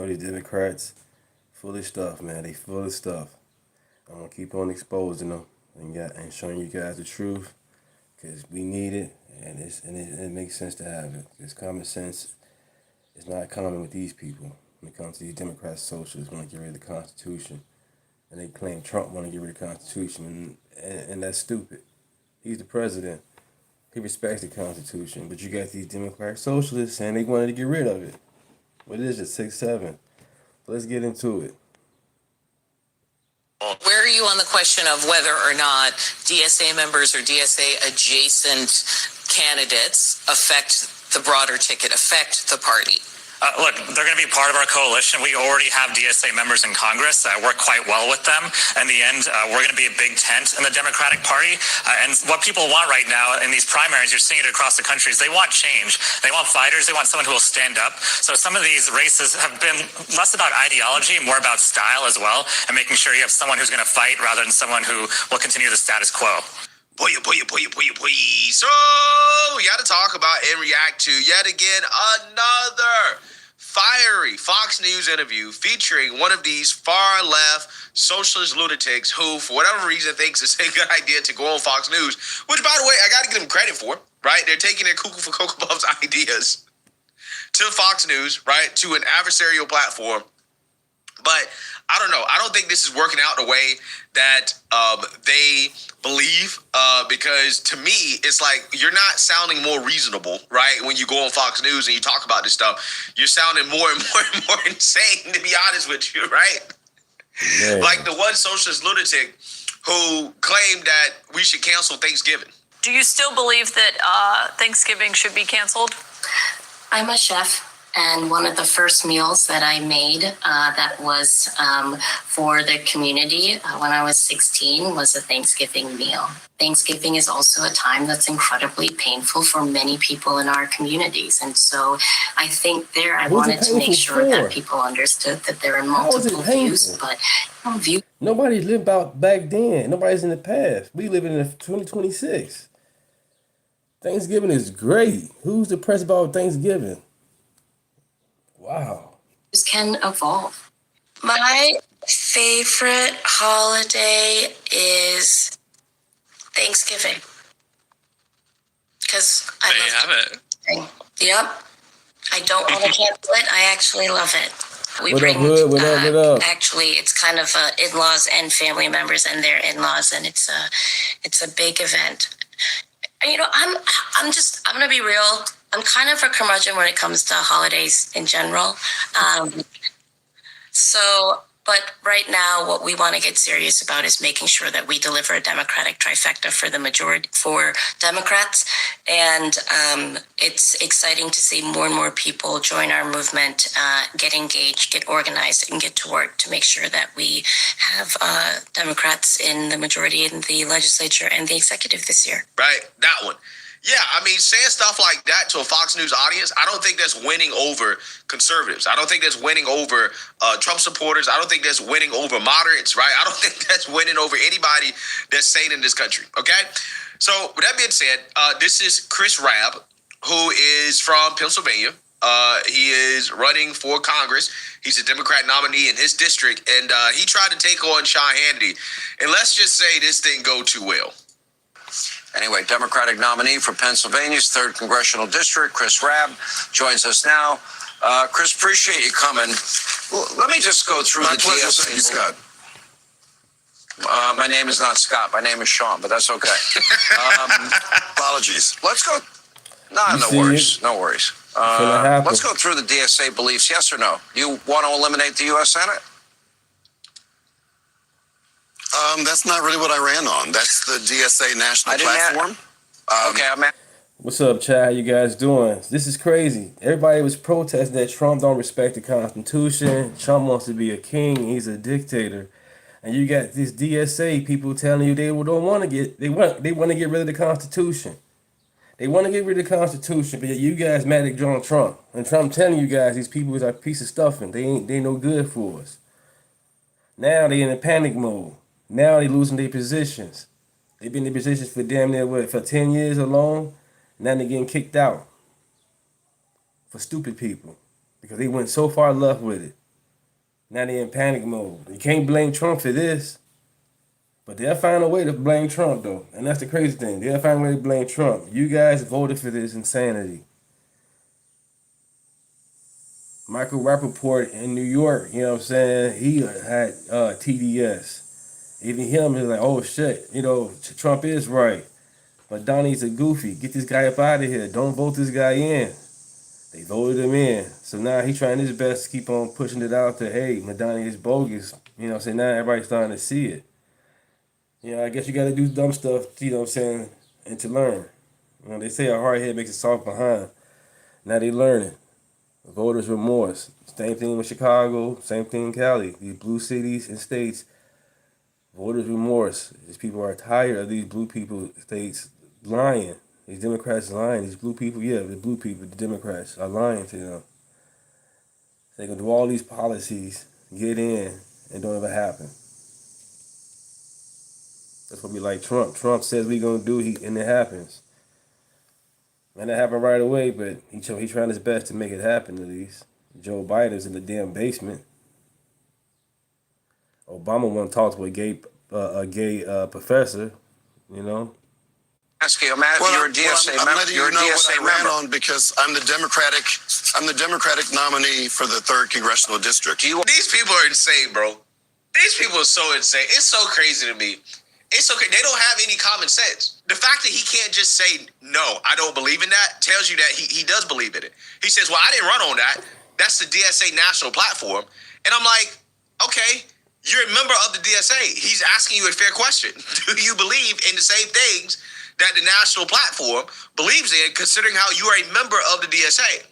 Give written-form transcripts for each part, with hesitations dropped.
these Democrats, full of stuff, man. They full of stuff. I'm gonna keep on exposing them and showing you guys the truth, because we need it, and it makes sense to have it. It's common sense. It's not common with these people. When it comes to these Democrats, socialists want to get rid of the Constitution, and they claim Trump want to get rid of the Constitution, and that's stupid. He's the president. He respects the Constitution, but you got these Democratic socialists saying they wanted to get rid of it. What is it? 6-7. Let's get into it. Where are you on the question of whether or not DSA members or DSA adjacent candidates affect the broader ticket, affect the party? Look, they're going to be part of our coalition. We already have DSA members in Congress. I work quite well with them. In the end, we're going to be a big tent in the Democratic Party. And what people want right now in these primaries, you're seeing it across the country, is they want change. They want fighters. They want someone who will stand up. So some of these races have been less about ideology, more about style as well, and making sure you have someone who's going to fight rather than someone who will continue the status quo. Boy. So, we got to talk about and react to yet again another fiery Fox News interview featuring one of these far-left socialist lunatics who, for whatever reason, thinks it's a good idea to go on Fox News, which, by the way, I got to give them credit for, right? They're taking their cuckoo for Cocoa Puffs ideas to Fox News, right, to an adversarial platform. But I don't know. I don't think this is working out the way that they believe, because to me, it's like you're not sounding more reasonable, right? When you go on Fox News and you talk about this stuff, you're sounding more and more and more insane, to be honest with you, right? Yeah. Like the one socialist lunatic who claimed that we should cancel Thanksgiving. Do you still believe that Thanksgiving should be canceled? I'm a chef. And one of the first meals that I made that was for the community when I was 16 was a Thanksgiving meal. Thanksgiving is also a time that's incredibly painful for many people in our communities. And so I think I wanted to make sure that people understood that there are multiple views, but Nobody lived out back then. Nobody's in the past. We live in 2026. Thanksgiving is great. Who's depressed about Thanksgiving? Wow. Can evolve. My favorite holiday is Thanksgiving. Because I love it. Yep. I don't want to cancel it. I actually love it. What up? Actually, it's kind of in-laws and family members and their in-laws, and it's a big event. You know, I'm gonna be real. I'm kind of a curmudgeon when it comes to holidays in general. But right now, what we want to get serious about is making sure that we deliver a Democratic trifecta for the majority, for Democrats. And it's exciting to see more and more people join our movement, get engaged, get organized, and get to work to make sure that we have Democrats in the majority in the legislature and the executive this year. Right, that one. Yeah, I mean, saying stuff like that to a Fox News audience, I don't think that's winning over conservatives. I don't think that's winning over Trump supporters. I don't think that's winning over moderates, right? I don't think that's winning over anybody that's sane in this country, okay? So with that being said, this is Chris Rabb, who is from Pennsylvania. He is running for Congress. He's a Democrat nominee in his district, and he tried to take on Sean Hannity. And let's just say this didn't go too well. Anyway, Democratic nominee for Pennsylvania's 3rd Congressional District, Chris Rabb, joins us now. Chris, appreciate you coming. Well, let me just go through the DSA. Scott. My name is not Scott. My name is Sean, but that's okay. Apologies. Let's go. No worries. No worries. Let's go through the DSA beliefs. Yes or no? You want to eliminate the U.S. Senate? That's not really what I ran on. That's the DSA national platform. What's up, Chad? How you guys doing? This is crazy. Everybody was protesting that Trump don't respect the Constitution. Trump wants to be a king. He's a dictator. And you got this DSA people telling you they want to get rid of the Constitution. They want to get rid of the Constitution, but you guys mad at Trump. And Trump telling you guys these people is a piece of stuffing. They ain't no good for us. Now they in a panic mode. Now they losing their positions. They've been in their positions for damn near, for 10 years alone. Now they're getting kicked out for stupid people because they went so far left with it. Now they in panic mode. You can't blame Trump for this. But they'll find a way to blame Trump, though. And that's the crazy thing. They'll find a way to blame Trump. You guys voted for this insanity. Michael Rappaport in New York, you know what I'm saying? He had TDS. Even him is like, oh shit, you know, Trump is right. But Donnie's a goofy. Get this guy up out of here. Don't vote this guy in. They voted him in. So now he's trying his best to keep on pushing it out there. Hey, Madonna is bogus. You know what I'm saying? Now everybody's starting to see it. You know, I guess you got to do dumb stuff, you know what I'm saying, and to learn. You know, they say a hard head makes a soft behind. Now they learning. Voters' remorse. Same thing with Chicago. Same thing in Cali. These blue cities and states. Voters' remorse. These people are tired of these blue people states lying. These Democrats lying. These blue people, yeah, the blue people, the Democrats are lying to them. They can do all these policies, get in, and don't ever happen. That's what we like Trump. Trump says we gonna do, and it happens. Might not happen right away, but he's trying his best to make it happen at least. Joe Biden's in the damn basement. Obama want to talk to a gay professor, you know. You're a DSA member. I'm letting you know what I ran on because I'm the Democratic nominee for the 3rd Congressional District. These people are insane, bro. These people are so insane. It's so crazy to me. It's okay. They don't have any common sense. The fact that he can't just say, no, I don't believe in that, tells you that he does believe in it. He says, well, I didn't run on that. That's the DSA national platform. And I'm like, okay, you're a member of the DSA. He's asking you a fair question. Do you believe in the same things that the national platform believes in, considering how you are a member of the DSA?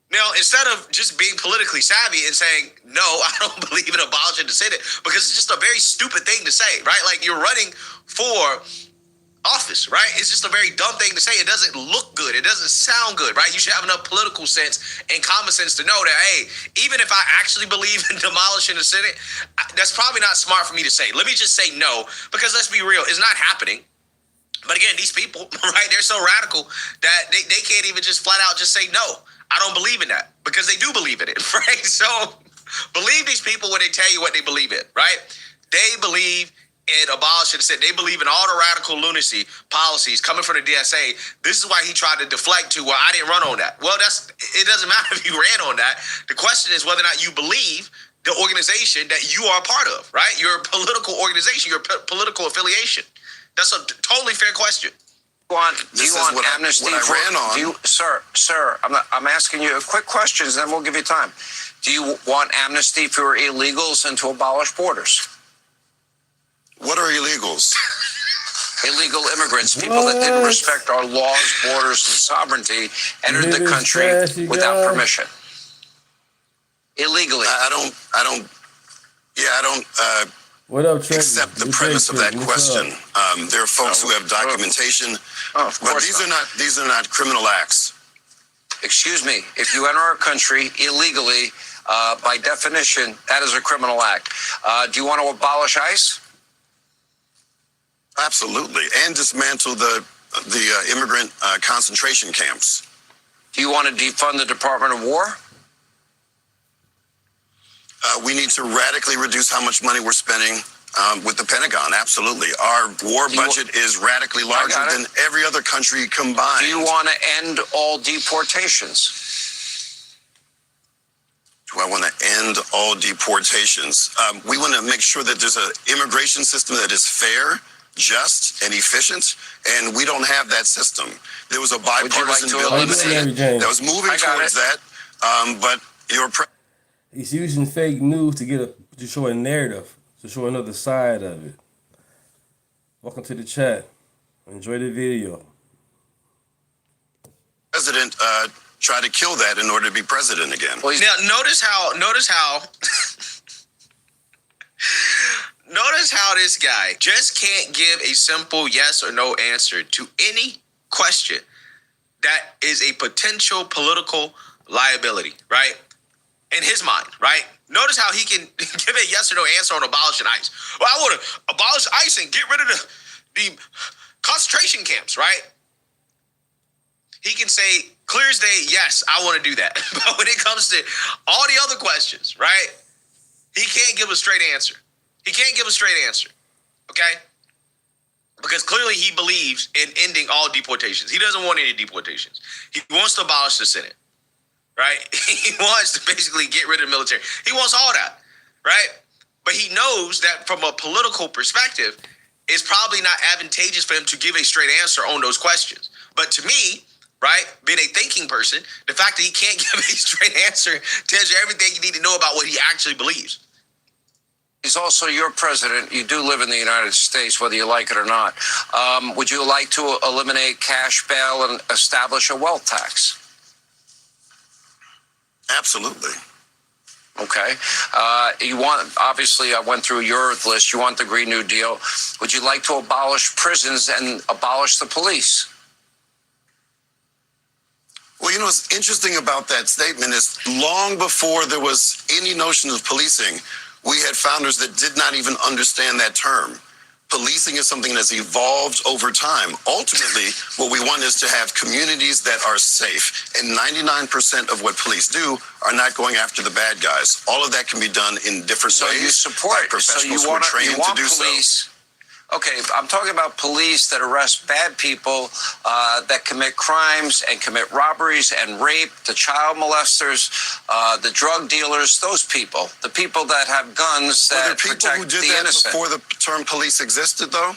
Now, instead of just being politically savvy and saying, no, I don't believe in abolishing the Senate, because it's just a very stupid thing to say, right? Like, you're running for office, right? It's just a very dumb thing to say. It doesn't look good. It doesn't sound good, right? You should have enough political sense and common sense to know that, hey, even if I actually believe in demolishing the Senate, that's probably not smart for me to say. Let me just say no, because let's be real, it's not happening. But again, these people, right, they're so radical that they can't even just flat out just say no. I don't believe in that, because they do believe in it, right? So believe these people when they tell you what they believe in, right? They believe in abolishing the Senate. They believe in all the radical lunacy policies coming from the DSA. This is why he tried to deflect to, well, I didn't run on that. Well, it doesn't matter if you ran on that. The question is whether or not you believe the organization that you are a part of, right? Your political organization, your political affiliation. That's a totally fair question. Do you want amnesty? Sir, I'm asking you quick questions, then we'll give you time. Do you want amnesty for illegals and to abolish borders? What are illegals? Illegal immigrants, people that didn't respect our laws, borders, and sovereignty, entered the country without permission. Illegally. I don't What up, accept the premise of that question. There are folks who have documentation, but these are not criminal acts. Excuse me. If you enter our country illegally, by definition, that is a criminal act. Do you want to abolish ICE? Absolutely, and dismantle the immigrant concentration camps. Do you want to defund the Department of War? We need to radically reduce how much money we're spending with the Pentagon. Absolutely. Our war budget is radically larger than every other country combined. Do you want to end all deportations? Do I want to end all deportations? We want to make sure that there's an immigration system that is fair, just, and efficient, and we don't have that system. There was a bipartisan bill that was moving towards that, but your he's using fake news to show a narrative, to show another side of it. Welcome to the chat. Enjoy the video. President tried to kill that in order to be president again. Now, notice how notice how this guy just can't give a simple yes or no answer to any question that is a potential political liability, right? In his mind, right? Notice how he can give a yes or no answer on abolishing ICE. Well, I want to abolish ICE and get rid of the concentration camps, right? He can say, clear as day, yes, I want to do that. But when it comes to all the other questions, right? He can't give a straight answer. He can't give a straight answer, okay? Because clearly he believes in ending all deportations. He doesn't want any deportations. He wants to abolish the Senate, right? He wants to basically get rid of the military. He wants all that, right? But he knows that from a political perspective, it's probably not advantageous for him to give a straight answer on those questions. But to me, right, being a thinking person, the fact that he can't give a straight answer tells you everything you need to know about what he actually believes. He's also your president. You do live in the United States, whether you like it or not. Would you like to eliminate cash bail and establish a wealth tax? Absolutely. Okay. You want, obviously, I went through your list. You want the Green New Deal. Would you like to abolish prisons and abolish the police? Well, you know, what's interesting about that statement is long before there was any notion of policing, we had founders that did not even understand that term. Policing is something that's evolved over time. Ultimately, what we want is to have communities that are safe. And 99% of what police do are not going after the bad guys. All of that can be done in different ways. So you support professionals who are trained to do police. Okay, I'm talking about police that arrest bad people, that commit crimes and commit robberies and rape, the child molesters, the drug dealers, those people, the people that have guns that protect the innocent. Were there people who did that before the term police existed, though?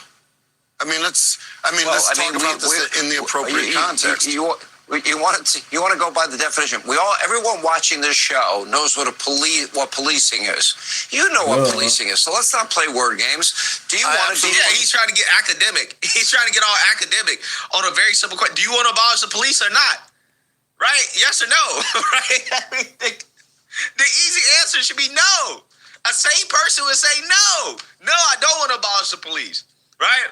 I mean, let's talk about this in the appropriate context. You want to go by the definition. Everyone watching this show knows what policing is. You know what policing is. So let's not play word games. Do you want to? Yeah, he's trying to get academic. He's trying to get all academic on a very simple question. Do you want to abolish the police or not? Right? Yes or no? Right? I mean, the easy answer should be no. A sane person would say no. No, I don't want to abolish the police. Right?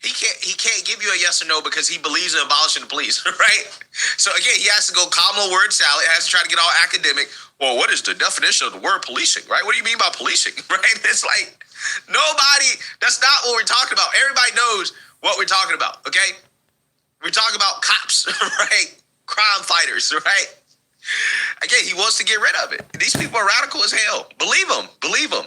He can't give you a yes or no because he believes in abolishing the police, right? So again, he has to go common word salad, has to try to get all academic. Well, what is the definition of the word policing, right? What do you mean by policing, right? It's like that's not what we're talking about. Everybody knows what we're talking about, okay? We're talking about cops, right? Crime fighters, right? Again, he wants to get rid of it. These people are radical as hell. Believe them.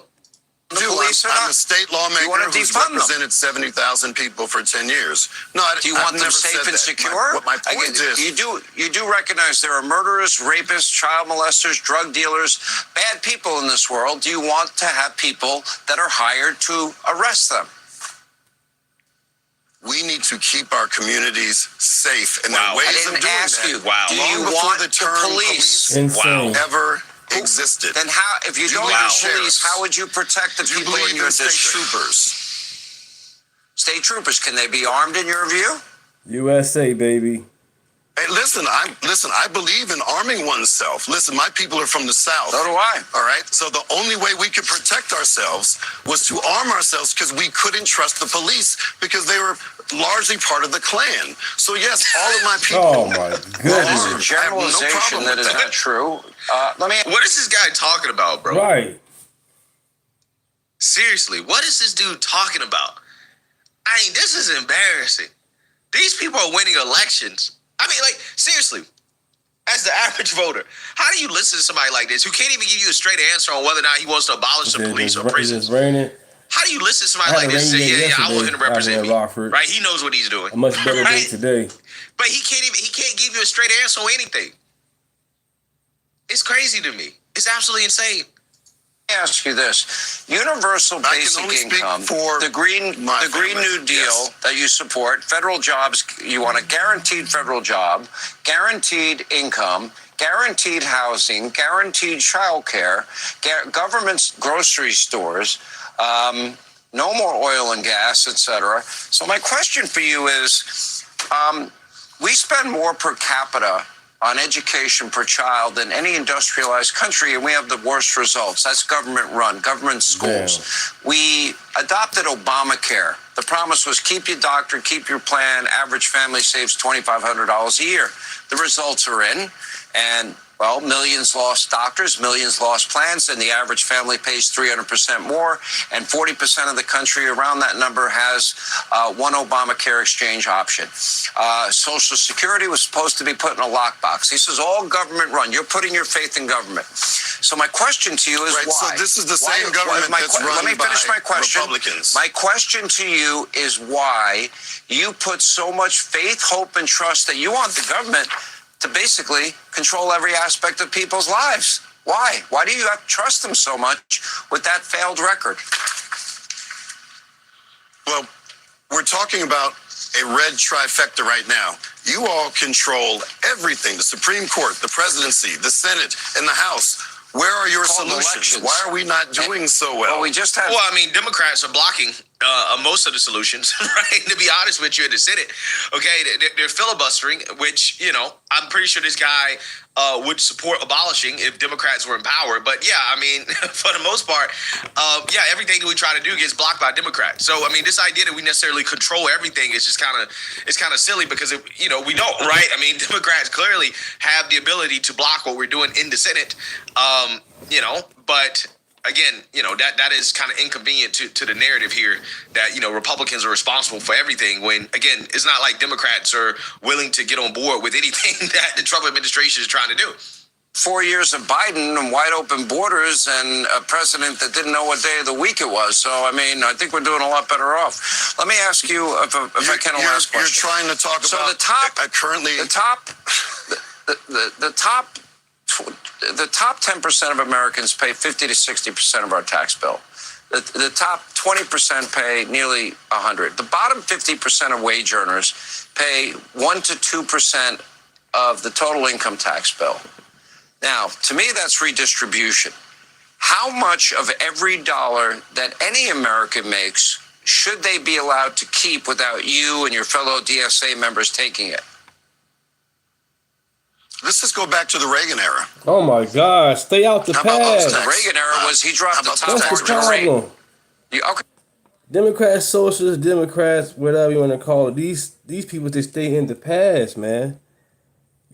I'm a state lawmaker who's represented 70,000 people for 10 years. No, do you want them safe and secure? What my point is, you do recognize there are murderers, rapists, child molesters, drug dealers, bad people in this world. Do you want to have people that are hired to arrest them? We need to keep our communities safe, and there are ways of doing that. Do you want the term police ever existed? Then how, if you don't have police, how would you protect the people in your district? State troopers, can they be armed in your view? USA, baby. Hey, listen, I believe in arming oneself. Listen, my people are from the South. So do I. All right? So the only way we could protect ourselves was to arm ourselves because we couldn't trust the police because they were largely part of the Klan. So yes, all of my people. Oh my goodness. That is a generalization that is not true. What is this guy talking about, bro? Right. Seriously, what is this dude talking about? I mean, this is embarrassing. These people are winning elections. I mean, like, seriously, as the average voter, how do you listen to somebody like this who can't even give you a straight answer on whether or not he wants to abolish the police or prisons? How do you listen to somebody like this and say, yeah, I want him to represent me? Right? He knows what he's doing. A much better day today. But he can't give you a straight answer on anything. It's crazy to me. It's absolutely insane. Let me ask you this. Universal basic income, the Green New Deal that you support, federal jobs, you want a guaranteed federal job, guaranteed income, guaranteed housing, guaranteed child care, government's grocery stores, no more oil and gas, etc. So my question for you is, we spend more per capita on education per child than any industrialized country, and we have the worst results. That's government run, government schools. Damn. We adopted Obamacare. The promise was keep your doctor, keep your plan. Average family saves $2,500 a year. The results are in, and Well, millions lost doctors, millions lost plans, and the average family pays 300% more, and 40% of the country around that number has one Obamacare exchange option. Social Security was supposed to be put in a lockbox. This is all government run. You're putting your faith in government. So my question to you is right, why? So this is the same government that's run Let me finish my question. Republicans. My question to you is why you put so much faith, hope, and trust that you want the government to basically control every aspect of people's lives. Why? Why do you have to trust them so much with that failed record? Well, we're talking about a red trifecta right now. You all control everything, the Supreme Court, the presidency, the Senate, and the House. Where are your solutions? Elections. Why are we not doing so well? Well, we just had... Well, I mean, Democrats are blocking most of the solutions, right? To be honest with you, in the Senate, okay, they're filibustering, which, you know, I'm pretty sure this guy would support abolishing if Democrats were in power. But yeah, I mean, for the most part, everything that we try to do gets blocked by Democrats. So, I mean, this idea that we necessarily control everything is just kind of silly because, we don't, right? I mean, Democrats clearly have the ability to block what we're doing in the Senate, but again, that is kind of inconvenient to the narrative here that, Republicans are responsible for everything when, again, it's not like Democrats are willing to get on board with anything that the Trump administration is trying to do. 4 years of Biden and wide open borders and a president that didn't know what day of the week it was. So, I mean, I think we're doing a lot better off. Let me ask you, if I can, a last question. You're trying to talk so about the top 10% of Americans pay 50 to 60% of our tax bill. The top 20% pay nearly 100. The bottom 50% of wage earners pay 1 to 2% of the total income tax bill. Now, to me, that's redistribution. How much of every dollar that any American makes should they be allowed to keep without you and your fellow DSA members taking it? Let's just go back to the Reagan era. Oh my gosh, stay out the past. The Reagan era was he dropped the top That's the margin problem. rate. Okay. Democrats, socialists, Democrats, whatever you want to call it, these people, they stay in the past, man.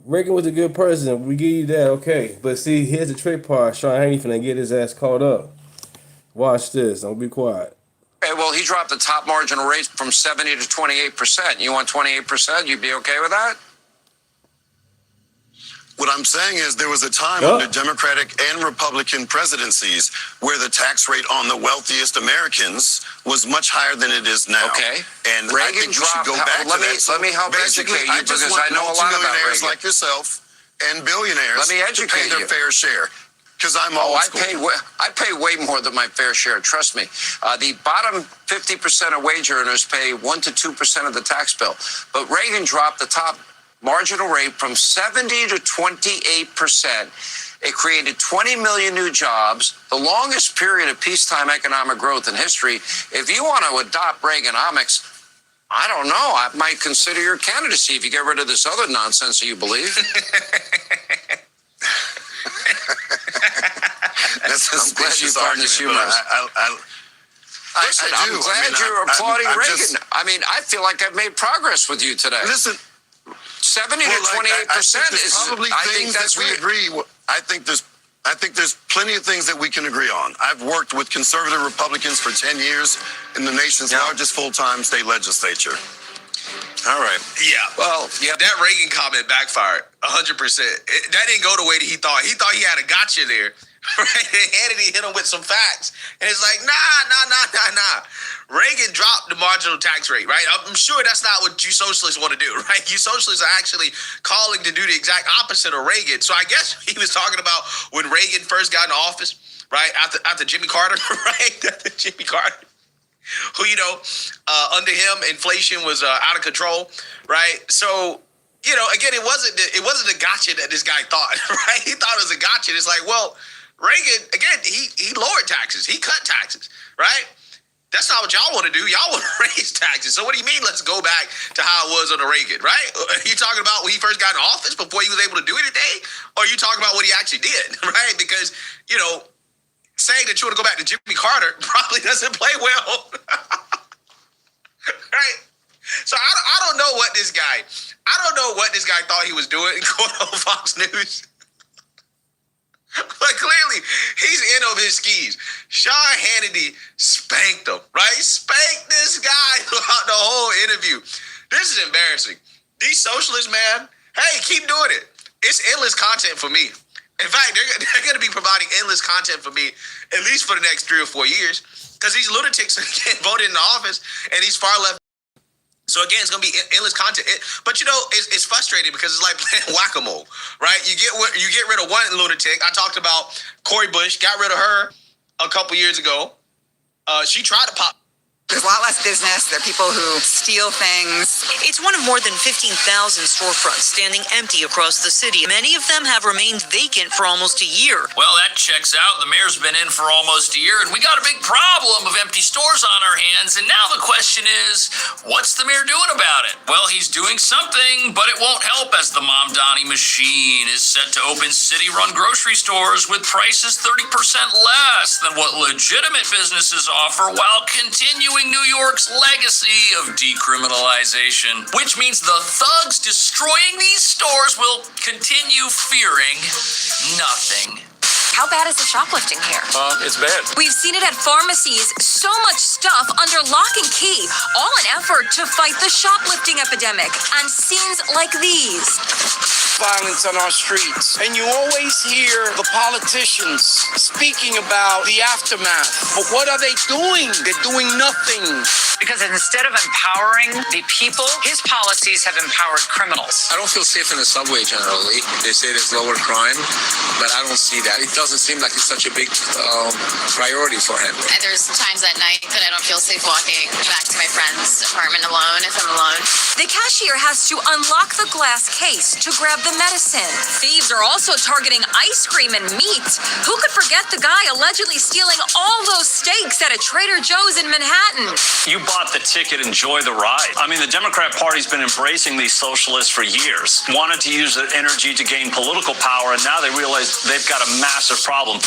Reagan was a good president. We give you that, okay. But see, here's the trick part. Sean Haney finna get his ass caught up. Watch this. Don't be quiet. Okay, well, he dropped the top marginal rate from 70 to 28%. You want 28%? You'd be okay with that? What I'm saying is there was a time under Democratic and Republican presidencies where the tax rate on the wealthiest Americans was much higher than it is now. Okay. And Reagan I think we should go back to that. Let me help educate you because I know a lot about Reagan. Like yourself and billionaires Let me educate to pay their fair share. Because I'm old school. I pay way more than my fair share. Trust me. The bottom 50% of wage earners pay 1 to 2% of the tax bill. But Reagan dropped the top marginal rate from 70 to 28%. It created 20 million new jobs, the longest period of peacetime economic growth in history. If you want to adopt Reaganomics, I don't know. I might consider your candidacy if you get rid of this other nonsense that you believe. That's I'm glad you found this humorous. Listen, I'm glad you're applauding Reagan. I feel like I've made progress with you today. Listen, 70 to 28% is probably things that we agree. I think there's plenty of things that we can agree on. I've worked with conservative Republicans for 10 years in the nation's largest full-time state legislature. All right. Yeah. Well, that Reagan comment backfired 100%. That didn't go the way that he thought. He thought he had a gotcha there. Right? Hannity hit him with some facts. And it's like, nah. Reagan dropped the marginal tax rate, right? I'm sure that's not what you socialists want to do, right? You socialists are actually calling to do the exact opposite of Reagan. So I guess he was talking about when Reagan first got in office, right? After Jimmy Carter, right? After Jimmy Carter. Who, under him, inflation was out of control, right? So, again, it wasn't a gotcha that this guy thought, right? He thought it was a gotcha. It's like, well, Reagan, again, he lowered taxes. He cut taxes, right? That's not what y'all want to do. Y'all want to raise taxes. So what do you mean let's go back to how it was under Reagan, right? Are you talking about when he first got in office before he was able to do anything? Or are you talking about what he actually did, right? Because, saying that you want to go back to Jimmy Carter probably doesn't play well. Right? So I don't know what this guy thought he was doing going on Fox News. But clearly, he's in on his skis. Sean Hannity spanked him, right? Spanked this guy throughout the whole interview. This is embarrassing. These socialists, man, hey, keep doing it. It's endless content for me. In fact, they're going to be providing endless content for me at least for the next 3 or 4 years because these lunatics can't vote in the office and these far left. So again, it's going to be endless content. But you know, it's frustrating because it's like playing whack-a-mole, right? You get rid of one lunatic. I talked about Cori Bush, got rid of her a couple years ago. She tried to pop. There's a lot less business. There are people who steal things. It's one of more than 15,000 storefronts standing empty across the city. Many of them have remained vacant for almost a year. Well, that checks out. The mayor's been in for almost a year, and we got a big problem of empty stores on our hands. And now the question is, what's the mayor doing about it? Well, he's doing something, but it won't help as the Mom Donnie machine is set to open city-run grocery stores with prices 30% less than what legitimate businesses offer while continuing New York's legacy of decriminalization, which means the thugs destroying these stores will continue fearing nothing. How bad is the shoplifting here? It's bad. We've seen it at pharmacies. So much stuff under lock and key. All an effort to fight the shoplifting epidemic. And scenes like these. Violence on our streets. And you always hear the politicians speaking about the aftermath. But what are they doing? They're doing nothing. Because instead of empowering the people, his policies have empowered criminals. I don't feel safe in the subway generally. They say there's lower crime, but I don't see that. It doesn't seem like it's such a big priority for him. There's times at night that I don't feel safe walking back to my friend's apartment alone if I'm alone. The cashier has to unlock the glass case to grab the medicine. Thieves are also targeting ice cream and meat. Who could forget the guy allegedly stealing all those steaks at a Trader Joe's in Manhattan? You bought the ticket, enjoy the ride. I mean, the Democrat Party's been embracing these socialists for years, wanted to use their energy to gain political power, and now they realize they've got a massive problem.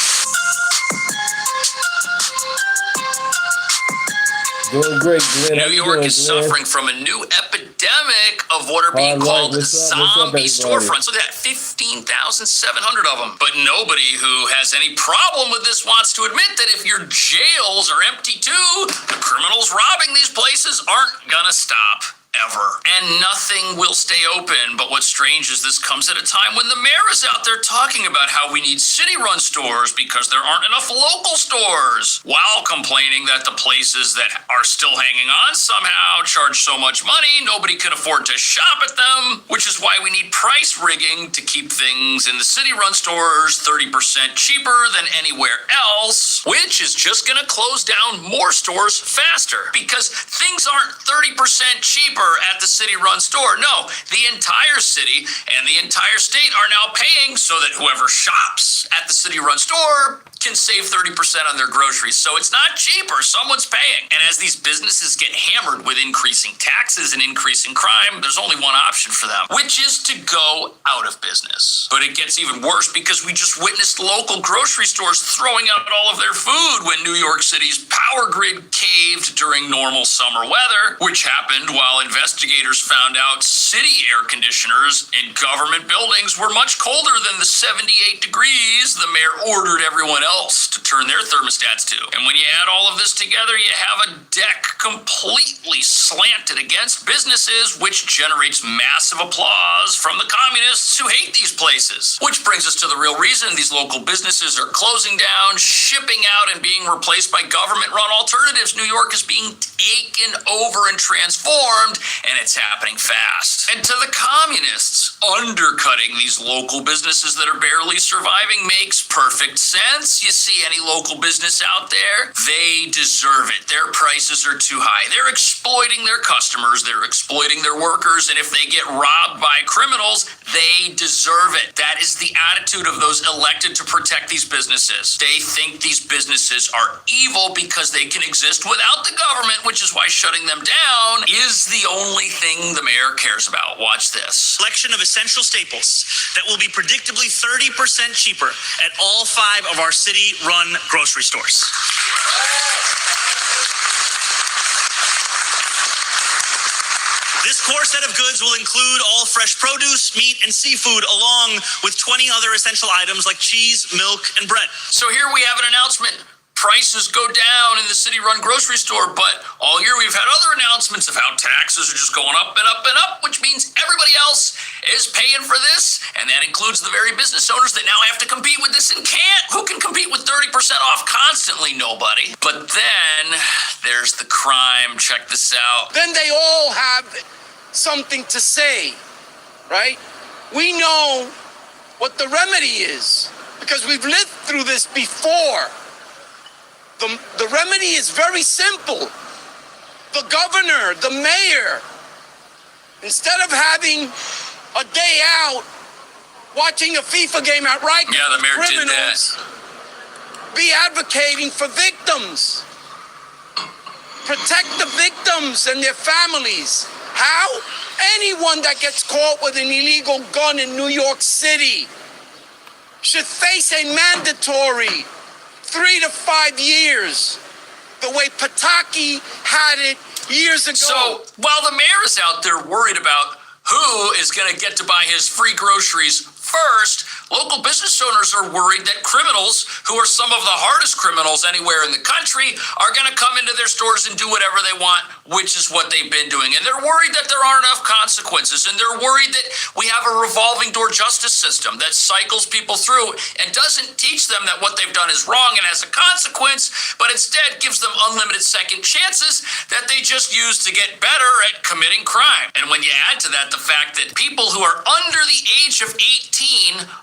Doing great, Glenn. New York is suffering from a new epidemic of what are being called zombie storefronts. Look at that, 15,700 of them. But nobody who has any problem with this wants to admit that if your jails are empty too, the criminals robbing these places aren't gonna stop. Ever. And nothing will stay open. But what's strange is this comes at a time when the mayor is out there talking about how we need city-run stores because there aren't enough local stores, while complaining that the places that are still hanging on somehow charge so much money nobody can afford to shop at them, which is why we need price rigging to keep things in the city-run stores 30% cheaper than anywhere else, which is just going to close down more stores faster because things aren't 30% cheaper at the city-run store. No, the entire city and the entire state are now paying so that whoever shops at the city-run store can save 30% on their groceries. So it's not cheaper. Someone's paying. And as these businesses get hammered with increasing taxes and increasing crime, there's only one option for them, which is to go out of business. But it gets even worse because we just witnessed local grocery stores throwing out all of their food when New York City's power grid caved during normal summer weather, which happened while investigators found out city air conditioners in government buildings were much colder than the 78 degrees the mayor ordered everyone else to turn their thermostats to. And when you add all of this together, you have a deck completely slanted against businesses, which generates massive applause from the communists who hate these places. Which brings us to the real reason these local businesses are closing down, shipping out, and being replaced by government-run alternatives. New York is being taken over and transformed, and it's happening fast. And to the communists, undercutting these local businesses that are barely surviving makes perfect sense. You see any local business out there, they deserve it. Their prices are too high. They're exploiting their customers, they're exploiting their workers, and if they get robbed by criminals, they deserve it. That is the attitude of those elected to protect these businesses. They think these businesses are evil because they can exist without the government, which is why shutting them down is the only thing the mayor cares about. Watch this. Selection of essential staples that will be predictably 30% cheaper at all 5 of our city-run grocery stores. This core set of goods will include all fresh produce, meat, and seafood, along with 20 other essential items like cheese, milk, and bread. So here we have an announcement. Prices go down in the city-run grocery store, but all year we've had other announcements of how taxes are just going up and up and up, which means everybody else is paying for this, and that includes the very business owners that now have to compete with this and can't. Who can compete with 30% off constantly? Nobody. But then there's the crime. Check this out. Then they all have something to say, right? We know what the remedy is because we've lived through this before. The remedy is very simple. The governor, the mayor, instead of having a day out watching a FIFA game at Rikers, the mayor did that. Be advocating for victims. Protect the victims and their families. How? Anyone that gets caught with an illegal gun in New York City should face a mandatory 3 to 5 years, the way Pataki had it years ago. So while the mayor is out there worried about who is going to get to buy his free groceries first, local business owners are worried that criminals, who are some of the hardest criminals anywhere in the country, are going to come into their stores and do whatever they want, which is what they've been doing. And they're worried that there aren't enough consequences. And they're worried that we have a revolving door justice system that cycles people through and doesn't teach them that what they've done is wrong and has a consequence, but instead gives them unlimited second chances that they just use to get better at committing crime. And when you add to that the fact that people who are under the age of 18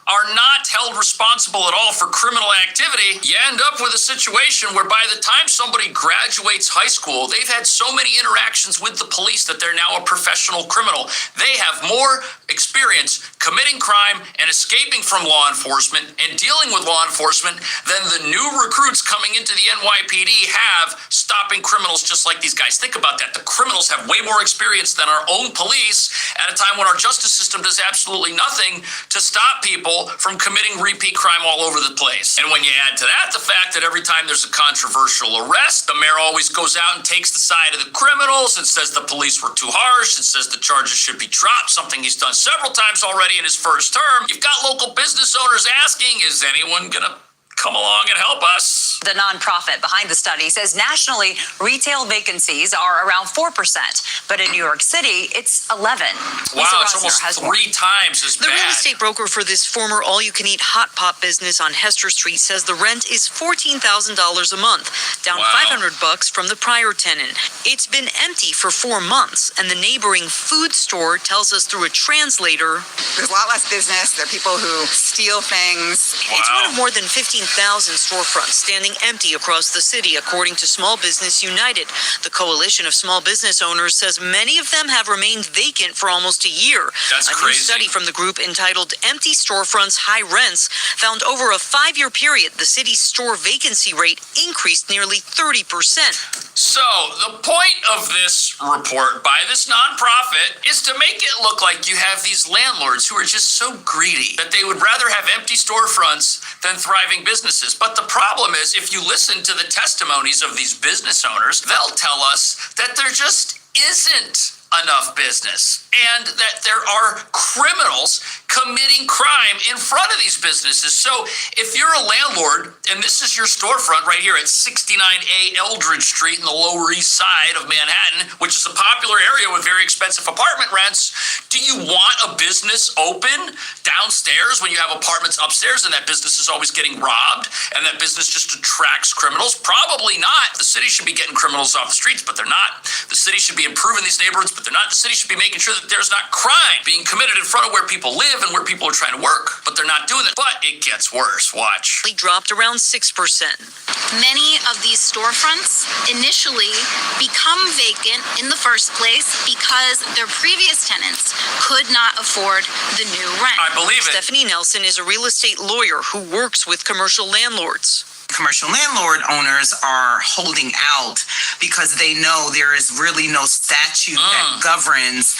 are not held responsible at all for criminal activity, you end up with a situation where by the time somebody graduates high school, they've had so many interactions with the police that they're now a professional criminal. They have more experience committing crime and escaping from law enforcement and dealing with law enforcement than the new recruits coming into the NYPD have stopping criminals just like these guys. Think about that. The criminals have way more experience than our own police at a time when our justice system does absolutely nothing to stop people from committing repeat crime all over the place. And when you add to that the fact that every time there's a controversial arrest, the mayor always goes out and takes the side of the criminals and says the police were too harsh and says the charges should be dropped, something he's done several times already in his first term. You've got local business owners asking, is anyone going to come along and help us? The nonprofit behind the study says nationally, retail vacancies are around 4%, but in New York City, it's 11%. Wow, it's almost 3 times as bad. The real estate broker for this former all-you-can-eat hot pot business on Hester Street says the rent is $14,000 a month, down $500 from the prior tenant. It's been empty for 4 months, and the neighboring food store tells us through a translator, there's a lot less business. There are people who steal things. It's one of more than 15,000 storefronts standing empty across the city, according to Small Business United. The coalition of small business owners says many of them have remained vacant for almost a year. That's a crazy. New study from the group entitled Empty Storefronts, High Rents found over a 5-year period, the city's store vacancy rate increased nearly 30%. So the point of this report by this nonprofit is to make it look like you have these landlords who are just so greedy that they would rather have empty storefronts than thriving businesses. But the problem is, if you listen to the testimonies of these business owners, they'll tell us that there just isn't enough business and that there are criminals committing crime in front of these businesses. So if you're a landlord and this is your storefront right here at 69A Eldridge Street in the Lower East Side of Manhattan, which is a popular area with very expensive apartment rents, do you want a business open downstairs when you have apartments upstairs and that business is always getting robbed and that business just attracts criminals? Probably not. The city should be getting criminals off the streets, but they're not. The city should be improving these neighborhoods, but they're not. The city should be making sure that there's not crime being committed in front of where people live and where people are trying to work, but they're not doing that. But it gets worse. Watch. They dropped around 6%. Many of these storefronts initially become vacant in the first place because their previous tenants could not afford the new rent. I believe it. Stephanie Nelson is a real estate lawyer who works with commercial landlords. Commercial landlord owners are holding out because they know there is really no statute that governs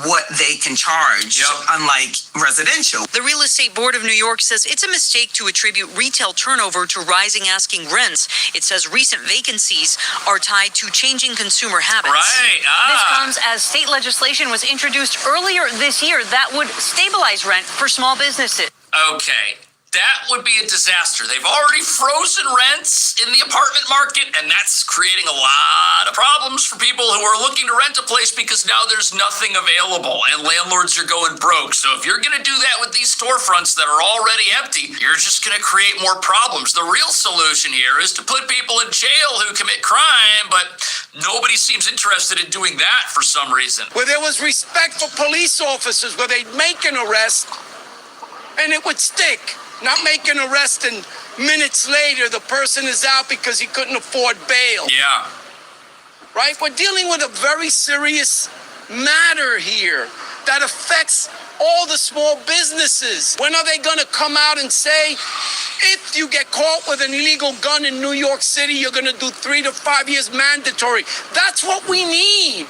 what they can charge, unlike residential. The Real Estate Board of New York says it's a mistake to attribute retail turnover to rising asking rents. It says recent vacancies are tied to changing consumer habits. Right. This comes as state legislation was introduced earlier this year that would stabilize rent for small businesses. Okay. That would be a disaster. They've already frozen rents in the apartment market, and that's creating a lot of problems for people who are looking to rent a place because now there's nothing available and landlords are going broke. So if you're going to do that with these storefronts that are already empty, you're just going to create more problems. The real solution here is to put people in jail who commit crime, but nobody seems interested in doing that for some reason. Where there was respect for police officers, where they'd make an arrest and it would stick. Not make an arrest and minutes later the person is out because he couldn't afford bail. Yeah. Right? We're dealing with a very serious matter here that affects all the small businesses. When are they going to come out and say, if you get caught with an illegal gun in New York City, you're going to do 3 to 5 years mandatory? That's what we need.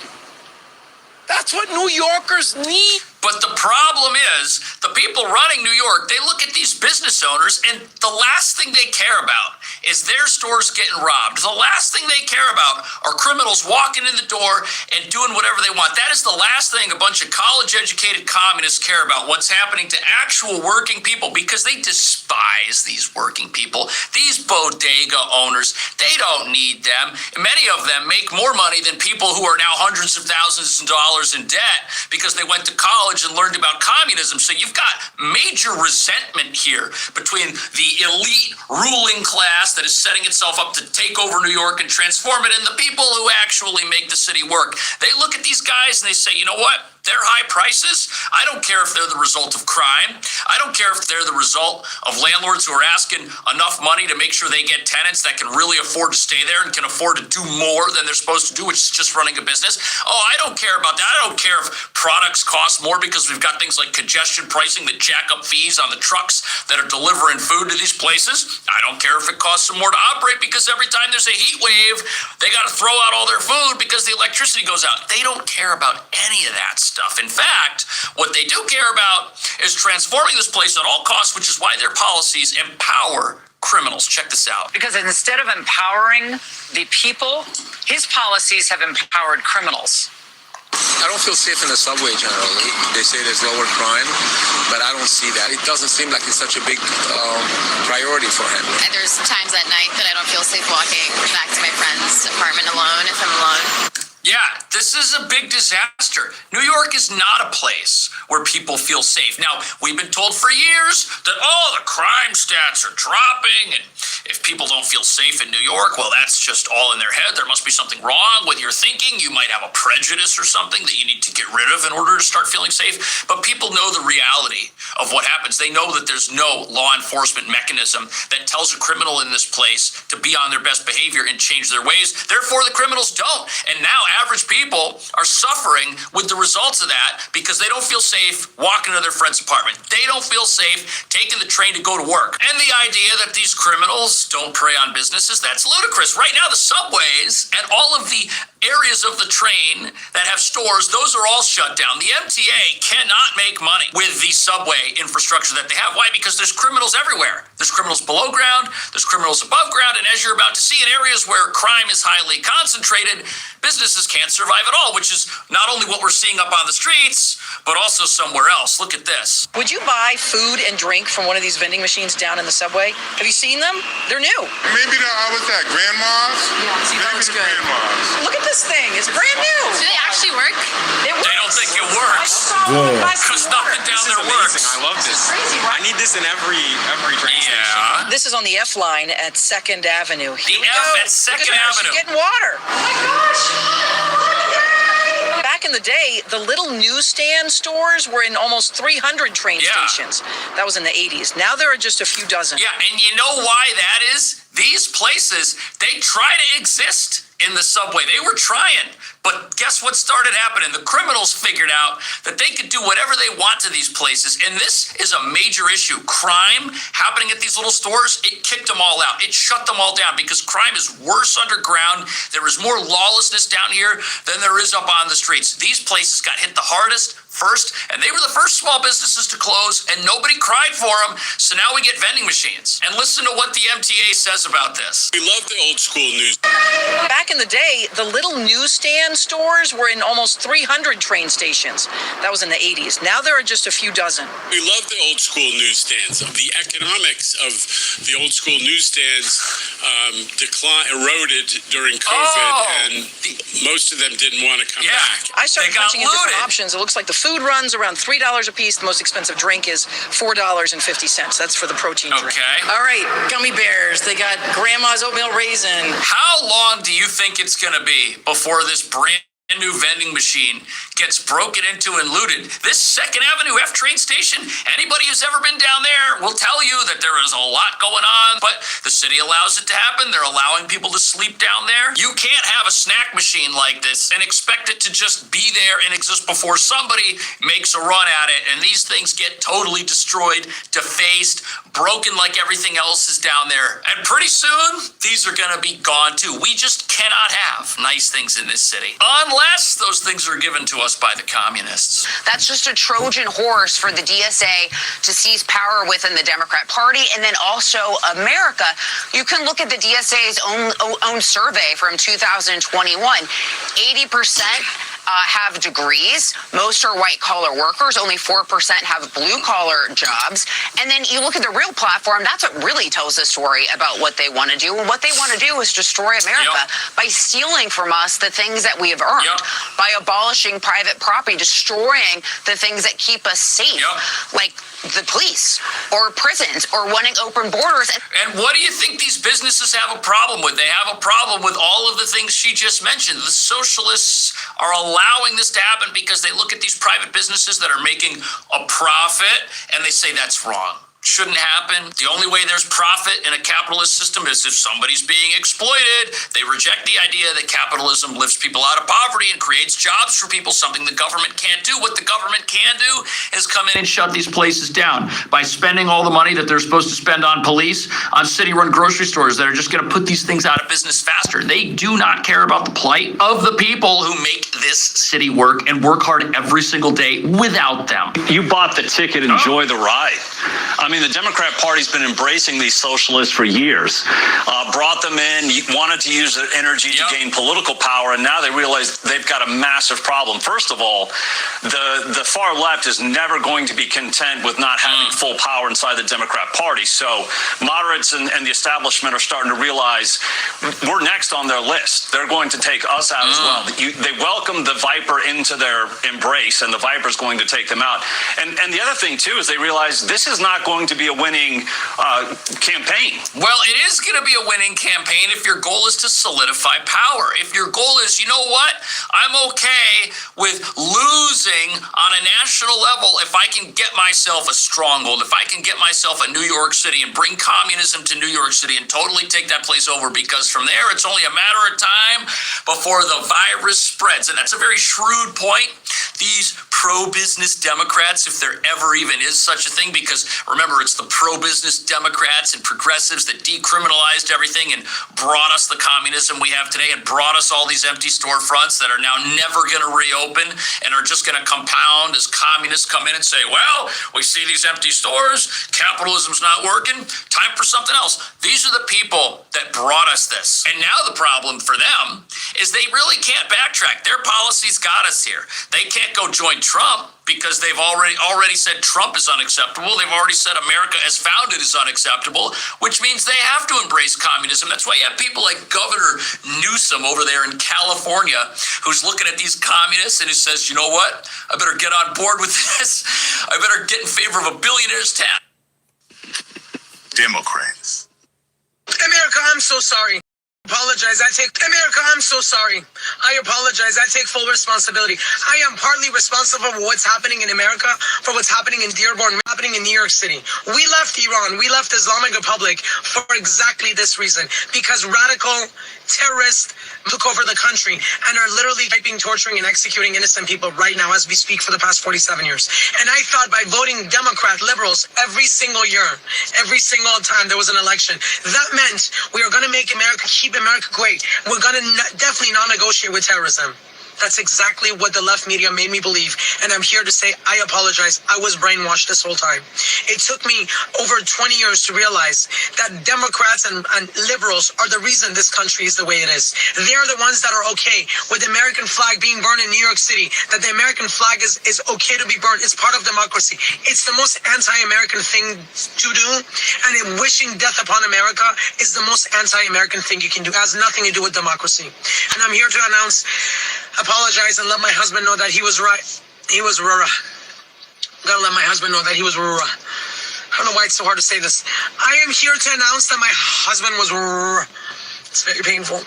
That's what New Yorkers need. But the problem is, the people running New York, they look at these business owners, and the last thing they care about is their stores getting robbed. The last thing they care about are criminals walking in the door and doing whatever they want. That is the last thing a bunch of college-educated communists care about, what's happening to actual working people, because they despise these working people. These bodega owners, they don't need them. Many of them make more money than people who are now hundreds of thousands of dollars in debt because they went to college and learned about communism. So you've got major resentment here between the elite ruling class that is setting itself up to take over New York and transform it and the people who actually make the city work. They look at these guys and they say, you know what? Their high prices, I don't care if they're the result of crime. I don't care if they're the result of landlords who are asking enough money to make sure they get tenants that can really afford to stay there and can afford to do more than they're supposed to do, which is just running a business. Oh, I don't care about that. I don't care if products cost more because we've got things like congestion pricing that jack up fees on the trucks that are delivering food to these places. I don't care if it costs them more to operate because every time there's a heat wave, they got to throw out all their food because the electricity goes out. They don't care about any of that stuff. In fact, what they do care about is transforming this place at all costs, which is why their policies empower criminals. Check this out. Because instead of empowering the people, his policies have empowered criminals. I don't feel safe in the subway generally. They say there's lower crime, but I don't see that. It doesn't seem like it's such a big priority for him. And there's times at night that I don't feel safe walking back to my friend's apartment alone if I'm alone. Yeah, this is a big disaster. New York is not a place where people feel safe. Now, we've been told for years that, the crime stats are dropping, and if people don't feel safe in New York, well, that's just all in their head. There must be something wrong with your thinking. You might have a prejudice or something that you need to get rid of in order to start feeling safe. But people know the reality of what happens. They know that there's no law enforcement mechanism that tells a criminal in this place to be on their best behavior and change their ways. Therefore, the criminals don't. And now average people are suffering with the results of that because they don't feel safe walking to their friend's apartment. They don't feel safe taking the train to go to work. And the idea that these criminals don't prey on businesses, that's ludicrous. Right now, the subways and all of the areas of the train that have stores, those are all shut down. The MTA cannot make money with the subway infrastructure that they have. Why? Because there's criminals everywhere. There's criminals below ground, there's criminals above ground, and as you're about to see, in areas where crime is highly concentrated, businesses can't survive at all, which is not only what we're seeing up on the streets, but also somewhere else. Look at this. Would you buy food and drink from one of these vending machines down in the subway? Have you seen them? They're new. Maybe what's that, Grandma's? Yeah, see, that was good. Look at this thing. It's brand new. Do they actually work? It works. They don't think it works. Because nothing down there works. I love this. Crazy, right? I need this in every train station. This is on the F line at 2nd Avenue. The F at 2nd Avenue. She's getting water. Oh my gosh. Back in the day, the little newsstand stores were in almost 300 train stations. That was in the 80s. Now there are just a few dozen. Yeah, and you know why that is? These places, they try to exist in the subway. They were trying But guess what started happening? The criminals figured out that they could do whatever they want to these places. And this is a major issue. Crime happening at these little stores, it kicked them all out. It shut them all down because crime is worse underground. There is more lawlessness down here than there is up on the streets. These places got hit the hardest first, and they were the first small businesses to close, and nobody cried for them. So now we get vending machines. And listen to what the MTA says about this. We love the old school news. Back in the day, the little newsstand stores were in almost 300 train stations. That was in the 80s. Now there are just a few dozen. We love the old school newsstands. The economics of the old school newsstands eroded during COVID, and most of them didn't want to come back. I started punching in different options. It looks like the food runs around $3 a piece. The most expensive drink is $4.50. That's for the protein drink. All right, gummy bears. They got grandma's oatmeal raisin. How long do you think it's going to be before this brand new vending machine gets broken into and looted? This 2nd Avenue F train station, anybody who's ever been down there will tell you that there is a lot going on, but the city allows it to happen. They're allowing people to sleep down there. You can't have a snack machine like this and expect it to just be there and exist before somebody makes a run at it, and these things get totally destroyed, defaced, broken like everything else is down there. And pretty soon, these are going to be gone too. We just cannot have nice things in this city unless those things are given to us by the communists. That's just a Trojan horse for the DSA to seize power within the Democrat Party and then also America. You can look at the DSA's own survey from 2021. 80% have degrees. Most are white-collar workers. Only 4% have blue-collar jobs. And then you look at the real platform, that's what really tells the story about what they want to do. And what they want to do is destroy America by stealing from us the things that we have earned, by abolishing private property, destroying the things that keep us safe, like the police or prisons or wanting open borders. And what do you think these businesses have a problem with? They have a problem with all of the things she just mentioned. The socialists are allowing this to happen because they look at these private businesses that are making a profit and they say that's wrong. Shouldn't happen. The only way there's profit in a capitalist system is if somebody's being exploited. They reject the idea that capitalism lifts people out of poverty and creates jobs for people, something the government can't do. What the government can do is come in and shut these places down by spending all the money that they're supposed to spend on police, on city-run grocery stores that are just going to put these things out of business faster. They do not care about the plight of the people who make this city work and work hard every single day without them. You bought the ticket, enjoy the ride. I mean, the Democrat Party's been embracing these socialists for years, brought them in, wanted to use their energy to gain political power, and now they realize they've got a massive problem. First of all, the far left is never going to be content with not having full power inside the Democrat Party. So moderates and the establishment are starting to realize we're next on their list. They're going to take us out as well. They welcome the Viper into their embrace, and the Viper's going to take them out. And the other thing, too, is they realize this is not going to be a winning campaign. Well, it is going to be a winning campaign if your goal is to solidify power. If your goal is, you know what, I'm okay with losing on a national level if I can get myself a stronghold, if I can get myself a New York City and bring communism to New York City and totally take that place over, because from there it's only a matter of time before the virus spreads. And that's a very shrewd point. These pro-business Democrats, if there ever even is such a thing, because remember, it's the pro-business Democrats and progressives that decriminalized everything and brought us the communism we have today and brought us all these empty storefronts that are now never going to reopen and are just going to compound as communists come in and say, well, we see these empty stores, capitalism's not working, time for something else. These are the people that brought us this. And now the problem for them is they really can't backtrack. Their policies got us here. They can't go join Trump because they've already said Trump is unacceptable. They've already said America as founded is unacceptable, which means they have to embrace communism. That's why you have people like Governor Newsom over there in California who's looking at these communists and who says, you know what, I better get on board with this. I better get in favor of a billionaire's tax. Democrats. America, I'm so sorry. apologize. America, I'm so sorry. I apologize. I take full responsibility. I am partly responsible for what's happening in America, for what's happening in Dearborn, happening in New York City. We left Iran. We left Islamic Republic for exactly this reason, because radical terrorists took over the country and are literally raping, torturing, and executing innocent people right now as we speak for the past 47 years. And I thought by voting Democrat, liberals, every single year, every single time there was an election, that meant we are going to make America, keep America great. We're going to definitely not negotiate with terrorism. That's exactly what the left media made me believe. And I'm here to say I apologize. I was brainwashed this whole time. It took me over 20 years to realize that Democrats and liberals are the reason this country is the way it is. They're the ones that are okay with the American flag being burned in New York City, that the American flag is okay to be burned. It's part of democracy. It's the most anti-American thing to do. And wishing death upon America is the most anti-American thing you can do. It has nothing to do with democracy. And I'm here to apologize and let my husband know that he was right. He was Rura. I'm gonna let my husband know that he was Rura. I don't know why it's so hard to say this. I am here to announce that my husband was Rura. It's very painful.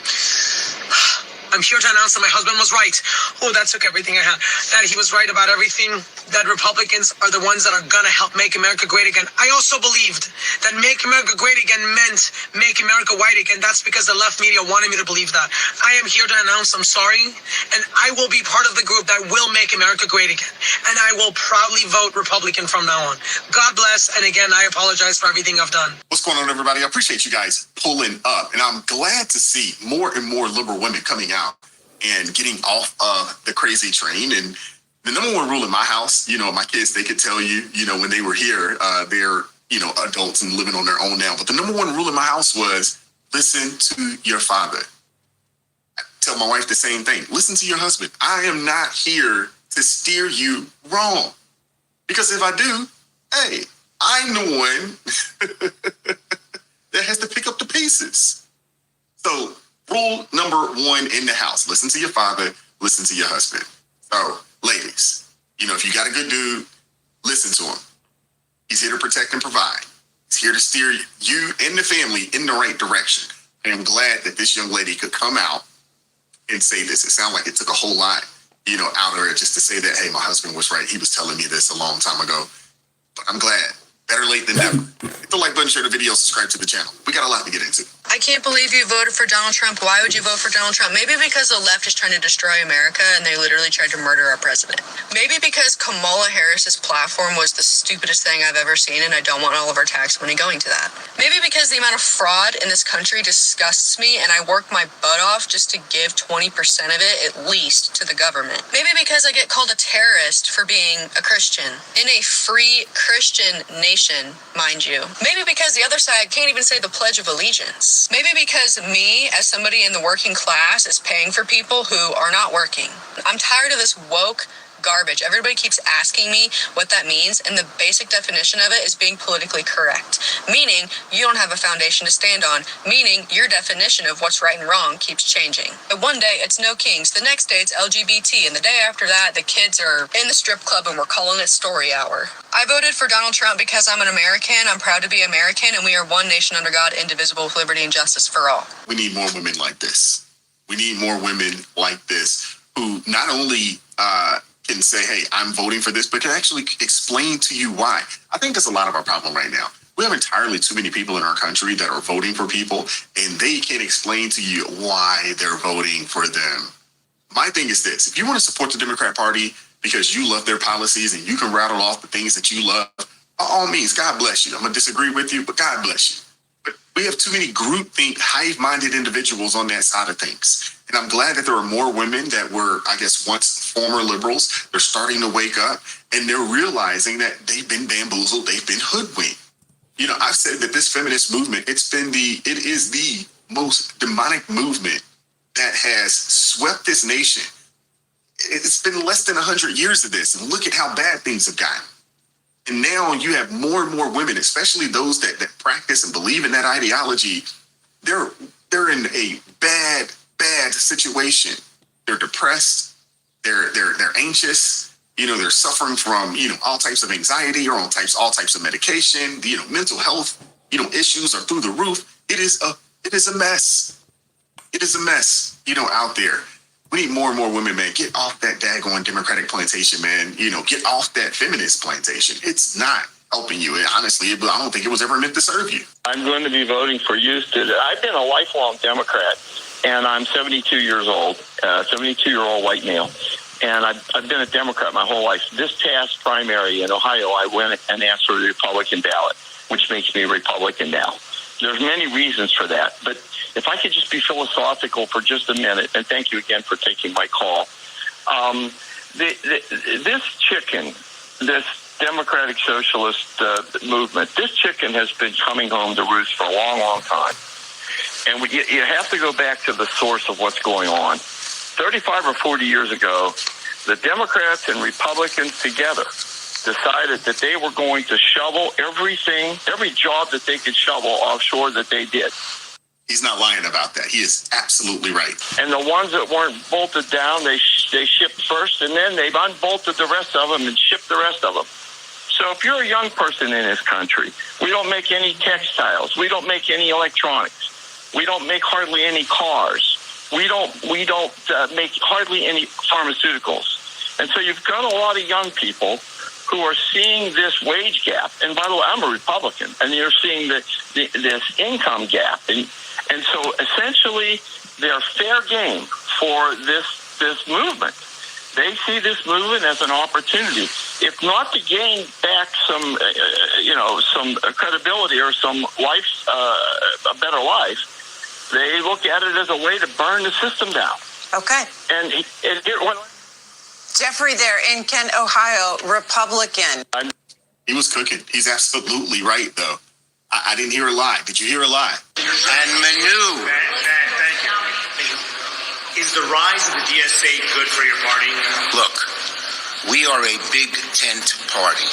I'm here to announce that my husband was right. Oh, that took everything I had. That he was right about everything. That Republicans are the ones that are gonna help make America great again. I also believed that make America great again meant make America white again. That's because the left media wanted me to believe that. I am here to announce I'm sorry, and I will be part of the group that will make America great again. And I will proudly vote Republican from now on. God bless, and again, I apologize for everything I've done. What's going on, everybody? I appreciate you guys pulling up, and I'm glad to see more and more liberal women coming out and getting off the crazy train. And the number one rule in my house, my kids, they could tell you, when they were here, they're, adults and living on their own now. But the number one rule in my house was listen to your father. I tell my wife the same thing. Listen to your husband. I am not here to steer you wrong. Because if I do, hey, I'm the one that has to pick up the pieces. So rule number one in the house, listen to your father, listen to your husband. So, ladies, if you got a good dude, listen to him. He's here to protect and provide. He's here to steer you and the family in the right direction. And I'm glad that this young lady could come out and say this. It sounded like it took a whole lot, out of her just to say that, hey, my husband was right. He was telling me this a long time ago. But I'm glad. Better late than never. Hit the like button, share the video, subscribe to the channel. We got a lot to get into. I can't believe you voted for Donald Trump. Why would you vote for Donald Trump? Maybe because the left is trying to destroy America and they literally tried to murder our president. Maybe because Kamala Harris's platform was the stupidest thing I've ever seen and I don't want all of our tax money going to that. Maybe because the amount of fraud in this country disgusts me and I work my butt off just to give 20% of it at least to the government. Maybe because I get called a terrorist for being a Christian in a free Christian nation, mind you. Maybe because the other side can't even say the Pledge of Allegiance. Maybe because me, as somebody in the working class, is paying for people who are not working. I'm tired of this woke garbage. Everybody keeps asking me what that means, and the basic definition of it is being politically correct, meaning you don't have a foundation to stand on, meaning your definition of what's right and wrong keeps changing. But one day it's no kings, the next day it's LGBT, and the day after that the kids are in the strip club and we're calling it story hour. I voted for Donald Trump because I'm an American, I'm proud to be American, and we are one nation under God, indivisible, with liberty and justice for all. We need more women like this. We need more women like this who not only can say, hey, I'm voting for this, but can actually explain to you why. I think that's a lot of our problem right now. We have entirely too many people in our country that are voting for people, and they can't explain to you why they're voting for them. My thing is this. If you want to support the Democrat Party because you love their policies and you can rattle off the things that you love, by all means, God bless you. I'm going to disagree with you, but God bless you. But we have too many groupthink, hive-minded individuals on that side of things. And I'm glad that there are more women that were, I guess, once former liberals. They're starting to wake up and they're realizing that they've been bamboozled. They've been hoodwinked. I've said that this feminist movement, it is the most demonic movement that has swept this nation. It's been less than 100 years of this. And look at how bad things have gotten. And now you have more and more women, especially those that practice and believe in that ideology. They're in a bad situation. They're depressed. They're anxious. They're suffering from all types of anxiety or all types of medication. Mental health issues are through the roof. It is a mess. It is a mess, out there. We need more and more women, man. Get off that daggone Democratic plantation, man. Get off that feminist plantation. It's not helping you. Honestly, I don't think it was ever meant to serve you. I'm going to be voting for you. I've been a lifelong Democrat, and I'm 72 years old, 72-year-old white male. And I've been a Democrat my whole life. This past primary in Ohio, I went and asked for the Republican ballot, which makes me a Republican now. There's many reasons for that, but if I could just be philosophical for just a minute, and thank you again for taking my call. This chicken, this Democratic Socialist movement, this chicken has been coming home to roost for a long, long time. And you have to go back to the source of what's going on. 35 or 40 years ago, the Democrats and Republicans together decided that they were going to shovel every job that they could shovel offshore that they did. He's not lying about that. He is absolutely right. And the ones that weren't bolted down, they shipped first, and then they've unbolted the rest of them and shipped the rest of them. So if you're a young person in this country, we don't make any textiles. We don't make any electronics. We don't make hardly any cars. We don't make hardly any pharmaceuticals. And so you've got a lot of young people who are seeing this wage gap. And by the way, I'm a Republican, and you're seeing this income gap. And so essentially, they're fair game for this movement. They see this movement as an opportunity, if not to gain back some credibility or some life, a better life. They look at it as a way to burn the system down. Okay. And Jeffrey there in Kent, Ohio, Republican. He was cooking. He's absolutely right, though. I didn't hear a lie. Did you hear a lie? And Manu. Thank you. Is the rise of the DSA good for your party? Look, we are a big tent party.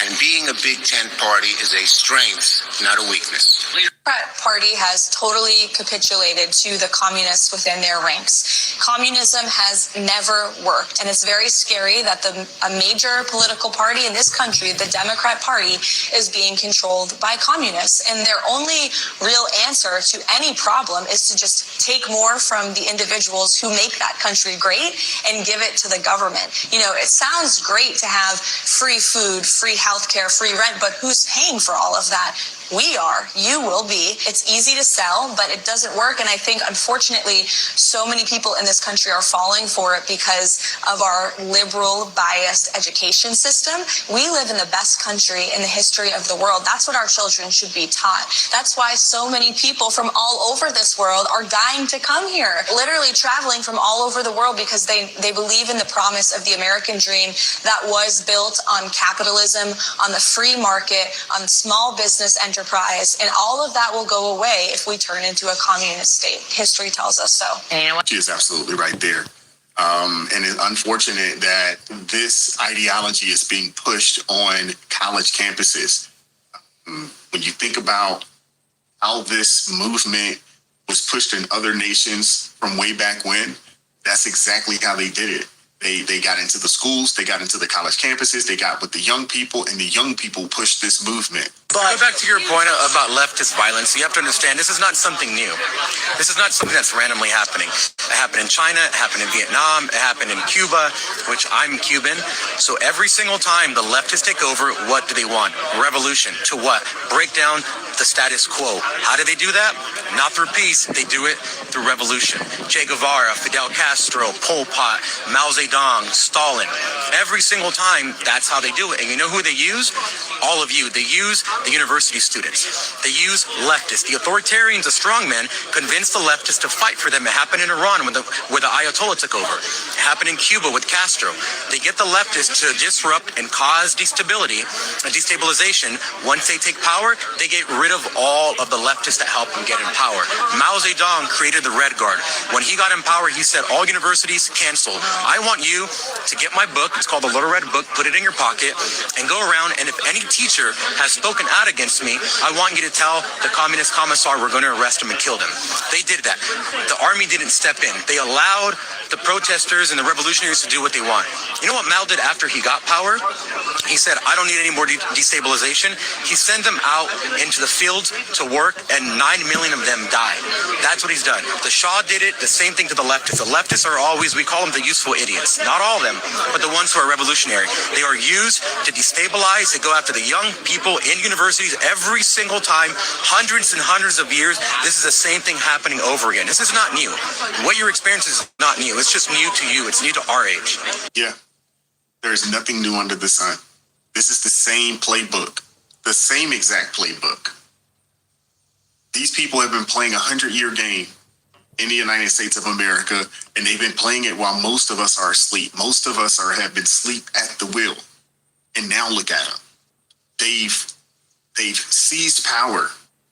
And being a big tent party is a strength, not a weakness. The Democrat Party has totally capitulated to the communists within their ranks. Communism has never worked, and it's very scary that a major political party in this country, the Democrat Party, is being controlled by communists. And their only real answer to any problem is to just take more from the individuals who make that country great and give it to the government. It sounds great to have free food, free healthcare, free rent, but who's paying for all of that? We are. You will be. It's easy to sell, but it doesn't work. And I think, unfortunately, so many people in this country are falling for it because of our liberal, biased education system. We live in the best country in the history of the world. That's what our children should be taught. That's why so many people from all over this world are dying to come here, literally traveling from all over the world because they believe in the promise of the American dream that was built on capitalism, on the free market, on small business enterprise, and all of that will go away if we turn into a communist state. History tells us so. She is absolutely right there. And it's unfortunate that this ideology is being pushed on college campuses. When you think about how this movement was pushed in other nations from way back when, that's exactly how they did it. They got into the schools, they got into the college campuses, they got with the young people, and the young people pushed this movement. Go back to your point about leftist violence. You have to understand this is not something new. This is not something that's randomly happening. It happened in China, it happened in Vietnam, it happened in Cuba, which I'm Cuban. So every single time the leftists take over, what do they want? Revolution. To what? Break down the status quo. How do they do that? Not through peace. They do it through revolution. Che Guevara, Fidel Castro, Pol Pot, Mao Zedong, Stalin. Every single time, that's how they do it. And you know who they use? All of you. They use the university students. They use leftists. The authoritarians, the strongmen, convinced the leftists to fight for them. It happened in Iran where the Ayatollah took over. It happened in Cuba with Castro. They get the leftists to disrupt and cause destabilization. Once they take power, they get rid of all of the leftists that helped them get in power. Mao Zedong created the Red Guard. When he got in power, he said, all universities canceled. I want you to get my book. It's called The Little Red Book. Put it in your pocket and go around. And if any teacher has spoken out against me, I want you to tell the communist commissar we're going to arrest him and kill them. They did that. The army didn't step in. They allowed the the protesters and the revolutionaries to do what they want. You know what Mao did after he got power? He said, I don't need any more destabilization. He sent them out into the fields to work, and 9 million of them died. That's what he's done. The Shah did it, the same thing to the leftists. The leftists are always, we call them the useful idiots. Not all of them, but the ones who are revolutionary. They are used to destabilize, to go after the young people in universities every single time, hundreds and hundreds of years. This is the same thing happening over again. This is not new. What you're experiencing is not new. It's just new to you. It's new to our age. Yeah. There is nothing new under the sun. This is the same playbook, the same exact playbook. These people have been playing a 100-year game in the United States of America, and they've been playing it while most of us are asleep. Most of us have been asleep at the wheel. And now look at them. They've seized power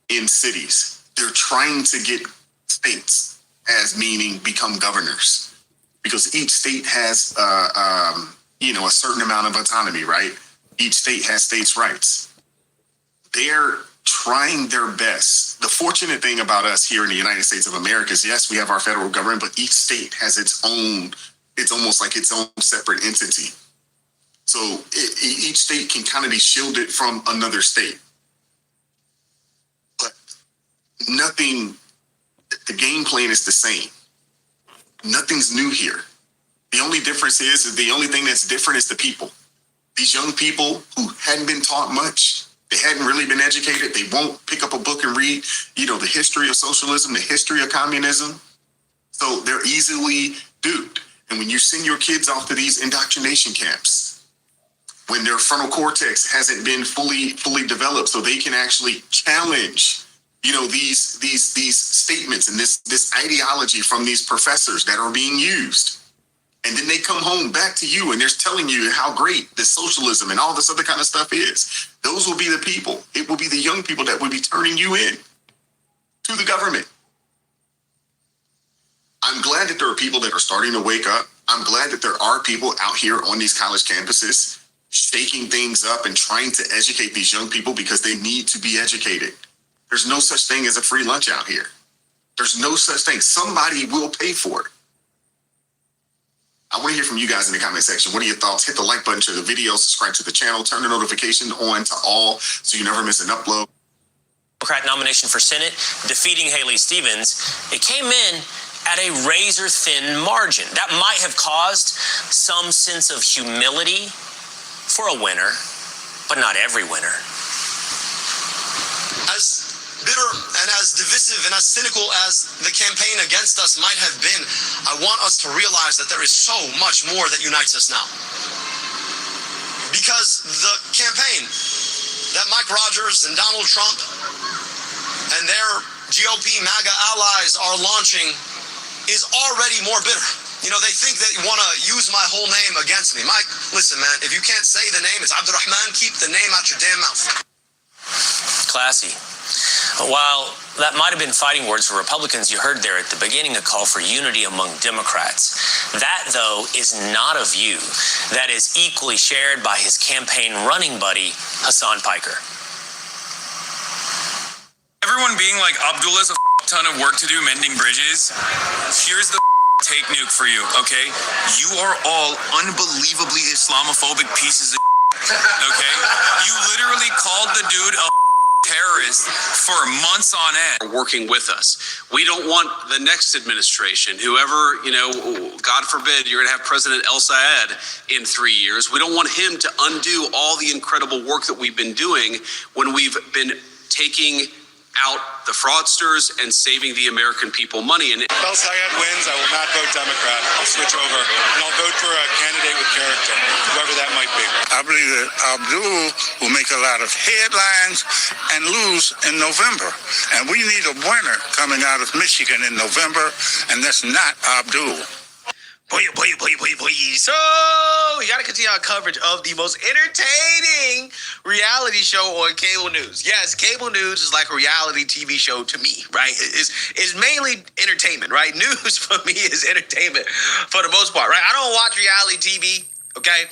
in cities. They're trying to get states, as meaning become governors, because each state has a certain amount of autonomy, right? Each state has states' rights. They're trying their best. The fortunate thing about us here in the United States of America is, yes, we have our federal government, but each state has its own, it's almost like its own separate entity. So each state can kind of be shielded from another state. But nothing, the game plan is the same. Nothing's new here. The only difference is the only thing that's different is the people. These young people who hadn't been taught much, they hadn't really been educated, they won't pick up a book and read, the history of socialism, the history of communism. So they're easily duped. And when you send your kids off to these indoctrination camps, when their frontal cortex hasn't been fully developed, so they can actually challenge, these statements and this ideology from these professors that are being used. And then they come home back to you and they're telling you how great this socialism and all this other kind of stuff is. Those will be the people. It will be the young people that will be turning you in to the government. I'm glad that there are people that are starting to wake up. I'm glad that there are people out here on these college campuses shaking things up and trying to educate these young people because they need to be educated. There's no such thing as a free lunch out here. There's no such thing. Somebody will pay for it. I want to hear from you guys in the comment section. What are your thoughts? Hit the like button to the video, subscribe to the channel, turn the notification on to all so you never miss an upload. Democrat nomination for Senate, defeating Haley Stevens, it came in at a razor-thin margin. That might have caused some sense of humility for a winner, but not every winner. As bitter and as divisive and as cynical as the campaign against us might have been, I want us to realize that there is so much more that unites us now. Because the campaign that Mike Rogers and Donald Trump and their GOP MAGA allies are launching is already more bitter. They think that you want to use my whole name against me. Mike, listen, man, if you can't say the name, it's Abdurrahman, keep the name out your damn mouth. Classy. While that might have been fighting words for Republicans, you heard there at the beginning a call for unity among Democrats. That, though, is not a view that is equally shared by his campaign running buddy, Hassan Piker. Everyone being like, Abdullah's a ton of work to do mending bridges. Here's the take nuke for you, okay? You are all unbelievably Islamophobic pieces of okay? You literally called the dude a terrorist for months on end. Working with us. We don't want the next administration, whoever, God forbid, you're going to have President El Sayed in 3 years. We don't want him to undo all the incredible work that we've been doing when we've been taking out the fraudsters and saving the American people money. And if El Sayed wins, I will not vote Democrat. I'll switch over and I'll vote for a candidate with character, whoever that might be. I believe that Abdul will make a lot of headlines and lose in November. And we need a winner coming out of Michigan in November, and that's not Abdul. Boy. So, we got to continue our coverage of the most entertaining reality show on cable news. Yes, cable news is like a reality TV show to me, right? It's mainly entertainment, right? News for me is entertainment for the most part, right? I don't watch reality TV, okay?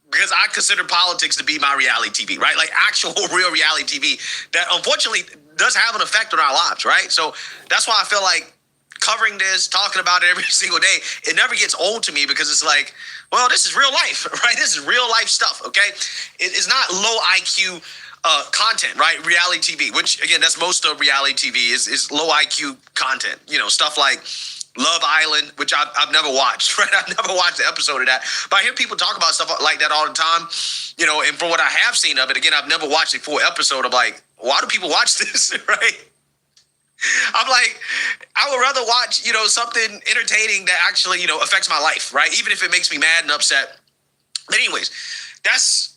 Because I consider politics to be my reality TV, right? Like actual real reality TV that unfortunately does have an effect on our lives, right? So that's why I feel like covering this, talking about it every single day, it never gets old to me because it's like, well, this is real life, right? This is real life stuff, okay? It's not low IQ content, right? Reality TV, which again, that's most of reality TV is low IQ content. You know, stuff like Love Island, which I've never watched, right? I've never watched an episode of that. But I hear people talk about stuff like that all the time, you know, and from what I have seen of it, again, I've never watched a full episode of like, why do people watch this, right? I'm like, I would rather watch, you know, something entertaining that actually, you know, affects my life, right? Even if it makes me mad and upset. But anyways, that's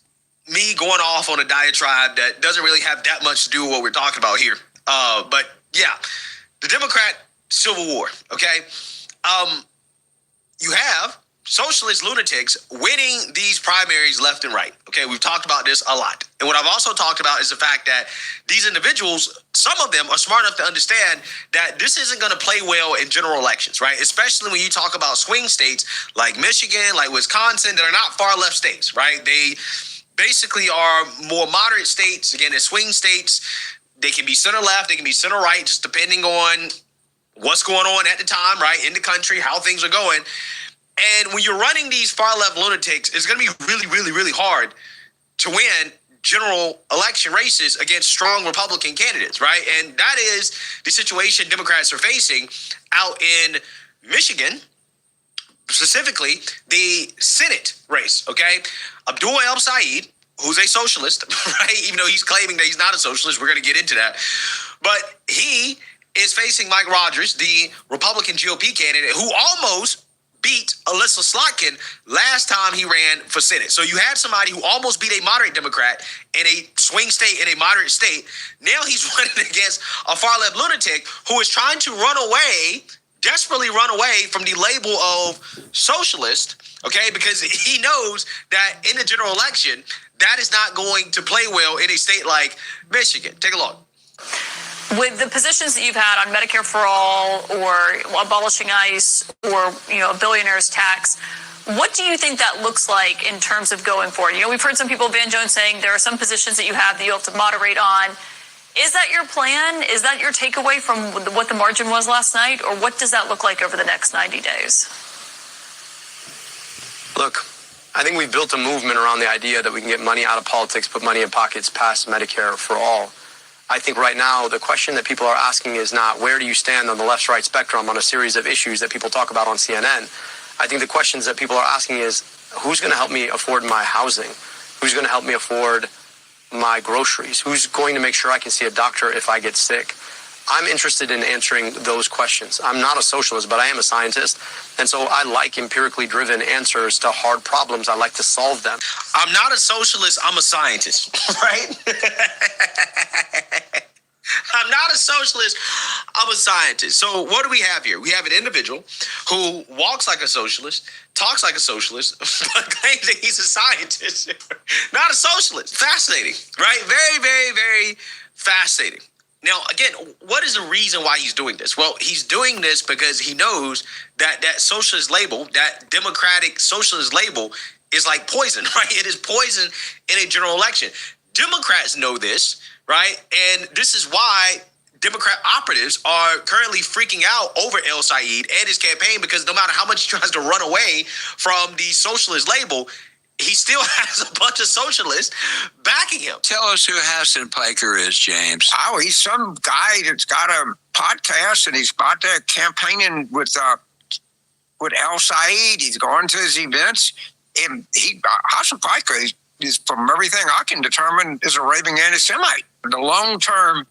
me going off on a diatribe that doesn't really have that much to do with what we're talking about here. But yeah, the Democrat Civil War, okay? You have socialist lunatics winning these primaries left and right. Okay, we've talked about this a lot. And what I've also talked about is the fact that these individuals, some of them are smart enough to understand that this isn't going to play well in general elections, right? Especially when you talk about swing states like Michigan, like Wisconsin, that are not far left states, right? They basically are more moderate states. Again, they're swing states. They can be center left, they can be center right, just depending on what's going on at the time, right, in the country, how things are going. And when you're running these far left lunatics, it's going to be really, really, really hard to win general election races against strong Republican candidates, right? And that is the situation Democrats are facing out in Michigan, specifically the Senate race, okay? Abdul El-Sayed, who's a socialist, right? Even though he's claiming that he's not a socialist, we're going to get into that. But he is facing Mike Rogers, the Republican GOP candidate, who almost beat Alyssa Slotkin last time he ran for Senate. So you had somebody who almost beat a moderate Democrat in a swing state, in a moderate state. Now he's running against a far-left lunatic who is trying to run away, desperately run away from the label of socialist, okay, because he knows that in the general election, that is not going to play well in a state like Michigan. Take a look. With the positions that you've had on Medicare for All or abolishing ICE or, you know, a billionaire's tax, what do you think that looks like in terms of going forward? You know, we've heard some people, Van Jones, saying there are some positions that you have that you have to moderate on. Is that your plan? Is that your takeaway from what the margin was last night? Or what does that look like over the next 90 days? Look, I think we've built a movement around the idea that we can get money out of politics, put money in pockets past Medicare for All. I think right now the question that people are asking is not where do you stand on the left-right spectrum on a series of issues that people talk about on CNN. I think the questions that people are asking is who's going to help me afford my housing? Who's going to help me afford my groceries? Who's going to make sure I can see a doctor if I get sick? I'm interested in answering those questions. I'm not a socialist, but I am a scientist. And so I like empirically driven answers to hard problems. I like to solve them. I'm not a socialist. I'm a scientist, right? I'm not a socialist. I'm a scientist. So what do we have here? We have an individual who walks like a socialist, talks like a socialist, but claims that he's a scientist, not a socialist. Fascinating, right? Very, very, very fascinating. Now, again, what is the reason why he's doing this? Well, he's doing this because he knows that that socialist label, that democratic socialist label is like poison, right? It is poison in a general election. Democrats know this, right? And this is why Democrat operatives are currently freaking out over El-Sayed and his campaign because no matter how much he tries to run away from the socialist label, he still has a bunch of socialists backing him. Tell us who Hassan Piker is, James. Oh, he's some guy that's got a podcast and he's out there campaigning with El-Sayed. He's going to his events. And Hassan Piker is, from everything I can determine, is a raving anti-Semite. The long-term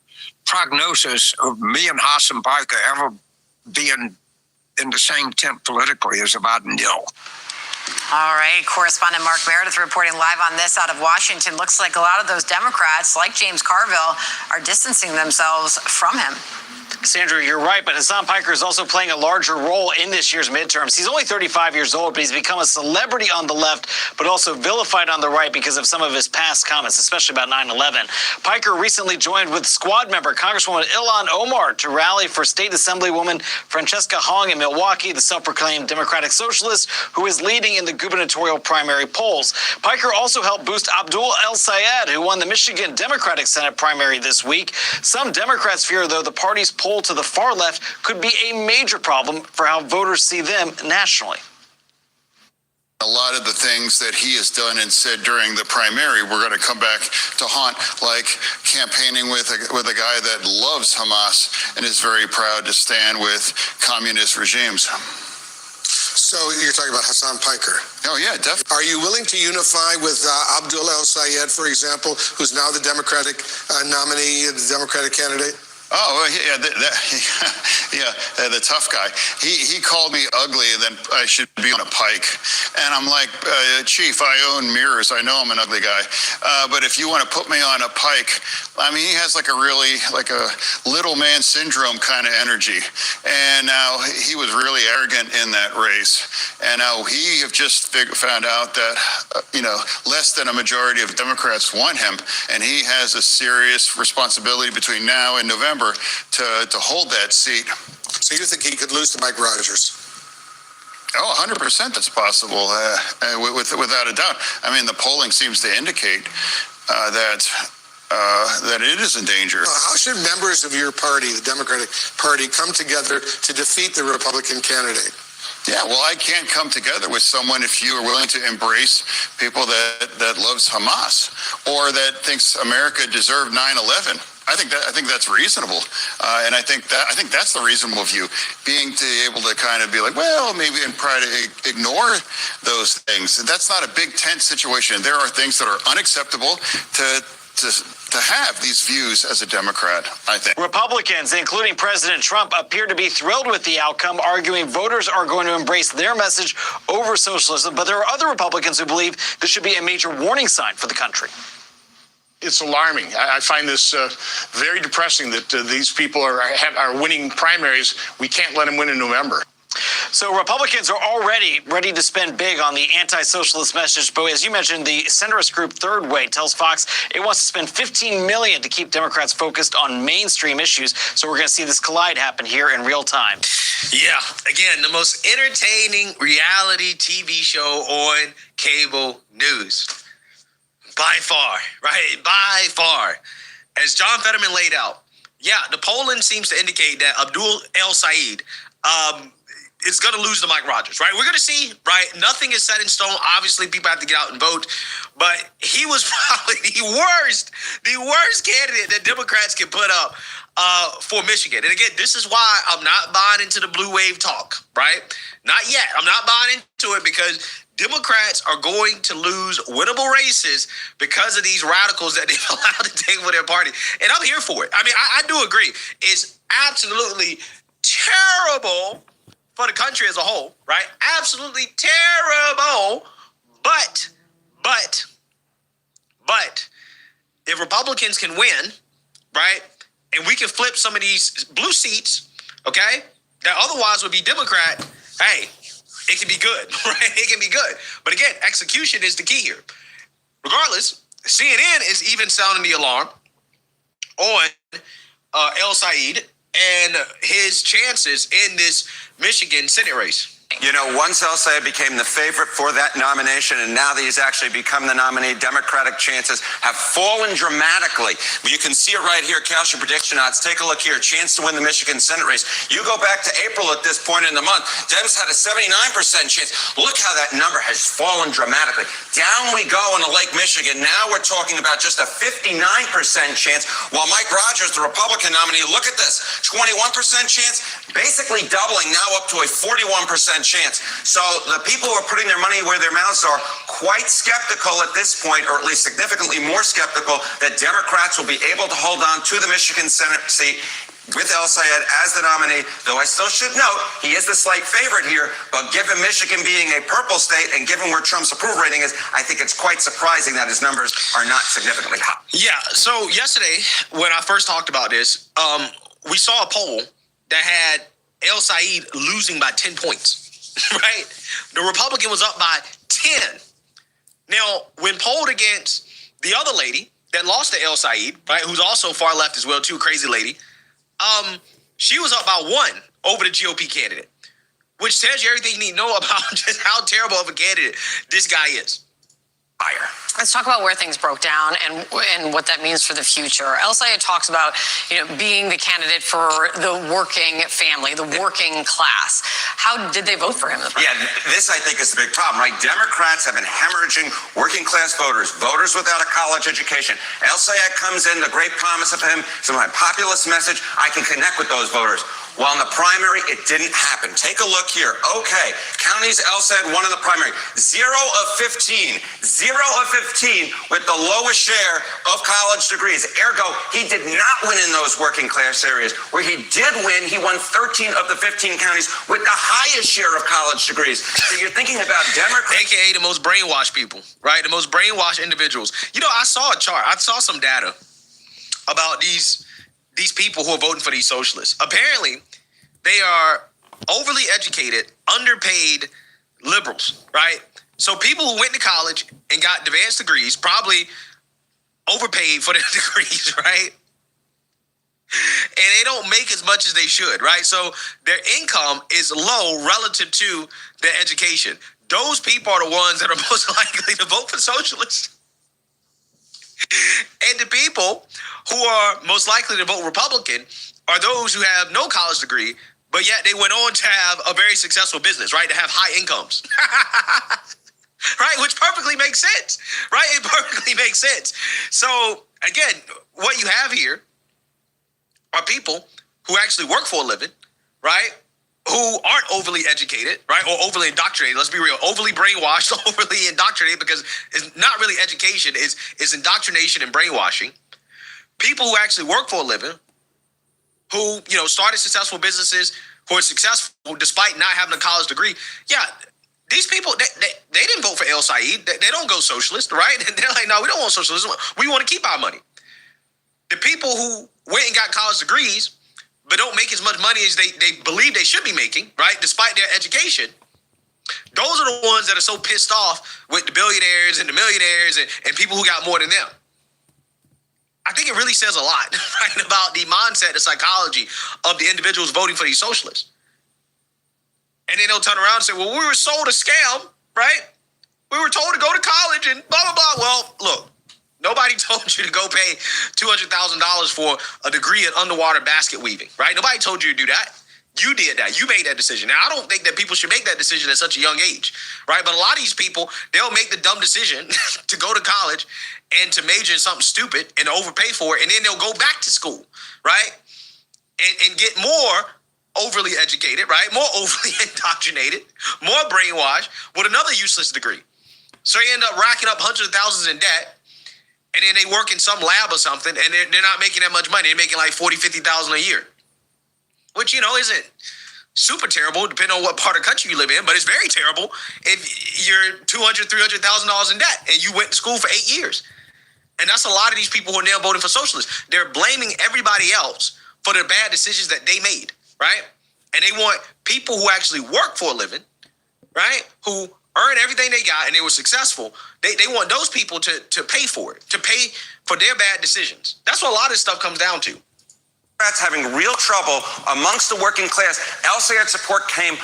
prognosis of me and Hassan Piker ever being in the same tent politically is about nil. All right, correspondent Mark Meredith reporting live on this out of Washington. Looks like a lot of those Democrats, like James Carville, are distancing themselves from him. Cassandra, you're right, but Hassan Piker is also playing a larger role in this year's midterms. He's only 35 years old, but he's become a celebrity on the left, but also vilified on the right because of some of his past comments, especially about 9/11. Piker recently joined with squad member Congresswoman Ilhan Omar to rally for State Assemblywoman Francesca Hong in Milwaukee, the self-proclaimed Democratic Socialist who is leading in the gubernatorial primary polls. Piker also helped boost Abdul El-Sayed, who won the Michigan Democratic Senate primary this week. Some Democrats fear, though, the party's poll pull to the far left could be a major problem for how voters see them nationally. A lot of the things that he has done and said during the primary, we're going to come back to haunt, like campaigning with a guy that loves Hamas and is very proud to stand with communist regimes. So you're talking about Hassan Piker. Oh, yeah, definitely. Are you willing to unify with Abdul El-Sayed, for example, who's now the Democratic nominee, the Democratic candidate? Oh, yeah, the tough guy. He called me ugly and then I should be on a pike. And I'm like, Chief, I own mirrors. I know I'm an ugly guy. But if you want to put me on a pike, I mean, he has like a little man syndrome kind of energy. And now he was really arrogant in that race. And now he have just found out that, less than a majority of Democrats want him. And he has a serious responsibility between now and November to hold that seat. So you think he could lose to Mike Rogers? Oh, 100% that's possible, without a doubt. I mean, the polling seems to indicate that it is in danger. How should members of your party, the Democratic Party, come together to defeat the Republican candidate? Yeah, well, I can't come together with someone if you are willing to embrace people that loves Hamas or that thinks America deserved 9/11. I think that's reasonable, and I think that's the reasonable view. Being able to kind of be like, well, maybe and try to ignore those things. That's not a big tent situation. There are things that are unacceptable to have these views as a Democrat, I think. Republicans, including President Trump, appear to be thrilled with the outcome, arguing voters are going to embrace their message over socialism. But there are other Republicans who believe this should be a major warning sign for the country. It's alarming. I find this very depressing that these people are winning primaries. We can't let them win in November. So Republicans are already ready to spend big on the anti-socialist message. But as you mentioned, the centrist group Third Way tells Fox it wants to spend $15 million to keep Democrats focused on mainstream issues. So we're going to see this collide happen here in real time. Yeah, again, the most entertaining reality TV show on cable news. By far, right? By far. As John Fetterman laid out, yeah, the polling seems to indicate that Abdul El-Sayed is going to lose to Mike Rogers, right? We're going to see, right? Nothing is set in stone. Obviously, people have to get out and vote. But he was probably the worst candidate that Democrats can put up for Michigan. And again, this is why I'm not buying into the blue wave talk, right? Not yet. I'm not buying into it because Democrats are going to lose winnable races because of these radicals that they've allowed to take for their party. And I'm here for it. I mean, I do agree. It's absolutely terrible for the country as a whole, right? Absolutely terrible. But if Republicans can win, right, and we can flip some of these blue seats, okay, that otherwise would be Democrat, hey, it can be good, right? It can be good. But again, execution is the key here. Regardless, CNN is even sounding the alarm on El-Sayed and his chances in this Michigan Senate race. You know, once El-Sayed became the favorite for that nomination, and now that he's actually become the nominee, Democratic chances have fallen dramatically. You can see it right here. Cast your prediction odds. Take a look here. Chance to win the Michigan Senate race. You go back to April at this point in the month, Dems had a 79% chance. Look how that number has fallen dramatically. Down we go in the Lake Michigan. Now we're talking about just a 59% chance, while Mike Rogers, the Republican nominee, look at this, 21% chance, basically doubling, now up to a 41% chance. So the people who are putting their money where their mouths are quite skeptical at this point, or at least significantly more skeptical, that Democrats will be able to hold on to the Michigan Senate seat with El-Sayed as the nominee, though I still should note he is the slight favorite here. But given Michigan being a purple state and given where Trump's approval rating is, I think it's quite surprising that his numbers are not significantly high. Yeah, so yesterday when I first talked about this, we saw a poll that had El-Sayed losing by 10 points. Right? The Republican was up by 10. Now, when polled against the other lady that lost to El-Sayed, right, who's also far left as well, too, crazy lady, she was up by 1 over the GOP candidate, which tells you everything you need to know about just how terrible of a candidate this guy is. Higher. Let's talk about where things broke down and what that means for the future. El Sayed talks about, being the candidate for the working family, the working class. How did they vote for him? Yeah, this I think is the big problem, right? Democrats have been hemorrhaging working class voters without a college education. El Sayed comes in, the great promise of him, some populist message, I can connect with those voters. Well, in the primary, it didn't happen. Take a look here. Okay, counties El Sayed won in the primary. 0 of 15. 0 of 15 with the lowest share of college degrees. Ergo, he did not win in those working class areas. Where he did win, he won 13 of the 15 counties with the highest share of college degrees. So you're thinking about Democrats. AKA the most brainwashed people, right? The most brainwashed individuals. I saw a chart. I saw some data about these people who are voting for these socialists. Apparently, they are overly educated, underpaid liberals, right? So people who went to college and got advanced degrees probably overpaid for their degrees, right? And they don't make as much as they should, right? So their income is low relative to their education. Those people are the ones that are most likely to vote for socialists. And the people who are most likely to vote Republican are those who have no college degree, but yet they went on to have a very successful business, right? To have high incomes, right? Which perfectly makes sense, right? It perfectly makes sense. So again, what you have here are people who actually work for a living, right? Who aren't overly educated, right? Or overly indoctrinated. Let's be real, overly brainwashed, overly indoctrinated, because it's not really education, it's indoctrination and brainwashing. People who actually work for a living, who, started successful businesses, who are successful despite not having a college degree. Yeah, these people, they didn't vote for El Sayed. They don't go socialist, right? They're like, no, we don't want socialism. We want to keep our money. The people who went and got college degrees, but don't make as much money as they believe they should be making, right, despite their education, those are the ones that are so pissed off with the billionaires and the millionaires and people who got more than them. I think it really says a lot, right, about the mindset, the psychology of the individuals voting for these socialists. And then they'll turn around and say, well, we were sold a scam, right? We were told to go to college and blah, blah, blah. Well, look, nobody told you to go pay $200,000 for a degree in underwater basket weaving, right? Nobody told you to do that. You did that. You made that decision. Now, I don't think that people should make that decision at such a young age, right? But a lot of these people, they'll make the dumb decision to go to college and to major in something stupid and overpay for it, and then they'll go back to school, right? And get more overly educated, right? More overly indoctrinated, more brainwashed with another useless degree. So you end up racking up hundreds of thousands in debt, and then they work in some lab or something, and they're not making that much money. They're making like $40,000, $50,000 a year, which, isn't super terrible depending on what part of the country you live in, but it's very terrible if you're $200,000, $300,000 in debt and you went to school for 8 years. And that's a lot of these people who are now voting for socialists. They're blaming everybody else for the bad decisions that they made, right? And they want people who actually work for a living, right, who earn everything they got and they were successful, they want those people to pay for it, to pay for their bad decisions. That's what a lot of this stuff comes down to. Democrats having real trouble amongst the working class. El Sayed support came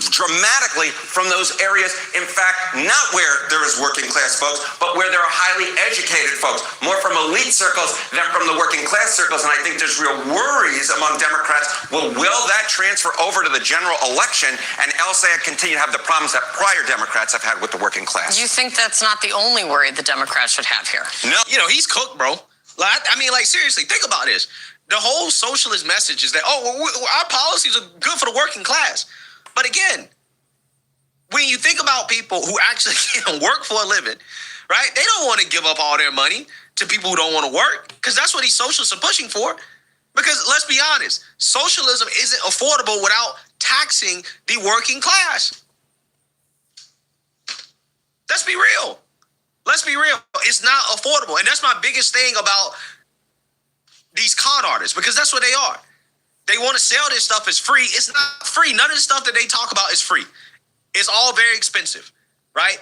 dramatically from those areas. In fact, not where there is working class folks, but where there are highly educated folks, more from elite circles than from the working class circles. And I think there's real worries among Democrats. Will that transfer over to the general election and El Sayed continue to have the problems that prior Democrats have had with the working class? You think that's not the only worry the Democrats should have here? No. He's cooked, bro. Seriously, think about this. The whole socialist message is that, our policies are good for the working class. But again, when you think about people who actually can work for a living, right, they don't want to give up all their money to people who don't want to work, because that's what these socialists are pushing for. Because let's be honest, socialism isn't affordable without taxing the working class. Let's be real. It's not affordable. And that's my biggest thing about these con artists, because that's what they are. They want to sell this stuff as free. It's not free. None of the stuff that they talk about is free. It's all very expensive, right?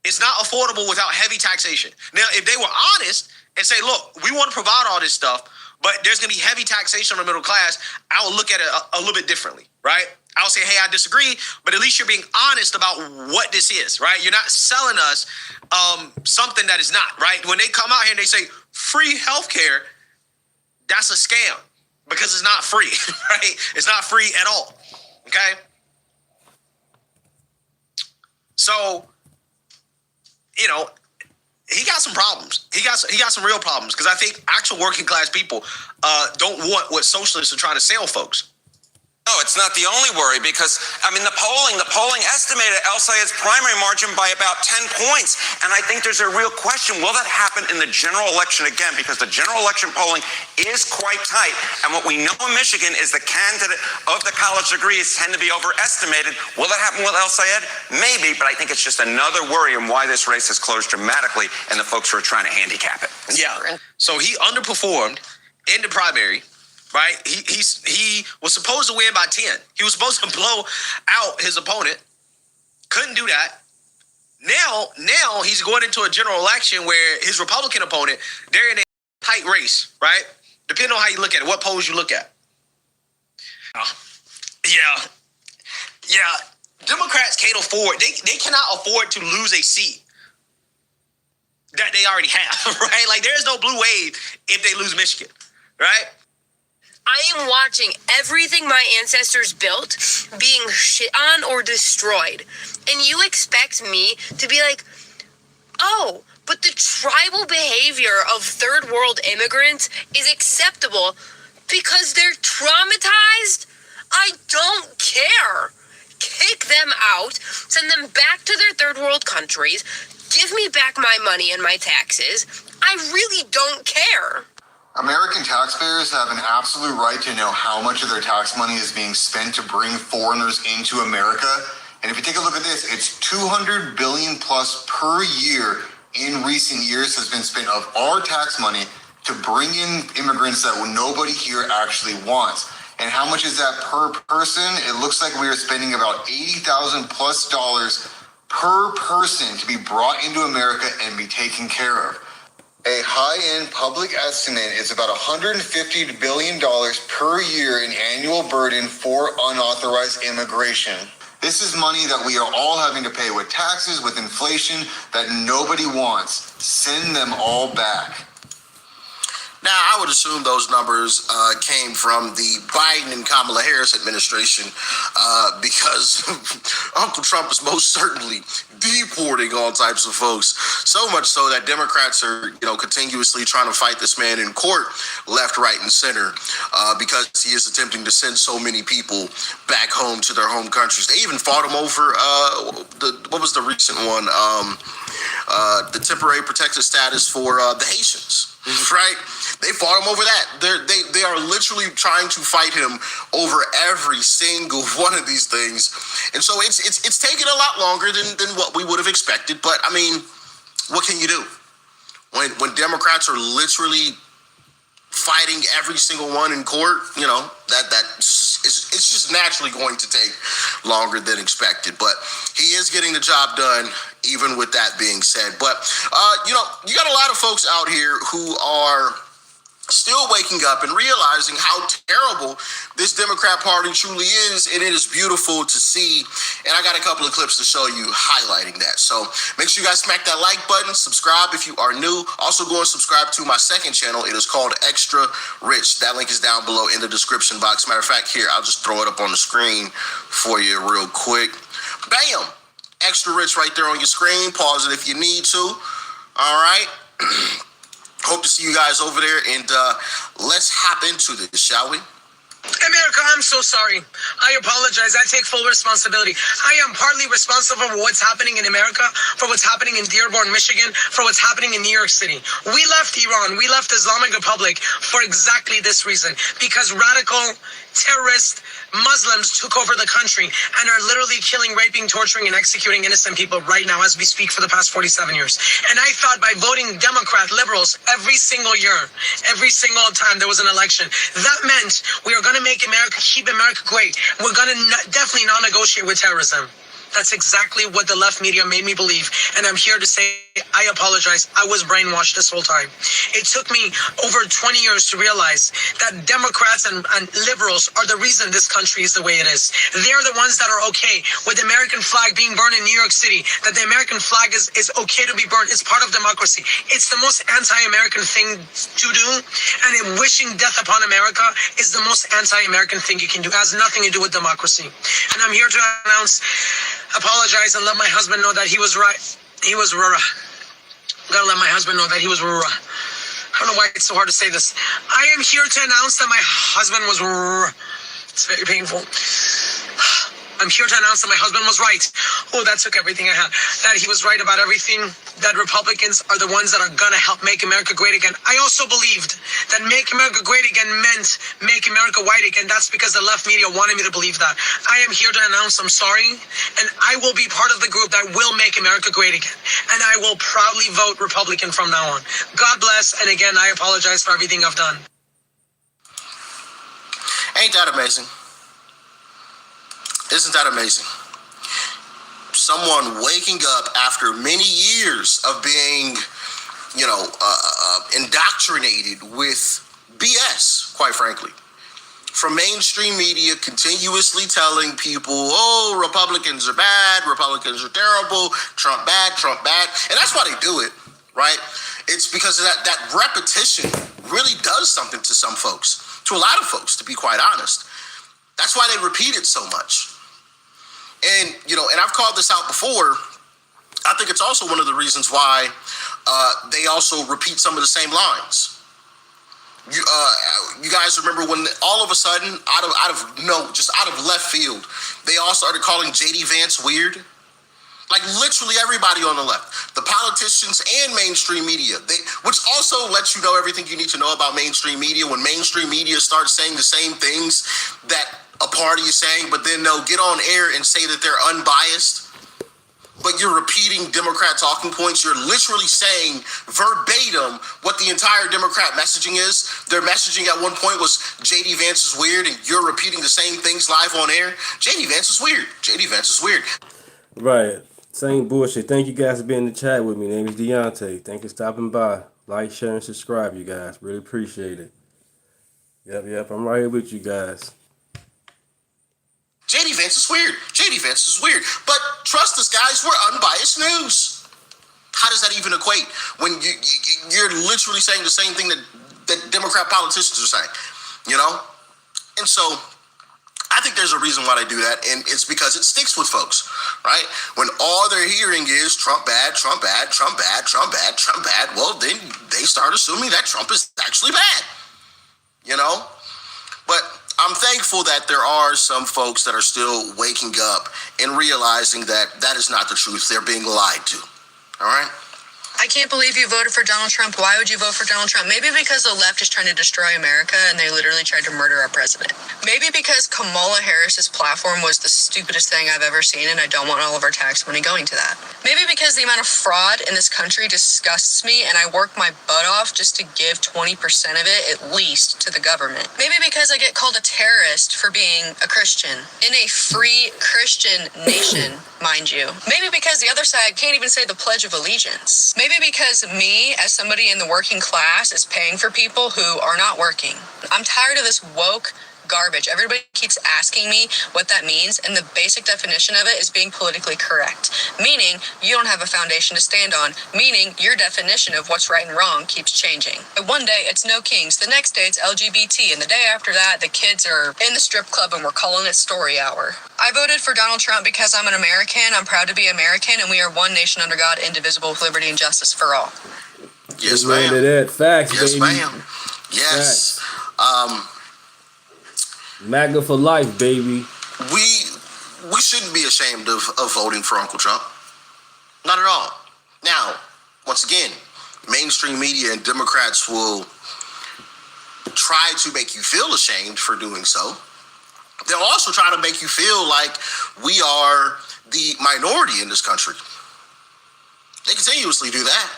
It's not affordable without heavy taxation. Now, if they were honest and say, look, we want to provide all this stuff, but there's going to be heavy taxation on the middle class, I will look at it a little bit differently, right? I'll say, hey, I disagree, but at least you're being honest about what this is, right? You're not selling us something that is not, right? When they come out here and they say free healthcare, that's a scam because it's not free, right? It's not free at all, okay? So, you know, he got some problems. He got some real problems because I think actual working class people don't want what socialists are trying to sell folks. No, it's not the only worry because, I mean, the polling estimated El Sayed's primary margin by about 10 points. And I think there's a real question, will that happen in the general election again? Because the general election polling is quite tight. And what we know in Michigan is the candidate of the college degrees tend to be overestimated. Will that happen with El Sayed? Maybe, but I think it's just another worry in why this race has closed dramatically and the folks who are trying to handicap it. Yeah. So he underperformed in the primary. Right, he was supposed to win by 10. He was supposed to blow out his opponent. Couldn't do that. Now he's going into a general election where his Republican opponent, they're in a tight race, right? Depending on how you look at it, what polls you look at. Yeah. Democrats can't afford. They cannot afford to lose a seat that they already have, right? Like there's no blue wave if they lose Michigan, right? I am watching everything my ancestors built being shit on or destroyed. And you expect me to be like, oh, but the tribal behavior of third world immigrants is acceptable because they're traumatized? I don't care. Kick them out, send them back to their third world countries, give me back my money and my taxes. I really don't care. American taxpayers have an absolute right to know how much of their tax money is being spent to bring foreigners into America. And if you take a look at this, it's $200 billion plus per year in recent years has been spent of our tax money to bring in immigrants that nobody here actually wants. And how much is that per person? It looks like we are spending about $80,000 plus per person to be brought into America and be taken care of. A high-end public estimate is about $150 billion per year in annual burden for unauthorized immigration. This is money that we are all having to pay with taxes, with inflation that nobody wants. Send them all back. Now, I would assume those numbers came from the Biden and Kamala Harris administration because Uncle Trump is most certainly deporting all types of folks. So much so that Democrats are, continuously trying to fight this man in court, left, right, and center, because he is attempting to send so many people back home to their home countries. They even fought him over what was the recent one? The temporary protected status for the Haitians, right? They fought him over that. They are literally trying to fight him over every single one of these things. And so it's taken a lot longer than what we would have expected. But I mean, what can you do? When Democrats are literally fighting every single one in court, it's just naturally going to take longer than expected. But he is getting the job done, even with that being said. But, you got a lot of folks out here who are still waking up and realizing how terrible this Democrat Party truly is, and it is beautiful to see. And I got a couple of clips to show you highlighting that. So make sure you guys smack that like button, subscribe if you are new. Also go and subscribe to my second channel. It is called Extra Rich. That link is down below in the description box. Matter of fact, here, I'll just throw it up on the screen for you real quick. Bam! Extra Rich right there on your screen. Pause it if you need to. All right. Hope to see you guys over there, and let's hop into this, shall we? America, I'm so sorry. I apologize. I take full responsibility. I am partly responsible for what's happening in America, for what's happening in Dearborn, Michigan, for what's happening in New York City. We left Iran. We left Islamic Republic for exactly this reason, because radical terrorist Muslims took over the country and are literally killing, raping, torturing, and executing innocent people right now as we speak for the past 47 years. And I thought by voting Democrat, liberals, every single year, every single time there was an election, that meant we are going to make America, keep America great. We're going to definitely not negotiate with terrorism. That's exactly what the left media made me believe. And I'm here to say I apologize. I was brainwashed this whole time. It took me over 20 years to realize that Democrats and liberals are the reason this country is the way it is. They're the ones that are okay with the American flag being burned in New York City, that the American flag is okay to be burned. It's part of democracy. It's the most anti-American thing to do, and wishing death upon America is the most anti-American thing you can do. It has nothing to do with democracy. And I'm here to apologize and let my husband know that he was right. He was gotta let my husband know that he was I don't know why it's so hard to say this. I am here to announce that my husband was it's very painful. I'm here to announce that my husband was right. Oh, that took everything I had. That he was right about everything. That Republicans are the ones that are going to help make America great again. I also believed that make America great again meant make America white again. That's because the left media wanted me to believe that. I am here to announce I'm sorry, and I will be part of the group that will make America great again. And I will proudly vote Republican from now on. God bless, and again, I apologize for everything I've done. Ain't that amazing? Isn't that amazing? Someone waking up after many years of being, indoctrinated with BS, quite frankly, from mainstream media continuously telling people, oh, Republicans are bad, Republicans are terrible, Trump bad, and that's why they do it, right? It's because of that repetition really does something to some folks, to a lot of folks, to be quite honest. That's why they repeat it so much. And, and I've called this out before. I think it's also one of the reasons why they also repeat some of the same lines. You guys remember when all of a sudden, out of left field, they all started calling J.D. Vance weird? Like literally everybody on the left, the politicians and mainstream media, which also lets you know everything you need to know about mainstream media. When mainstream media starts saying the same things that a party is saying, but then they'll get on air and say that they're unbiased, but you're repeating Democrat talking points. You're literally saying verbatim what the entire Democrat messaging is. Their messaging at one point was J.D. Vance is weird, and you're repeating the same things live on air. J.D. Vance is weird. J.D. Vance is weird. Right. Same bullshit. Thank you guys for being in the chat with me. My name is Deunta. Thank you for stopping by. Like, share, and subscribe, you guys. Really appreciate it. Yep. I'm right here with you guys. J.D. Vance is weird. J.D. Vance is weird. But trust us, guys, we're unbiased news. How does that even equate when you're literally saying the same thing that Democrat politicians are saying, And so I think there's a reason why they do that, and it's because it sticks with folks, right? When all they're hearing is Trump bad, Trump bad, Trump bad, Trump bad, Trump bad, well, then they start assuming that Trump is actually bad, But I'm thankful that there are some folks that are still waking up and realizing that that is not the truth. They're being lied to. All right? I can't believe you voted for Donald Trump. Why would you vote for Donald Trump? Maybe because the left is trying to destroy America and they literally tried to murder our president. Maybe because Kamala Harris's platform was the stupidest thing I've ever seen and I don't want all of our tax money going to that. Maybe because the amount of fraud in this country disgusts me and I work my butt off just to give 20% of it at least to the government. Maybe because I get called a terrorist for being a Christian in a free Christian nation, mind you. Maybe because the other side can't even say the Pledge of Allegiance. Maybe because me, as somebody in the working class, is paying for people who are not working. I'm tired of this woke garbage. Everybody keeps asking me what that means, and the basic definition of it is being politically correct, meaning you don't have a foundation to stand on, meaning your definition of what's right and wrong keeps changing. And one day it's no kings, the next day it's LGBT, and the day after that the kids are in the strip club and we're calling it story hour. I voted for Donald Trump because I'm an American, I'm proud to be American, and we are one nation under God, indivisible, with liberty and justice for all. Yes, ma'am. That. Facts, yes, baby. ma'am. Yes. Facts. MAGA for life, baby. We shouldn't be ashamed of voting for Uncle Trump. Not at all. Now, once again, mainstream media and Democrats will try to make you feel ashamed for doing so. They'll also try to make you feel like we are the minority in this country. They continuously do that.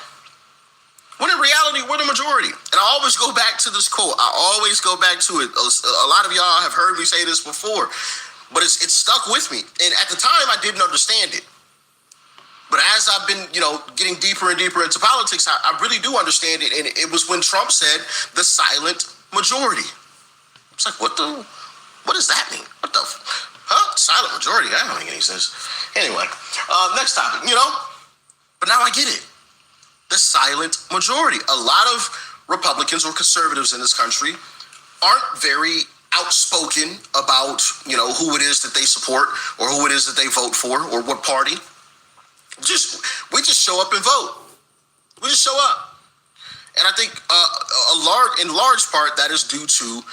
When in reality, we're the majority. And I always go back to this quote. I always go back to it. A lot of y'all have heard me say this before, but it's stuck with me. And at the time, I didn't understand it. But as I've been, getting deeper and deeper into politics, I really do understand it. And it was when Trump said the silent majority. It's like, what does that mean? What the, silent majority? That don't make any sense. Anyway, next topic, But now I get it. The silent majority. A lot of Republicans or conservatives in this country aren't very outspoken about, who it is that they support or who it is that they vote for or what party. We just show up and vote. We just show up. And I think in large part that is due to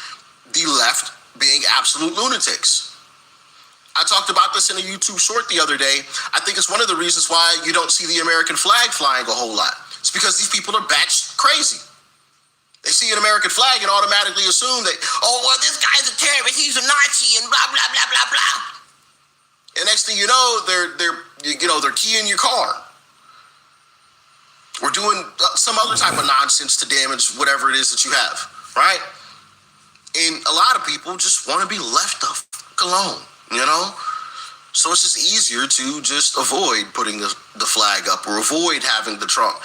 the left being absolute lunatics. I talked about this in a YouTube short the other day. I think it's one of the reasons why you don't see the American flag flying a whole lot. It's because these people are batshit crazy. They see an American flag and automatically assume that, this guy's a terrorist, he's a Nazi, and blah, blah, blah, blah, blah. And next thing you know, they're keying your car. Or doing some other type of nonsense to damage whatever it is that you have, right? And a lot of people just want to be left the fuck alone, So it's just easier to just avoid putting the flag up or avoid having the Trump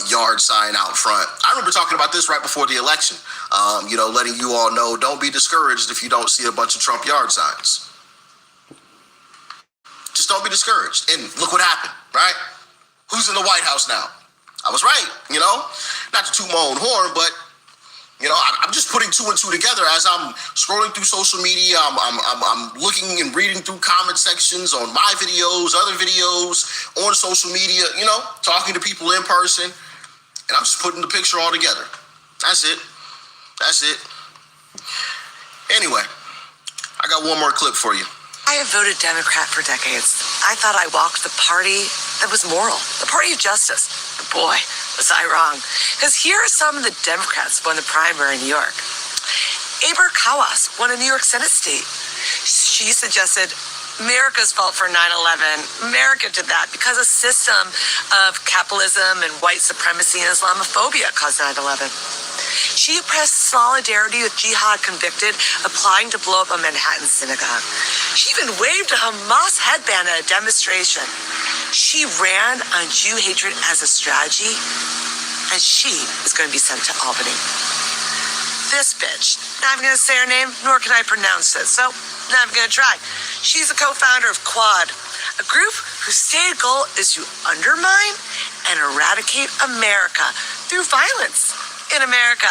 yard sign out front. I remember talking about this right before the election, letting you all know, don't be discouraged if you don't see a bunch of Trump yard signs. Just don't be discouraged. And look what happened, right? Who's in the White House now? I was right, not to toot my own horn, but I'm just putting two and two together as I'm scrolling through social media. I'm looking and reading through comment sections on my videos, other videos on social media, talking to people in person. And I'm just putting the picture all together. That's it. Anyway, I got one more clip for you. I have voted Democrat for decades. I thought I walked the party that was moral, the party of justice. But boy, was I wrong. Because here are some of the Democrats who won the primary in New York. Aber Kawas won a New York Senate seat. She suggested America's fault for 9/11. America did that because a system of capitalism and white supremacy and Islamophobia caused 9/11. She expressed solidarity with jihad convicted applying to blow up a Manhattan synagogue. She even waved a Hamas headband at a demonstration. She ran on Jew hatred as a strategy, and she is going to be sent to Albany. This bitch, not even going to say her name, nor can I pronounce it, so not even going to try. She's a co-founder of Quad, a group whose stated goal is to undermine and eradicate America through violence in America.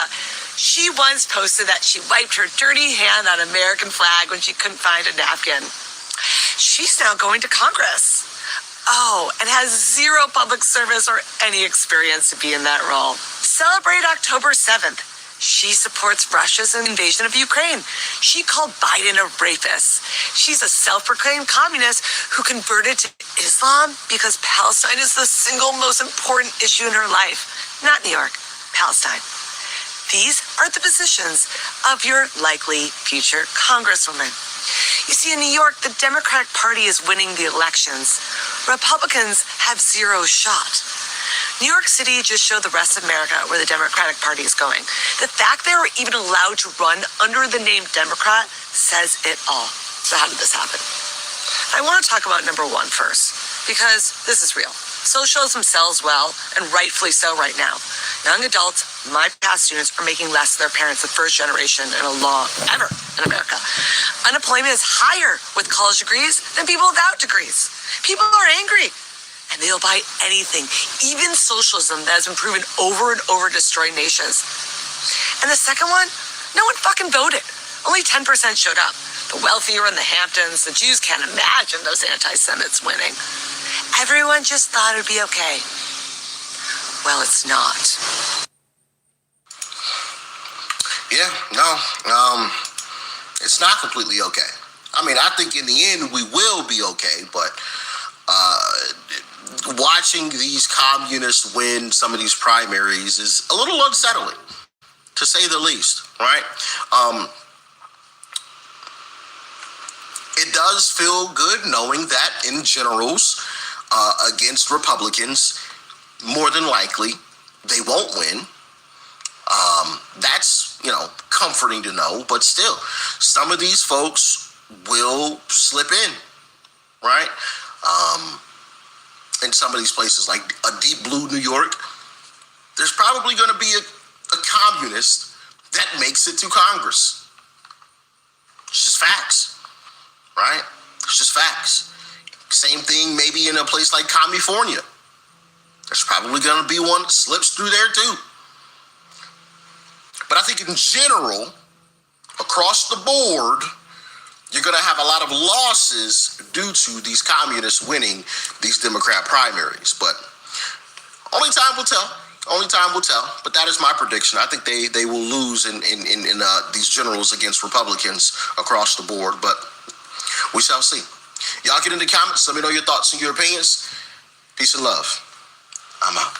She once posted that she wiped her dirty hand on an American flag when she couldn't find a napkin. She's now going to Congress. And has zero public service or any experience to be in that role. Celebrate October 7th. She supports Russia's invasion of Ukraine. She called Biden a rapist. She's a self-proclaimed communist who converted to Islam because Palestine is the single most important issue in her life. Not New York, Palestine. These are the positions of your likely future congresswoman. You see, in New York, the Democratic Party is winning the elections. Republicans have zero shot. New York City just showed the rest of America where the Democratic Party is going. The fact they were even allowed to run under the name Democrat says it all. So how did this happen? I want to talk about number one first, because this is real. Socialism sells well, and rightfully so right now. Young adults, my past students, are making less than their parents, the first generation in a long ever in America. Unemployment is higher with college degrees than people without degrees. People are angry, and they'll buy anything, even socialism that has been proven over and over to destroy nations. And the second one, no one fucking voted. Only 10% showed up. The wealthy are in the Hamptons. The Jews can't imagine those anti-Semites winning. Everyone just thought it'd be okay. Well, it's not. Yeah, no, it's not completely okay. I mean, I think in the end we will be okay, but watching these communists win some of these primaries is a little unsettling, to say the least, right? It does feel good knowing that in generals, against Republicans, more than likely, they won't win. That's, comforting to know, but still, some of these folks will slip in, right? in some of these places, like a deep blue New York, there's probably going to be a communist that makes it to Congress. It's just facts, right? It's just facts. Same thing maybe in a place like California. There's probably going to be one that slips through there too. But I think in general, across the board, you're going to have a lot of losses due to these communists winning these Democrat primaries. But only time will tell. Only time will tell. But that is my prediction. I think they will lose in these generals against Republicans across the board. But we shall see. Y'all get in the comments. Let me know your thoughts and your opinions. Peace and love. I'm out.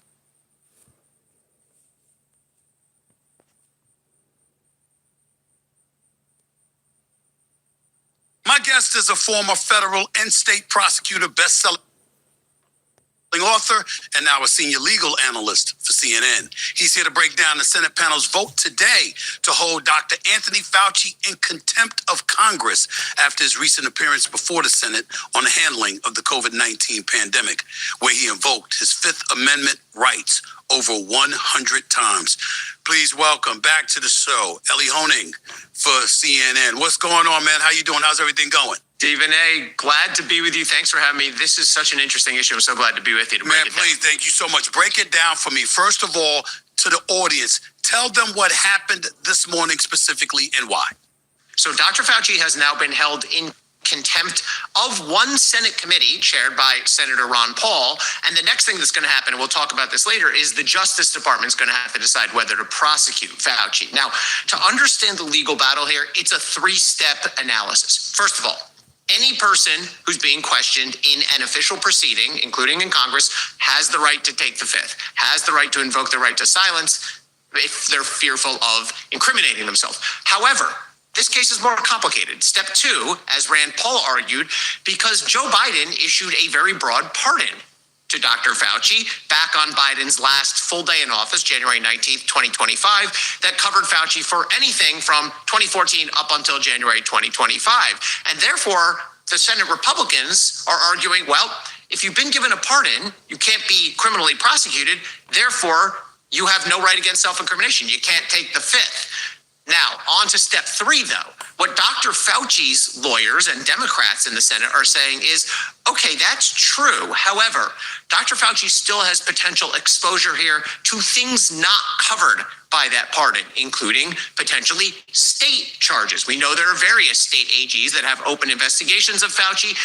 My guest is a former federal and state prosecutor, best-selling author, and now a senior legal analyst for CNN. He's here to break down the Senate panel's vote today to hold Dr. Anthony Fauci in contempt of Congress after his recent appearance before the Senate on the handling of the COVID-19 pandemic, where he invoked his Fifth Amendment rights over 100 times. Please welcome back to the show, Ellie Honig for CNN. What's going on, man? How you doing? How's everything going? Stephen A., glad to be with you. Thanks for having me. This is such an interesting issue. I'm so glad to be with you. Man, please, thank you so much. Break it down for me. First of all, to the audience, tell them what happened this morning specifically and why. So Dr. Fauci has now been held in contempt of one Senate committee chaired by Senator Ron Paul. And the next thing that's going to happen, and we'll talk about this later, is the Justice Department is going to have to decide whether to prosecute Fauci. Now, to understand the legal battle here, it's a three-step analysis. First of all, any person who's being questioned in an official proceeding, including in Congress, has the right to take the Fifth, has the right to invoke the right to silence if they're fearful of incriminating themselves. However, this case is more complicated. Step two, as Rand Paul argued, because Joe Biden issued a very broad pardon to Dr. Fauci back on Biden's last full day in office, January 19th, 2025, that covered Fauci for anything from 2014 up until January 2025. And therefore, the Senate Republicans are arguing, well, if you've been given a pardon, you can't be criminally prosecuted. Therefore, you have no right against self-incrimination. You can't take the Fifth. Now, on to step three, though. What Dr. Fauci's lawyers and Democrats in the Senate are saying is, okay, that's true. However, Dr. Fauci still has potential exposure here to things not covered by that pardon, including potentially state charges. We know there are various state AGs that have open investigations of Fauci,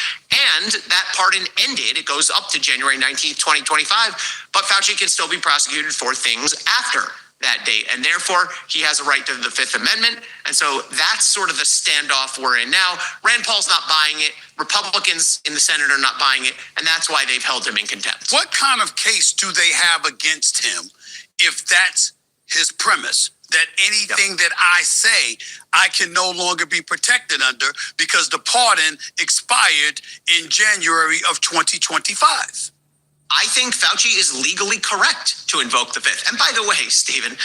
and that pardon ended. It goes up to January 19th, 2025, but Fauci can still be prosecuted for things after that date, and therefore he has a right to the Fifth Amendment. And so that's sort of the standoff we're in now. Rand Paul's not buying it. Republicans in the Senate are not buying it, and that's why they've held him in contempt. What kind of case do they have against him if that's his premise? That anything that I say, I can no longer be protected under because the pardon expired in January of 2025. I think Fauci is legally correct to invoke the Fifth. And by the way, Stephen,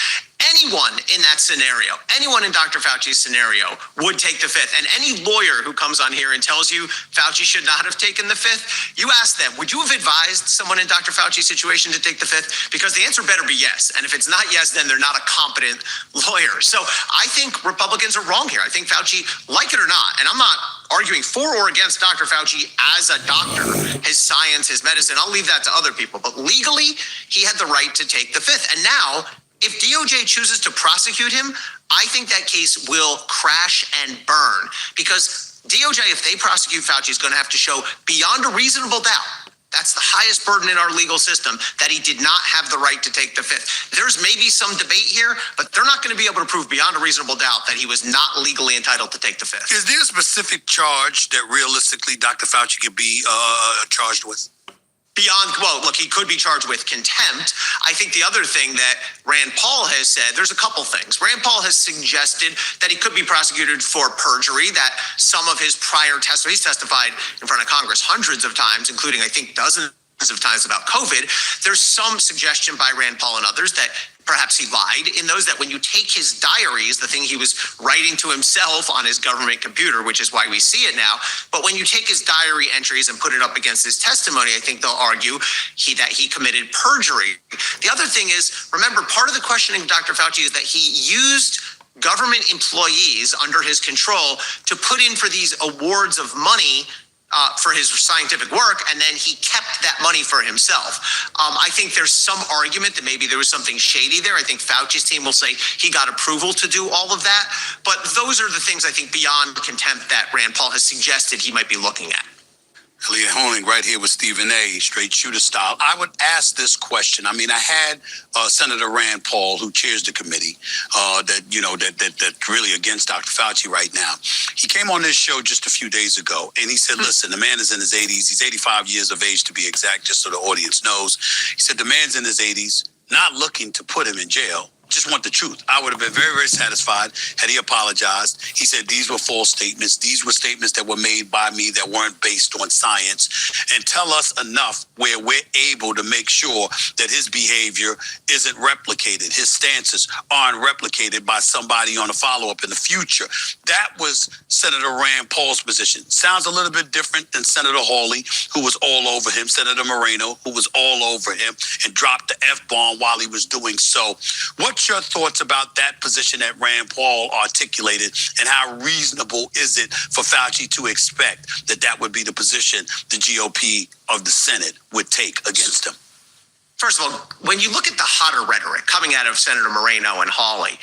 anyone in that scenario, anyone in Dr. Fauci's scenario would take the Fifth. And any lawyer who comes on here and tells you Fauci should not have taken the Fifth, you ask them, would you have advised someone in Dr. Fauci's situation to take the Fifth? Because the answer better be yes. And if it's not yes, then they're not a competent lawyer. So I think Republicans are wrong here. I think Fauci, like it or not, and I'm not arguing for or against Dr. Fauci as a doctor, his science, his medicine, I'll leave that to other people. But legally, he had the right to take the Fifth. And now, if DOJ chooses to prosecute him, I think that case will crash and burn. Because DOJ, if they prosecute Fauci, is going to have to show beyond a reasonable doubt, that's the highest burden in our legal system, that he did not have the right to take the Fifth. There's maybe some debate here, but they're not going to be able to prove beyond a reasonable doubt that he was not legally entitled to take the Fifth. Is there a specific charge that realistically Dr. Fauci could be charged with? Beyond, well, look, he could be charged with contempt. I think the other thing that Rand Paul has said, there's a couple things. Rand Paul has suggested that he could be prosecuted for perjury, that some of his prior testimony, he's testified in front of Congress hundreds of times, including, I think, dozens of times about COVID. There's some suggestion by Rand Paul and others that perhaps he lied in those, that when you take his diaries, the thing he was writing to himself on his government computer, which is why we see it now, but when you take his diary entries and put it up against his testimony, I think they'll argue that he committed perjury. The other thing is, remember, part of the questioning of Dr. Fauci is that he used government employees under his control to put in for these awards of money for his scientific work, and then he kept that money for himself. I think there's some argument that maybe there was something shady there. I think Fauci's team will say he got approval to do all of that. But those are the things I think beyond contempt that Rand Paul has suggested he might be looking at. Elliot Honing right here with Stephen A., straight shooter style. I would ask this question. I mean, I had Senator Rand Paul, who chairs the committee, that's really against Dr. Fauci right now. He came on this show just a few days ago, and he said, listen, the man is in his 80s. He's 85 years of age, to be exact, just so the audience knows. He said the man's in his 80s, not looking to put him in jail. Just want the truth. I would have been very, very satisfied had he apologized. He said these were false statements. These were statements that were made by me that weren't based on science, and tell us enough where we're able to make sure that his behavior isn't replicated. His stances aren't replicated by somebody on a follow-up in the future. That was Senator Rand Paul's position. Sounds a little bit different than Senator Hawley, who was all over him, Senator Moreno, who was all over him and dropped the F-bomb while he was doing so. What's your thoughts about that position that Rand Paul articulated, and how reasonable is it for Fauci to expect that that would be the position the GOP of the Senate would take against him? First of all, when you look at the hotter rhetoric coming out of Senator Moreno and Hawley,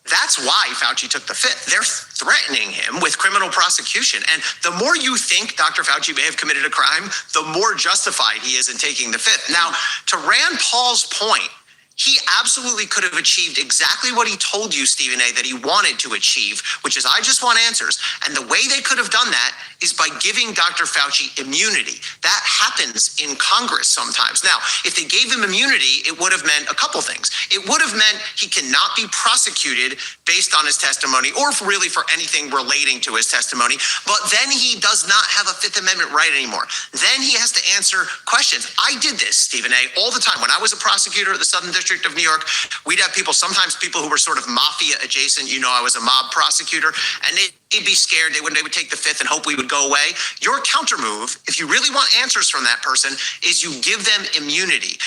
that's why Fauci took the fifth. They're threatening him with criminal prosecution. And the more you think Dr. Fauci may have committed a crime, the more justified he is in taking the fifth. Now, to Rand Paul's point, he absolutely could have achieved exactly what he told you, Stephen A., that he wanted to achieve, which is, I just want answers. And the way they could have done that is by giving Dr. Fauci immunity. That happens in Congress sometimes. Now, if they gave him immunity, it would have meant a couple things. It would have meant he cannot be prosecuted based on his testimony, or really for anything relating to his testimony. But then he does not have a Fifth Amendment right anymore. Then he has to answer questions. I did this, Stephen A., all the time. When I was a prosecutor at the Southern District of New York, we'd have sometimes people who were sort of mafia adjacent. I was a mob prosecutor, and they'd be scared. They would take the fifth and hope we would go away. Your counter move, if you really want answers from that person, is you give them immunity.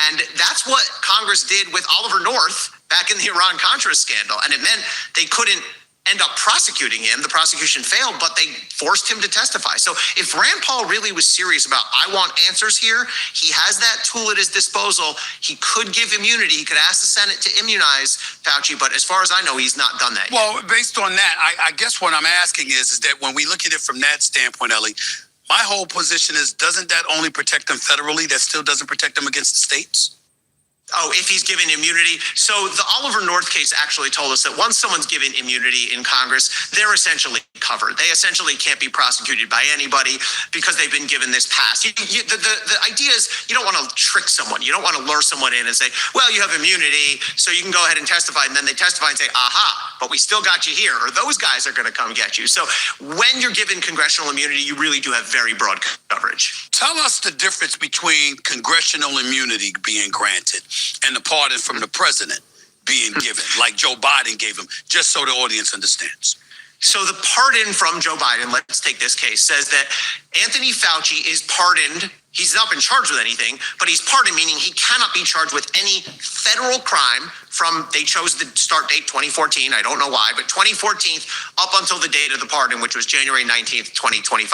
And that's what Congress did with Oliver North back in the Iran-Contra scandal. And it meant they couldn't end up prosecuting him. The prosecution failed, but they forced him to testify. So if Rand Paul really was serious about, I want answers here, he has that tool at his disposal. He could give immunity. He could ask the Senate to immunize Fauci, but as far as I know, he's not done that yet. Well, based on that, I guess what I'm asking is that when we look at it from that standpoint, Ellie, my whole position is, doesn't that only protect them federally? That still doesn't protect them against the states? Oh, if he's given immunity. So the Oliver North case actually told us that once someone's given immunity in Congress, they're essentially covered. They essentially can't be prosecuted by anybody because they've been given this pass. The idea is you don't want to trick someone. You don't want to lure someone in and say, well, you have immunity, so you can go ahead and testify. And then they testify and say, aha, but we still got you here, or those guys are going to come get you. So when you're given congressional immunity, you really do have very broad coverage. Tell us the difference between congressional immunity being granted and the pardon from the president being given, like Joe Biden gave him, just so the audience understands. So the pardon from Joe Biden, let's take this case, says that Anthony Fauci is pardoned. He's not been charged with anything, but he's pardoned, meaning he cannot be charged with any federal crime from, they chose the start date 2014, I don't know why, but 2014 up until the date of the pardon, which was January 19th, 2025.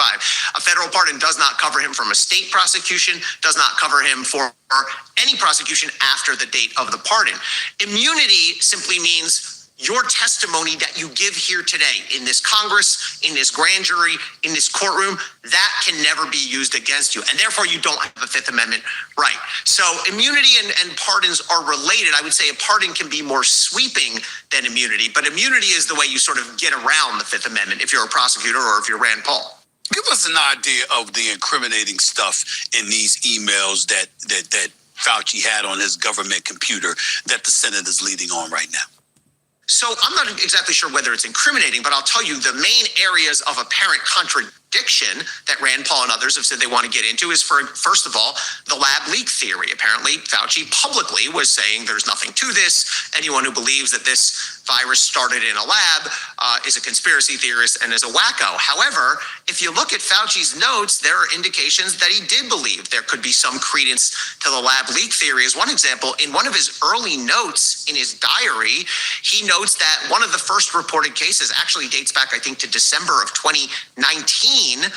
A federal pardon does not cover him from a state prosecution, does not cover him for any prosecution after the date of the pardon. Immunity simply means your testimony that you give here today in this Congress, in this grand jury, in this courtroom, that can never be used against you. And therefore, you don't have a Fifth Amendment right. So immunity and pardons are related. I would say a pardon can be more sweeping than immunity, but immunity is the way you sort of get around the Fifth Amendment if you're a prosecutor or if you're Rand Paul. Give us an idea of the incriminating stuff in these emails that Fauci had on his government computer that the Senate is leading on right now. So I'm not exactly sure whether it's incriminating, but I'll tell you the main areas of apparent contradiction contradiction that Rand Paul and others have said they want to get into is, first of all, the lab leak theory. Apparently, Fauci publicly was saying there's nothing to this. Anyone who believes that this virus started in a lab is a conspiracy theorist and is a wacko. However, if you look at Fauci's notes, there are indications that he did believe there could be some credence to the lab leak theory. As one example, in one of his early notes in his diary, he notes that one of the first reported cases actually dates back, I think, to December of 2019.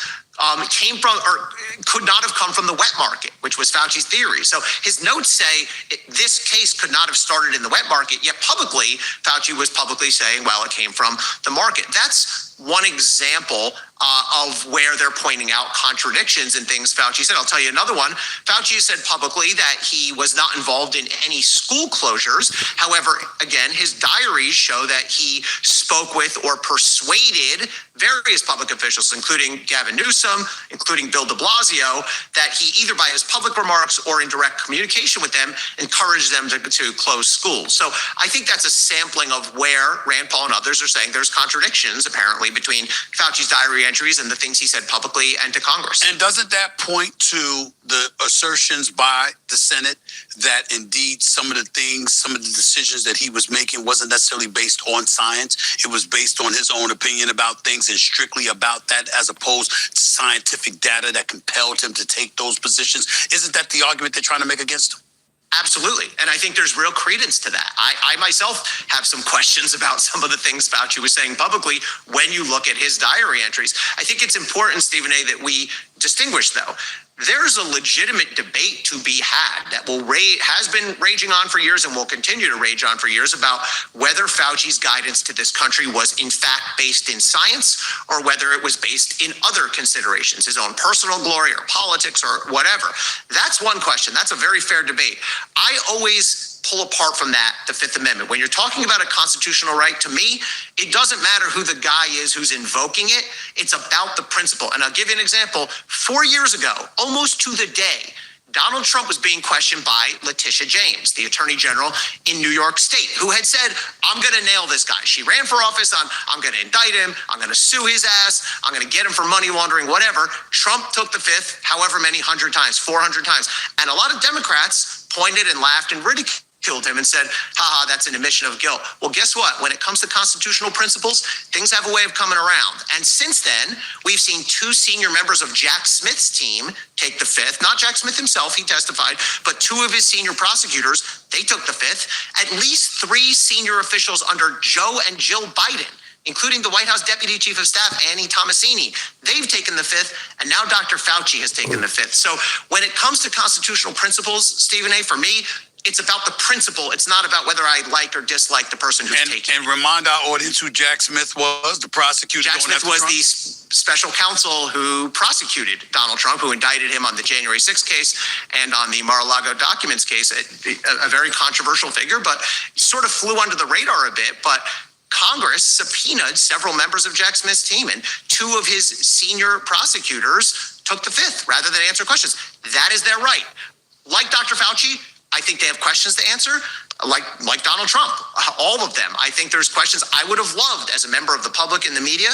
Came from, or could not have come from, the wet market, which was Fauci's theory. So his notes say this case could not have started in the wet market, yet publicly, Fauci was publicly saying, well, it came from the market. That's one example of where they're pointing out contradictions in things Fauci said. I'll tell you another one. Fauci said publicly that he was not involved in any school closures. However, again, his diaries show that he spoke with or persuaded various public officials, including Gavin Newsom, including Bill de Blasio, that he, either by his public remarks or in direct communication with them, encouraged them to close schools. So I think that's a sampling of where Rand Paul and others are saying there's contradictions, apparently, between Fauci's diary entries and the things he said publicly and to Congress. And doesn't that point to the assertions by the Senate that indeed some of the things, some of the decisions that he was making wasn't necessarily based on science? It was based on his own opinion about things and strictly about that, as opposed to scientific data that compelled him to take those positions. Isn't that the argument they're trying to make against him? Absolutely. And I think there's real credence to that. I myself have some questions about some of the things Fauci was saying publicly when you look at his diary entries. I think it's important, Stephen A., that we distinguish, though. There's a legitimate debate to be had that has been raging on for years and will continue to rage on for years about whether Fauci's guidance to this country was in fact based in science or whether it was based in other considerations, his own personal glory or politics or whatever. That's one question. That's a very fair debate. I always pull apart from that the Fifth Amendment. When you're talking about a constitutional right, to me, it doesn't matter who the guy is who's invoking it. It's about the principle. And I'll give you an example. 4 years ago, almost to the day, Donald Trump was being questioned by Letitia James, the Attorney General in New York State, who had said, I'm going to nail this guy. She ran for office. I'm going to indict him. I'm going to sue his ass. I'm going to get him for money laundering, whatever. Trump took the fifth, however many 100 times, 400 times. And a lot of Democrats pointed and laughed and ridiculed him and said, haha, that's an admission of guilt. Well, guess what? When it comes to constitutional principles, things have a way of coming around. And since then, we've seen two senior members of Jack Smith's team take the fifth. Not Jack Smith himself, he testified, but two of his senior prosecutors, they took the fifth. At least three senior officials under Joe and Jill Biden, including the White House Deputy Chief of Staff, Annie Tomasini. They've taken the fifth, and now Dr. Fauci has taken the fifth. So when it comes to constitutional principles, Stephen A., for me, it's about the principle. It's not about whether I like or dislike the person who's taking it. And remind our audience who Jack Smith was, the prosecutor. Jack Smith was the special counsel who prosecuted Donald Trump, who indicted him on the January 6th case and on the Mar-a-Lago documents case. A very controversial figure, but sort of flew under the radar a bit. But Congress subpoenaed several members of Jack Smith's team, and two of his senior prosecutors took the fifth rather than answer questions. That is their right. Like Dr. Fauci, I think they have questions to answer, like Donald Trump, all of them. I think there's questions I would have loved as a member of the public and the media.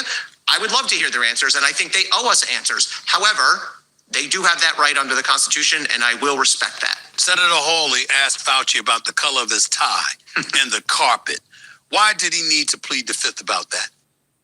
I would love to hear their answers, and I think they owe us answers. However, they do have that right under the Constitution, and I will respect that. Senator Hawley asked Fauci about the color of his tie and the carpet. Why did he need to plead the fifth about that?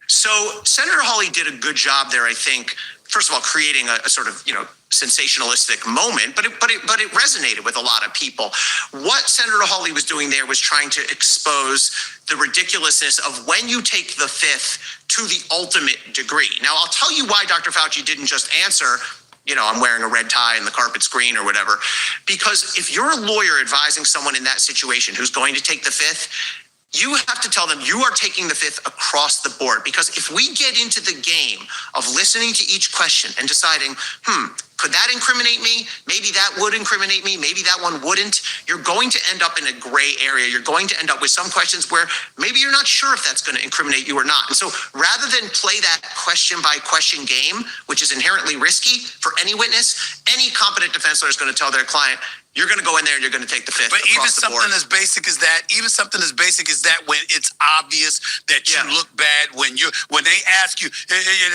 So Senator Hawley did a good job there, I think, first of all, creating a sort of, sensationalistic moment, but it resonated with a lot of people. What Senator Hawley was doing there was trying to expose the ridiculousness of when you take the fifth to the ultimate degree. Now, I'll tell you why Dr. Fauci didn't just answer, I'm wearing a red tie and the carpet's green or whatever, because if you're a lawyer advising someone in that situation who's going to take the fifth, you have to tell them you are taking the fifth across the board. Because if we get into the game of listening to each question and deciding, could that incriminate me? Maybe that would incriminate me. Maybe that one wouldn't. You're going to end up in a gray area. You're going to end up with some questions where maybe you're not sure if that's going to incriminate you or not. And so rather than play that question by question game, which is inherently risky for any witness, any competent defense lawyer is going to tell their client, you're going to go in there and you're going to take the fifth. But even across the something board. as basic as that, when it's obvious that you look bad, when they ask you,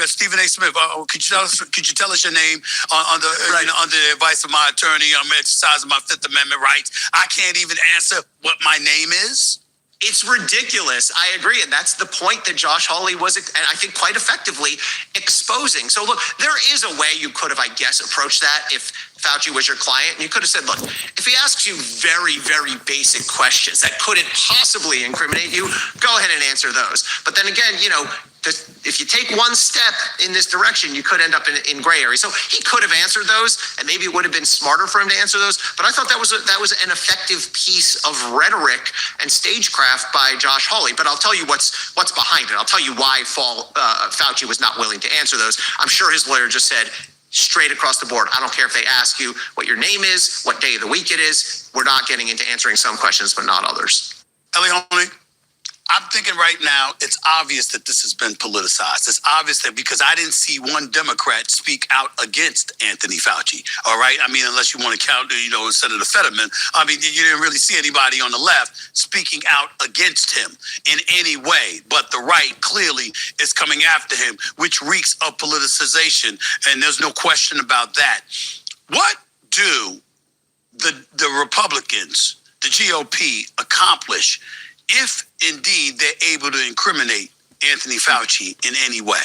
Stephen A. Smith, could you tell us your name under the advice of my attorney? I'm exercising my Fifth Amendment rights. I can't even answer what my name is. It's ridiculous. I agree. And that's the point that Josh Hawley was, and I think quite effectively, exposing. So look, there is a way you could have, I guess, approached that if Fauci was your client. And you could have said, look, if he asks you very, very basic questions that couldn't possibly incriminate you, go ahead and answer those. But then again, if you take one step in this direction, you could end up in gray area. So he could have answered those, and maybe it would have been smarter for him to answer those. But I thought that was an effective piece of rhetoric and stagecraft by Josh Hawley. But I'll tell you what's behind it. I'll tell you why Fauci was not willing to answer those. I'm sure his lawyer just said, straight across the board, I don't care if they ask you what your name is, what day of the week it is. We're not getting into answering some questions, but not others. Elione, I'm thinking right now, it's obvious that this has been politicized. It's obvious that because I didn't see one Democrat speak out against Anthony Fauci, all right? I mean, unless you want to count, Senator Fetterman. I mean, you didn't really see anybody on the left speaking out against him in any way. But the right clearly is coming after him, which reeks of politicization, and there's no question about that. What do the Republicans, the GOP, accomplish if indeed they're able to incriminate Anthony Fauci in any way?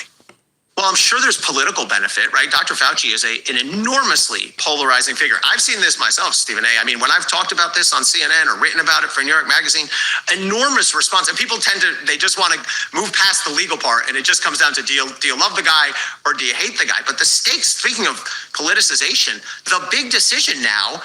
Well, I'm sure there's political benefit, right? Dr. Fauci is an enormously polarizing figure. I've seen this myself, Stephen A. I mean, when I've talked about this on CNN or written about it for New York Magazine, enormous response. And people they just want to move past the legal part, and it just comes down to do you love the guy or do you hate the guy? But the stakes, speaking of politicization, the big decision now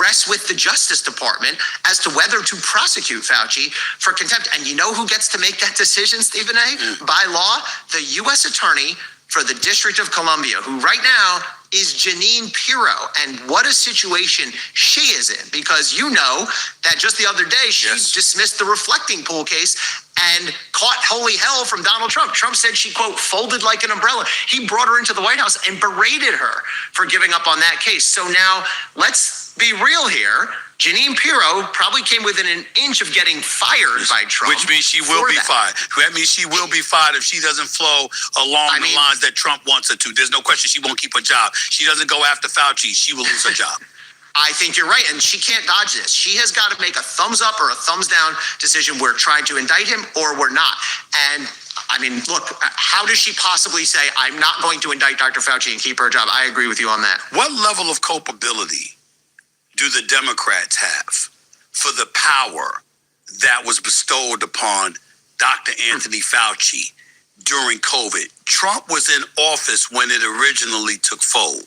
rests with the Justice Department as to whether to prosecute Fauci for contempt. And you know who gets to make that decision, Stephen A? By law, the U.S. Attorney for the District of Columbia, who right now is Jeanine Pirro. And what a situation she is in, because you know that just the other day she dismissed the reflecting pool case and caught holy hell from Donald Trump. Trump said she, quote, folded like an umbrella. He brought her into the White House and berated her for giving up on that case. So now let's be real here. Jeanine Pirro probably came within an inch of getting fired by Trump. Which means she will be fired. That means she will be fired if she doesn't flow along the lines that Trump wants her to. There's no question she won't keep her job. She doesn't go after Fauci, she will lose her job. I think you're right, and she can't dodge this. She has got to make a thumbs up or a thumbs down decision. We're trying to indict him or we're not. And I mean, look, how does she possibly say, I'm not going to indict Dr. Fauci and keep her job? I agree with you on that. What level of culpability do the Democrats have for the power that was bestowed upon Dr. Anthony Fauci during COVID? Trump was in office when it originally took fold.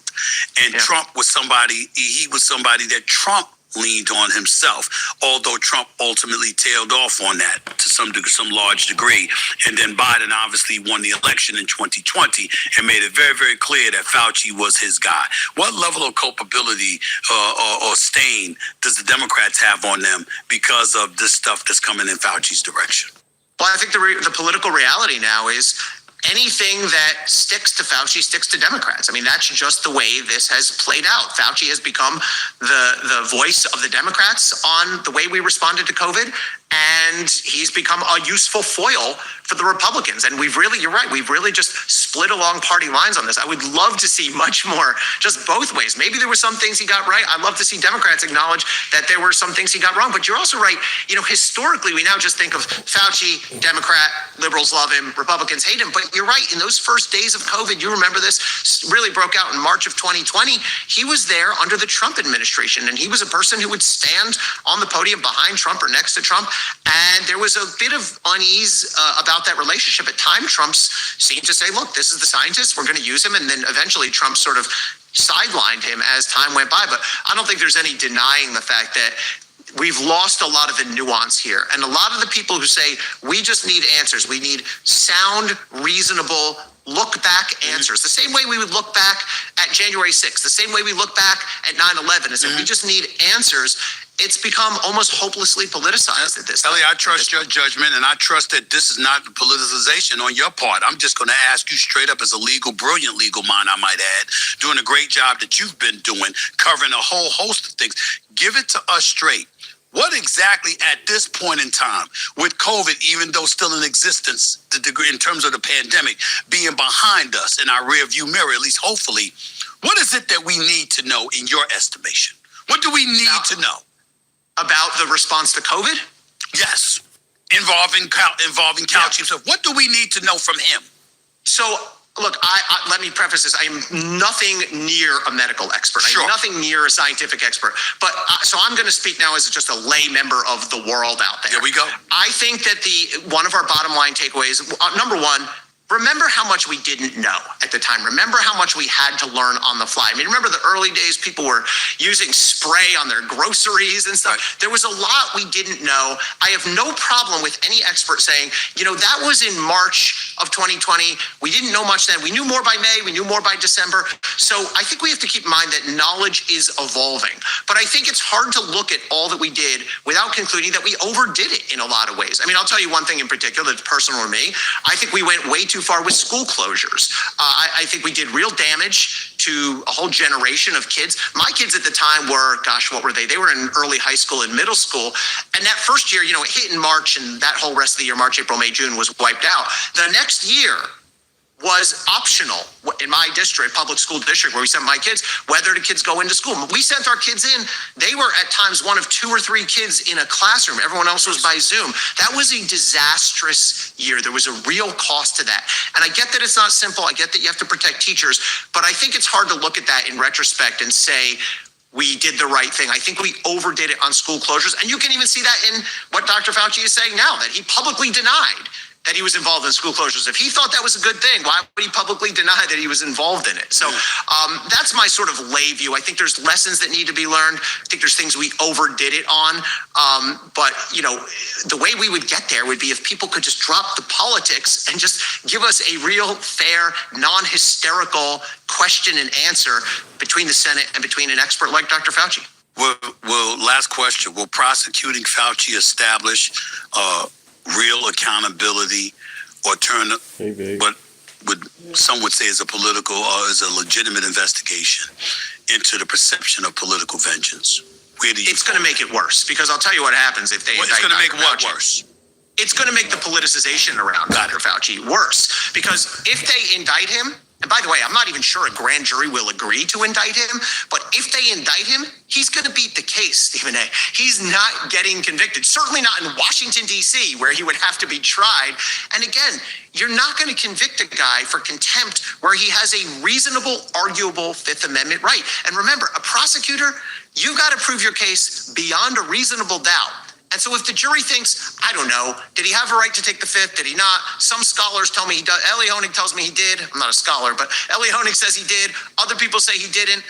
And Trump was somebody that Trump leaned on himself, although Trump ultimately tailed off on that to some large degree. And then Biden obviously won the election in 2020 and made it very, very clear that Fauci was his guy. What level of culpability or stain does the Democrats have on them because of this stuff that's coming in Fauci's direction? Well, I think the political reality now is anything that sticks to Fauci sticks to Democrats. I mean, that's just the way this has played out. Fauci has become the voice of the Democrats on the way we responded to COVID, and he's become a useful foil for the Republicans. And you're right, we've really just split along party lines on this. I would love to see much more, just both ways. Maybe there were some things he got right. I'd love to see Democrats acknowledge that there were some things he got wrong. But you're also right. Historically, we now just think of Fauci, Democrat, liberals love him, Republicans hate him. But you're right. In those first days of COVID, you remember this really broke out in March of 2020. He was there under the Trump administration, and he was a person who would stand on the podium behind Trump or next to Trump. And there was a bit of unease about that relationship. At times, Trump seemed to say, look, this is the scientist, we're going to use him. And then eventually Trump sort of sidelined him as time went by. But I don't think there's any denying the fact that we've lost a lot of the nuance here. And a lot of the people who say, we just need answers, we need sound, reasonable, look back answers. The same way we would look back at January 6th, the same way we look back at 9/11 is that we just need answers. it's become almost hopelessly politicized at this Ellie, time. I trust your judgment, and I trust that this is not politicization on your part. I'm just going to ask you straight up as a brilliant legal mind, I might add, doing a great job that you've been doing, covering a whole host of things. Give it to us straight. What exactly at this point in time, with COVID, even though still in existence, the degree in terms of the pandemic being behind us in our rearview mirror, at least hopefully, what is it that we need to know in your estimation? What do we need to know? About the response to COVID? Yes. Involving Cal Chief. So what do we need to know from him? So, look, I let me preface this. I am nothing near a medical expert. Sure. I am nothing near a scientific expert. But so I'm going to speak now as just a lay member of the world out there. Here we go. I think that one of our bottom line takeaways, number one, remember how much we didn't know at the time. Remember how much we had to learn on the fly. I mean, remember the early days, people were using spray on their groceries and stuff. Right. There was a lot we didn't know. I have no problem with any expert saying, that was in March of 2020. We didn't know much then. We knew more by May. We knew more by December. So I think we have to keep in mind that knowledge is evolving. But I think it's hard to look at all that we did without concluding that we overdid it in a lot of ways. I mean, I'll tell you one thing in particular that's personal to me. I think we went way too far with school closures. I think we did real damage to a whole generation of kids. My kids at the time were, what were they? They were in early high school and middle school. And that first year, it hit in March, and that whole rest of the year, March, April, May, June, was wiped out. The next year was optional in my district, public school district, where we sent my kids, whether the kids go into school. We sent our kids in. They were at times one of 2 or 3 kids in a classroom. Everyone else was by Zoom. That was a disastrous year. There was a real cost to that. And I get that it's not simple. I get that you have to protect teachers, but I think it's hard to look at that in retrospect and say, we did the right thing. I think we overdid it on school closures. And you can even see that in what Dr. Fauci is saying now, that he publicly denied that he was involved in school closures. If he thought that was a good thing, why would he publicly deny that he was involved in it? So that's my sort of lay view. I think there's lessons that need to be learned. I think there's things we overdid it on. But the way we would get there would be if people could just drop the politics and just give us a real, fair, non-hysterical question and answer between the Senate and between an expert like Dr. Fauci. Well, last question. Will prosecuting Fauci establish real accountability or turn what some would say is a political or is a legitimate investigation into the perception of political vengeance? It's going to make it worse, because I'll tell you what happens if they indict It's going to make what Fauci. worse? It's going to make the politicization around Dr. Fauci worse, because if they indict him, and by the way, I'm not even sure a grand jury will agree to indict him, but if they indict him, he's going to beat the case, Stephen A. He's not getting convicted, certainly not in Washington, D.C., where he would have to be tried. And again, you're not going to convict a guy for contempt where he has a reasonable, arguable Fifth Amendment right. And remember, a prosecutor, you've got to prove your case beyond a reasonable doubt. And so if the jury thinks, I don't know, did he have a right to take the Fifth? Did he not? Some scholars tell me he does. Ellie Honig tells me he did. I'm not a scholar, but Ellie Honig says he did. Other people say he didn't.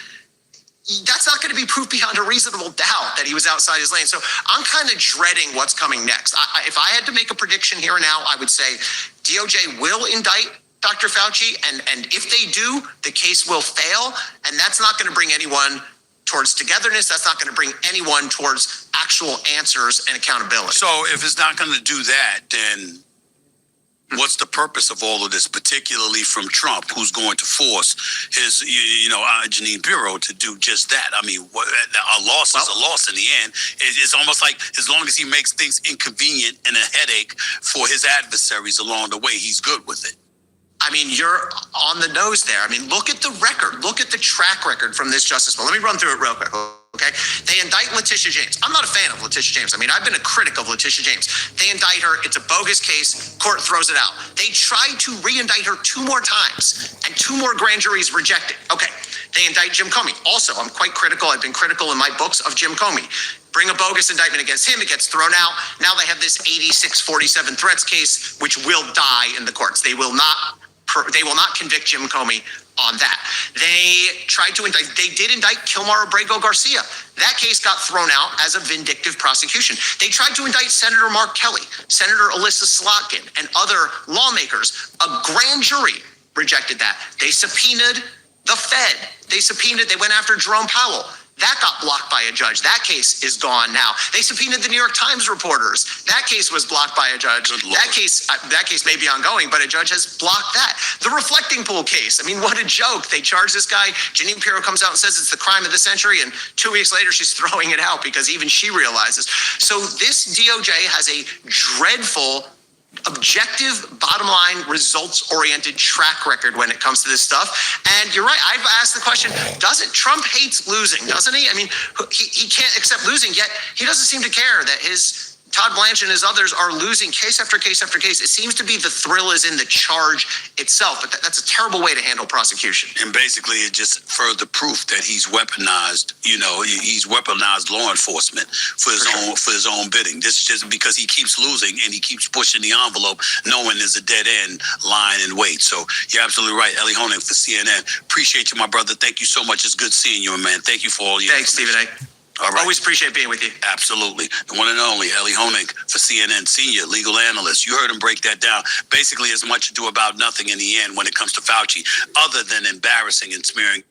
That's not going to be proof beyond a reasonable doubt that he was outside his lane. So I'm kind of dreading what's coming next. If I had to make a prediction here and now, I would say DOJ will indict Dr. Fauci. And if they do, the case will fail. And that's not going to bring anyone towards togetherness. That's not going to bring anyone towards actual answers and accountability. So if it's not going to do that, then what's the purpose of all of this, particularly from Trump, who's going to force his, Janine Bureau to do just that? I mean, a loss is a loss in the end. It's almost like as long as he makes things inconvenient and a headache for his adversaries along the way, he's good with it. I mean, you're on the nose there. I mean, look at the record. Look at the track record from this justice. Well, let me run through it real quick, okay? They indict Letitia James. I'm not a fan of Letitia James. I mean, I've been a critic of Letitia James. They indict her. It's a bogus case. Court throws it out. They tried to re-indict her 2 more times, and 2 more grand juries reject it. Okay, they indict Jim Comey. Also, I'm quite critical. I've been critical in my books of Jim Comey. Bring a bogus indictment against him. It gets thrown out. Now they have this 86-47 threats case, which will die in the courts. They will not convict Jim Comey on that. They did indict Kilmar Abrego Garcia. That case got thrown out as a vindictive prosecution. They tried to indict Senator Mark Kelly, Senator Alyssa Slotkin, and other lawmakers. A grand jury rejected that. They subpoenaed the Fed. They went after Jerome Powell. That got blocked by a judge. That case is gone now. They subpoenaed the New York Times reporters. That case was blocked by a judge. That case may be ongoing, but a judge has blocked that. The reflecting pool case. I mean, what a joke. They charge this guy. Janine Pirro comes out and says it's the crime of the century, and 2 weeks later she's throwing it out because even she realizes. So this DOJ has a dreadful, objective, bottom line, results-oriented track record when it comes to this stuff. And you're right, I've asked the question, Trump hates losing, doesn't he? I mean, he can't accept losing, yet he doesn't seem to care that his Todd Blanche and his others are losing case after case after case. It seems to be the thrill is in the charge itself, but that's a terrible way to handle prosecution. And basically, it just further proof that he's weaponized. He's weaponized law enforcement for his own bidding. This is just because he keeps losing and he keeps pushing the envelope, knowing there's a dead end lying in wait. So you're absolutely right, Ellie Honig for CNN. Appreciate you, my brother. Thank you so much. It's good seeing you, man. Thank you for all your. Thanks, Stephen A. All right. Always appreciate being with you. Absolutely. The one and only Ellie Honig for CNN, senior legal analyst. You heard him break that down. Basically, as much ado about nothing in the end when it comes to Fauci, other than embarrassing and smearing.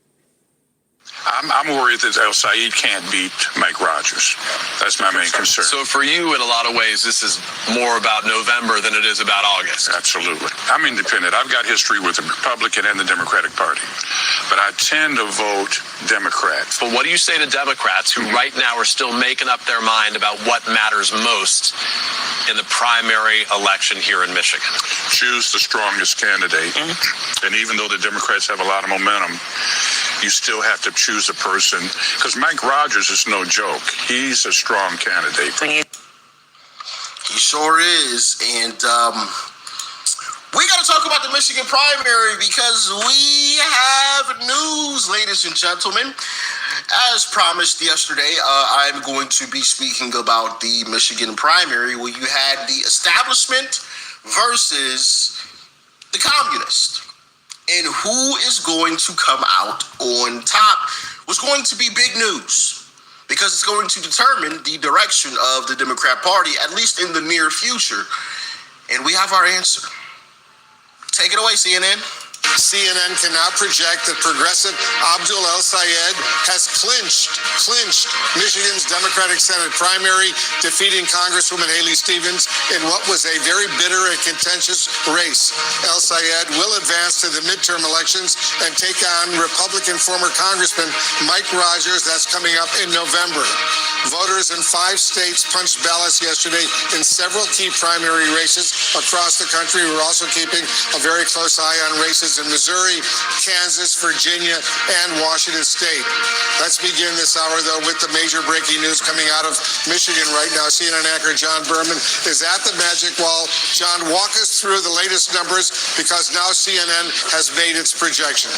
I'm worried that El Sayed can't beat Mike Rogers. That's my main concern. So for you, in a lot of ways, this is more about November than it is about August. Absolutely. I'm independent. I've got history with the Republican and the Democratic Party, but I tend to vote Democrat. But what do you say to Democrats who right now are still making up their mind about what matters most in the primary election here in Michigan? Choose the strongest candidate. And even though the Democrats have a lot of momentum, you still have to choose a person, because Mike Rogers is no joke. He's a strong candidate. He sure is. And we got to talk about the Michigan primary because we have news, ladies and gentlemen. As promised yesterday, I'm going to be speaking about the Michigan primary where you had the establishment versus the communists. And who is going to come out on top was going to be big news because it's going to determine the direction of the Democrat Party, at least in the near future. And we have our answer. Take it away, CNN. CNN cannot project that progressive Abdul El Sayed has clinched Michigan's Democratic Senate primary, defeating Congresswoman Haley Stevens in what was a very bitter and contentious race. El Sayed will advance to the midterm elections and take on Republican former Congressman Mike Rogers. That's coming up in November. Voters in 5 states punched ballots yesterday in several key primary races across the country. We're also keeping a very close eye on races in Missouri, Kansas, Virginia, and Washington State. Let's begin this hour, though, with the major breaking news coming out of Michigan right now. CNN anchor John Berman is at the Magic Wall. John, walk us through the latest numbers because now CNN has made its projection.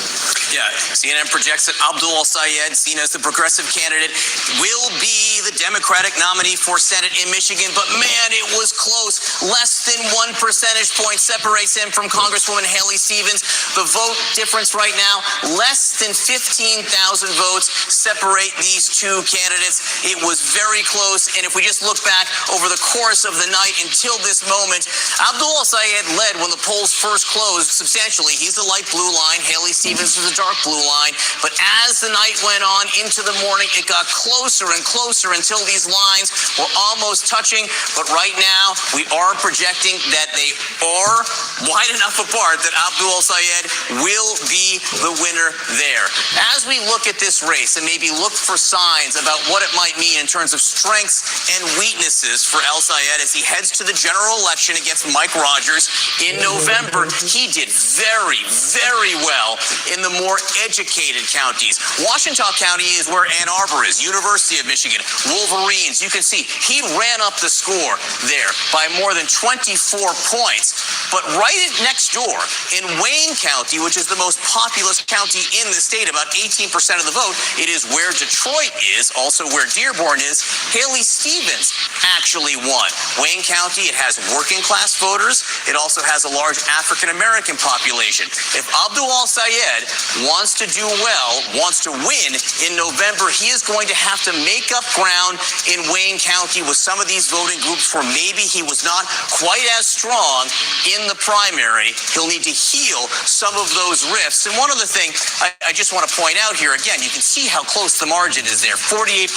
Yeah, CNN projects that Abdul El Sayed, seen as the progressive candidate, will be the Democratic nominee for Senate in Michigan. But man, it was close. Less than 1 percentage point separates him from Congresswoman Haley Stevens. The vote difference right now, less than 15,000 votes separate these two candidates. It was very close. And if we just look back over the course of the night until this moment, Abdul El Sayed led when the polls first closed substantially. He's the light blue line. Haley Stevens was the dark blue line. But as the night went on into the morning, it got closer and closer until these lines were almost touching. But right now, we are projecting that they are wide enough apart that Abdul El Sayed will be the winner there. As we look at this race and maybe look for signs about what it might mean in terms of strengths and weaknesses for El Sayed as he heads to the general election against Mike Rogers in November, he did very, very well in the more educated counties. Washington County is where Ann Arbor is, University of Michigan, Wolverines. You can see he ran up the score there by more than 24 points. But right next door in Wayne County, which is the most populous county in the state, about 18% of the vote, it is where Detroit is, also where Dearborn is. Haley Stevens actually won. Wayne County, it has working class voters. It also has a large African American population. If Abdul El Sayed wants to do well, wants to win in November, he is going to have to make up ground in Wayne County with some of these voting groups where maybe he was not quite as as strong in the primary. He'll need to heal some of those rifts. And one other thing I just want to point out here, again, you can see how close the margin is there, 48%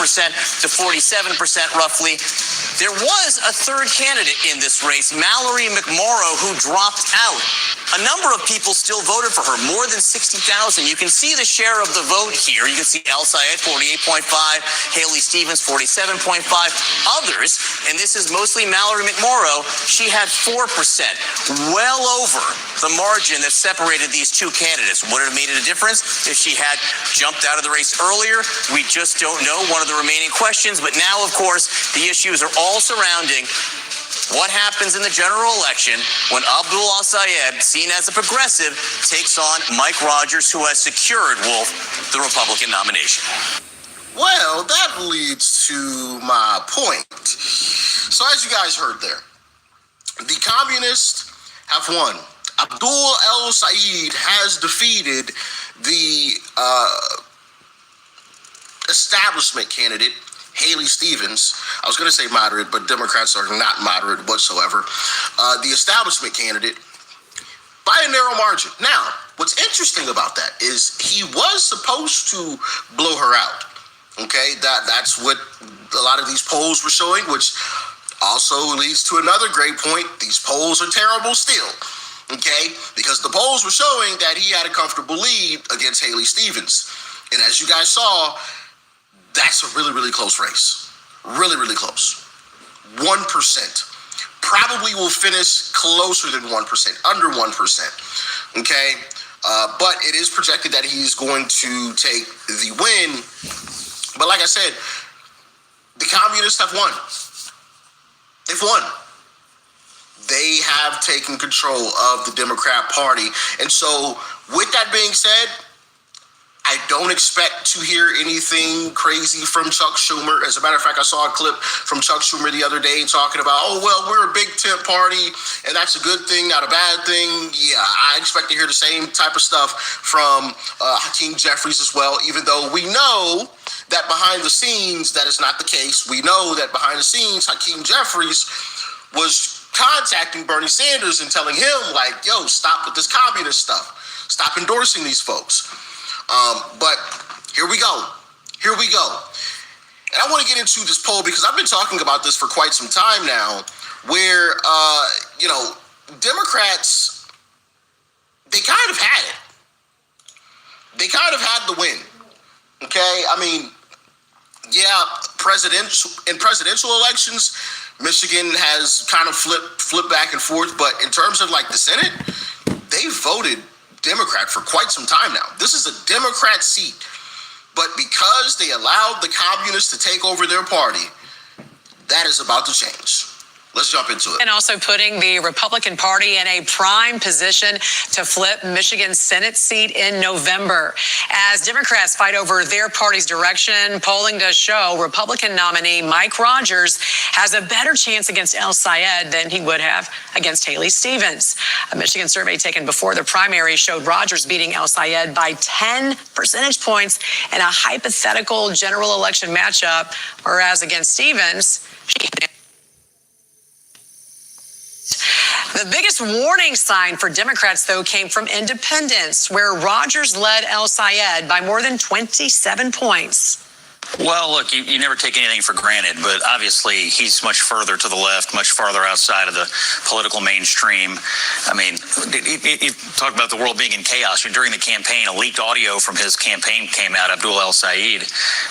to 47% roughly. There was a third candidate in this race, Mallory McMorrow, who dropped out. A number of people still voted for her, more than 60,000. You can see the share of the vote here. You can see El Sayed, 48.5, Haley Stevens, 47.5. Others, and this is mostly Mallory McMorrow, she had 4%, well over the margin that separated these two candidates. Would it have made a difference if she had jumped out of the race earlier? We just don't know. One of the remaining questions, but now, of course, the issues are all surrounding what happens in the general election when Abdul Al-Sayed, seen as a progressive, takes on Mike Rogers, who has secured, Wolf, the Republican nomination. Well, that leads to my point. So as you guys heard there, the communists have won. Abdul El-Sayed has defeated the establishment candidate, Haley Stevens. I was going to say moderate, but Democrats are not moderate whatsoever. The establishment candidate by a narrow margin. Now, what's interesting about that is he was supposed to blow her out. Okay, that's what a lot of these polls were showing, which also leads to another great point. These polls are terrible still. Okay, because the polls were showing that he had a comfortable lead against Haley Stevens. And as you guys saw, that's a really, really close race. Really, really close. 1%. Probably will finish closer than 1%, under 1%. Okay? But it is projected that he's going to take the win. But like I said, the communists have won. They've won. They have taken control of the Democrat Party. And so with that being said, I don't expect to hear anything crazy from Chuck Schumer. As a matter of fact, I saw a clip from Chuck Schumer the other day talking about, oh, well, we're a big tent party, and that's a good thing, not a bad thing. Yeah, I expect to hear the same type of stuff from Hakeem Jeffries as well, even though we know that behind the scenes, that is not the case. We know that behind the scenes, Hakeem Jeffries was contacting Bernie Sanders and telling him, like, yo, stop with this communist stuff. Stop endorsing these folks. But here we go. Here we go. And I want to get into this poll because I've been talking about this for quite some time now, where, Democrats, they kind of had it. They kind of had the win. Okay? I mean, yeah, in presidential elections, Michigan has kind of flipped back and forth, but in terms of like the Senate, they voted Democrat for quite some time now. This is a Democrat seat, but because they allowed the communists to take over their party, that is about to change. Let's jump into it. And also putting the Republican Party in a prime position to flip Michigan's Senate seat in November. As Democrats fight over their party's direction, polling does show Republican nominee Mike Rogers has a better chance against El Sayed than he would have against Haley Stevens. A Michigan survey taken before the primary showed Rogers beating El Sayed by 10 percentage points in a hypothetical general election matchup, whereas against Stevens, the biggest warning sign for Democrats, though, came from independents, where Rogers led El Sayed by more than 27 points. Well, look, you never take anything for granted, but obviously he's much further to the left, much farther outside of the political mainstream. I mean, you talk about the world being in chaos. During the campaign, a leaked audio from his campaign came out, Abdul El-Sayed,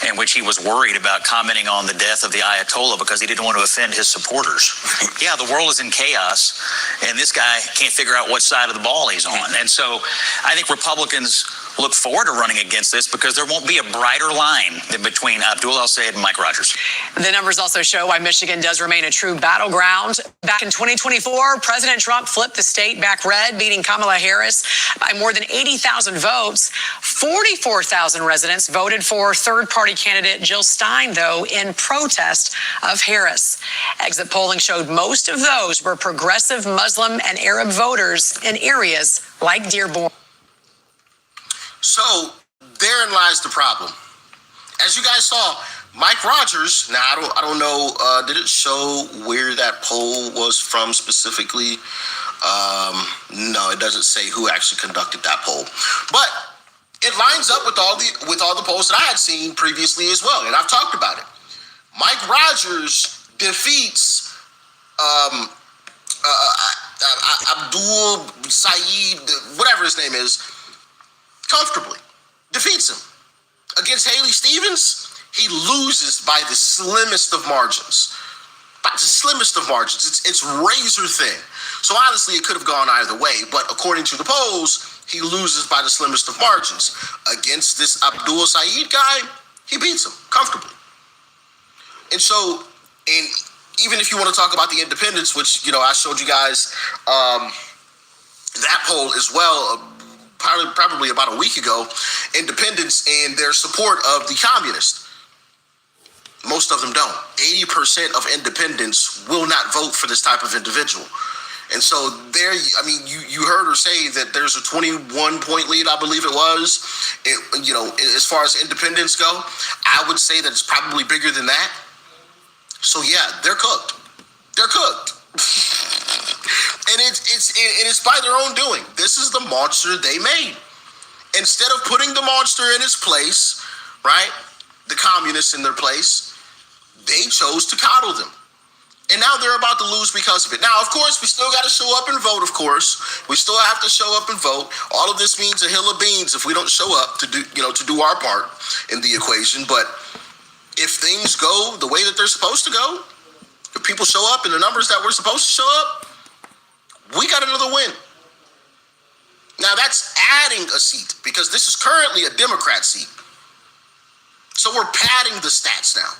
in which he was worried about commenting on the death of the Ayatollah because he didn't want to offend his supporters. Yeah, the world is in chaos, and this guy can't figure out what side of the ball he's on. And so I think Republicans look forward to running against this because there won't be a brighter line than between Abdul El-Sayed and Mike Rogers. The numbers also show why Michigan does remain a true battleground. Back in 2024, President Trump flipped the state back red, beating Kamala Harris by more than 80,000 votes. 44,000 residents voted for third-party candidate Jill Stein, though, in protest of Harris. Exit polling showed most of those were progressive Muslim and Arab voters in areas like Dearborn. So therein lies the problem. As you guys saw, Mike Rogers. Now I don't know. Did it show where that poll was from specifically? No, it doesn't say who actually conducted that poll, but it lines up with all the polls that I had seen previously as well, and I've talked about it. Mike Rogers defeats Abdul Saeed, whatever his name is, comfortably. Defeats him. Against Haley Stevens, he loses by the slimmest of margins. By the slimmest of margins. It's razor thin. So honestly, it could have gone either way, but according to the polls, he loses by the slimmest of margins. Against this Abdul Saeed guy, he beats him comfortably. And so, and even if you want to talk about the independents, which, I showed you guys that poll as well, probably about a week ago, independents and their support of the communists. Most of them don't. 80% of independents will not vote for this type of individual. And so there, you heard her say that there's a 21-point lead, I believe it was. As far as independents go, I would say that it's probably bigger than that. So yeah, they're cooked. They're cooked. And it's by their own doing. This is the monster they made. Instead of putting the monster in its place, right? The communists in their place, they chose to coddle them. And now they're about to lose because of it. Now, of course, we still got to show up and vote, of course. We still have to show up and vote. All of this means a hill of beans if we don't show up to do our part in the equation. But if things go the way that they're supposed to go, if people show up in the numbers that we're supposed to show up, we got another win. Now, that's adding a seat because this is currently a Democrat seat. So we're padding the stats now,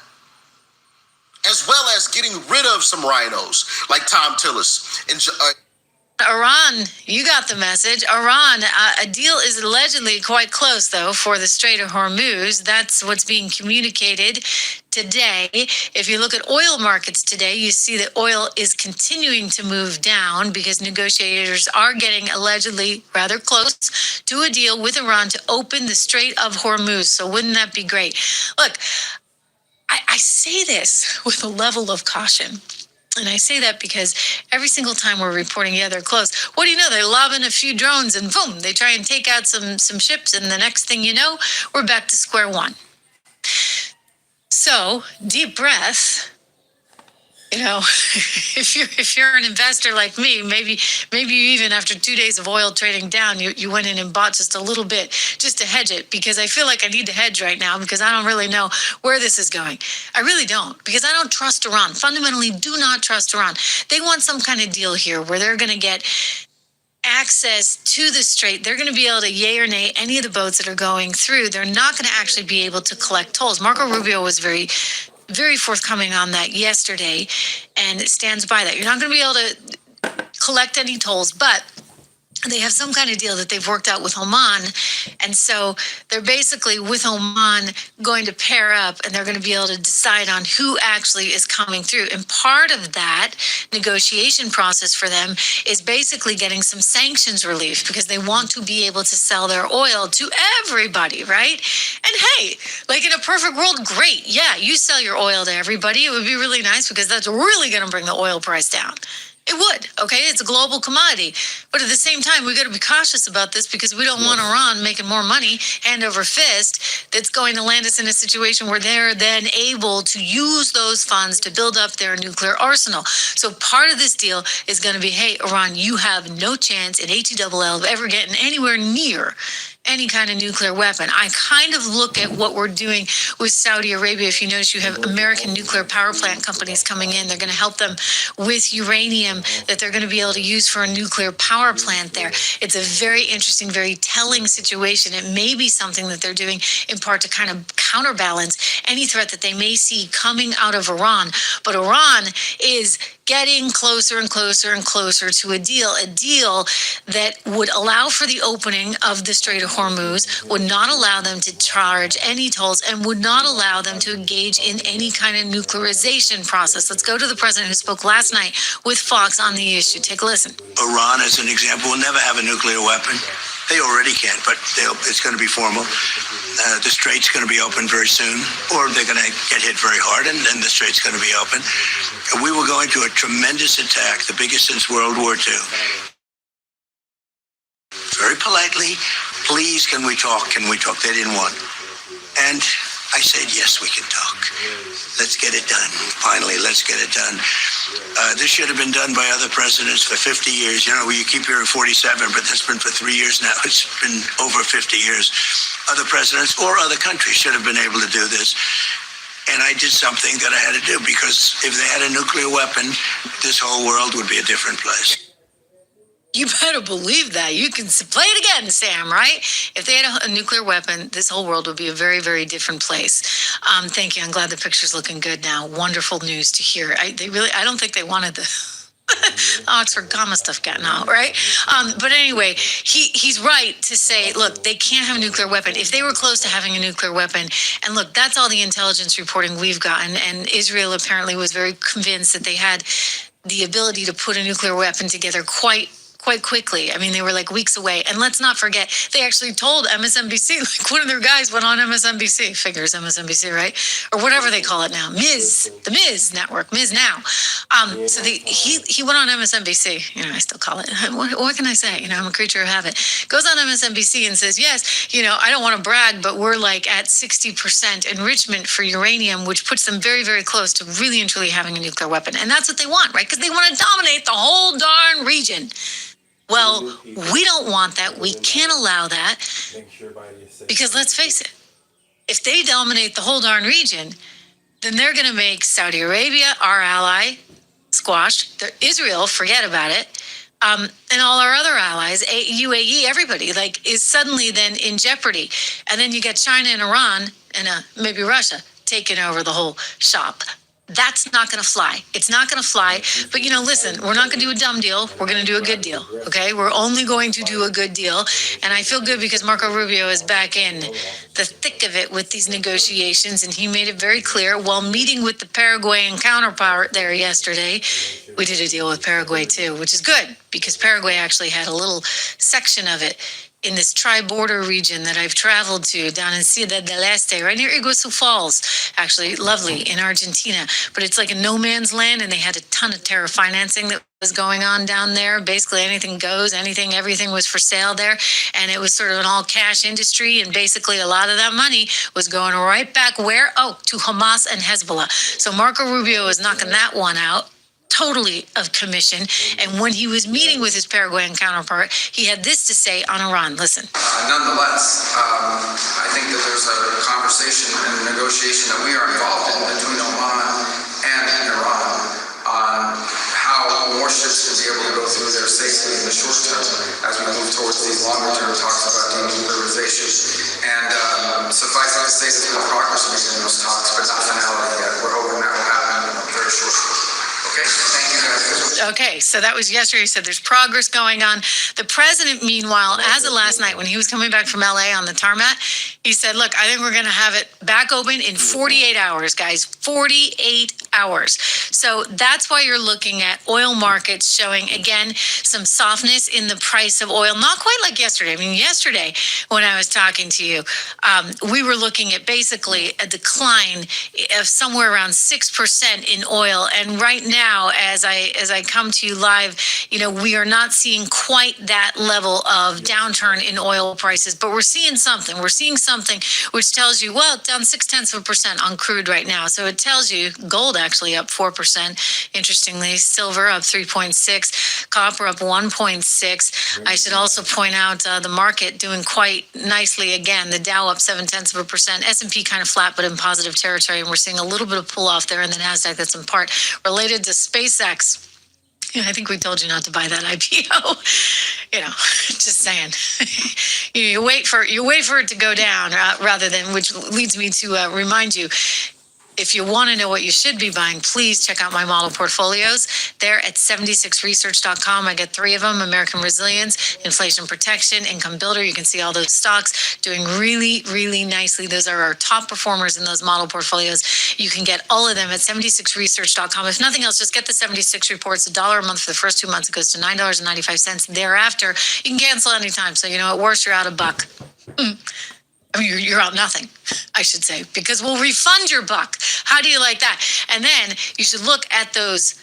as well as getting rid of some rhinos like Tom Tillis and Iran, you got the message. Iran, a deal is allegedly quite close, though, for the Strait of Hormuz. That's what's being communicated today. If you look at oil markets today, you see that oil is continuing to move down because negotiators are getting allegedly rather close to a deal with Iran to open the Strait of Hormuz. So wouldn't that be great? Look, I say this with a level of caution. And I say that because every single time we're reporting, yeah, they're close. What do you know? They're lobbing a few drones and boom, they try and take out some ships. And the next thing you know, we're back to square one. So deep breath. If you're an investor like me, maybe you even after 2 days of oil trading down, you went in and bought just a little bit just to hedge it because I feel like I need to hedge right now because I don't really know where this is going. I really don't because I don't trust Iran. Fundamentally, do not trust Iran. They want some kind of deal here where they're going to get access to the strait. They're going to be able to yay or nay any of the boats that are going through. They're not going to actually be able to collect tolls. Marco Rubio was very forthcoming on that yesterday, and it stands by that. You're not going to be able to collect any tolls, but they have some kind of deal that they've worked out with Oman. And so they're basically with Oman going to pair up and they're going to be able to decide on who actually is coming through. And part of that negotiation process for them is basically getting some sanctions relief because they want to be able to sell their oil to everybody, right? And hey, like in a perfect world, great. Yeah, you sell your oil to everybody. It would be really nice because that's really going to bring the oil price down. It would, okay? It's a global commodity. But at the same time, we got to be cautious about this because we don't want Iran making more money hand over fist that's going to land us in a situation where they're then able to use those funds to build up their nuclear arsenal. So part of this deal is going to be, hey, Iran, you have no chance in ATLL of ever getting anywhere near any kind of nuclear weapon. I kind of look at what we're doing with Saudi Arabia. If you notice, you have American nuclear power plant companies coming in. They're going to help them with uranium that they're going to be able to use for a nuclear power plant there. It's a very interesting, very telling situation. It may be something that they're doing in part to kind of counterbalance any threat that they may see coming out of Iran. But Iran is getting closer and closer and closer to a deal that would allow for the opening of the Strait of Hormuz, would not allow them to charge any tolls, and would not allow them to engage in any kind of nuclearization process. Let's go to the president who spoke last night with Fox on the issue. Take a listen. Iran, as an example, will never have a nuclear weapon. They already can't, but it's going to be formal. The strait's going to be open very soon, or they're going to get hit very hard, and then the strait's going to be open. We were going to a tremendous attack, the biggest since World War II. Very politely, please, can we talk? Can we talk? They didn't want. And I said, yes, we can talk. Let's get it done. Finally, let's get it done. This should have been done by other presidents for 50 years. You know, you keep hearing 47, but that's been for 3 years now. It's been over 50 years. Other presidents or other countries should have been able to do this. And I did something that I had to do, because if they had a nuclear weapon, this whole world would be a different place. You better believe that. You can play it again, Sam, right? If they had a nuclear weapon, this whole world would be a very, very different place. Thank you. I'm glad the picture's looking good now. Wonderful news to hear. I don't think they wanted the Oxford comma stuff gotten out, right? But anyway, he's right to say, look, they can't have a nuclear weapon. If they were close to having a nuclear weapon, and look, that's all the intelligence reporting we've gotten, and Israel apparently was very convinced that they had the ability to put a nuclear weapon together quite quickly. I mean, they were like weeks away. And let's not forget, they actually told MSNBC, like one of their guys went on MSNBC, figures MSNBC, right? Or whatever they call it now, the Miz network, Miz Now. So he went on MSNBC, you know, I still call it, what can I say? You know, I'm a creature of habit. Goes on MSNBC and says, yes, you know, I don't want to brag, but we're like at 60% enrichment for uranium, which puts them very, very close to really and truly having a nuclear weapon. And that's what they want, right? Because they want to dominate the whole darn region. Well, we don't want that. We can't allow that, because let's face it, if they dominate the whole darn region, then they're going to make Saudi Arabia, our ally, squashed. Israel, forget about it. And all our other allies, UAE, everybody, like, is suddenly then in jeopardy. And then you get China and Iran and maybe Russia taking over the whole shop. That's not going to fly. It's not going to fly. But, you know, listen, we're not going to do a dumb deal. We're going to do a good deal. Okay? We're only going to do a good deal. And I feel good because Marco Rubio is back in the thick of it with these negotiations. And he made it very clear while meeting with the Paraguayan counterpart there yesterday. We did a deal with Paraguay, too, which is good because Paraguay actually had a little section of it in this tri-border region that I've traveled to down in Ciudad del Este, right near Iguazu Falls, actually lovely in Argentina. But it's like a no man's land, and they had a ton of terror financing that was going on down there. Basically anything goes, everything was for sale there. And it was sort of an all cash industry. And basically a lot of that money was going right back where? Oh, to Hamas and Hezbollah. So Marco Rubio is knocking that one out. Totally of commission. And when he was meeting with his Paraguayan counterpart, he had this to say on Iran. Listen. Nonetheless, I think that there's a conversation and a negotiation that we are involved in between Oman and Iran on how more ships can be able to go through there safely in the short term as we move towards these longer term talks about denuclearization. And suffice it to say, there's been progress in those talks, but not finality yet. We're hoping that will happen very shortly. Thank you, guys. Okay, so that was yesterday. He said there's progress going on. The president, meanwhile, as of last night, when he was coming back from LA on the tarmac, he said, look, I think we're going to have it back open in 48 hours, guys. 48 hours. So that's why you're looking at oil markets showing, again, some softness in the price of oil. Not quite like yesterday. I mean, yesterday, when I was talking to you, we were looking at basically a decline of somewhere around 6% in oil. And right now, as I come to you live, you know, we are not seeing quite that level of downturn in oil prices, but we're seeing something. We're seeing something which tells you, well, down 0.6% on crude right now. So it tells you gold actually up 4%. Interestingly, silver up 3.6, copper up 1.6. I should also point out the market doing quite nicely again. The Dow up 0.7%, S&P kind of flat but in positive territory, and we're seeing a little bit of pull off there in the Nasdaq. That's in part related to SpaceX. I think we told you not to buy that IPO. You know, just saying. you wait for it to go down rather than, which leads me to remind you, If you want to know what you should be buying, please check out my model portfolios. They're at 76research.com. I got 3 of them: American Resilience, Inflation Protection, Income Builder. You can see all those stocks doing really, really nicely. Those are our top performers in those model portfolios. You can get all of them at 76research.com. If nothing else, just get the 76 reports, $1 a month for the first 2 months. It goes to $9.95. Thereafter, you can cancel anytime. So, at worst, you're out $1. I mean, you're out nothing, I should say, because we'll refund your buck. How do you like that? And then you should look at those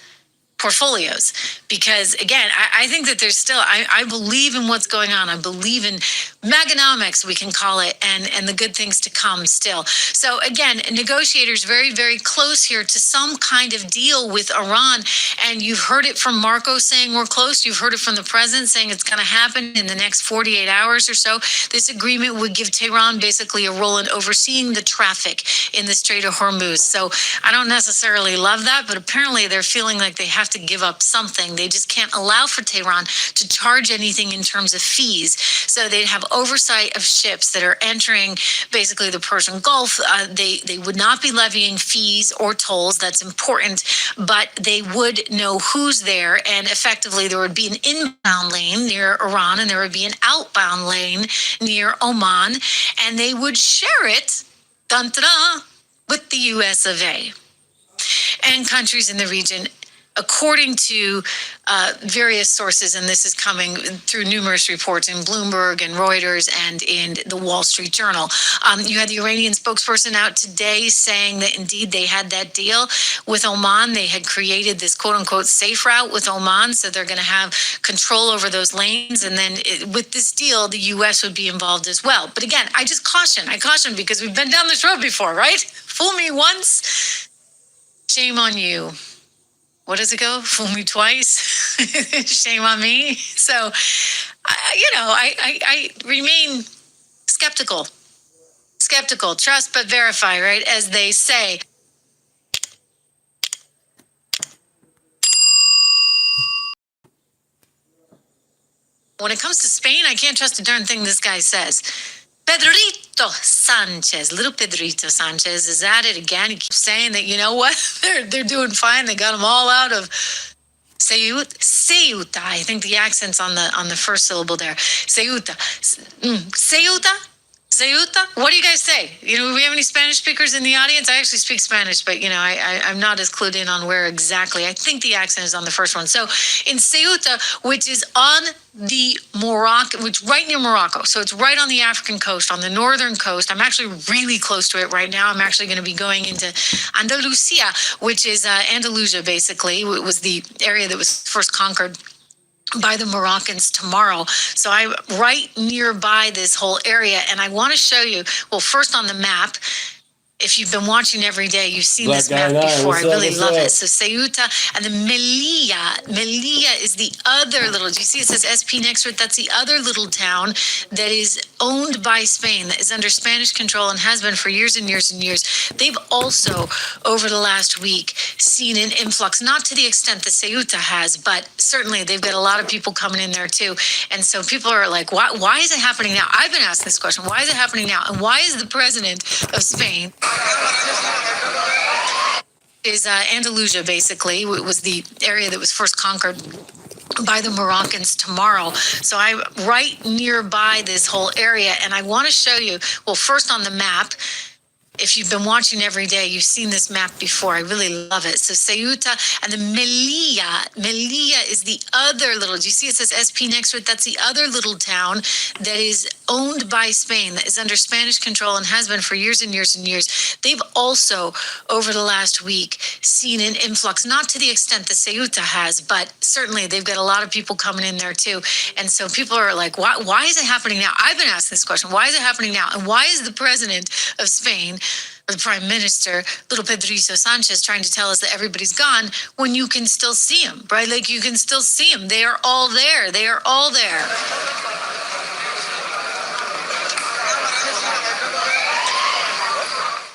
portfolios, because again, I think that there's still, I believe in what's going on. I believe in MAGAnomics, we can call it, and the good things to come still. So again, negotiators very, very close here to some kind of deal with Iran. And you've heard it from Marco saying we're close. You've heard it from the president saying it's going to happen in the next 48 hours or so. This agreement would give Tehran basically a role in overseeing the traffic in the Strait of Hormuz. So I don't necessarily love that, but apparently they're feeling like they have to give up something. They just can't allow for Tehran to charge anything in terms of fees. So they'd have oversight of ships that are entering basically the Persian Gulf. They would not be levying fees or tolls. That's important, but they would know who's there, and effectively there would be an inbound lane near Iran and there would be an outbound lane near Oman, and they would share it with the US of A and countries in the region, according to various sources, and this is coming through numerous reports in Bloomberg and Reuters and in the Wall Street Journal. You had the Iranian spokesperson out today saying that indeed they had that deal with Oman. They had created this quote-unquote safe route with Oman, so they're going to have control over those lanes. And then with this deal, the U.S. would be involved as well. But again, I caution because we've been down this road before, right? Fool me once, shame on you. What does it go? Fool me twice. Shame on me. So, I remain skeptical. Trust but verify, right? As they say. When it comes to Spain, I can't trust a darn thing this guy says. Pedrito Sanchez, little Pedrito Sanchez is at it again. He keeps saying that, you know what, they're doing fine. They got them all out of Ceuta. I think the accent's on the first syllable there. Ceuta. Ceuta? What do you guys say? Do we have any Spanish speakers in the audience? I actually speak Spanish, but, I'm not as clued in on where exactly. I think the accent is on the first one. So in Ceuta, which is on the Morocco, which right near Morocco. So it's right on the African coast, on the northern coast. I'm actually really close to it right now. I'm actually going to be going into Andalusia, which is Andalusia, basically. It was the area that was first conquered by the Moroccans tomorrow. So I'm right nearby this whole area, and I want to show you, well, first on the map. If you've been watching every day, you've seen this map before. I really love it. So Ceuta and the Melilla is the other little, do you see it says SP next to it? That's the other little town that is owned by Spain, that is under Spanish control and has been for years and years and years. They've also, over the last week, seen an influx, not to the extent that Ceuta has, but certainly they've got a lot of people coming in there too. And so people are like, why is it happening now? I've been asking this question. Why is it happening now? And why is the president of Spain is Andalusia, basically. It was the area that was first conquered by the Moroccans tomorrow. So I'm right nearby this whole area, and I want to show you, well, first on the map. If you've been watching every day, you've seen this map before. I really love it. So Ceuta and the Melilla is the other little, do you see it says SP next to it? That's the other little town that is owned by Spain, that is under Spanish control and has been for years and years and years. They've also, over the last week, seen an influx, not to the extent that Ceuta has, but certainly they've got a lot of people coming in there too. And so people are like, why is it happening now? I've been asking this question. Why is it happening now? And why is the president of Spain, the prime minister, little Pedrito Sanchez, trying to tell us that everybody's gone when you can still see them, right? Like, you can still see them. They are all there. They are all there.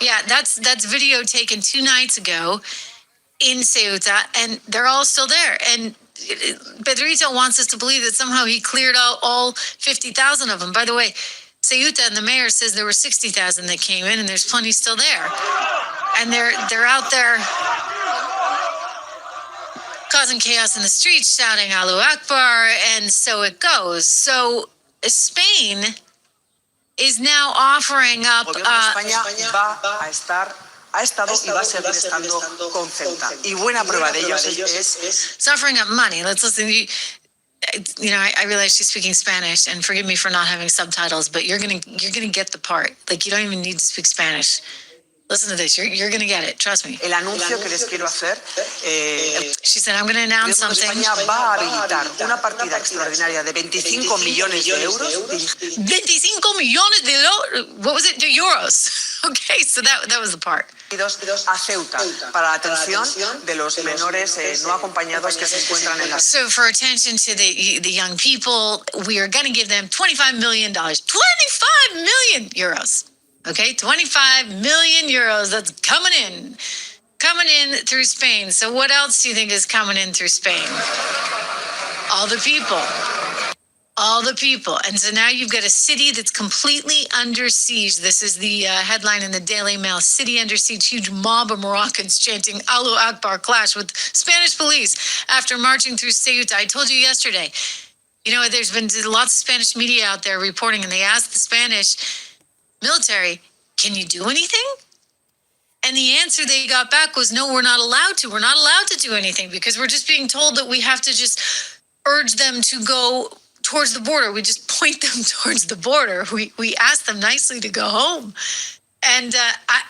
Yeah, that's video taken 2 nights ago in Ceuta, and they're all still there. And Pedrito wants us to believe that somehow he cleared out all 50,000 of them. By the way, Ceuta and the mayor says there were 60,000 that came in, and there's plenty still there. And they're out there causing chaos in the streets, shouting Allahu Akbar, and so it goes. So Spain is now offering up ha estado y va a seguir estando con Ceuta. Y buena prueba de ello es offering up money. Let's listen. You know, I realize she's speaking Spanish, and forgive me for not having subtitles, but you're gonna get the part. Like, you don't even need to speak Spanish. Listen to this. You're gonna get it. Trust me. El anuncio que les quiero hacer. She said, I'm gonna announce something. España va a habilitar una partida extraordinaria de 25 millones de euros. 25 millones de euros. What was it? De euros. Okay, so that was the part. A Ceuta para la atención de los menores no acompañados que se encuentran en la. So for attention to the young people, we are going to give them $25 million. 25 million euros. Okay, 25 million euros. That's coming in through Spain. So what else do you think is coming in through Spain? All the people. All the people. And so now you've got a city that's completely under siege. This is the headline in the Daily Mail. City under siege. Huge mob of Moroccans chanting Allahu Akbar clash with Spanish police after marching through Ceuta. I told you yesterday, you know, there's been lots of Spanish media out there reporting, and they asked the Spanish military, can you do anything? And the answer they got back was, no, we're not allowed to. We're not allowed to do anything because we're just being told that we have to just urge them to go towards the border. We just point them towards the border. We ask them nicely to go home. And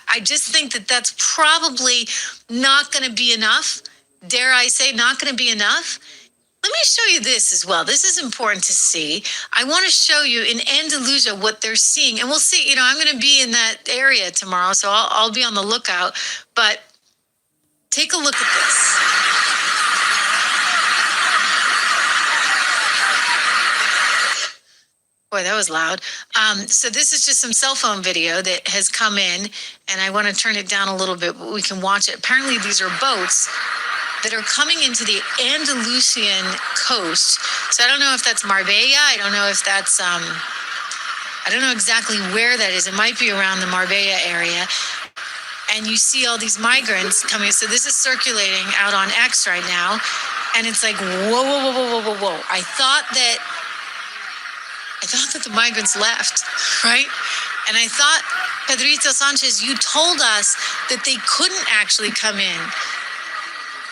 I just think that that's probably not going to be enough. Dare I say, not going to be enough. Let me show you this as well. This is important to see. I want to show you in Andalusia what they're seeing. And we'll see, you know, I'm going to be in that area tomorrow, so I'll be on the lookout. But take a look at this. Boy, that was loud. So this is just some cell phone video that has come in, and I want to turn it down a little bit, but we can watch it. Apparently, these are boats that are coming into the Andalusian coast. So I don't know if that's Marbella. I don't know if that's, I don't know exactly where that is. It might be around the Marbella area. And you see all these migrants coming. So this is circulating out on X right now. And it's like, whoa, whoa, whoa, whoa, whoa, whoa, whoa. I thought that the migrants left, right? And I thought, Pedrito Sanchez, you told us that they couldn't actually come in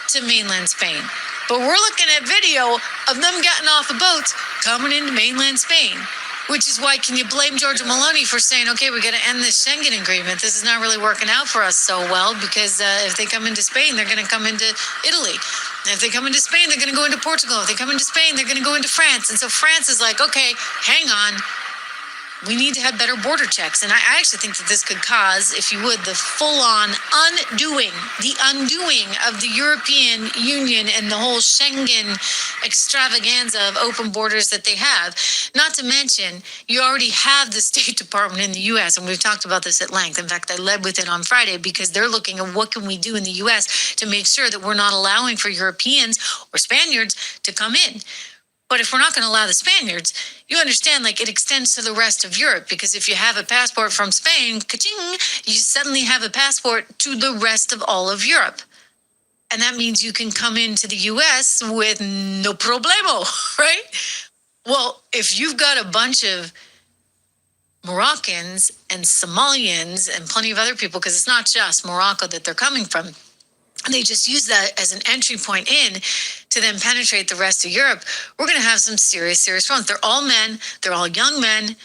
to mainland Spain. But we're looking at video of them getting off of boats coming into mainland Spain, which is why, can you blame Giorgia Meloni for saying, okay, we're going to end this Schengen agreement. This is not really working out for us so well, because if they come into Spain, they're going to come into Italy. And if they come into Spain, they're going to go into Portugal. If they come into Spain, they're going to go into France. And so France is like, okay, hang on. We need to have better border checks. And I actually think that this could cause, if you would, the full-on undoing of the European Union and the whole Schengen extravaganza of open borders that they have. Not to mention, you already have the State Department in the U.S., and we've talked about this at length. In fact, I led with it on Friday because they're looking at what can we do in the U.S. to make sure that we're not allowing for Europeans or Spaniards to come in. But if we're not going to allow the Spaniards, you understand, like, it extends to the rest of Europe, because if you have a passport from Spain, ka-ching, you suddenly have a passport to the rest of all of Europe. And that means you can come into the U.S. with no problemo, right? Well, if you've got a bunch of Moroccans and Somalians and plenty of other people, because it's not just Morocco that they're coming from, they just use that as an entry point in to then penetrate the rest of Europe, we're going to have some serious problems. They're all men. They're all young men.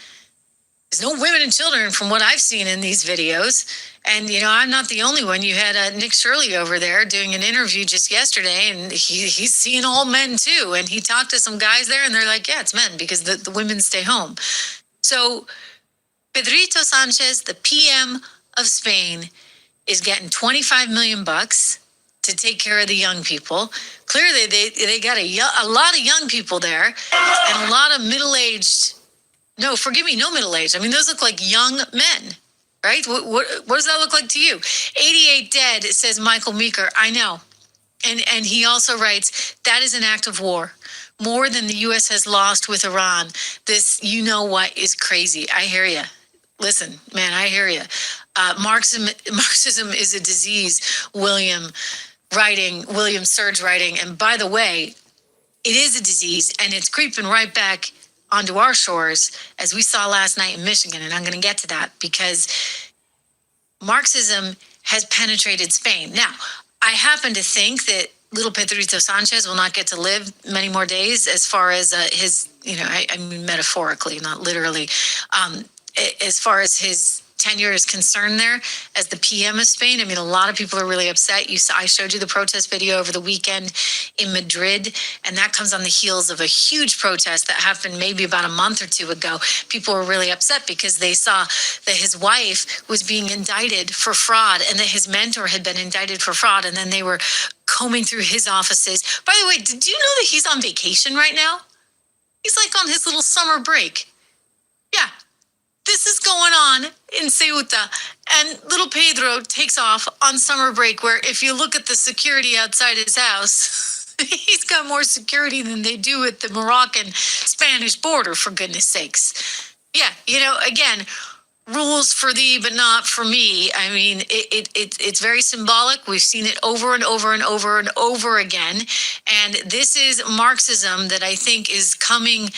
There's no women and children from what I've seen in these videos. And, you know, I'm not the only one. You had Nick Shirley over there doing an interview just yesterday, and he's seeing all men too. And he talked to some guys there, and they're like, yeah, it's men, because the women stay home. So Pedrito Sanchez, the PM of Spain, is getting $25 million to take care of the young people. Clearly, they got a lot of young people there, and a lot of middle-aged. No, forgive me, no middle-aged. I mean, those look like young men, right? What does that look like to you? 88 dead, says Michael Meeker. I know. And he also writes, that is an act of war. More than the U.S. has lost with Iran. This, you know what, is crazy. I hear you. Listen, man, I hear you. Marxism is a disease, William Surge writing. And by the way, it is a disease, and it's creeping right back onto our shores, as we saw last night in Michigan. And I'm going to get to that because Marxism has penetrated Spain. Now, I happen to think that little Pedrito Sanchez will not get to live many more days as far as his, I mean, metaphorically, not literally, as far as his tenure is concerned there as the PM of Spain. I mean, a lot of people are really upset. I showed you the protest video over the weekend in Madrid, and that comes on the heels of a huge protest that happened maybe about a month or two ago. People were really upset because they saw that his wife was being indicted for fraud and that his mentor had been indicted for fraud, and then they were combing through his offices. By the way, did you know that he's on vacation right now? He's like on his little summer break. Yeah. This is going on in Ceuta, and little Pedro takes off on summer break, where if you look at the security outside his house, he's got more security than they do at the Moroccan-Spanish border, for goodness sakes. Yeah, again, rules for thee, but not for me. I mean, it's very symbolic. We've seen it over and over and over and over again, and this is Marxism that I think is coming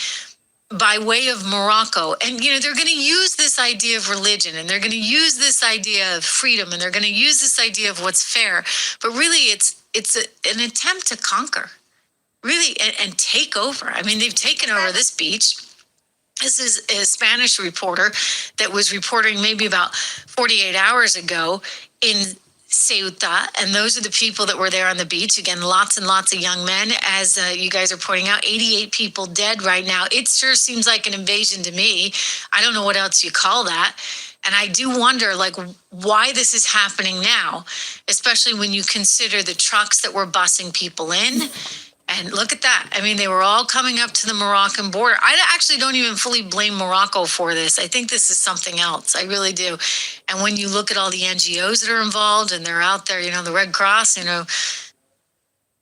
by way of Morocco. And, they're going to use this idea of religion, and they're going to use this idea of freedom, and they're going to use this idea of what's fair. But really, it's an attempt to conquer, really, and take over. I mean, they've taken over this beach. This is a Spanish reporter that was reporting maybe about 48 hours ago in Ceuta, and those are the people that were there on the beach. Again, lots and lots of young men, as you guys are pointing out. 88 people dead right now. It sure seems like an invasion to me. I don't know what else you call that. And I do wonder, why this is happening now, especially when you consider the trucks that were busing people in. And look at that. I mean, they were all coming up to the Moroccan border. I actually don't even fully blame Morocco for this. I think this is something else. I really do. And when you look at all the NGOs that are involved and they're out there, the Red Cross,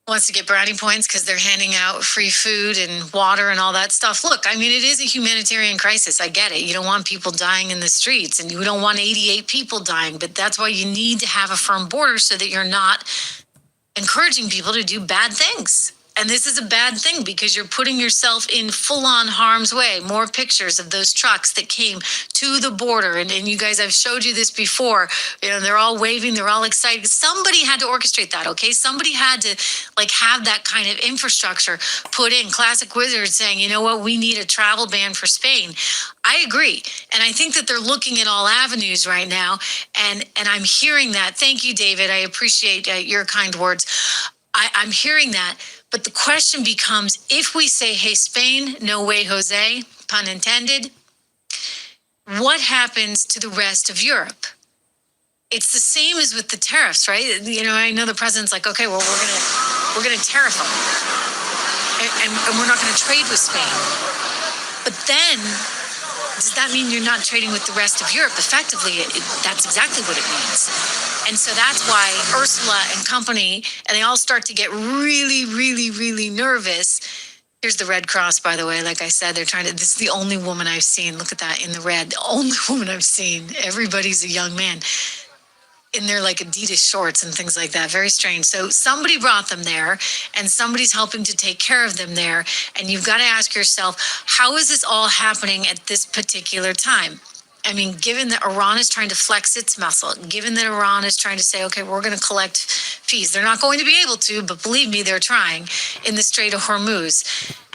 wants to get brownie points because they're handing out free food and water and all that stuff. Look, I mean, it is a humanitarian crisis. I get it. You don't want people dying in the streets, and you don't want 88 people dying. But that's why you need to have a firm border, so that you're not encouraging people to do bad things. And this is a bad thing because you're putting yourself in full-on harm's way. More pictures of those trucks that came to the border. And you guys, I've showed you this before. They're all waving. They're all excited. Somebody had to orchestrate that, okay? Somebody had to, have that kind of infrastructure put in. Classic Wizards saying, you know what, we need a travel ban for Spain. I agree. And I think that they're looking at all avenues right now. And I'm hearing that. Thank you, David. I appreciate your kind words. I'm hearing that. But the question becomes, if we say, hey, Spain, no way, Jose, pun intended, what happens to the rest of Europe? It's the same as with the tariffs, right? I know the president's like, okay, well, we're gonna tariff them, and we're not gonna trade with Spain. But then, does that mean you're not trading with the rest of Europe? Effectively, that's exactly what it means. And so that's why Ursula and company, and they all start to get really, really, really nervous. Here's the Red Cross, by the way. Like I said, this is the only woman I've seen. Look at that in the red. The only woman I've seen. Everybody's a young man in their Adidas shorts and things like that. Very strange. So somebody brought them there, and somebody's helping to take care of them there. And you've got to ask yourself, how is this all happening at this particular time? I mean, given that Iran is trying to flex its muscle, given that Iran is trying to say, okay, we're going to collect fees. They're not going to be able to, but believe me, they're trying in the Strait of Hormuz.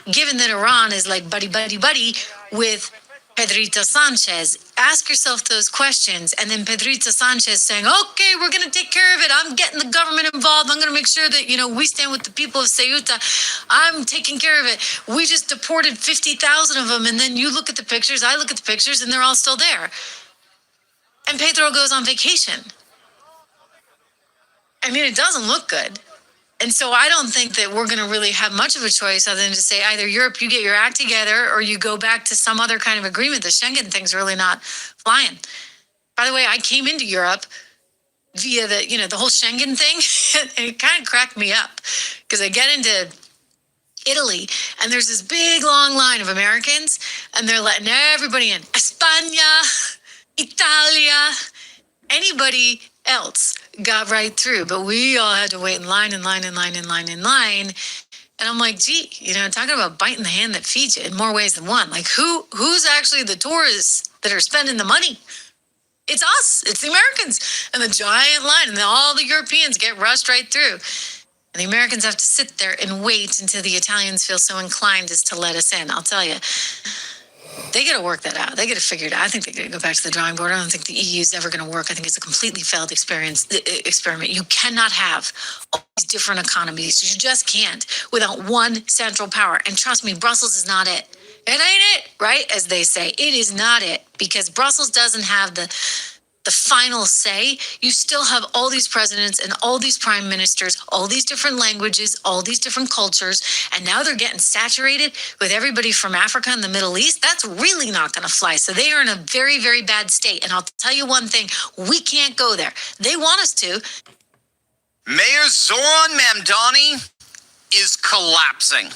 Given that Iran is buddy with Pedrito Sanchez, ask yourself those questions. And then Pedrito Sanchez saying, okay, we're going to take care of it. I'm getting the government involved. I'm going to make sure that, we stand with the people of Ceuta. I'm taking care of it. We just deported 50,000 of them. And then you look at the pictures, I look at the pictures, and they're all still there. And Pedro goes on vacation. I mean, it doesn't look good. And so I don't think that we're going to really have much of a choice other than to say either Europe, you get your act together, or you go back to some other kind of agreement. The Schengen thing's really not flying. By the way, I came into Europe via the whole Schengen thing, and it kind of cracked me up because I get into Italy and there's this big long line of Americans, and they're letting everybody in. España, Italia, anybody else got right through, but we all had to wait in line. And I'm like, gee, talking about biting the hand that feeds you in more ways than one. Like, who's actually the tourists that are spending the money? It's us. It's the Americans. And the giant line. And then all the Europeans get rushed right through. And the Americans have to sit there and wait until the Italians feel so inclined as to let us in. I'll tell you, they got to work that out. They got to figure it out. I think they got to go back to the drawing board. I don't think the EU is ever going to work. I think it's a completely failed experiment. You cannot have all these different economies. You just can't without one central power. And trust me, Brussels is not it. It ain't it, right? As they say, it is not it, because Brussels doesn't have the final say. You still have all these presidents and all these prime ministers, all these different languages, all these different cultures, and now they're getting saturated with everybody from Africa and the Middle East. That's really not going to fly. So they are in a very, very bad state. And I'll tell you one thing, we can't go there. They want us to. Mayor Zoran Mamdani is collapsing. Ladies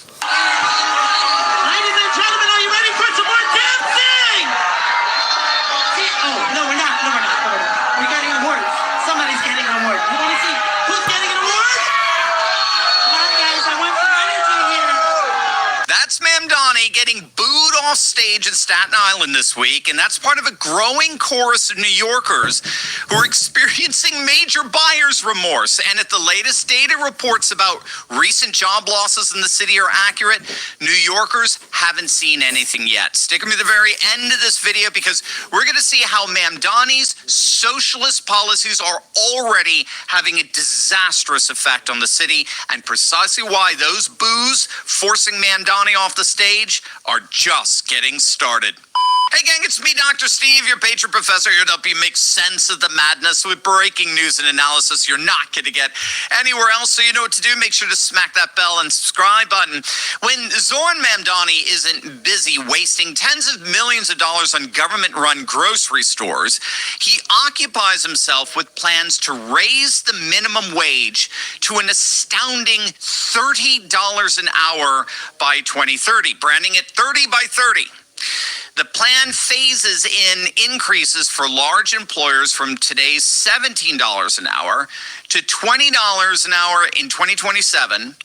and gentlemen, are you ready for some more dancing? Oh, no, we're not. We're getting awards. Somebody's getting an award. You want to see who's getting an award? Come on, guys. I want some energy here. That's Mamdani getting booed off stage in Staten Island this week, and that's part of a growing chorus of New Yorkers who are experiencing major buyer's remorse. And if the latest data reports about recent job losses in the city are accurate, New Yorkers haven't seen anything yet. Stick with me to the very end of this video, because we're going to see how Mamdani's socialist policies are already having a disastrous effect on the city, and precisely why those boos forcing Mamdani off the stage are just getting started. Hey gang, it's me, Dr. Steve, your patron professor, here to help you make sense of the madness with breaking news and analysis you're not going to get anywhere else. So you know what to do. Make sure to smack that bell and subscribe button. When Zoran Mamdani isn't busy wasting tens of millions of dollars on government-run grocery stores, he occupies himself with plans to raise the minimum wage to an astounding $30 an hour by 2030, branding it 30 by 30. The plan phases in increases for large employers from today's $17 an hour to $20 an hour in 2027,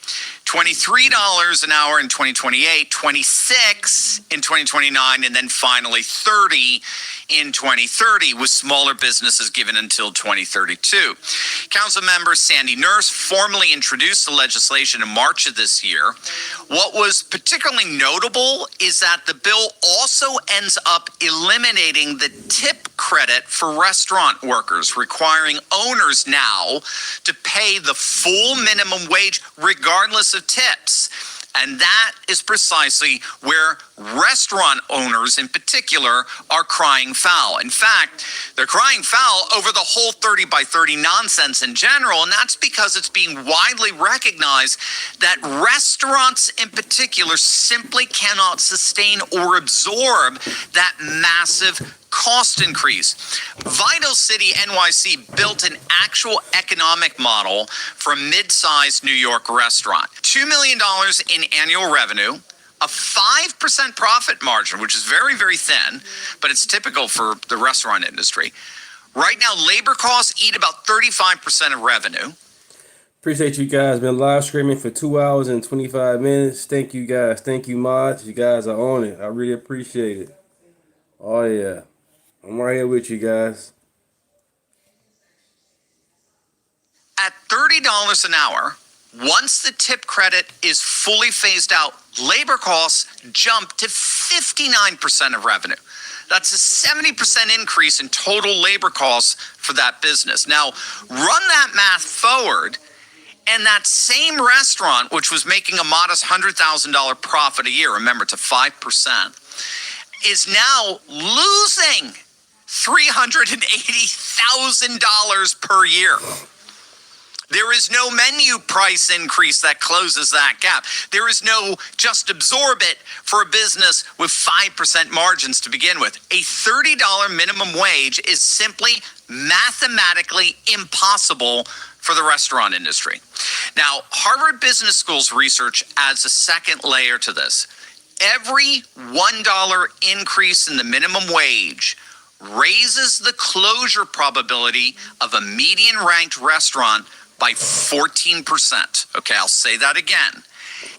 $23 an hour in 2028, $26 in 2029, and then finally $30 in 2030, with smaller businesses given until 2032. Council member Sandy Nurse formally introduced the legislation in March of this year. What was particularly notable is that the bill also ends up eliminating the tip credit for restaurant workers, requiring owners now to pay the full minimum wage regardless of tips. And that is precisely where restaurant owners in particular are crying foul. In fact, they're crying foul over the whole 30 by 30 nonsense in general, and that's because it's being widely recognized that restaurants in particular simply cannot sustain or absorb that massive cost increase. Vital City NYC built an actual economic model for a mid-sized New York restaurant. $2 million in annual revenue, a 5% profit margin, which is very, very thin, but it's typical for the restaurant industry. Right now, labor costs eat about 35% of revenue. Appreciate you guys. Been live streaming for 2 hours and 25 minutes. Thank you guys. Thank you, mods. You guys are on it. I really appreciate it. Oh, yeah. I'm right here with you guys. At $30 an hour, once the tip credit is fully phased out, labor costs jump to 59% of revenue. That's a 70% increase in total labor costs for that business. Now, run that math forward, and that same restaurant, which was making a modest $100,000 profit a year, remember, it's a 5%, is now losing $380,000 per year. There is no menu price increase that closes that gap. There is no just absorb it for a business with 5% margins to begin with. A $30 minimum wage is simply mathematically impossible for the restaurant industry. Now, Harvard Business School's research adds a second layer to this. Every $1 increase in the minimum wage raises the closure probability of a median ranked restaurant by 14%. Okay, I'll say that again.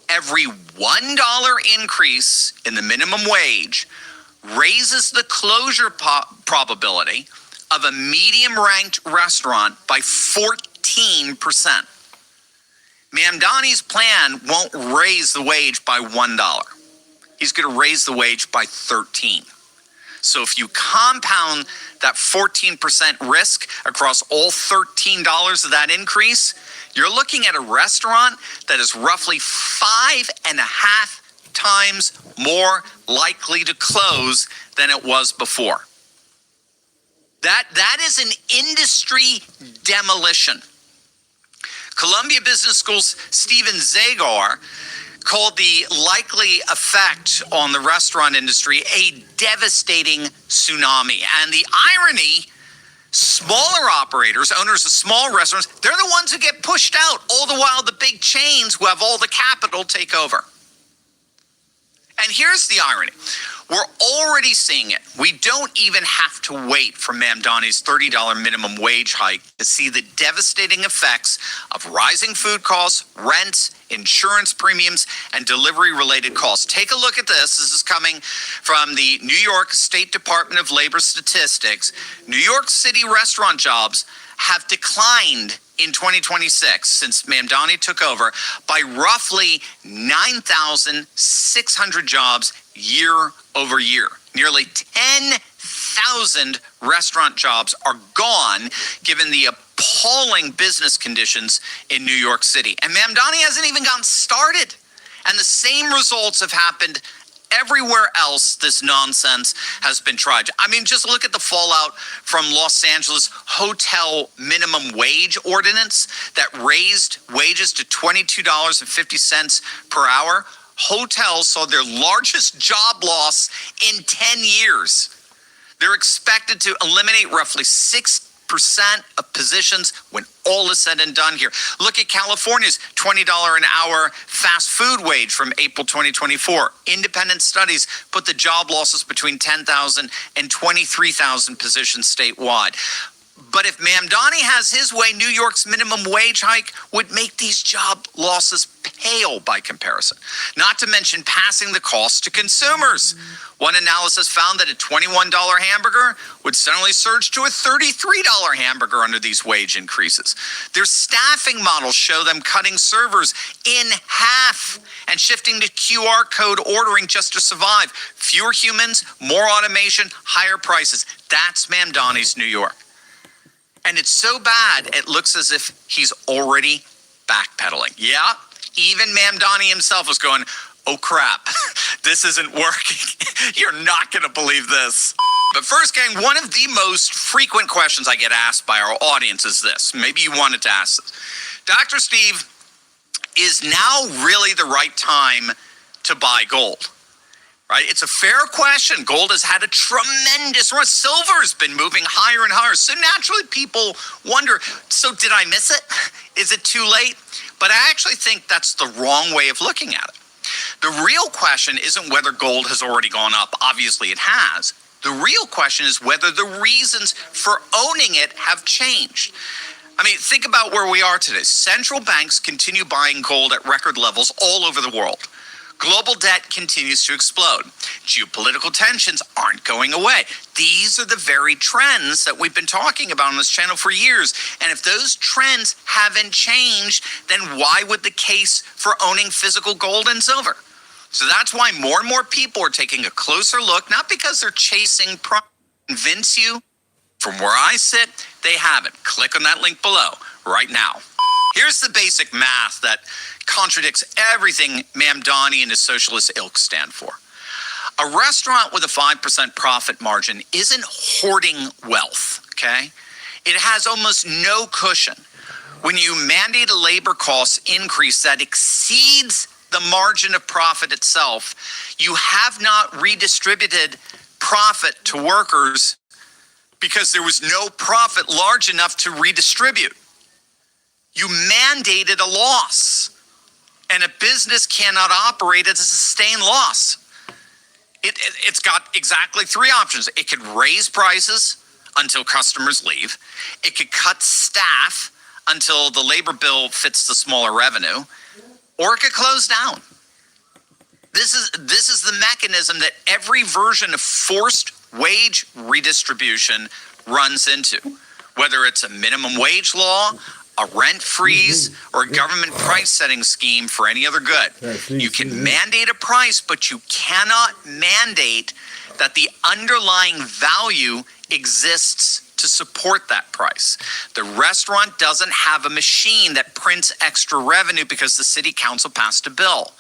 Every $1 increase in the minimum wage raises the closure probability of a medium ranked restaurant by 14%. Mamdani's plan won't raise the wage by $1. He's going to raise the wage by 13. So if you compound that 14% risk across all $13 of that increase, you're looking at a restaurant that is roughly 5.5 times more likely to close than it was before. That is an industry demolition. Columbia Business School's Stephen Zagar called the likely effect on the restaurant industry a devastating tsunami. And the irony, smaller operators, owners of small restaurants, they're the ones who get pushed out, all the while the big chains who have all the capital take over. And here's the irony. We're already seeing it. We don't even have to wait for Mamdani's $30 minimum wage hike to see the devastating effects of rising food costs, rent, insurance premiums, and delivery-related costs. Take a look at this. This is coming from the New York State Department of Labor Statistics. New York City restaurant jobs have declined in 2026, since Mamdani took over, by roughly 9,600 jobs year over year. Nearly 10,000 restaurant jobs are gone, given the appalling business conditions in New York City. And Mamdani hasn't even gotten started. And the same results have happened everywhere else this nonsense has been tried. I mean, just look at the fallout from Los Angeles hotel minimum wage ordinance that raised wages to $22.50 per hour. Hotels saw their largest job loss in 10 years. They're expected to eliminate roughly 6% of positions when all is said and done here. Look at California's $20 an hour fast food wage from April 2024. Independent studies put the job losses between 10,000 and 23,000 positions statewide. But if Mamdani has his way, New York's minimum wage hike would make these job losses pale by comparison, not to mention passing the cost to consumers. One analysis found that a $21 hamburger would suddenly surge to a $33 hamburger under these wage increases. Their staffing models show them cutting servers in half and shifting to QR code ordering just to survive. Fewer humans, more automation, higher prices. That's Mamdani's New York. And it's so bad, it looks as if he's already backpedaling. Yeah, even Mamdani himself was going, oh crap, this isn't working. You're not going to believe this. But first, gang, one of the most frequent questions I get asked by our audience is this. Maybe you wanted to ask this. Dr. Steve, is now really the right time to buy gold? Right? It's a fair question. Gold has had a tremendous run. Silver's been moving higher and higher. So naturally people wonder, so did I miss it? Is it too late? But I actually think that's the wrong way of looking at it. The real question isn't whether gold has already gone up. Obviously it has. The real question is whether the reasons for owning it have changed. I mean, think about where we are today. Central banks continue buying gold at record levels all over the world. Global debt continues to explode. Geopolitical tensions aren't going away. These are the very trends that we've been talking about on this channel for years. And if those trends haven't changed, then why would the case for owning physical gold and silver? So that's why more and more people are taking a closer look, not because they're chasing profit. Convince you, from where I sit, they haven't. Click on that link below right now. Here's the basic math that contradicts everything Mamdani and his socialist ilk stand for. A restaurant with a 5% profit margin isn't hoarding wealth, okay? It has almost no cushion. When you mandate a labor cost increase that exceeds the margin of profit itself, you have not redistributed profit to workers because there was no profit large enough to redistribute. You mandated a loss, and a business cannot operate at a sustained loss. It's got exactly three options. It could raise prices until customers leave. It could cut staff until the labor bill fits the smaller revenue, or it could close down. This is the mechanism that every version of forced wage redistribution runs into, whether it's a minimum wage law, a rent freeze, or a government price setting scheme for any other good. You can mandate a price, but you cannot mandate that the underlying value exists to support that price. The restaurant doesn't have a machine that prints extra revenue because the city council passed a bill.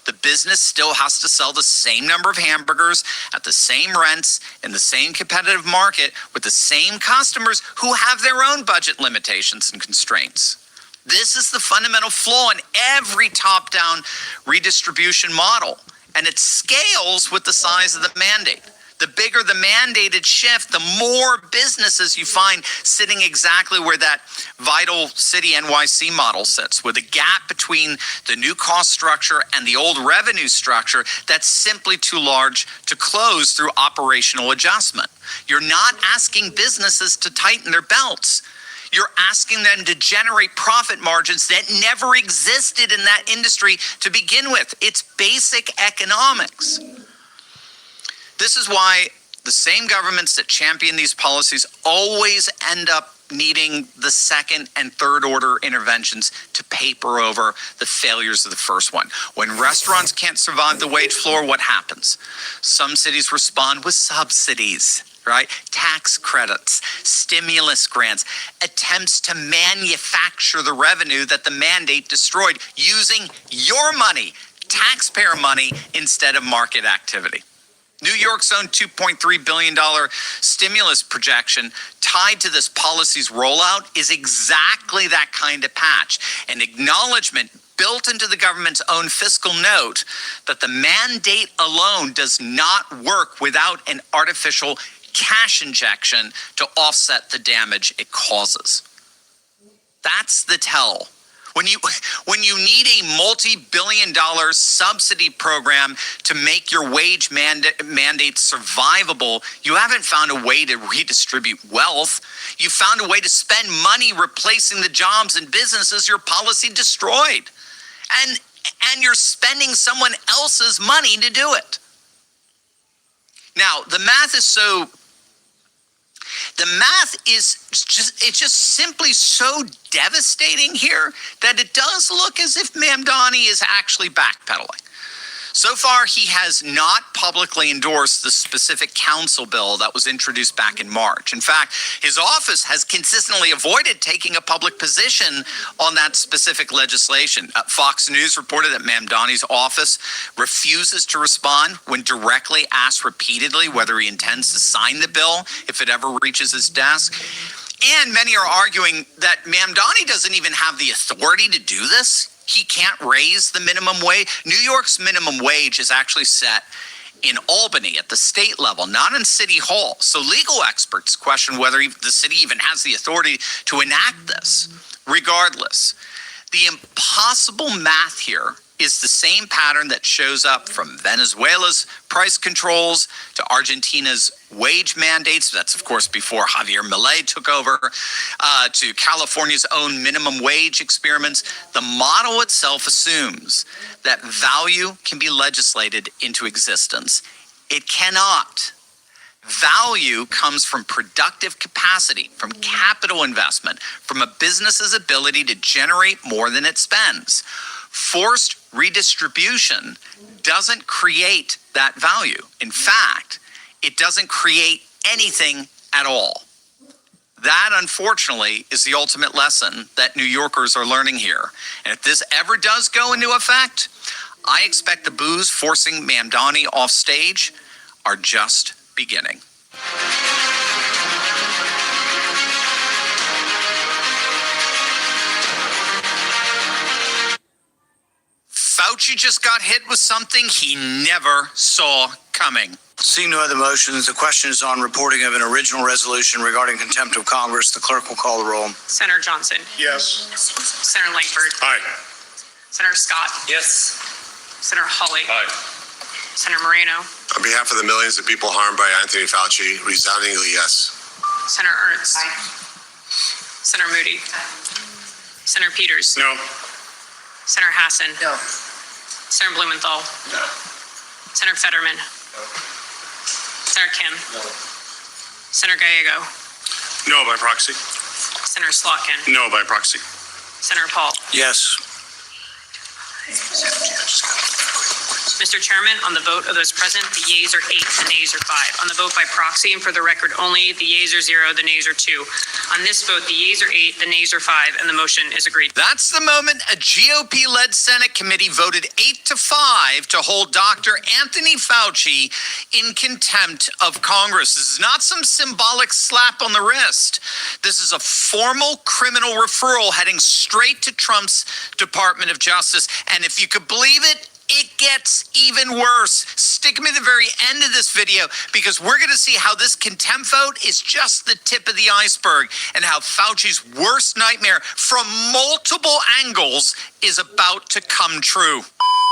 The business still has to sell the same number of hamburgers at the same rents in the same competitive market with the same customers who have their own budget limitations and constraints. This is the fundamental flaw in every top-down redistribution model, and it scales with the size of the mandate. The bigger the mandated shift, the more businesses you find sitting exactly where that vital city NYC model sits, with a gap between the new cost structure and the old revenue structure that's simply too large to close through operational adjustment. You're not asking businesses to tighten their belts. You're asking them to generate profit margins that never existed in that industry to begin with. It's basic economics. This is why the same governments that champion these policies always end up needing the second and third order interventions to paper over the failures of the first one. When restaurants can't survive the wage floor, what happens? Some cities respond with subsidies, right? Tax credits, stimulus grants, attempts to manufacture the revenue that the mandate destroyed using your money, taxpayer money, instead of market activity. New York's own $2.3 billion stimulus projection tied to this policy's rollout is exactly that kind of patch, an acknowledgement built into the government's own fiscal note that the mandate alone does not work without an artificial cash injection to offset the damage it causes. That's the tell. When you need a multi-billion-dollar subsidy program to make your wage mandate survivable, you haven't found a way to redistribute wealth. You found a way to spend money replacing the jobs and businesses your policy destroyed. And you're spending someone else's money to do it. Now, the math is just simply so devastating here that it does look as if Mamdani is actually backpedaling. So far, he has not publicly endorsed the specific council bill that was introduced back in March. In fact, his office has consistently avoided taking a public position on that specific legislation. Fox News reported that Mamdani's office refuses to respond when directly asked repeatedly whether he intends to sign the bill if it ever reaches his desk. And many are arguing that Mamdani doesn't even have the authority to do this. He can't raise the minimum wage. New York's minimum wage is actually set in Albany at the state level, not in City Hall. So legal experts question whether the city even has the authority to enact this. Regardless, the impossible math here is the same pattern that shows up from Venezuela's price controls to Argentina's wage mandates. That's, of course, before Javier Milei took over, to California's own minimum wage experiments. The model itself assumes that value can be legislated into existence. It cannot. Value comes from productive capacity, from capital investment, from a business's ability to generate more than it spends. Forced redistribution doesn't create that value. In fact, it doesn't create anything at all. That, unfortunately, is the ultimate lesson that New Yorkers are learning here. And if this ever does go into effect, I expect the boos forcing Mamdani off stage are just beginning. Fauci just got hit with something he never saw coming. Seeing no other motions, the question is on reporting of an original resolution regarding contempt of Congress. The clerk will call the roll. Senator Johnson. Yes. Senator Langford. Aye. Senator Scott. Yes. Senator Hawley. Aye. Senator Moreno. On behalf of the millions of people harmed by Anthony Fauci, resoundingly yes. Senator Ernst. Senator Moody. Senator Peters. No. Senator Hassan. No. Senator Blumenthal. No. Senator Fetterman. Senator Kim. No. Senator Gallego. No by proxy. Senator Slotkin. No by proxy. Senator Paul. Yes. Mr. Chairman, on the vote of those present, the yeas are 8, the nays are 5. On the vote by proxy, and for the record only, the yeas are 0, the nays are 2. On this vote, the yeas are 8, the nays are 5, and the motion is agreed. That's the moment a GOP-led Senate committee voted 8-5 to hold Dr. Anthony Fauci in contempt of Congress. This is not some symbolic slap on the wrist. This is a formal criminal referral heading straight to Trump's Department of Justice. And if you could believe it, it gets even worse. Stick me at the very end of this video because we're going to see how this contempt vote is just the tip of the iceberg and how Fauci's worst nightmare from multiple angles is about to come true.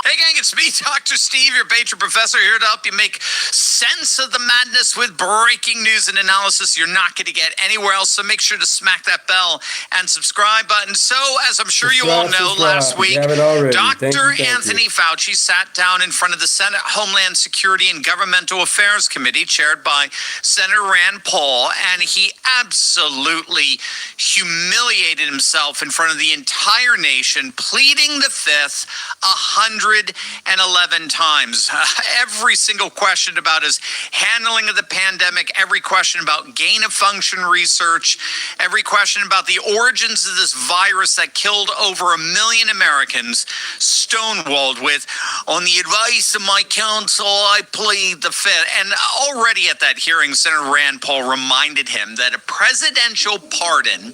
Hey gang, it's me, Dr. Steve, your patron professor, here to help you make sense of the madness with breaking news and analysis you're not going to get anywhere else. So make sure to smack that bell and subscribe button. So, as I'm sure you all know, last week, Dr. Anthony Fauci sat down in front of the Senate Homeland Security and Governmental Affairs Committee, chaired by Senator Rand Paul, and he absolutely humiliated himself in front of the entire nation, pleading the fifth 111 times. Every single question about his handling of the pandemic, every question about gain-of-function research, every question about the origins of this virus that killed over 1 million Americans, stonewalled with, on the advice of my counsel, I plead the fifth. And already at that hearing, Senator Rand Paul reminded him that a presidential pardon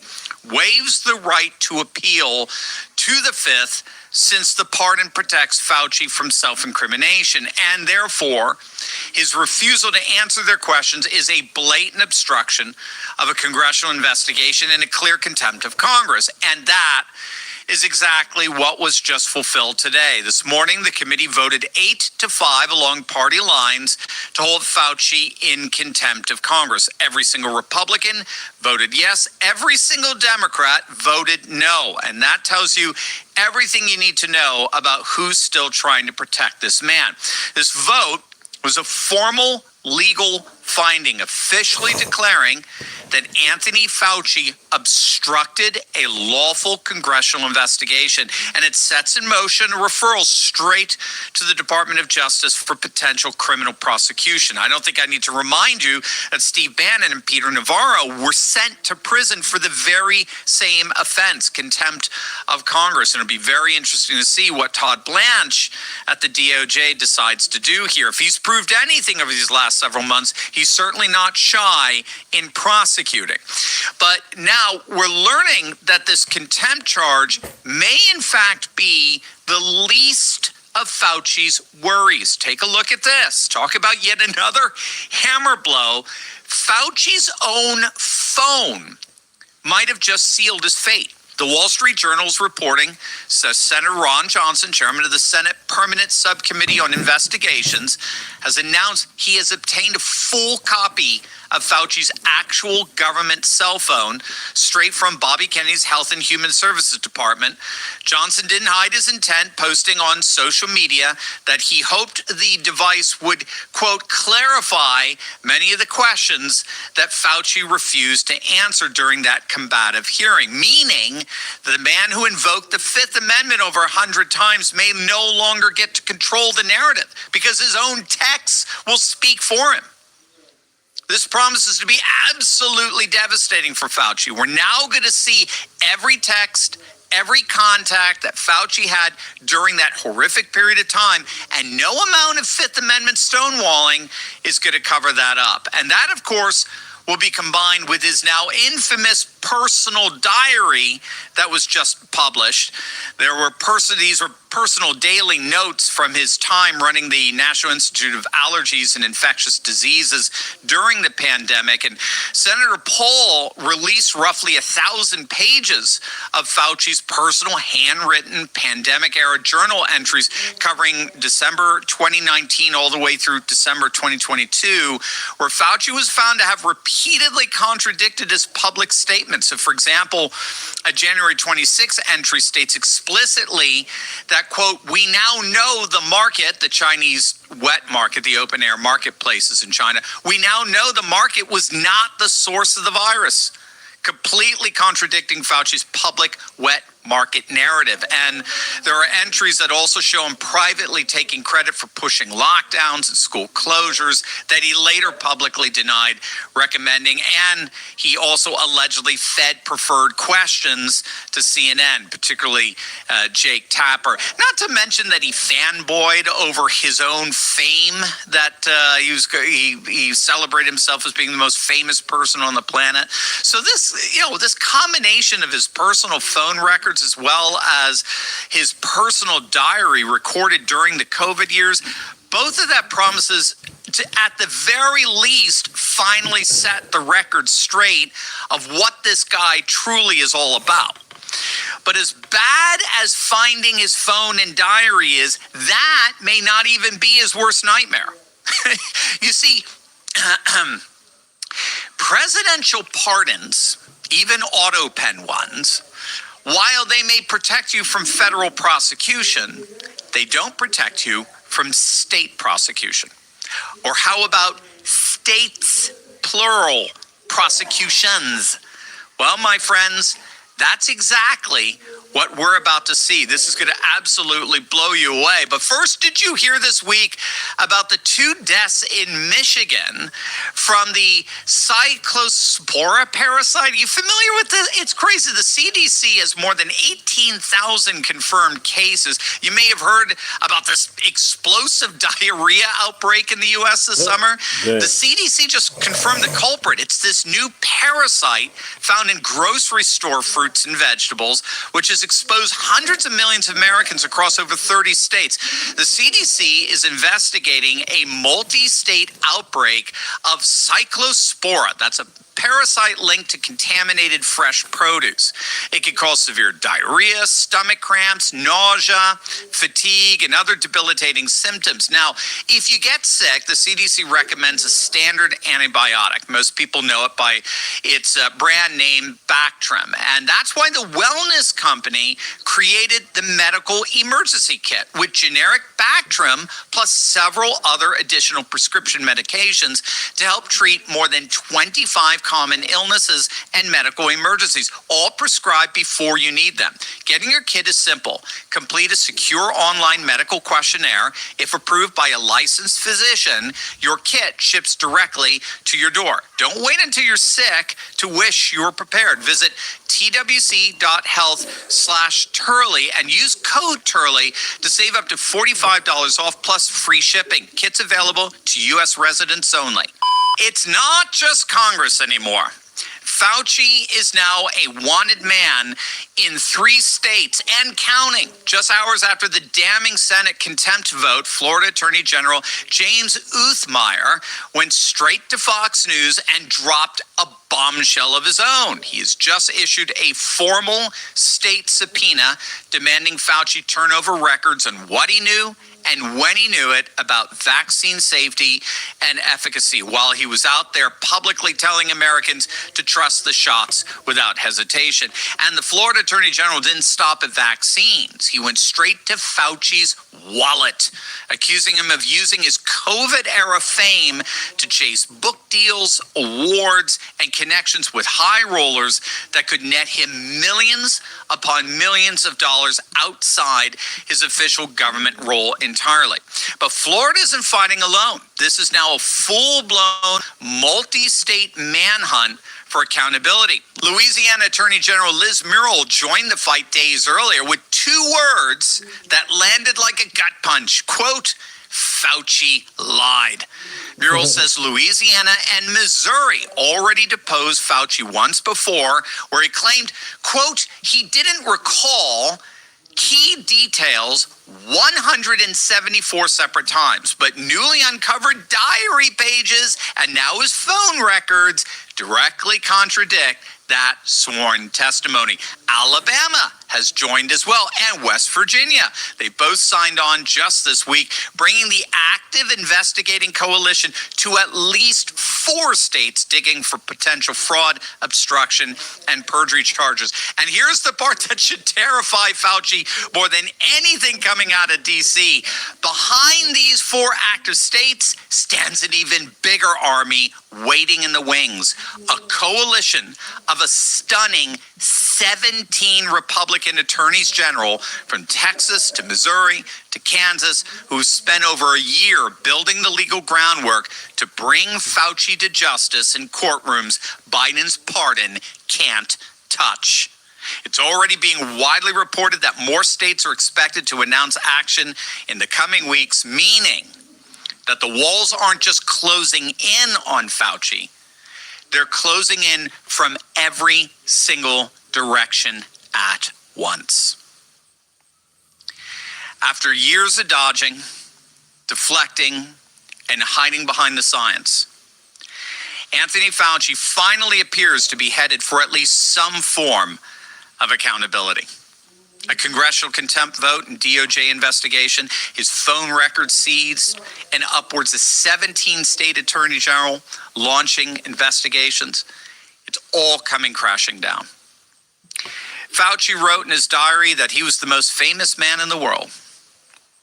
waives the right to appeal to the fifth, since the pardon protects Fauci from self-incrimination, and therefore his refusal to answer their questions is a blatant obstruction of a congressional investigation and a clear contempt of Congress. And that is exactly what was just fulfilled today. This morning, the committee voted 8-5 along party lines to hold Fauci in contempt of Congress. Every single Republican voted yes. Every single Democrat voted no. And that tells you everything you need to know about who's still trying to protect this man. This vote was a formal legal finding, officially declaring that Anthony Fauci obstructed a lawful congressional investigation, and it sets in motion a referral straight to the Department of Justice for potential criminal prosecution. I don't think I need to remind you that Steve Bannon and Peter Navarro were sent to prison for the very same offense, contempt of Congress, and it'll be very interesting to see what Todd Blanche at the DOJ decides to do here. If he's proved anything over these last several months, he's certainly not shy in prosecuting. But now we're learning that this contempt charge may in fact be the least of Fauci's worries. Take a look at this. Talk about yet another hammer blow. Fauci's own phone might have just sealed his fate. The Wall Street Journal is reporting, says Senator Ron Johnson, chairman of the Senate Permanent Subcommittee on Investigations, has announced he has obtained a full copy of Fauci's actual government cell phone straight from Bobby Kennedy's Health and Human Services Department. Johnson didn't hide his intent, posting on social media that he hoped the device would, quote, clarify many of the questions that Fauci refused to answer during that combative hearing, meaning the man who invoked the Fifth Amendment over 100 times may no longer get to control the narrative because his own texts will speak for him. This promises to be absolutely devastating for Fauci. We're now going to see every text, every contact that Fauci had during that horrific period of time, and no amount of Fifth Amendment stonewalling is going to cover that up. And that, of course, will be combined with his now infamous personal diary that was just published. These were personal daily notes from his time running the National Institute of Allergies and Infectious Diseases during the pandemic. And Senator Paul released roughly 1,000 pages of Fauci's personal handwritten pandemic-era journal entries covering December 2019 all the way through December 2022, where Fauci was found to have repeatedly contradicted his public statements. So, for example, a January 26 entry states explicitly that, quote, "We now know the market," the Chinese wet market, the open air marketplaces in China, "we now know the market was not the source of the virus," completely contradicting Fauci's public wet market narrative. And there are entries that also show him privately taking credit for pushing lockdowns and school closures that he later publicly denied recommending. And he also allegedly fed preferred questions to CNN, particularly Jake Tapper. Not to mention that he fanboyed over his own fame, that he celebrated himself as being the most famous person on the planet. So this combination of his personal phone records as well as his personal diary recorded during the COVID years, both of that promises to, at the very least, finally set the record straight of what this guy truly is all about. But as bad as finding his phone and diary is, that may not even be his worst nightmare. You see, presidential pardons, even auto pen ones, while they may protect you from federal prosecution, they don't protect you from state prosecution. Or how about states, plural, prosecutions? Well, my friends, that's exactly what we're about to see. This is going to absolutely blow you away. But first, did you hear this week about the 2 deaths in Michigan from the Cyclospora parasite? Are you familiar with this? It's crazy. The CDC has more than 18,000 confirmed cases. You may have heard about this explosive diarrhea outbreak in the U.S. this summer. Yeah. The CDC just confirmed the culprit. It's this new parasite found in grocery store fruits and vegetables, which has exposed hundreds of millions of Americans across over 30 states. The CDC is investigating a multi-state outbreak of Cyclospora. That's a parasite linked to contaminated fresh produce. It can cause severe diarrhea, stomach cramps, nausea, fatigue, and other debilitating symptoms. Now, if you get sick, the CDC recommends a standard antibiotic. Most people know it by its brand name, Bactrim. And that's why the wellness company created the medical emergency kit with generic Bactrim plus several other additional prescription medications to help treat more than 25 common illnesses and medical emergencies, all prescribed before you need them. Getting your kit is simple. Complete a secure online medical questionnaire. If approved by a licensed physician, your kit ships directly to your door. Don't wait until you're sick to wish you were prepared. Visit twc.health/Turley and use code Turley to save up to $45 off plus free shipping. Kits available to U.S. residents only. It's not just Congress anymore. Fauci is now a wanted man in 3 states and counting. Just hours after the damning Senate contempt vote, Florida Attorney General James Uthmeier went straight to Fox News and dropped a bombshell of his own. He has just issued a formal state subpoena demanding Fauci turn over records on what he knew and when he knew it about vaccine safety and efficacy, while he was out there publicly telling Americans to trust the shots without hesitation. And the Florida Attorney General didn't stop at vaccines. He went straight to Fauci's wallet, accusing him of using his COVID-era fame to chase book deals, awards, and connections with high rollers that could net him millions upon millions of dollars outside his official government role entirely. But Florida isn't fighting alone. This is now a full-blown multi-state manhunt for accountability. Louisiana Attorney General Liz Murrill joined the fight days earlier with 2 words that landed like a gut punch. Quote, Fauci lied. Bureau says Louisiana and Missouri already deposed Fauci once before, where he claimed, quote, he didn't recall key details 174 separate times, but newly uncovered diary pages and now his phone records directly contradict that sworn testimony. Alabama has joined as well, and West Virginia. They both signed on just this week, bringing the active investigating coalition to at least 4 states digging for potential fraud, obstruction, and perjury charges. And here's the part that should terrify Fauci more than anything coming out of D.C. Behind these 4 active states stands an even bigger army waiting in the wings, a coalition of a stunning 17 Republican attorneys general from Texas to Missouri to Kansas who spent over a year building the legal groundwork to bring Fauci to justice in courtrooms Biden's pardon can't touch. It's already being widely reported that more states are expected to announce action in the coming weeks, meaning that the walls aren't just closing in on Fauci, they're closing in from every single direction at once. After years of dodging, deflecting, and hiding behind the science, Anthony Fauci finally appears to be headed for at least some form of accountability. A congressional contempt vote and DOJ investigation, his phone records seized, and upwards of 17 state attorney general launching investigations. It's all coming crashing down. Fauci wrote in his diary that he was the most famous man in the world.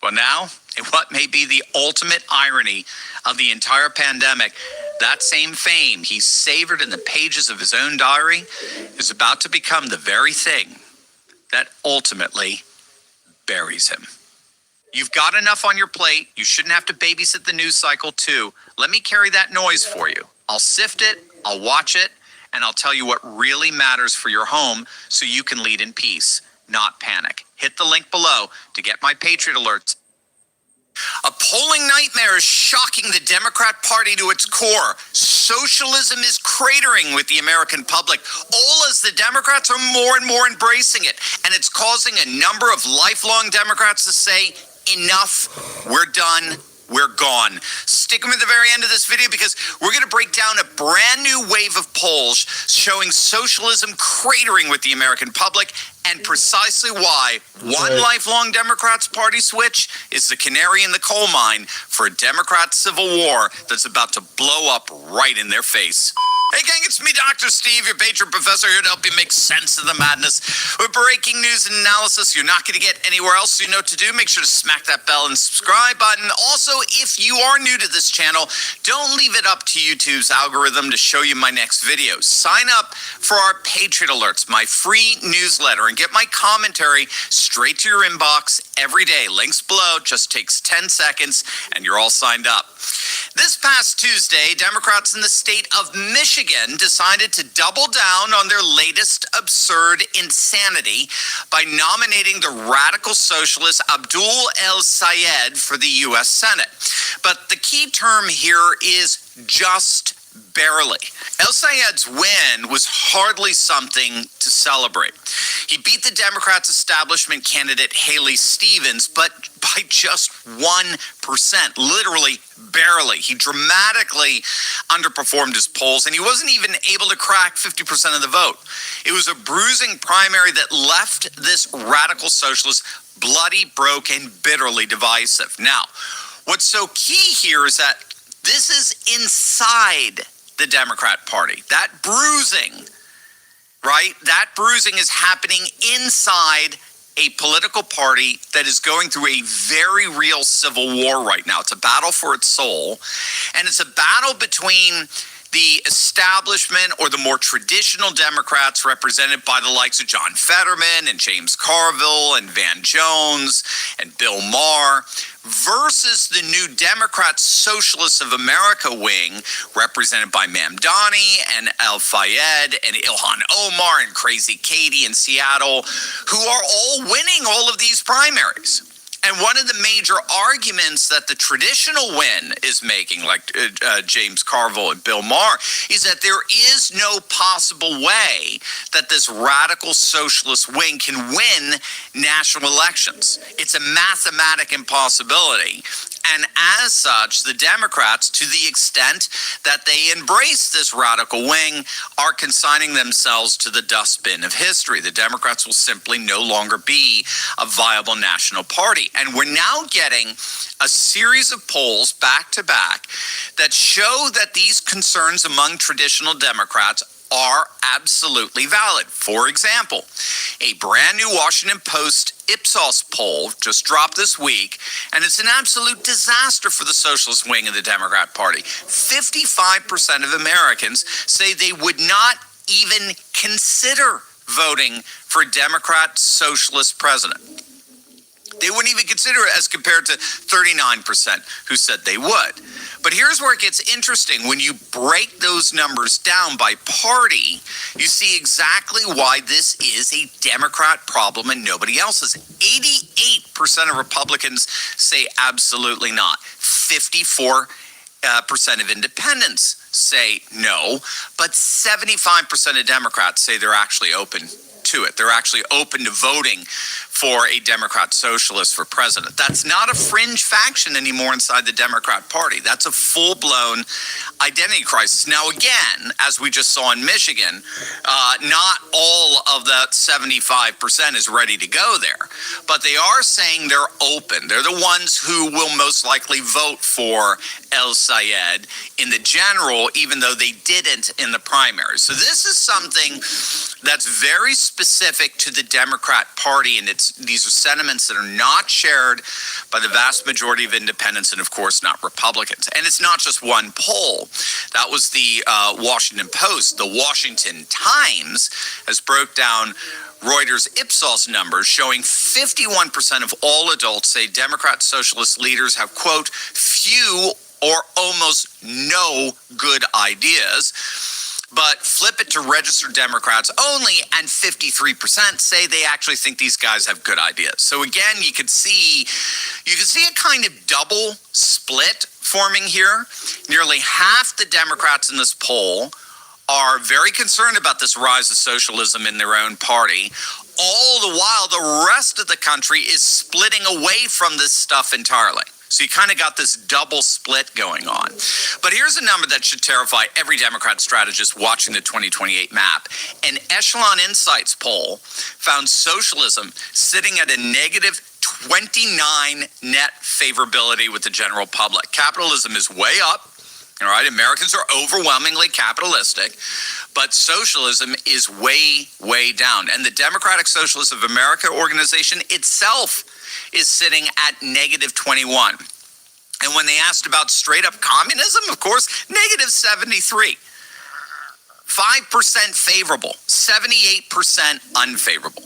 Well, now, in what may be the ultimate irony of the entire pandemic, that same fame he savored in the pages of his own diary is about to become the very thing that ultimately buries him. You've got enough on your plate. You shouldn't have to babysit the news cycle too. Let me carry that noise for you. I'll sift it, I'll watch it, and I'll tell you what really matters for your home so you can lead in peace, not panic. Hit the link below to get my Patriot Alerts. A polling nightmare is shocking the Democrat Party to its core. Socialism is cratering with the American public, all as the Democrats are more and more embracing it. And it's causing a number of lifelong Democrats to say, enough, we're done, we're gone. Stick with the very end of this video because we're going to break down a brand new wave of polls showing socialism cratering with the American public and precisely why one lifelong Democrats party switch is the canary in the coal mine for a Democrat civil war that's about to blow up right in their face. Hey gang, it's me, Dr. Steve, your Patriot Professor, here to help you make sense of the madness. With breaking news and analysis you're not going to get anywhere else, so you know what to do. Make sure to smack that bell and subscribe button. Also, if you are new to this channel, don't leave it up to YouTube's algorithm to show you my next video. Sign up for our Patriot Alerts, my free newsletter, and get my commentary straight to your inbox every day. Links below, just takes 10 seconds, and you're all signed up. This past Tuesday, Democrats in the state of Michigan decided to double down on their latest absurd insanity by nominating the radical socialist Abdul El-Sayed for the U.S. Senate. But the key term here is just barely. El-Sayed's win was hardly something to celebrate. He beat the Democrats' establishment candidate Haley Stevens, but by just 1%, literally barely. He dramatically underperformed his polls, and he wasn't even able to crack 50% of the vote. It was a bruising primary that left this radical socialist bloody, broke, and bitterly divisive. Now, what's so key here is that this is inside the Democrat Party. That bruising, right? That bruising is happening inside a political party that is going through a very real civil war right now. It's a battle for its soul, and it's a battle between the establishment or the more traditional Democrats represented by the likes of John Fetterman and James Carville and Van Jones and Bill Maher versus the new Democrat Socialists of America wing represented by Mamdani and El-Fayed and Ilhan Omar and Crazy Katie in Seattle, who are all winning all of these primaries. And one of the major arguments that the traditional win is making, like James Carville and Bill Maher, is that there is no possible way that this radical socialist wing can win national elections. It's a mathematic impossibility. And as such, the Democrats, to the extent that they embrace this radical wing, are consigning themselves to the dustbin of history. The Democrats will simply no longer be a viable national party. And we're now getting a series of polls back to back that show that these concerns among traditional Democrats are absolutely valid. For example, a brand new Washington Post Ipsos poll just dropped this week, and it's an absolute disaster for the socialist wing of the Democrat Party. 55% of Americans say they would not even consider voting for a Democrat socialist president. They wouldn't even consider it, as compared to 39% who said they would. But here's where it gets interesting. When you break those numbers down by party, you see exactly why this is a Democrat problem and nobody else's. 88% of Republicans say absolutely not. 54% of independents say no, but 75% of Democrats say they're actually open to it. They're actually open to voting for a Democrat socialist for president. That's not a fringe faction anymore inside the Democrat Party. That's a full-blown identity crisis. Now, again, as we just saw in Michigan, not all of that 75% is ready to go there, but they are saying they're open. They're the ones who will most likely vote for El Sayed in the general, even though they didn't in the primary. So this is something that's very specific to the Democrat Party, and these are sentiments that are not shared by the vast majority of independents and, of course, not Republicans. And it's not just one poll. That was the Washington Post. The Washington Times has broke down Reuters Ipsos numbers showing 51% of all adults say Democrat socialist leaders have, quote, few or almost no good ideas. But flip it to registered Democrats only, and 53% say they actually think these guys have good ideas. So again, you could see a kind of double split forming here. Nearly half the Democrats in this poll are very concerned about this rise of socialism in their own party. All the while, the rest of the country is splitting away from this stuff entirely. So you kind of got this double split going on. But here's a number that should terrify every Democrat strategist watching the 2028 map. An Echelon Insights poll found socialism sitting at a negative 29 net favorability with the general public. Capitalism is way up. All right, Americans are overwhelmingly capitalistic, but socialism is way, way down. And the Democratic Socialists of America organization itself is sitting at negative 21. And when they asked about straight up communism, of course, negative 73. 5% favorable, 78% unfavorable.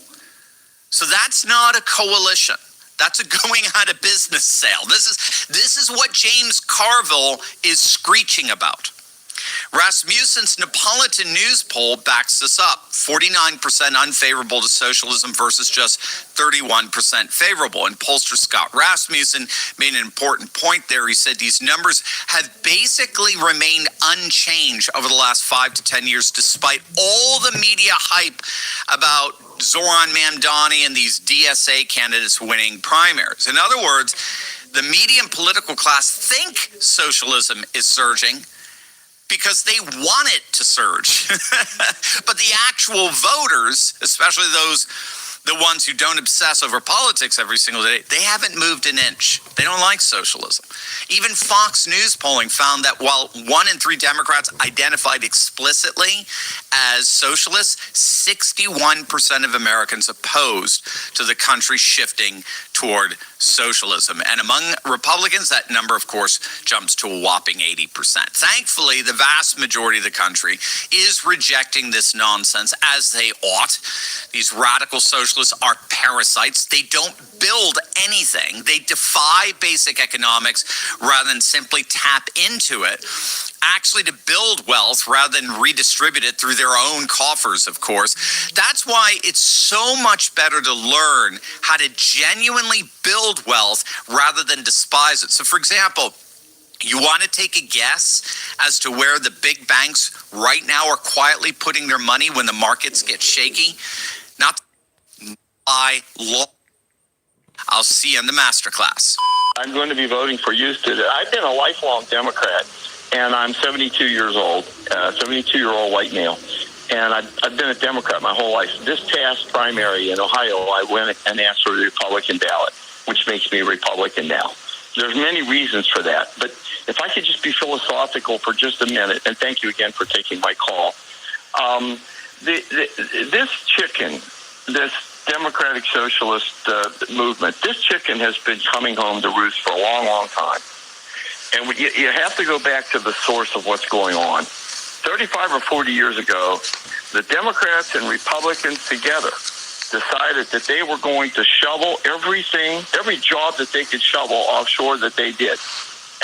So that's not a coalition. That's a going out of business sale. This is what James Carville is screeching about. Rasmussen's Neapolitan News poll backs this up. 49% unfavorable to socialism versus just 31% favorable. And pollster Scott Rasmussen made an important point there. He said these numbers have basically remained unchanged over the last 5 to 10 years, despite all the media hype about Zoran Mamdani and these DSA candidates winning primaries. In other words, the media and political class think socialism is surging because they want it to surge. But the actual voters, especially the ones who don't obsess over politics every single day, they haven't moved an inch. They don't like socialism. Even Fox News polling found that while 1 in 3 Democrats identified explicitly as socialists, 61% of Americans opposed to the country shifting toward socialism. And among Republicans, that number, of course, jumps to a whopping 80%. Thankfully, the vast majority of the country is rejecting this nonsense, as they ought. These radical socialists capitalists are parasites. They don't build anything. They defy basic economics rather than simply tap into it, actually to build wealth rather than redistribute it through their own coffers, of course. That's why it's so much better to learn how to genuinely build wealth rather than despise it. So, for example, you want to take a guess as to where the big banks right now are quietly putting their money when the markets get shaky? Not by law. I'll see you in the masterclass. I'm going to be voting for youth today. I've been a lifelong Democrat, and I'm 72 years old, 72-year-old white male. And I've been a Democrat my whole life. This past primary in Ohio, I went and asked for the Republican ballot, which makes me a Republican now. There's many reasons for that, but if I could just be philosophical for just a minute, and thank you again for taking my call. This chicken, this Democratic Socialist movement, this chicken has been coming home to roost for a long, long time. And you have to go back to the source of what's going on. 35 or 40 years ago, the Democrats and Republicans together decided that they were going to shovel everything, every job that they could shovel offshore that they did.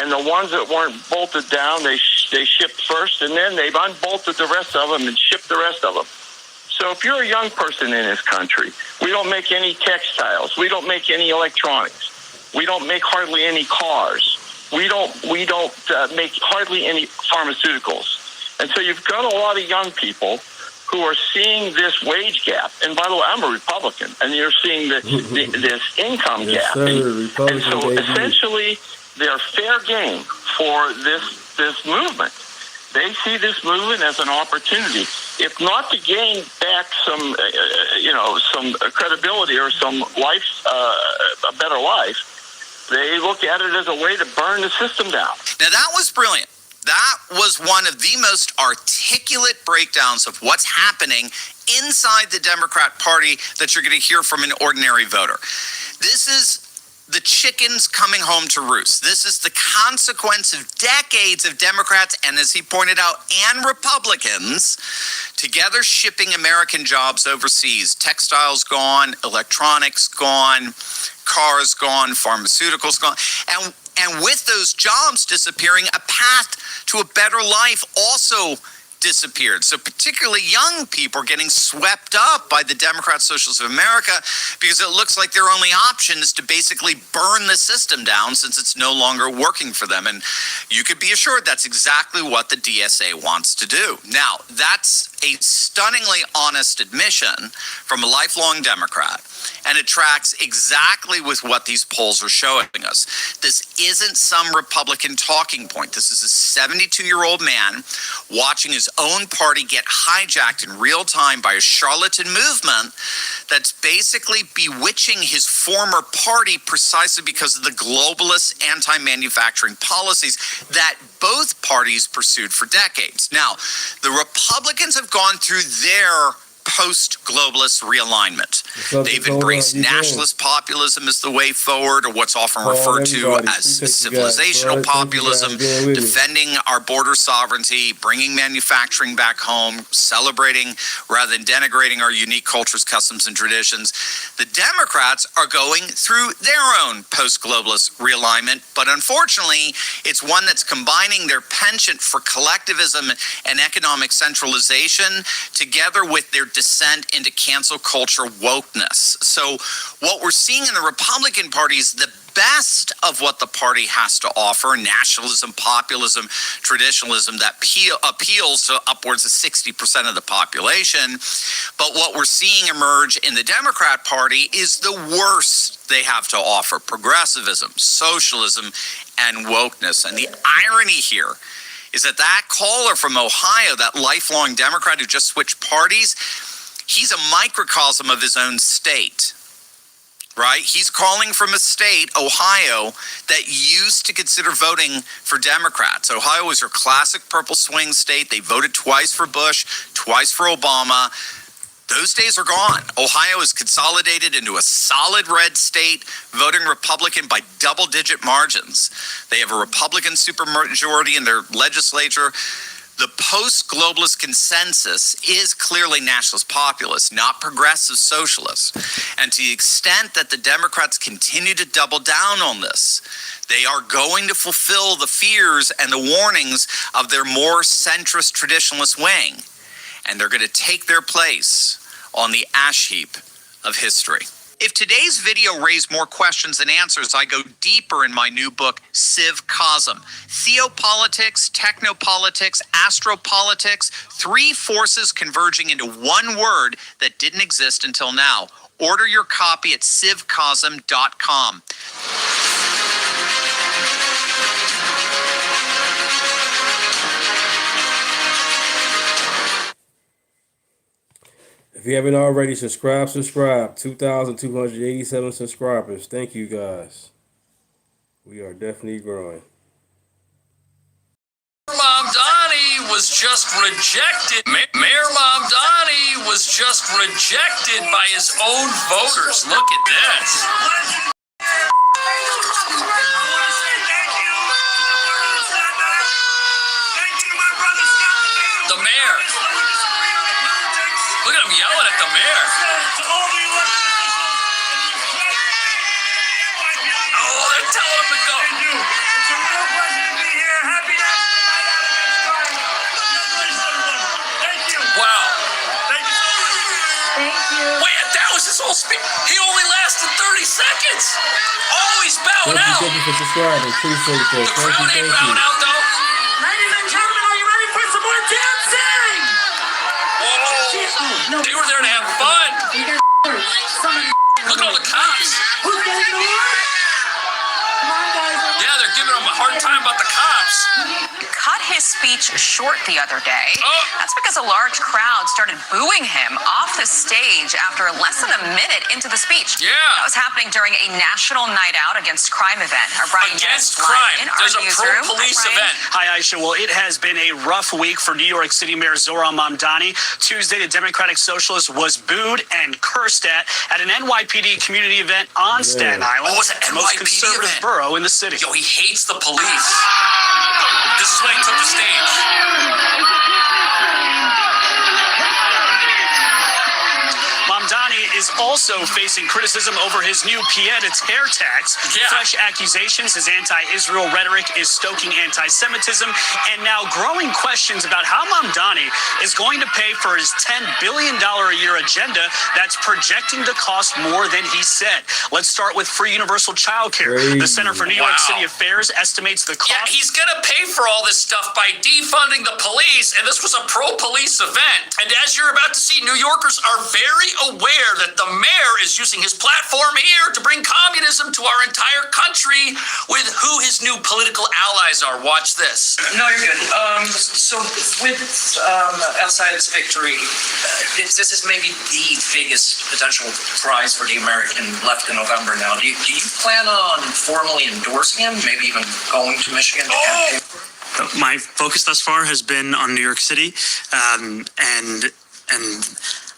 And the ones that weren't bolted down, they shipped first, and then they've unbolted the rest of them and shipped the rest of them. So if you're a young person in this country, we don't make any textiles. We don't make any electronics. We don't make hardly any cars. We don't make hardly any pharmaceuticals. And so you've got a lot of young people who are seeing this wage gap. And by the way, I'm a Republican, and you're seeing this income gap. And so essentially, they're fair game for this movement. They see this movement as an opportunity, if not to gain back some credibility or some life, a better life. They look at it as a way to burn the system down. Now, that was brilliant. That was one of the most articulate breakdowns of what's happening inside the Democrat Party that you're going to hear from an ordinary voter. This is the chickens coming home to roost. This is the consequence of decades of Democrats, and as he pointed out, and Republicans together shipping American jobs overseas. Textiles gone, electronics gone, cars gone, pharmaceuticals gone. And with those jobs disappearing, a path to a better life also disappeared. So particularly young people are getting swept up by the Democrat Socialists of America because it looks like their only option is to basically burn the system down since it's no longer working for them. And you could be assured that's exactly what the DSA wants to do. Now, that's a stunningly honest admission from a lifelong Democrat, and it tracks exactly with what these polls are showing us. This isn't some Republican talking point. This is a 72-year-old man watching his own party get hijacked in real time by a charlatan movement that's basically bewitching his former party precisely because of the globalist anti-manufacturing policies that both parties pursued for decades. Now, the Republicans have gone through their post-globalist realignment. They've embraced nationalist populism as the way forward, or what's often referred to as civilizational populism, defending our border sovereignty, bringing manufacturing back home, celebrating rather than denigrating our unique cultures, customs, and traditions. The Democrats are going through their own post-globalist realignment, but unfortunately, it's one that's combining their penchant for collectivism and economic centralization together with their descent into cancel culture wokeness. So what we're seeing in the Republican Party is the best of what the party has to offer: nationalism, populism, traditionalism that appeals to upwards of 60% of the population. But what we're seeing emerge in the Democrat Party is the worst they have to offer: progressivism, socialism, and wokeness. And the irony here is that caller from Ohio, that lifelong Democrat who just switched parties, he's a microcosm of his own state, right? He's calling from a state, Ohio, that used to consider voting for Democrats. Ohio was your classic purple swing state. They voted twice for Bush, twice for Obama. Those days are gone. Ohio is consolidated into a solid red state, voting Republican by double-digit margins. They have a Republican supermajority in their legislature. The post-globalist consensus is clearly nationalist populist, not progressive socialist. And to the extent that the Democrats continue to double down on this, they are going to fulfill the fears and the warnings of their more centrist traditionalist wing. And they're going to take their place on the ash heap of history. If today's video raised more questions than answers, I go deeper in my new book, Civ Cosm. Theopolitics, technopolitics, astropolitics, three forces converging into one word that didn't exist until now. Order your copy at civcosm.com. If you haven't already, subscribe. 2,287 subscribers. Thank you, guys. We are definitely growing. Mamdani was just rejected. Mayor Mamdani was just rejected by his own voters. Look at this. The mayor. Look at him yelling at the mayor. Oh, they're telling him to go. It's a real pleasure to be here. Happy Thank you. Wow. Thank you so much. Thank you. Wait, that was his whole speech. He only lasted 30 seconds. Oh, he's bowing out. Thank you for subscribing. Appreciate that. The crowd ain't bowing out, though. Ladies and gentlemen, are you ready for some more dancing? Whoa. They were there to have fun. Look at all the cops. Who's getting the award? Come on, guys. Yeah, they're giving him a hard time about the cops. Cut his speech short the other day. That's because a large crowd started booing him off the stage after less than a minute into the speech. Yeah. That was happening during a national night out against crime event. Our Brian Against Guest live crime. in our There's a newsroom. pro-police Hi, Brian. event. Hi, Aisha. Well, it has been a rough week for New York City Mayor Zohran Mamdani. Tuesday, the Democratic Socialist was booed and cursed at an NYPD community event on Staten Island. Oh, it's an the most NYPD conservative event. borough in the city. Yo, he hates the police. This is when he took the stage. Mamdani is also facing criticism over his new pied-à-terre tax. Fresh accusations, his anti-Israel rhetoric is stoking anti-Semitism, and now growing questions about how Mamdani is going to pay for his $10 billion a year agenda that's projecting to cost more than he said. Let's start with free universal child care. The Center for New York City Affairs estimates the cost. Yeah, he's going to pay for all this stuff by defunding the police, and this was a pro-police event. And as you're about to see, New Yorkers are very aware that the mayor is using his platform here to bring communism to our entire country with who his new political allies are. Watch this. No, you're good. So with El Sayed's victory, this is maybe the biggest potential prize for the American left in November now. Do you plan on formally endorsing him, maybe even going to Michigan to campaign? My focus thus far has been on New York City, and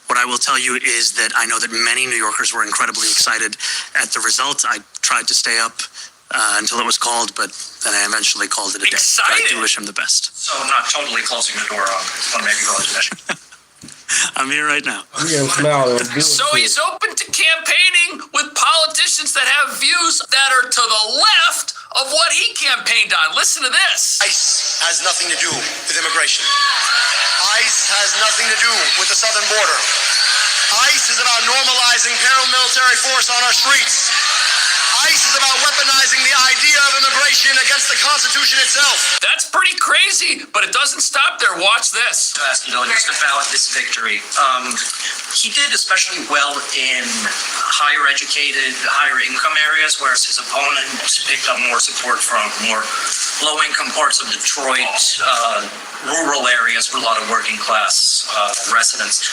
what I will tell you is that I know that many New Yorkers were incredibly excited at the result. I tried to stay up until it was called, but then I eventually called it a day. But I do wish him the best. So not totally closing the door on maybe going to Michigan. I'm here right now. So he's open to campaigning with politicians that have views that are to the left of what he campaigned on. Listen to this. ICE has nothing to do with immigration. ICE has nothing to do with the southern border. ICE is about normalizing paramilitary force on our streets. ICE is about weaponizing the idea of immigration against the Constitution itself. That's pretty crazy, but it doesn't stop there. Watch this. To ask you, though, just about this victory. He did especially well in higher educated, higher income areas, whereas his opponent picked up more support from more low-income parts of Detroit, rural areas with a lot of working class residents.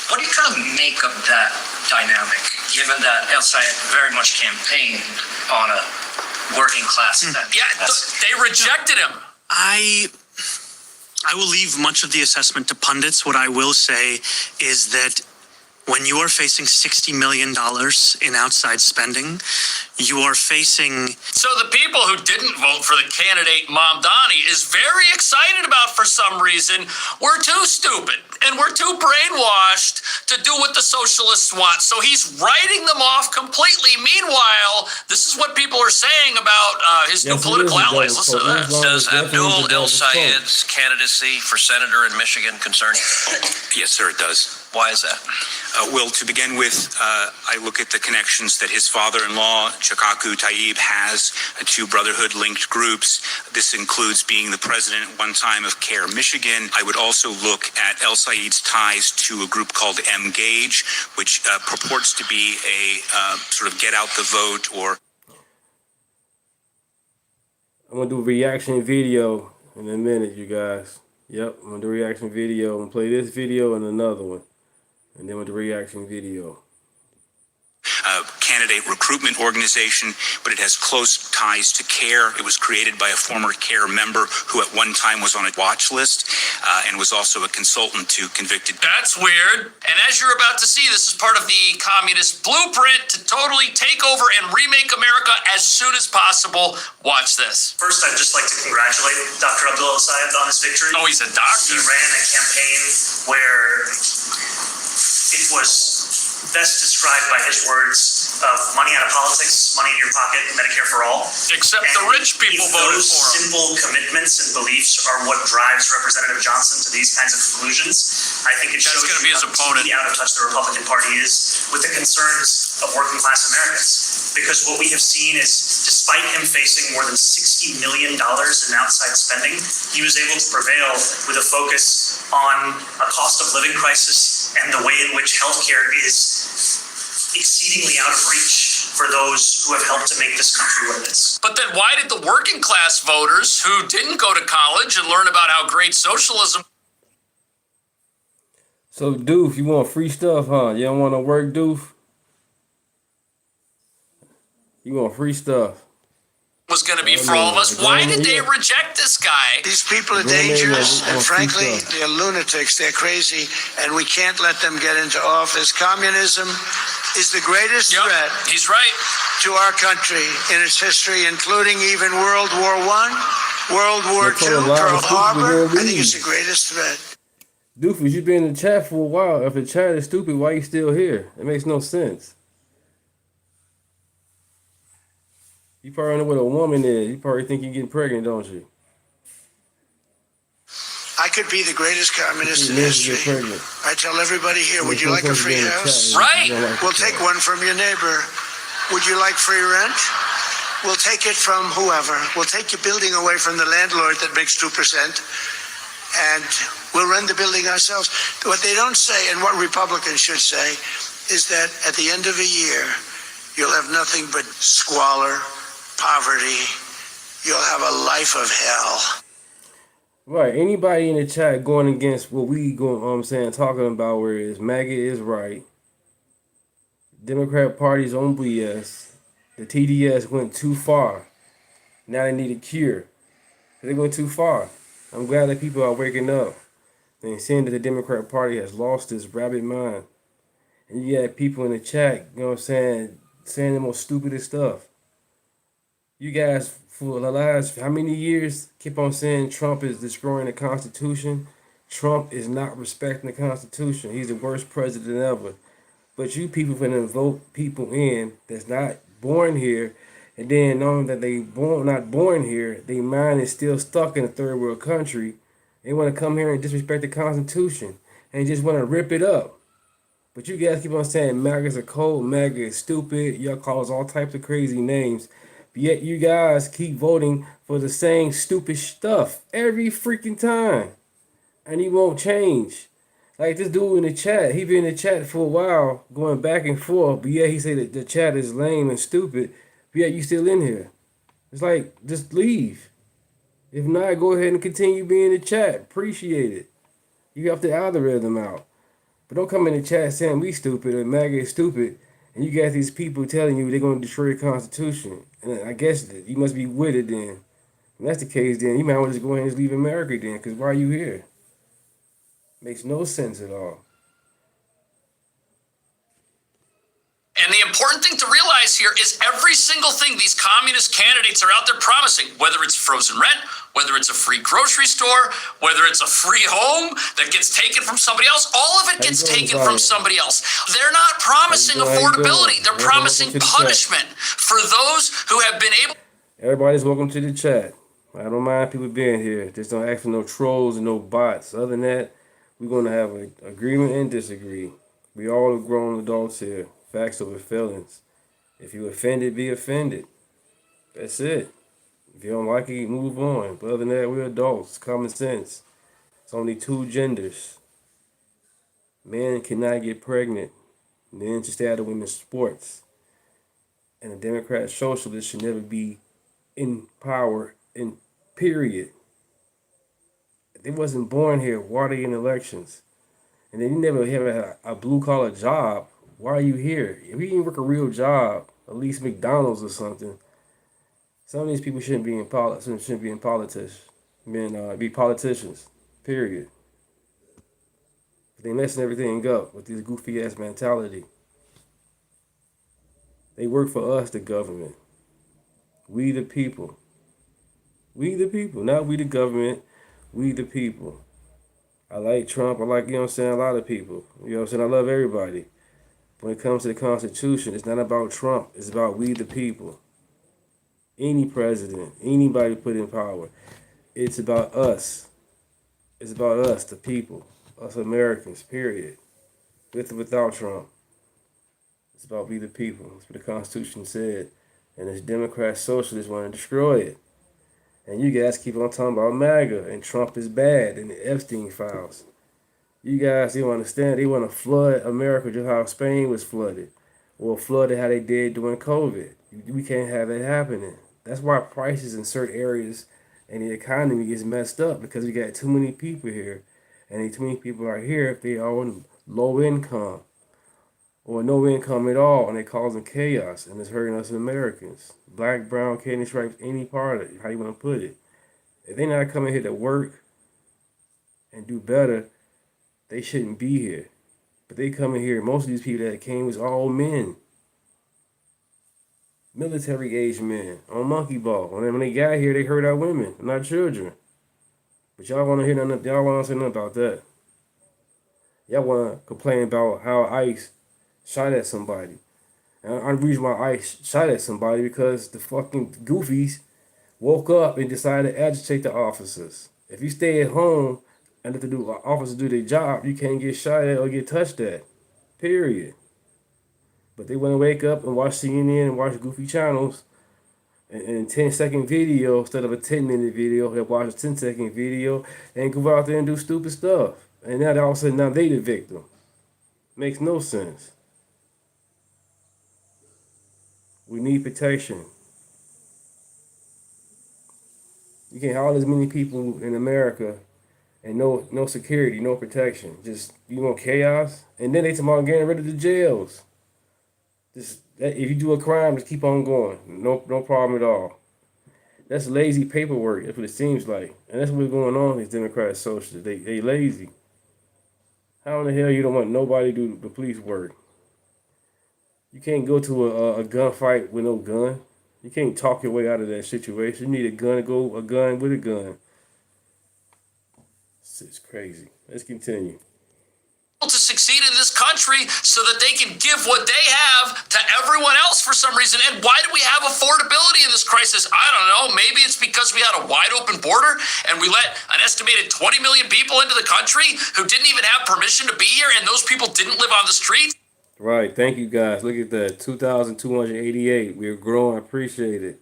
What do you kind of make of that dynamic, given that El Sayed very much campaigned on a working class event? Yeah, they rejected him. I will leave much of the assessment to pundits. What I will say is that When you are facing $60 million in outside spending, you are facing... So the people who didn't vote for the candidate Mamdani is very excited about for some reason. We're too stupid and we're too brainwashed to do what the socialists want. So he's writing them off completely. Meanwhile, this is what people are saying about his new political allies. Listen to this. Does Abdul El Sayed's candidacy for senator in Michigan concern you? Yes, sir, it does. Why is that? Well, to begin with, I look at the connections that his father-in-law, Chakaku Tayyib, has to Brotherhood-linked groups. This includes being the president at one time of CARE Michigan. I would also look at El Sayed's ties to a group called Engage, which purports to be a sort of get-out-the-vote or... I'm going to do a reaction video in a minute, you guys. Yep, I'm going to do a reaction video. I'm going to play this video and another one. And then with the reaction video. Candidate recruitment organization, but it has close ties to CARE. It was created by a former CARE member who at one time was on a watch list and was also a consultant to convicted. That's weird. And as you're about to see, this is part of the communist blueprint to totally take over and remake America as soon as possible. Watch this. First, I'd just like to congratulate Dr. Abdul El Sayed on his victory. Oh, he's a doctor. He ran a campaign where it was best described by his words of money out of politics, money in your pocket, Medicare for all. Except the rich people voted those for him. Simple commitments and beliefs are what drives Representative Johnson to these kinds of conclusions. I think it shows That's going to be his opponent. How out of touch the Republican Party is with the concerns of working class Americans. Because what we have seen is, despite him facing more than $60 million in outside spending, he was able to prevail with a focus on a cost of living crisis and the way in which healthcare is exceedingly out of reach for those who have helped to make this country what it is. But then why did the working class voters who didn't go to college and learn about how great socialism... So, Doof, you want free stuff, huh? You don't want to work, Doof? You want free stuff. Was going to be for all of us. Why did they reject this guy? These people are dangerous, and frankly, they're lunatics. They're crazy, and we can't let them get into office. Communism is the greatest threat. He's right. To our country in its history, including even World War I, World War II, Pearl Harbor. I think it's the greatest threat. Doofus, you've been in the chat for a while. If the chat is stupid, why are you still here? It makes no sense. You probably know what a woman is. You probably think you're getting pregnant, don't you? I could be the greatest communist in history. I tell everybody here, would you like a free house? Right. We'll take one from your neighbor. Would you like free rent? We'll take it from whoever. We'll take your building away from the landlord that makes 2%, and we'll rent the building ourselves. What they don't say, and what Republicans should say, is that at the end of a year, you'll have nothing but squalor, poverty. You'll have a life of hell. Right. Anybody in the chat going against what we going, talking about, where it's MAGA is right. Democrat Party's on BS. The TDS went too far. Now they need a cure. They went too far. I'm glad that people are waking up and seeing that the Democrat Party has lost its rabid mind. And you got people in the chat, you know what I'm saying the most stupidest stuff. You guys, for the last how many years, keep on saying Trump is destroying the Constitution. Trump is not respecting the Constitution. He's the worst president ever. But you people finna vote people in that's not born here, and then knowing that they not born here, their mind is still stuck in a third world country. They want to come here and disrespect the Constitution and just want to rip it up. But you guys keep on saying MAGA's a cult, MAGA is stupid, y'all call us all types of crazy names. But yet you guys keep voting for the same stupid stuff every freaking time. And he won't change. Like this dude in the chat, he been in the chat for a while, going back and forth, but yeah, he said that the chat is lame and stupid, but yeah, you still in here. It's like, just leave. If not, go ahead and continue being in the chat. Appreciate it. You have the algorithm out. But don't come in the chat saying we stupid or MAGA is stupid, and you got these people telling you they're going to destroy the Constitution. And I guess you must be with it then. If that's the case, then you might want to just go ahead and just leave America then, because why are you here? Makes no sense at all. And the important thing to realize here is every single thing these communist candidates are out there promising, whether it's frozen rent, whether it's a free grocery store, whether it's a free home that gets taken from somebody else, all of it gets taken from somebody else. They're not promising affordability. They're promising punishment for those who have been able. Everybody's welcome to the chat. I don't mind people being here. Just don't ask for no trolls and no bots. Other than that, we're going to have an agreement and disagree. We all are grown adults here. Facts over feelings. If you offended, be offended. That's it. If you don't like it, move on. But other than that, we're adults. Common sense. It's only two genders. Men cannot get pregnant. Men should stay out of women's sports. And a Democrat socialist should never be in power, in period. They wasn't born here. Why are they in elections? And then you never have a blue-collar job. Why are you here? If you didn't work a real job, at least McDonald's or something, some of these people shouldn't be in politics. Shouldn't be in politics. Be politicians. Period. They messing everything up with this goofy ass mentality. They work for us, the government. We the people. We the people, not we the government. We the people. I like Trump. I like, a lot of people. I love everybody. When it comes to the Constitution, it's not about Trump. It's about we the people. Any president, anybody put in power. It's about us. It's about us, the people. Us Americans, period. With or without Trump. It's about we the people. That's what the Constitution said. And this Democrat socialists want to destroy it. And you guys keep on talking about MAGA and Trump is bad and the Epstein files. You guys, they don't understand. They want to flood America just how Spain was flooded. Or flooded how they did during COVID. We can't have that happening. That's why prices in certain areas and the economy is messed up, because we got too many people here. And too many people are here if they are on low income or no income at all, and they're causing chaos, and it's hurting us Americans. Black, brown, candy stripes, any part of it, how you want to put it. If they're not coming here to work and do better, they shouldn't be here. But they coming here, most of these people that came was all men. Military age men on monkey ball. When they got here, they hurt our women, not children. But y'all want to hear nothing, y'all want to say nothing about that. Y'all want to complain about how ICE shot at somebody. And the reason why ICE shot at somebody because the fucking goofies woke up and decided to agitate the officers. If you stay at home and let the officers do their job, you can't get shot at or get touched at. Period. But they want to wake up and watch CNN and watch goofy channels and 10-second video instead of a 10-minute video. They'll watch a 10-second video and go out there and do stupid stuff. And now all of a sudden, now they the victim. Makes no sense. We need protection. You can't have all as many people in America and no security, no protection. Just, chaos. And then they talk about getting rid of the jails. If you do a crime, just keep on going. No problem at all. That's lazy paperwork. That's what it seems like. And that's what's going on with these Democrat socialists. They lazy. How in the hell you don't want nobody to do the police work? You can't go to a gunfight with no gun. You can't talk your way out of that situation. You need a gun to go a gun with a gun. It's crazy. Let's continue. To succeed in this country so that they can give what they have to everyone else for some reason. And why do we have affordability in this crisis? I don't know. Maybe it's because we had a wide open border and we let an estimated 20 million people into the country who didn't even have permission to be here, and those people didn't live on the streets. Right. Thank you, guys. Look at that. 2,288. We're growing. I appreciate it.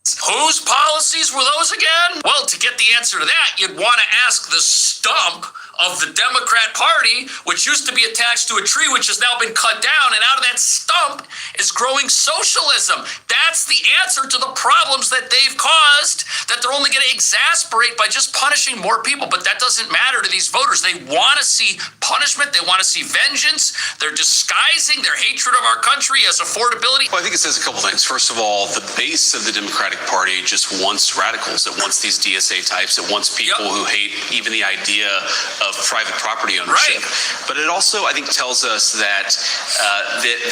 Whose policies were those again? Well, to get the answer to that, you'd want to ask the stump of the Democrat Party, which used to be attached to a tree, which has now been cut down, and out of that stump is growing socialism. That's the answer to the problems that they've caused, that they're only going to exasperate by just punishing more people. But that doesn't matter to these voters. They want to see punishment. They want to see vengeance. They're disguising their hatred of our country as affordability. Well, I think it says a couple things. First of all, the base of the Democratic Party just wants radicals. It wants these DSA types. It wants people who hate even the idea of private property ownership. Right. But it also, I think, tells us that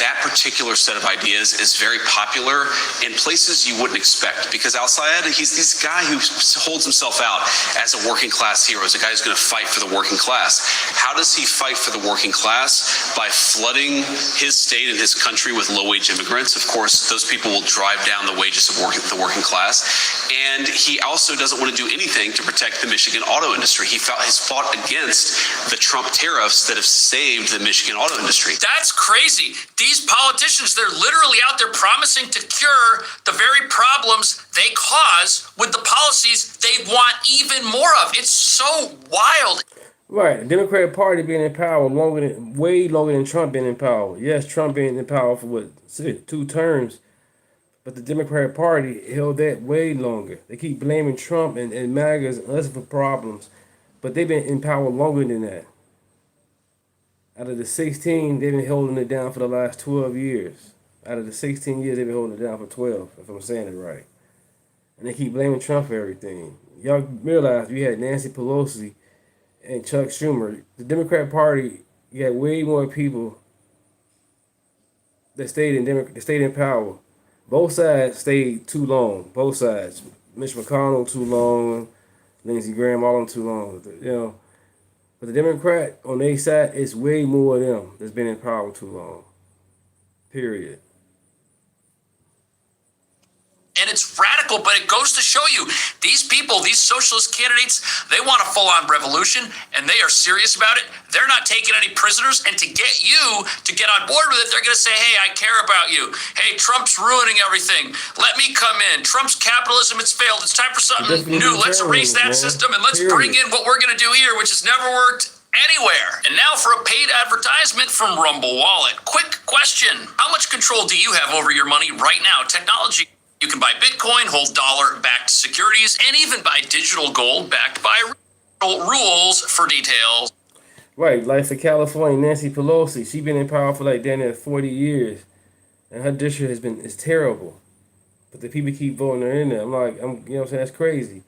that particular set of ideas is very popular in places you wouldn't expect. Because Al-Sayed, he's this guy who holds himself out as a working class hero, as a guy who's going to fight for the working class. How does he fight for the working class? By flooding his state and his country with low-wage immigrants. Of course, those people will drive down the wages of the working class. And he also doesn't want to do anything to protect the Michigan auto industry. He has fought against the Trump tariffs that have saved the Michigan auto industry. That's crazy. These politicians, they're literally out there promising to cure the very problems they cause with the policies they want even more of. It's so wild. Right, the Democratic Party being in power way longer than Trump being in power. Yes, Trump being in power for 2 terms, but the Democratic Party held that way longer. They keep blaming Trump and MAGAs and us for problems, but they've been in power longer than that. Out of the 16, they've been holding it down for the last 12 years. Out of the 16 years, they've been holding it down for 12, if I'm saying it right. And they keep blaming Trump for everything. Y'all realize you had Nancy Pelosi and Chuck Schumer. The Democratic Party, you had way more people that stayed in power. Both sides stayed too long. Both sides. Mitch McConnell too long. Lindsey Graham all them too long. You know, but the Democrat on their side, it's way more of them that's been in power too long. Period. And it's radical, but it goes to show you, these people, these socialist candidates, they want a full-on revolution, and they are serious about it. They're not taking any prisoners, and to get you to get on board with it, they're going to say, hey, I care about you. Hey, Trump's ruining everything. Let me come in. Trump's capitalism, it's failed. It's time for something new. Let's erase that system, and let's bring in what we're going to do here, which has never worked anywhere. And now for a paid advertisement from Rumble Wallet. Quick question. How much control do you have over your money right now? Technology. You can buy Bitcoin, hold dollar-backed securities, and even buy digital gold backed by rules for details. Right, like for California, Nancy Pelosi, she's been in power for like damn near 40 years, and her district is terrible. But the people keep voting her in there. You know what I'm saying? That's crazy.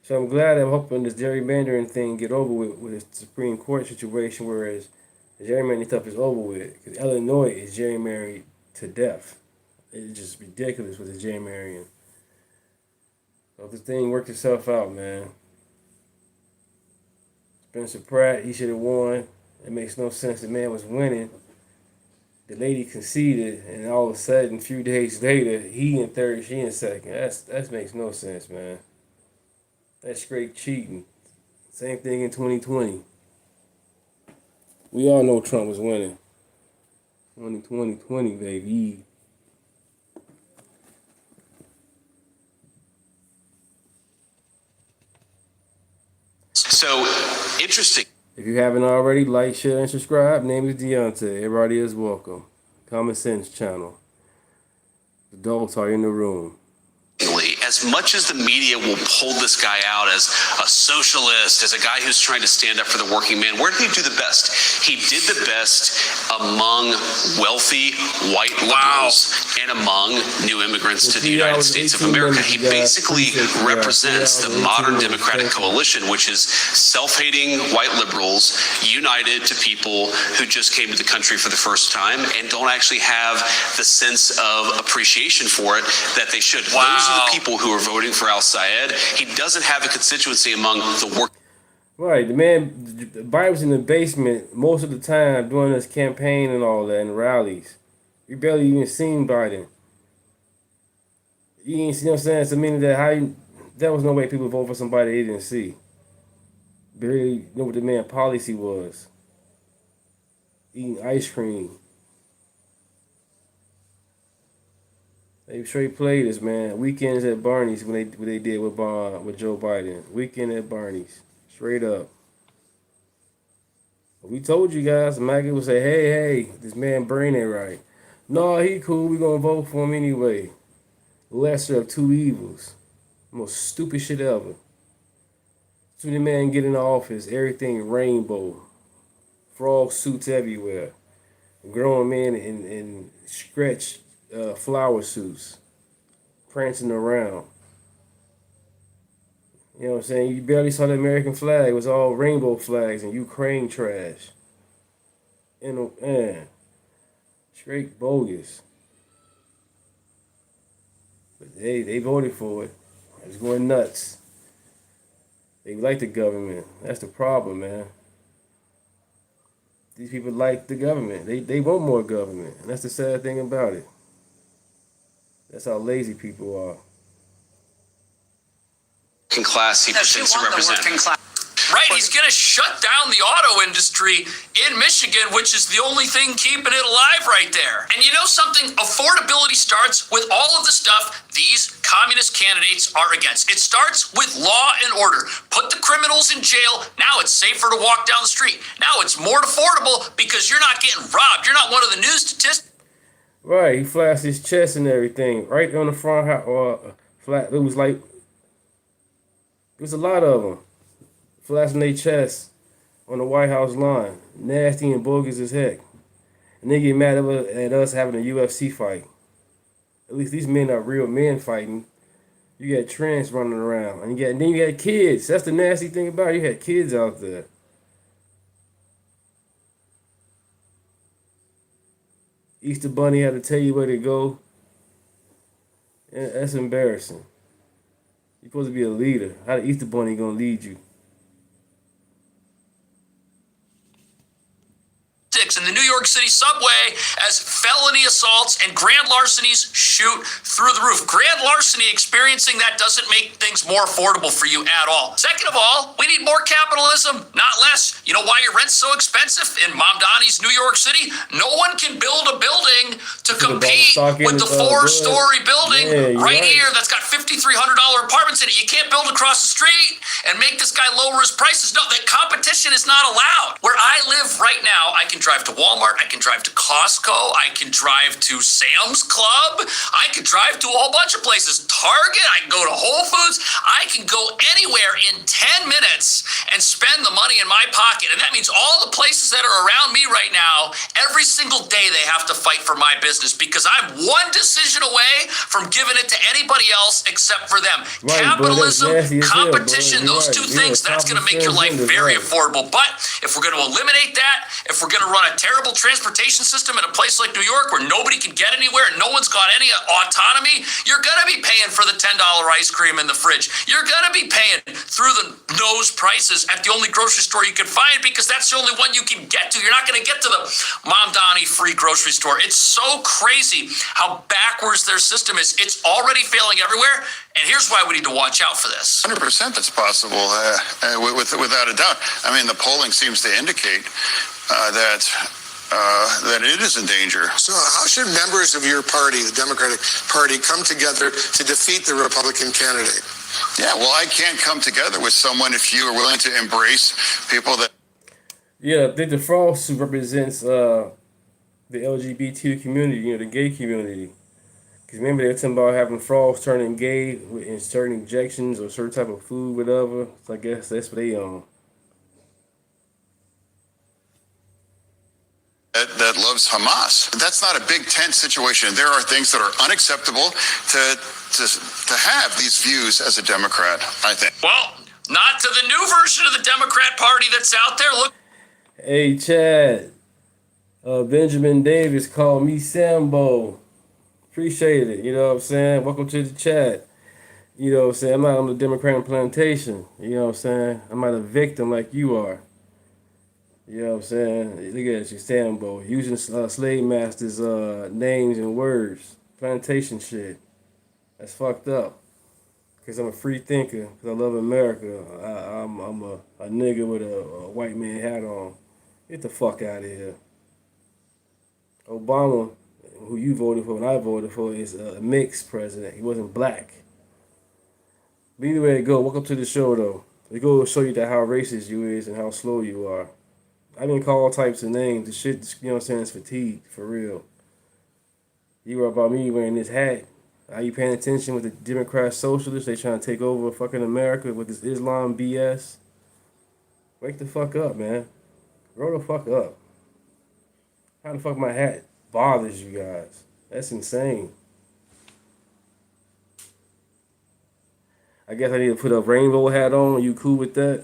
So I'm hoping this gerrymandering thing get over with the Supreme Court situation, whereas the gerrymandering stuff is over with. Because Illinois is gerrymandered to death. It's just ridiculous with the gerrymandering. So if this thing worked itself out, man. Spencer Pratt, he should have won. It makes no sense. The man was winning. The lady conceded, and all of a sudden, a few days later, he in third, she in second. That makes no sense, man. That's straight cheating. Same thing in 2020. We all know Trump was winning. 2020, baby. So, interesting. If you haven't already, like, share, and subscribe. Name is Deunta. Everybody is welcome. Common Sense Channel. Adults are in the room. As much as the media will pull this guy out as a socialist, as a guy who's trying to stand up for the working man, where did he do the best? He did the best among wealthy white liberals and among new immigrants to the United States of America. He basically represents the modern Democratic coalition, which is self-hating white liberals united to people who just came to the country for the first time and don't actually have the sense of appreciation for it that they should. Wow. Those are the people who are voting for Al-Sayed. He doesn't have a constituency among the work. Right, the man, Biden was in the basement most of the time during his campaign and all that, and rallies. You barely even seen Biden. You ain't see, you know what I'm saying? It's a meaning that there was no way people vote for somebody they didn't see. Barely know what the man policy was. Eating ice cream. They straight played this, man. Weekends at Barney's when they did with Joe Biden. Weekend at Barney's. Straight up. We told you guys, MAGA would say, hey, this man brain ain't right. No, he cool. We gonna vote for him anyway. Lesser of two evils. Most stupid shit ever. So the man get in the office, everything rainbow. Frog suits everywhere. Grown men in stretch flower suits, prancing around. You know what I'm saying? You barely saw the American flag. It was all rainbow flags and Ukraine trash. Man, straight bogus. But they voted for it. It's going nuts. They like the government. That's the problem, man. These people like the government. They want more government. And that's the sad thing about it. That's how lazy people are. Working class he pretends to represent. Right, he's going to shut down the auto industry in Michigan, which is the only thing keeping it alive right there. And you know something? Affordability starts with all of the stuff these communist candidates are against. It starts with law and order. Put the criminals in jail. Now it's safer to walk down the street. Now it's more affordable because you're not getting robbed. You're not one of the news statistics. Right, he flashed his chest and everything right on the front. Flat. It was like, there's a lot of them flashing their chest on the White House lawn. Nasty and bogus as heck. And they get mad at us having a UFC fight. At least these men are real men fighting. You got trans running around. And then you got kids. That's the nasty thing about it. You had kids out there. Easter Bunny had to tell you where to go. Yeah, that's embarrassing. You're supposed to be a leader. How the Easter Bunny gonna lead you? In the New York City subway as felony assaults and grand larcenies shoot through the roof. Grand larceny experiencing that doesn't make things more affordable for you at all. Second of all, we need more capitalism, not less. You know why your rent's so expensive in Mom Donnie's New York City? No one can build a building to compete with the four-story building right here that's got $5,300 apartments in it. You can't build across the street and make this guy lower his prices. No, that competition is not allowed. Where I live right now, I can drive to Walmart, I can drive to Costco, I can drive to Sam's Club, I can drive to a whole bunch of places. Target, I can go to Whole Foods, I can go anywhere in 10 minutes and spend the money in my pocket. And that means all the places that are around me right now, every single day they have to fight for my business because I'm one decision away from giving it to anybody else except for them. Right, capitalism, competition, those two things, that's going to make your life very affordable. But if we're going to eliminate that, if we're going to run a terrible transportation system in a place like New York where nobody can get anywhere and no one's got any autonomy, you're going to be paying for the $10 ice cream in the fridge. You're going to be paying through the nose prices at the only grocery store you can find because that's the only one you can get to. You're not going to get to the Mom Donnie free grocery store. It's so crazy how backwards their system is. It's already failing everywhere. And here's why we need to watch out for this. 100% that's possible, without a doubt. I mean, the polling seems to indicate that it is in danger. So how should members of your party, the Democratic Party, come together to defeat the Republican candidate? Yeah, well, I can't come together with someone if you are willing to embrace people that... Yeah, I think the Frost represents the LGBT community, the gay community. Because remember they were talking about having frogs turning gay in certain injections or certain type of food, whatever. So I guess that's what they own. That loves Hamas. That's not a big tent situation. There are things that are unacceptable to have these views as a Democrat, I think. Well, not to the new version of the Democrat Party that's out there. Look. Hey, Chad. Benjamin Davis called me Sambo. Appreciate it. You know what I'm saying? Welcome to the chat. You know what I'm saying? I'm not on the Democratic plantation. You know what I'm saying? I'm not a victim like you are. You know what I'm saying? Look at you, Sambo. Using slave masters' names and words. Plantation shit. That's fucked up. Because I'm a free thinker. Because I love America. I'm a nigga with a white man hat on. Get the fuck out of here. Obama, who you voted for and I voted for, is a mixed president. He wasn't black. But either way it go, welcome to the show, though. We go show you that how racist you is and how slow you are. I've been called all types of names. The shit, you know what I'm saying, is fatigued, for real. You were about me wearing this hat. Are you paying attention with the Democrat socialists? They trying to take over fucking America with this Islam BS? Wake the fuck up, man. Grow the fuck up. How the fuck my hat bothers you guys? That's insane. I guess I need to put a rainbow hat on. You cool with that?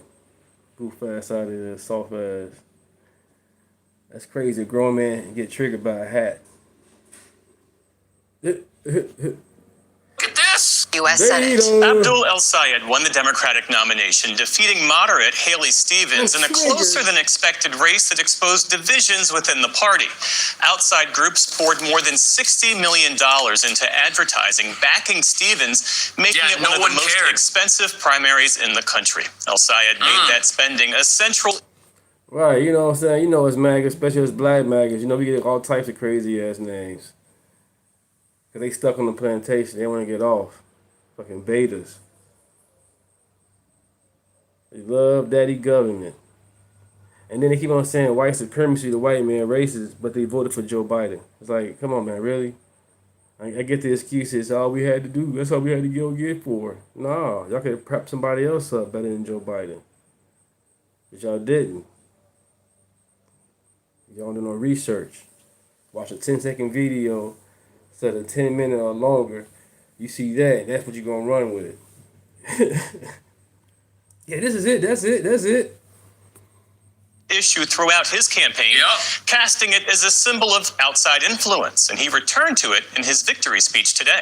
Goof ass out of there, soft ass. That's crazy. A grown man get triggered by a hat. Look at this. U.S. Senate. Abdul El-Sayed won the Democratic nomination, defeating moderate Haley Stevens in a closer than expected race that exposed divisions within the party. Outside groups poured more than $60 million into advertising, backing Stevens, making it one of the most expensive primaries in the country. El-Sayed made that spending a central... Right, you know what I'm saying? You know it's MAGA, especially it's black MAGAs. You know, we get all types of crazy-ass names. Because they stuck on the plantation. They want to get off. Fucking betas. They love daddy government. And then they keep on saying white supremacy, the white man racist, but they voted for Joe Biden. It's like, come on, man, really? I get the excuse. It's all we had to do. That's all we had to go get for. No, y'all could have prepped somebody else up better than Joe Biden. But y'all didn't. Y'all don't do no research. Watch a 10-second video instead of 10-minute or longer. You see that, that's what you're going to run with it. Yeah, this is it. That's it. Issue throughout his campaign, casting it as a symbol of outside influence, and he returned to it in his victory speech today.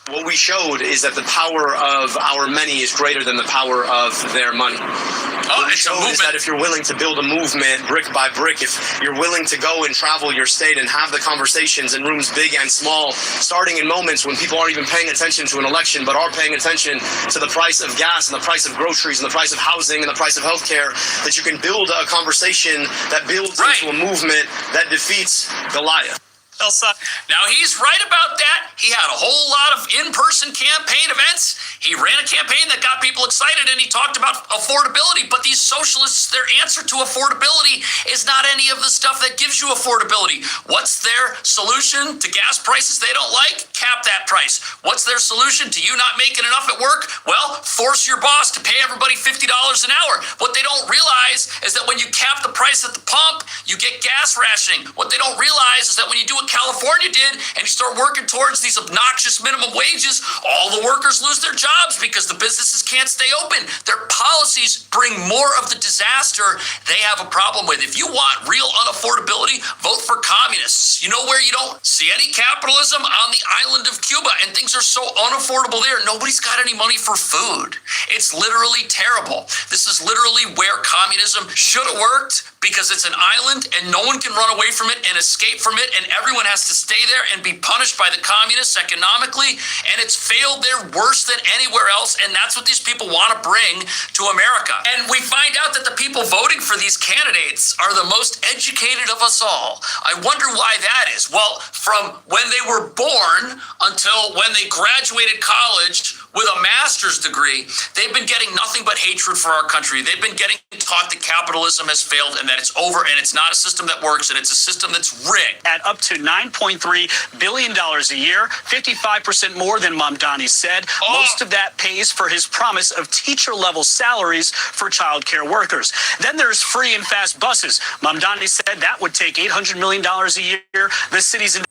What we showed is that the power of our many is greater than the power of their money. What we showed is that if you're willing to build a movement brick by brick, if you're willing to go and travel your state and have the conversations in rooms big and small, starting in moments when people aren't even paying attention to an election, but are paying attention to the price of gas and the price of groceries and the price of housing and the price of healthcare, that you can build a conversation that builds into a movement that defeats Goliath. Now, he's right about that. He had a whole lot of in-person campaign events. He ran a campaign that got people excited, and he talked about affordability. But these socialists, their answer to affordability is not any of the stuff that gives you affordability. What's their solution to gas prices they don't like? Cap that price. What's their solution to you not making enough at work? Well, force your boss to pay everybody $50 an hour. What they don't realize is that when you cap the price at the pump, you get gas rationing. What they don't realize is that when you do what California did and you start working towards these obnoxious minimum wages, all the workers lose their jobs because the businesses can't stay open. Their policies bring more of the disaster they have a problem with. If you want real unaffordability, vote for communists. You know where you don't see any capitalism? On the island of Cuba, and things are so unaffordable there. Nobody's got any money for food. It's literally terrible. This is literally where communism should have worked, because it's an island and no one can run away from it and escape from it, and everyone has to stay there and be punished by the communists economically, and it's failed there worse than anywhere else, and that's what these people want to bring to America. And we find out that the people voting for these candidates are the most educated of us all. I wonder why that is. Well, from when they were born until when they graduated college with a master's degree, they've been getting nothing but hatred for our country. They've been getting taught that capitalism has failed and that it's over and it's not a system that works and it's a system that's rigged. At up to $9.3 billion a year, 55% more than Mamdani said. Most of that pays for his promise of teacher-level salaries for child care workers. Then there's free and fast buses. Mamdani said that would take $800 million a year. The city's in...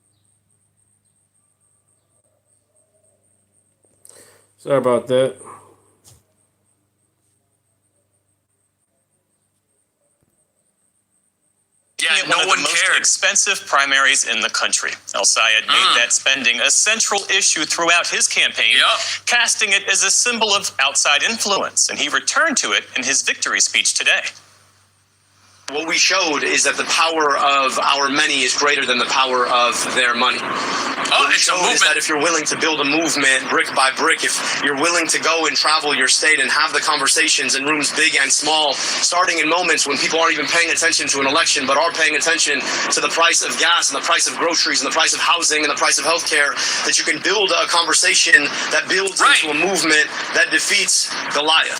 Sorry about that. Yeah, one of the most expensive primaries in the country. El-Sayed made that spending a central issue throughout his campaign, casting it as a symbol of outside influence, and he returned to it in his victory speech today. What we showed is that the power of our many is greater than the power of their money. What we showed is that if you're willing to build a movement brick by brick, if you're willing to go and travel your state and have the conversations in rooms big and small, starting in moments when people aren't even paying attention to an election, but are paying attention to the price of gas and the price of groceries and the price of housing and the price of healthcare, that you can build a conversation that builds into a movement that defeats Goliath.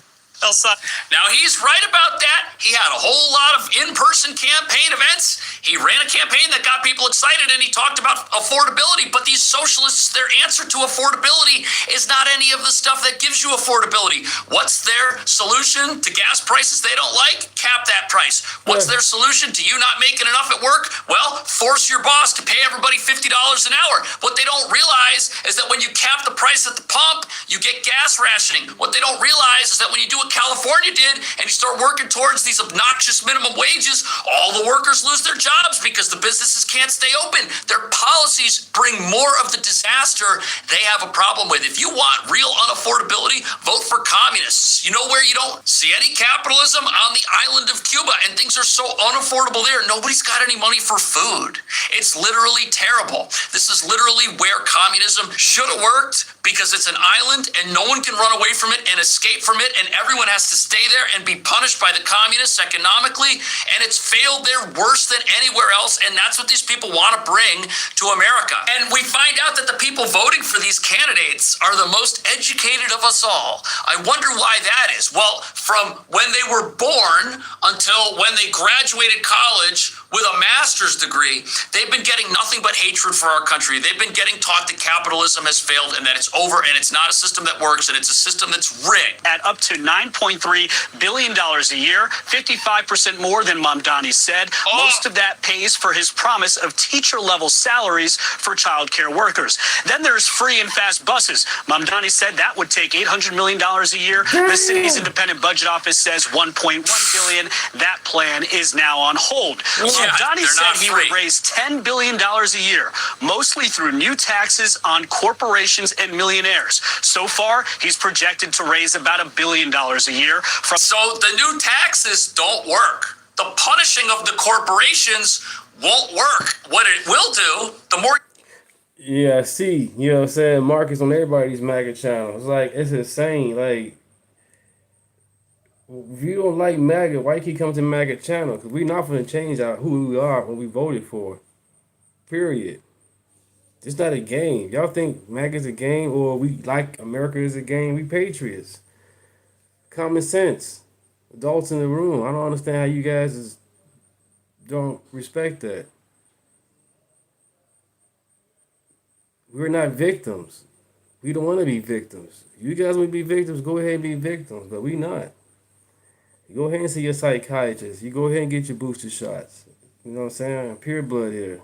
Now, he's right about that. He had a whole lot of in-person campaign events. He ran a campaign that got people excited, and he talked about affordability. But these socialists, their answer to affordability is not any of the stuff that gives you affordability. What's their solution to gas prices they don't like? Cap that price. What's their solution to you not making enough at work? Well, force your boss to pay everybody $50 an hour. What they don't realize is that when you cap the price at the pump, you get gas rationing. What they don't realize is that when you do what California did and you start working towards these obnoxious minimum wages, all the workers lose their jobs because the businesses can't stay open. Their policies bring more of the disaster they have a problem with. If you want real unaffordability, vote for communists. You know where you don't see any capitalism? On the island of Cuba, and things are so unaffordable there. Nobody's got any money for food. It's literally terrible. This is literally where communism should have worked, because it's an island and no one can run away from it and escape from it, and everyone has to stay there and be punished by the communists economically, and it's failed there worse than anywhere else, and that's what these people want to bring to America. And we find out that the people voting for these candidates are the most educated of us all. I wonder why that is. Well, from when they were born until when they graduated college with a master's degree, they've been getting nothing but hatred for our country. They've been getting taught that capitalism has failed and that it's over and it's not a system that works and it's a system that's rigged. At up to $9.3 billion a year, 55% more than Mamdani said. Most of that pays for his promise of teacher-level salaries for childcare workers. Then there's free and fast buses. Mamdani said that would take $800 million a year. The city's independent budget office says $1.1 billion. That plan is now on hold. Mamdani said he would raise $10 billion a year, mostly through new taxes on corporations and millionaires. So far, he's projected to raise about $1 billion a year. So the new taxes don't work. The punishing of the corporations won't work. What it will do, the more... Yeah, see, you know what I'm saying? Marcus on everybody's MAGA channels. Like, it's insane. Like, if you don't like MAGA, why you keep coming to MAGA channel? Because we're not going to change who we are when we voted for. Period. It's not a game. Y'all think MAGA is a game, or we like America is a game? We patriots. Common sense. Adults in the room. I don't understand how you guys don't respect that. We're not victims. We don't want to be victims. If you guys want to be victims, go ahead and be victims, but we not. You go ahead and see your psychiatrist. You go ahead and get your booster shots. You know what I'm saying? Pure blood here.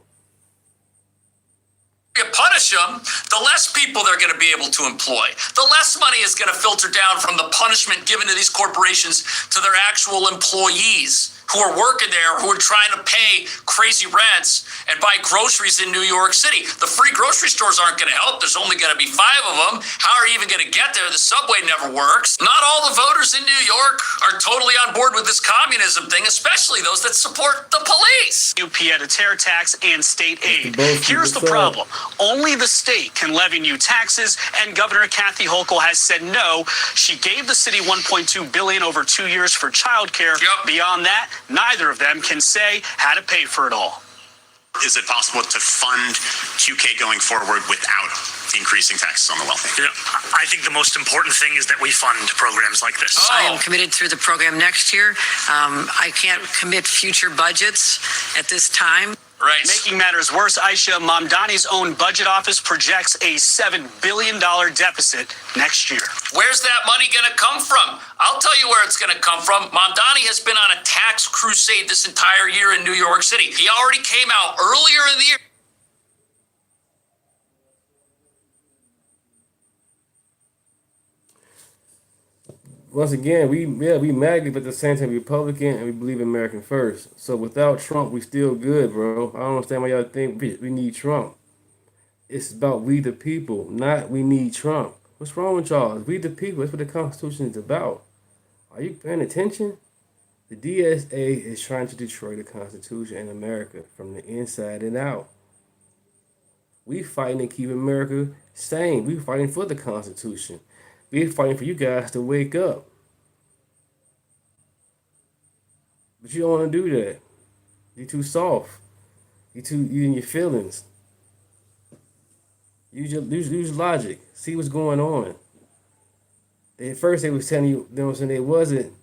You punish them, the less people they're going to be able to employ. The less money is going to filter down from the punishment given to these corporations to their actual employees who are working there, who are trying to pay crazy rents and buy groceries in New York City. The free grocery stores aren't going to help. There's only going to be 5 of them. How are you even going to get there? The subway never works. Not all the voters in New York are totally on board with this communism thing, especially those that support the police. New pied-à-terre tax and state aid. Here's the problem. Only the state can levy new taxes, and Governor Kathy Hochul has said no. She gave the city $1.2 billion over 2 years for childcare. Beyond that, neither of them can say how to pay for it all. Is it possible to fund QK going forward without increasing taxes on the wealthy? You know, I think the most important thing is that we fund programs like this. I am committed through the program next year. I can't commit future budgets at this time. Right. Making matters worse, Aisha, Mamdani's own budget office projects a $7 billion deficit next year. Where's that money going to come from? I'll tell you where it's going to come from. Mamdani has been on a tax crusade this entire year in New York City. He already came out earlier in the year. Once again, we MAGA, but at the same time Republican, and we believe American first. So without Trump, we still good, bro. I don't understand why y'all think we need Trump. It's about we the people, not we need Trump. What's wrong with y'all? We the people. That's what the Constitution is about. Are you paying attention? The DSA is trying to destroy the Constitution in America from the inside and out. We fighting to keep America sane. We fighting for the Constitution. We're fighting for you guys to wake up. But you don't want to do that. You're too soft. You in your feelings. Use logic. See what's going on. At first they was telling you, what I'm saying, it wasn't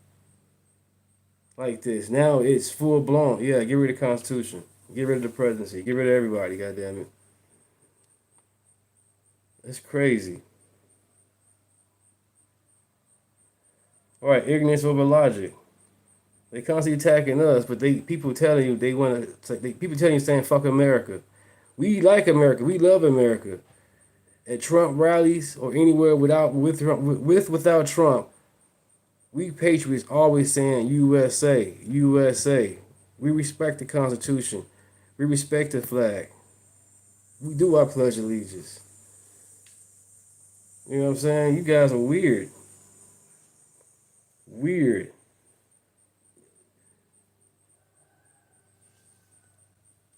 like this. Now it's full blown. Yeah, get rid of the Constitution. Get rid of the presidency. Get rid of everybody, goddamn it. That's crazy. All right, ignorance over logic. They constantly attacking us, but people telling you they want to. People telling you saying fuck America. We like America. We love America. At Trump rallies or anywhere without Trump, we patriots always saying USA, USA. We respect the Constitution. We respect the flag. We do our pledge of allegiance. You know what I'm saying? You guys are weird. Weird.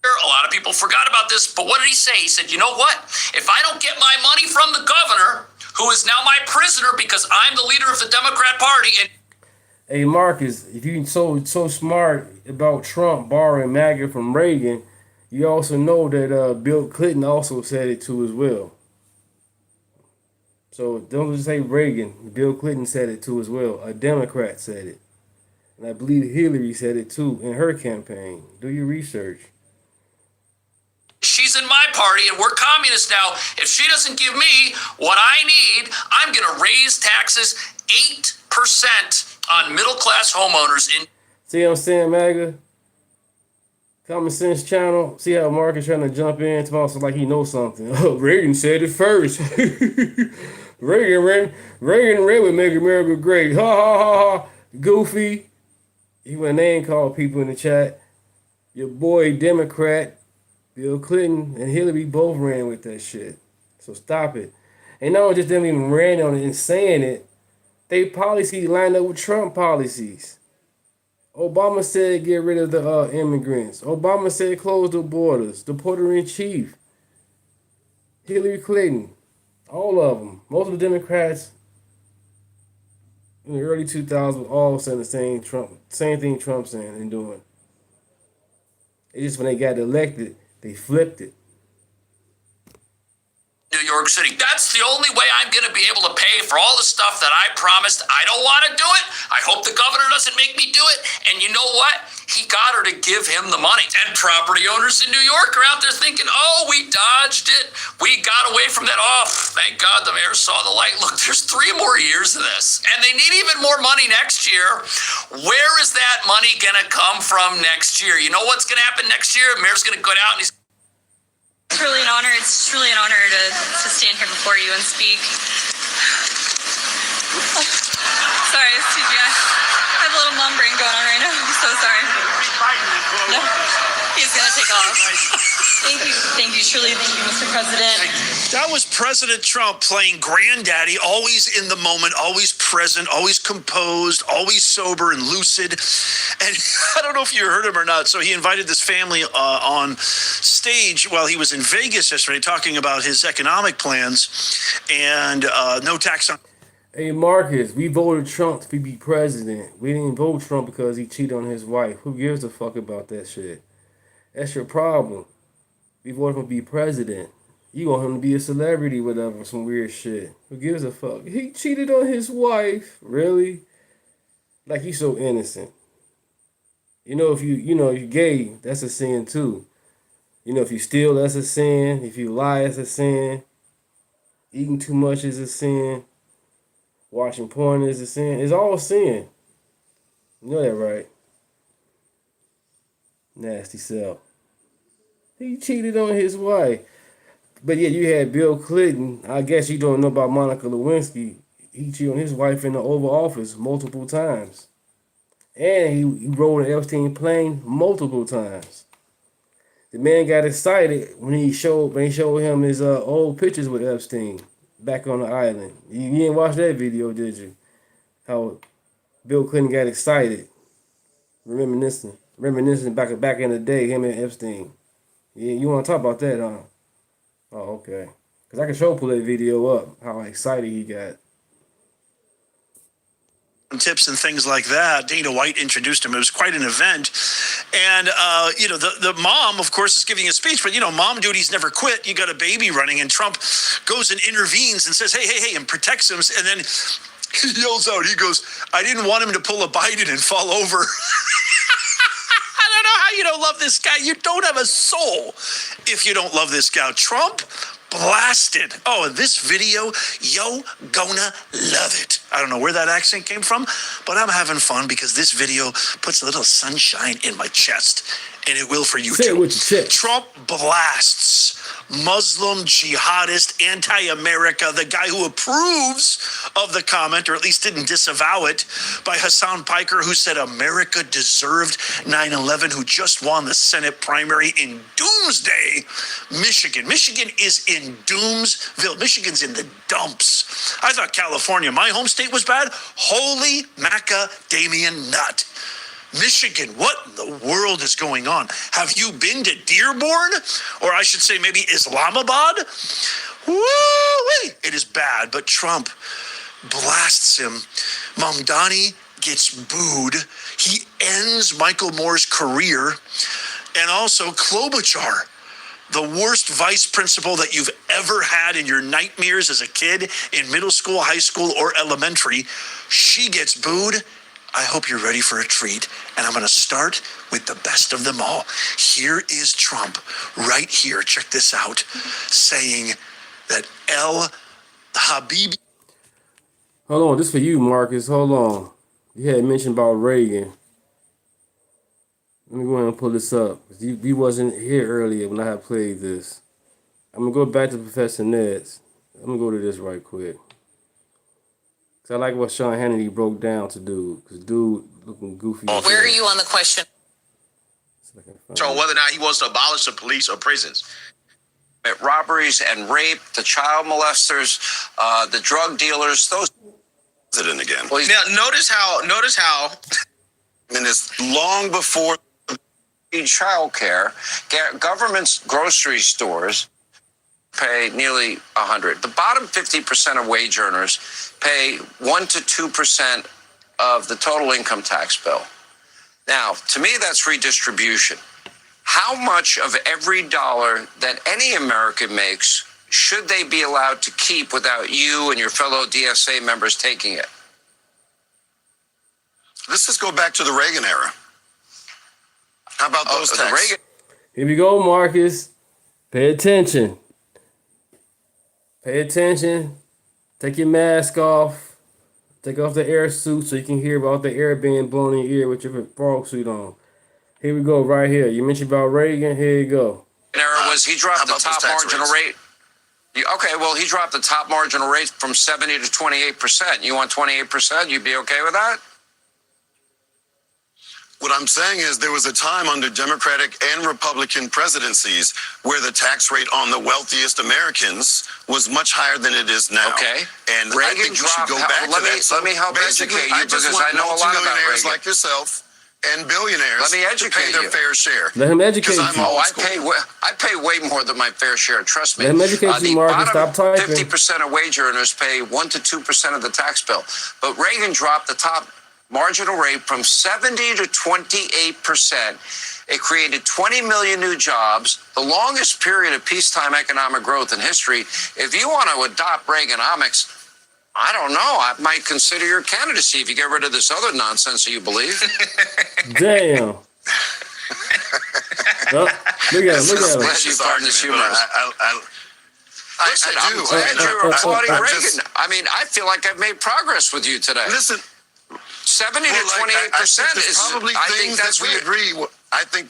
A lot of people forgot about this, but what did he say? He said, you know what? If I don't get my money from the governor, who is now my prisoner because I'm the leader of the Democrat Party. And hey, Marcus, if you're so smart about Trump borrowing MAGA from Reagan, you also know that Bill Clinton also said it too as well. So don't just say Reagan. Bill Clinton said it too as well. A Democrat said it. And I believe Hillary said it too in her campaign. Do your research. she's in my party and we're communists now. If she doesn't give me what I need, I'm going to raise taxes 8% on middle-class homeowners in. See what I'm saying, MAGA? Common Sense Channel. See how Mark is trying to jump in to also like he knows something. Oh, Reagan said it first. Reagan would make America great. Ha ha ha ha. Goofy. He went name call people in the chat. Your boy Democrat Bill Clinton and Hillary both ran with that shit. So stop it. And not only just them even ran on it and saying it, they policies lined up with Trump policies. Obama said get rid of the immigrants. Obama said close the borders. The Porter-in-Chief. Hillary Clinton. All of them. Most of the Democrats in the early 2000s all saying the same thing Trump saying and doing. It's just when they got elected, they flipped it. New York City. That's the only way I'm going to be able to pay for all the stuff that I promised. I don't want to do it. I hope the governor doesn't make me do it. And you know what? He got her to give him the money. And property owners in New York are out there thinking, oh, we dodged it. We got away from that. Oh, thank God the mayor saw the light. Look, there's 3 more years of this. And they need even more money next year. Where is that money going to come from next year? You know what's going to happen next year? The mayor's going to go out and he's It's really an honor. It's truly an honor to stand here before you and speak. Oh, sorry, it's TGI. I have a little mom brain going on right now. I'm so sorry. No, he's going to take off. Thank you. Thank you. Truly, thank you, Mr. President. That was President Trump playing granddaddy, always in the moment, always present, always composed, always sober and lucid. And I don't know if you heard him or not. So he invited this family on stage while he was in Vegas yesterday talking about his economic plans and no tax on. Hey, Marcus, we voted Trump to be president. We didn't vote Trump because he cheated on his wife. Who gives a fuck about that shit? That's your problem. We voted him to be president. You want him to be a celebrity, whatever, some weird shit. Who gives a fuck? He cheated on his wife. Really? Like, he's so innocent. You know, if you're gay, that's a sin too. You know, if you steal, that's a sin. If you lie, that's a sin. Eating too much is a sin. Watching porn is a sin. It's all sin. You know that, right? Nasty self. He cheated on his wife. But yeah, you had Bill Clinton. I guess you don't know about Monica Lewinsky. He cheated on his wife in the Oval Office multiple times. And he rode an Epstein plane multiple times. The man got excited when he showed him his old pictures with Epstein back on the island. You didn't watch that video, did you? How Bill Clinton got excited, reminiscing back in the day, him and Epstein. Yeah, you want to talk about that, huh? Oh, okay. Because I can pull that video up, how excited he got. Tips and things like that. Dana White introduced him. It was quite an event. And, the mom, of course, is giving a speech. But, mom duties never quit. You got a baby running. And Trump goes and intervenes and says, hey, and protects him. And then He yells out, he goes, I didn't want him to pull a Biden and fall over. I don't know how you don't love this guy. You don't have a soul if you don't love this guy. Trump blasted. Oh, and this video, yo, gonna love it. I don't know where that accent came from, but I'm having fun because this video puts a little sunshine in my chest, and it will for you Say it too. with your chest. Trump blasts Muslim jihadist, anti-America, the guy who approves of the comment, or at least didn't disavow it, by Hassan Piker, who said America deserved 9/11, who just won the Senate primary in Doomsday, Michigan. Michigan is in Doomsville. Michigan's in the dumps. I thought California, my home state, was bad. Holy macadamian nut. Michigan, what in the world is going on? Have you been to Dearborn? Or I should say maybe Islamabad? Woo-wee! It is bad, but Trump blasts him. Mamdani gets booed. He ends Michael Moore's career. And also Klobuchar, the worst vice principal that you've ever had in your nightmares as a kid in middle school, high school, or elementary. She gets booed. I hope you're ready for a treat, and I'm going to start with the best of them all. Here is Trump right here. Check this out, saying that El Habibi. Hold on, this for you, Marcus. Hold on. You had mentioned about Reagan. Let me go ahead and pull this up. You wasn't here earlier when I had played this. I'm going to go back to Professor Ned's. Let me go to this right quick. I like what Sean Hannity broke down to dude, because dude looking goofy. Where are you on the question? So whether or not he wants to abolish the police or prisons. Robberies and rape, the child molesters, the drug dealers, those. President again. Well, now notice how. And it's long before child care, government's grocery stores pay nearly 100. The bottom 50% of wage earners pay 1 to 2% of the total income tax bill. Now, to me, that's redistribution. How much of every dollar that any American makes should they be allowed to keep without you and your fellow DSA members taking it? Let's just go back to the Reagan era. How about those taxes? Here we go, Marcus. Pay attention. Pay attention. Take your mask off. Take off the air suit so you can hear about the air being blown in your ear with your frog suit on. Here we go, right here. You mentioned about Reagan. Here you go. Era was he dropped the top marginal rate. Okay, well, he dropped the top marginal rate from 70 to 28%. You want 28%? You'd be okay with that? What I'm saying is there was a time under Democratic and Republican presidencies where the tax rate on the wealthiest Americans was much higher than it is now. Okay. And Reagan I think we should go back to that. Let me help educate you because I know a lot about multimillionaires Reagan. like yourself and billionaires Let me educate to pay their you. fair share. Let him educate you. I pay way more than my fair share. Trust me. Let him educate you, Marcus. Stop typing. 50% of wage earners pay 1 to 2% of the tax bill. But Reagan dropped the top marginal rate from 70 to 28%. It created 20 million new jobs, the longest period of peacetime economic growth in history. If you want to adopt Reaganomics, I don't know. I might consider your candidacy if you get rid of this other nonsense that you believe. Damn. Look at him. Look at him. Bless you, pardon this humorous. Listen, I'm glad you're applauding Reagan. I mean, I feel like I've made progress with you today. Listen, 70 to 28% is probably I things think that's that we weird. agree. I think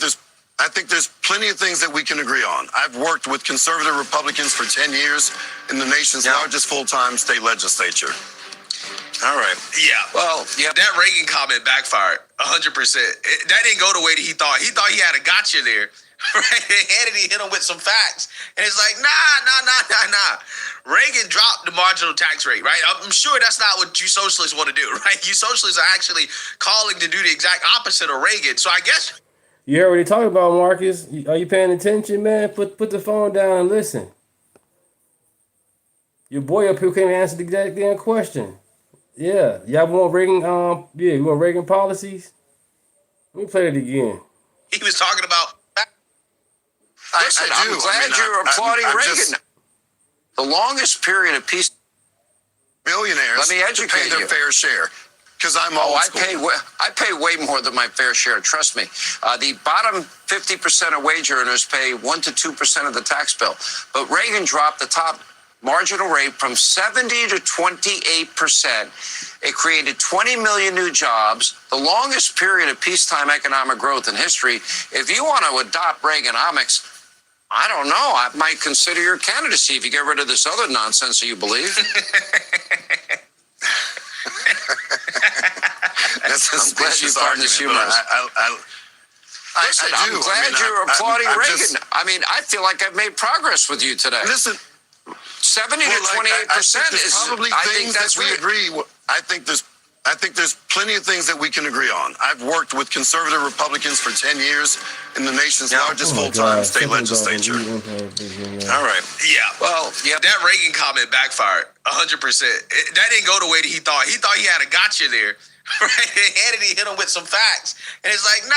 there's plenty of things that we can agree on. I've worked with conservative Republicans for 10 years in the nation's largest full-time state legislature. All right. Yeah. Well, yeah. That Reagan comment backfired 100%. That didn't go the way that he thought. He thought he had a gotcha there. Right? Hannity hit him with some facts. And it's like, nah. Reagan dropped the marginal tax rate, right? I'm sure that's not what you socialists want to do, right? You socialists are actually calling to do the exact opposite of Reagan. So I guess... You heard what he talking about, Marcus? Are you paying attention, man? Put the phone down and listen. Your boy up here can't answer the exact damn question. Yeah. Y'all want Reagan, you want Reagan policies? Let me play it again. He was talking about... Listen, I'm glad you're applauding Reagan. The longest period of peace billionaires Let me to educate pay their you. fair share. Because I'm old school. I pay way more than my fair share. Trust me. The bottom 50% of wage earners pay 1 to 2% of the tax bill. But Reagan dropped the top marginal rate from 70 to 28%. It created 20 million new jobs, the longest period of peacetime economic growth in history. If you want to adopt Reaganomics, I don't know. I might consider your candidacy if you get rid of this other nonsense that you believe. That's a I'm glad you specious find this argument, humorous. Listen, I do. I'm glad you're applauding Reagan. I feel like I've made progress with you today. Listen, 70 to 28% is probably I things think that's that we weird. agree. I think there's plenty of things that we can agree on. I've worked with conservative Republicans for 10 years in the nation's largest full-time state legislature. All right. Yeah. Well, yeah. That Reagan comment backfired 100%. That didn't go the way that he thought. He thought he had a gotcha there. Right? And Hannity hit him with some facts. And it's like, nah.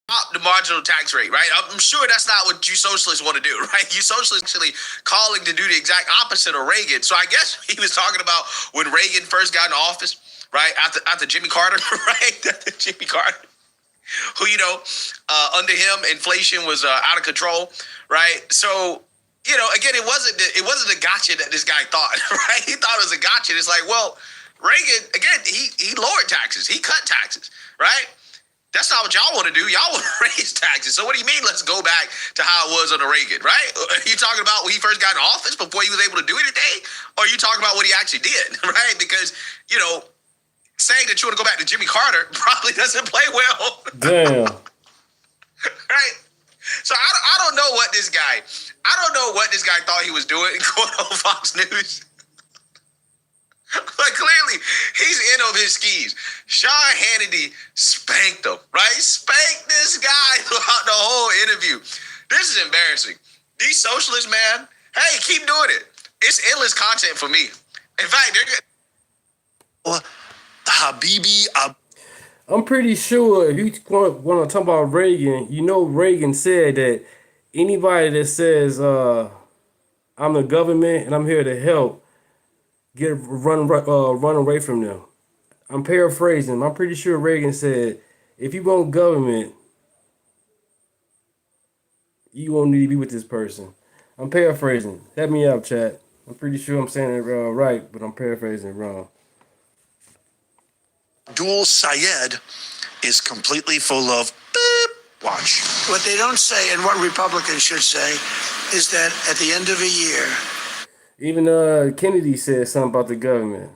Stop the marginal tax rate, right? I'm sure that's not what you socialists want to do, right? You socialists actually calling to do the exact opposite of Reagan. So I guess he was talking about when Reagan first got in office, right? After Jimmy Carter, right? After Jimmy Carter, who, under him, inflation was out of control, right? So, again, it wasn't a gotcha that this guy thought, right? He thought it was a gotcha. It's like, well, Reagan, again, he lowered taxes. He cut taxes, right? That's not what y'all want to do. Y'all want to raise taxes. So what do you mean, let's go back to how it was under Reagan, right? Are you talking about when he first got in office before he was able to do anything? Or are you talking about what he actually did, right? Because, saying that you want to go back to Jimmy Carter probably doesn't play well. Damn. Right? So I don't know what this guy thought he was doing going on Fox News. But clearly, he's in on his skis. Sean Hannity spanked him, right? Spanked this guy throughout the whole interview. This is embarrassing. These socialists, man, hey, keep doing it. It's endless content for me. In fact, they're good. Well, Habibi, I'm pretty sure if you want to talk about Reagan, Reagan said that anybody that says I'm the government and I'm here to help, run away from them. I'm paraphrasing. I'm pretty sure Reagan said, if you want government, you won't need to be with this person. I'm paraphrasing. Help me out, chat. I'm pretty sure I'm saying it right, but I'm paraphrasing it wrong. Abdul Sayed is completely full of beep. Watch. What they don't say, and what Republicans should say, is that at the end of a year, even Kennedy said something about the government.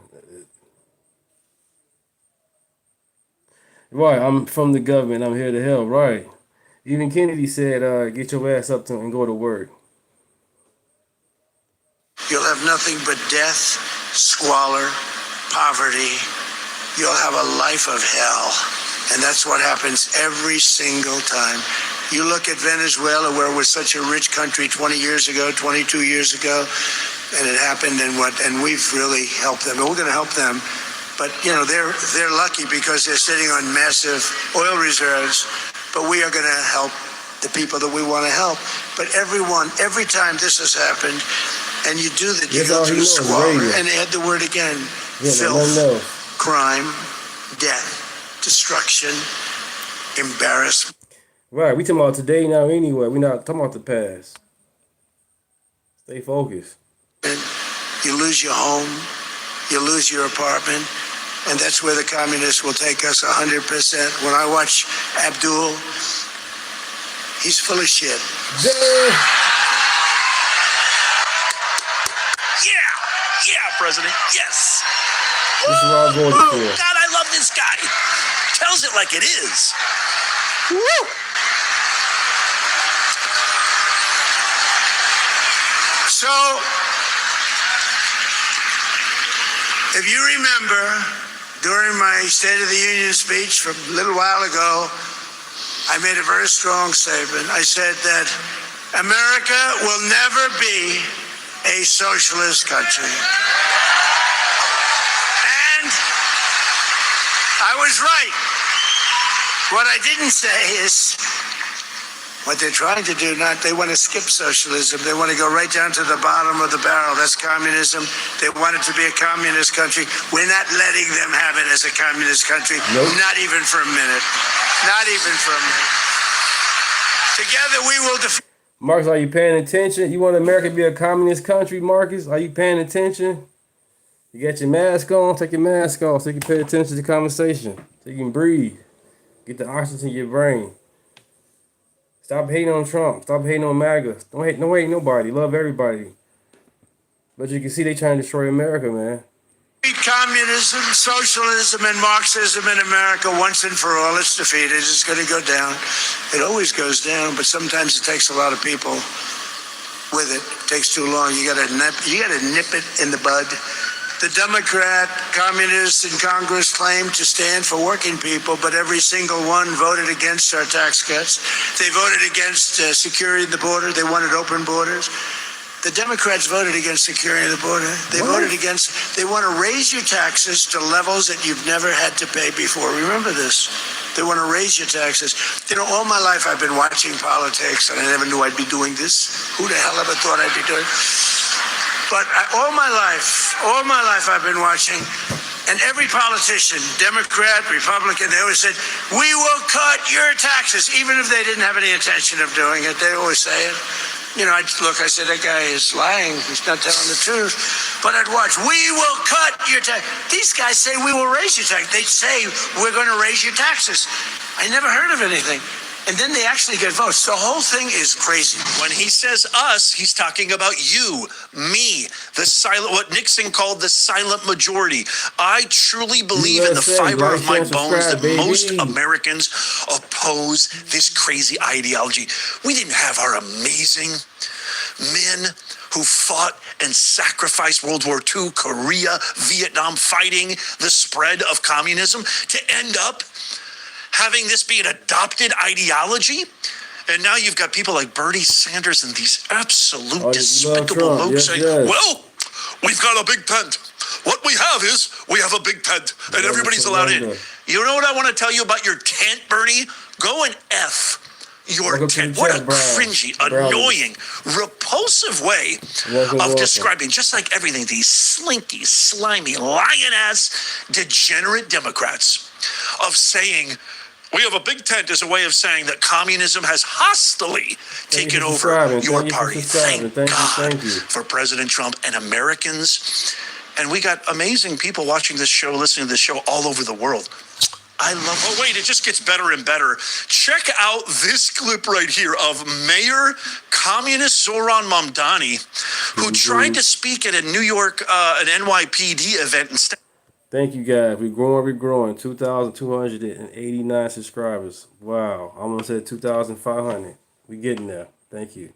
Right, I'm from the government. I'm here to help. Right. Even Kennedy said, get your ass up and go to work. you'll have nothing but death, squalor, poverty. You'll have a life of hell. And that's what happens every single time. You look at Venezuela, where it was such a rich country 20 years ago, 22 years ago, and it happened, and we've really helped them. And we're going to help them. But, they're lucky because they're sitting on massive oil reserves. But we are going to help the people that we want to help. But every time this has happened, and you do that, you go through squalor, and add the word again, filth, crime, death, destruction, embarrassment. Right, we talking about today now anyway. We're not talking about the past. Stay focused. You lose your home, you lose your apartment, and that's where the communists will take us 100%. When I watch Abdul, he's full of shit. Yeah, President, yes. This is what I was going for. God, I love this guy. Tells it like it is. Woo! So, if you remember, during my State of the Union speech from a little while ago, I made a very strong statement. I said that America will never be a socialist country. And I was right. What I didn't say is What they're trying to do, they want to skip socialism. They want to go right down to the bottom of the barrel. That's communism. They want it to be a communist country. We're not letting them have it as a communist country. Nope. Not even for a minute. Not even for a minute. Together we will defeat. Marcus, are you paying attention? You want America to be a communist country, Marcus? Are you paying attention? You got your mask on? Take your mask off so you can pay attention to the conversation. So you can breathe. Get the oxygen in your brain. Stop hating on Trump. Stop hating on MAGA. Don't hate nobody. Love everybody. But you can see they trying to destroy America, man. Communism, socialism, and Marxism in America once and for all. It's defeated. It's going to go down. It always goes down, but sometimes it takes a lot of people with it. It takes too long. You got to nip it in the bud. The Democrat communists in Congress claim to stand for working people, but every single one voted against our tax cuts. They voted against securing the border. They wanted open borders. The Democrats voted against securing the border. They want to raise your taxes to levels that you've never had to pay before. Remember this. They want to raise your taxes. You know, all my life I've been watching politics, and I never knew I'd be doing this. Who the hell ever thought I'd be doing it? But all my life I've been watching, and every politician, Democrat, Republican, they always said, we will cut your taxes, even if they didn't have any intention of doing it. They always say it. You know, I said, that guy is lying. He's not telling the truth. But I'd watch, we will cut your tax. These guys say we will raise your tax. They say we're going to raise your taxes. I never heard of anything. And then they actually get votes. The whole thing is crazy. When he says us, he's talking about you, me, the silent, what Nixon called the silent majority. I truly believe in the fiber of my bones that most Americans oppose this crazy ideology. We didn't have our amazing men who fought and sacrificed World War II, Korea, Vietnam, fighting the spread of communism to end up having this be an adopted ideology. And now you've got people like Bernie Sanders and these absolute despicable folks saying, well, we've got a big tent. What we have is we have a big tent and everybody's allowed in. You know what I want to tell you about your tent, Bernie? Go and F your tent. What a cringy, annoying, repulsive way of describing, just like everything, these slinky, slimy, lying-ass, degenerate Democrats of saying, we have a big tent as a way of saying that communism has hostily taken over your party. Thank God for President Trump and Americans. And we got amazing people watching this show, listening to this show all over the world. I love it. Oh, wait, it just gets better and better. Check out this clip right here of Mayor Communist Zoran Mamdani, who tried to speak at a New York, an NYPD event instead. Thank you, guys. We're growing. 2,289 subscribers. Wow. I almost said 2,500. We're getting there. Thank you.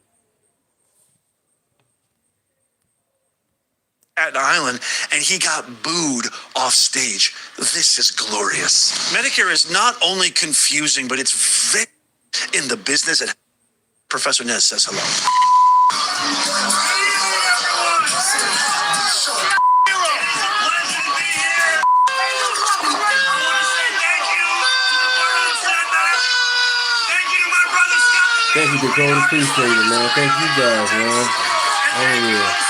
Staten Island, and he got booed off stage. This is glorious. Medicare is not only confusing, but it's very in the business. And Professor Nez says hello. Thank you, Dakota. Appreciate it, man. Thank you guys, man. Oh, yeah.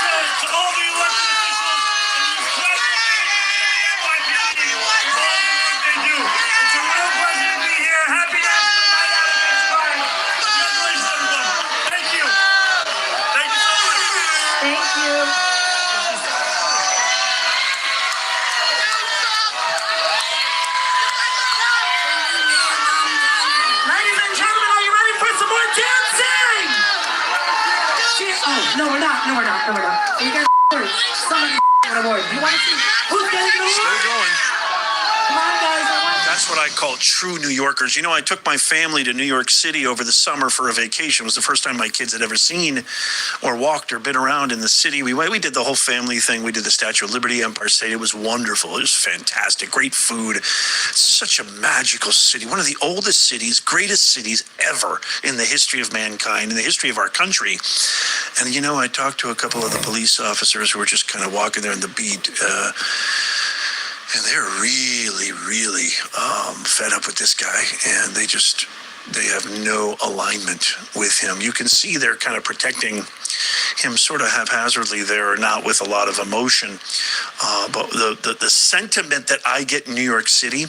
No, we're not. You guys somebody an award. You want to see who's getting an award? Still going. Come on, guys. That's what I call true New Yorkers. You know, I took my family to New York City over the summer for a vacation. It was the first time my kids had ever seen or walked or been around in the city. We did the whole family thing. We did the Statue of Liberty, Empire State. It was wonderful. It was fantastic. Great food. It's such a magical city. One of the oldest cities, greatest cities ever in the history of mankind, in the history of our country. And, you know, I talked to a couple of the police officers who were just kind of walking there in the beat. And they're really, really fed up with this guy. And they just They have no alignment with him. You can see they're kind of protecting him sort of haphazardly there, or not with a lot of emotion. But the sentiment that I get in New York City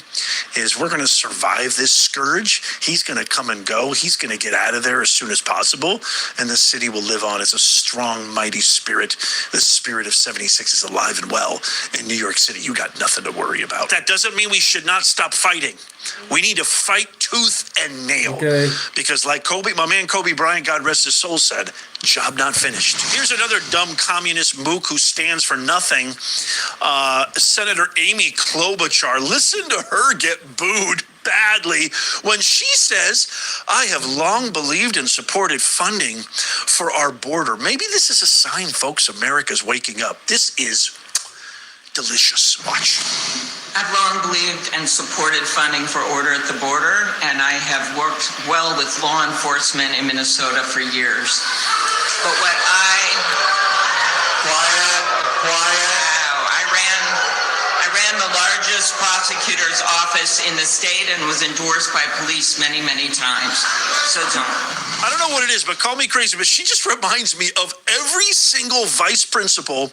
is we're going to survive this scourge. He's going to come and go. He's going to get out of there as soon as possible. And the city will live on as a strong, mighty spirit. The spirit of 76 is alive and well in New York City. You got nothing to worry about. That doesn't mean we should not stop fighting. We need to fight tooth and nail. Okay. Because like my man Kobe Bryant, God rest his soul, said, job not finished. Here's another dumb communist mook who stands for nothing. Senator Amy Klobuchar. Listen to her get booed badly when she says, I have long believed and supported funding for our border. Maybe this is a sign, folks, America's waking up. This is delicious. Watch. I've long believed and supported funding for Order at the Border, and I have worked well with law enforcement in Minnesota for years. But what I ran the largest prosecutor's office in the state and was endorsed by police many, many times. So I don't know what it is, but call me crazy, but she just reminds me of every single vice principal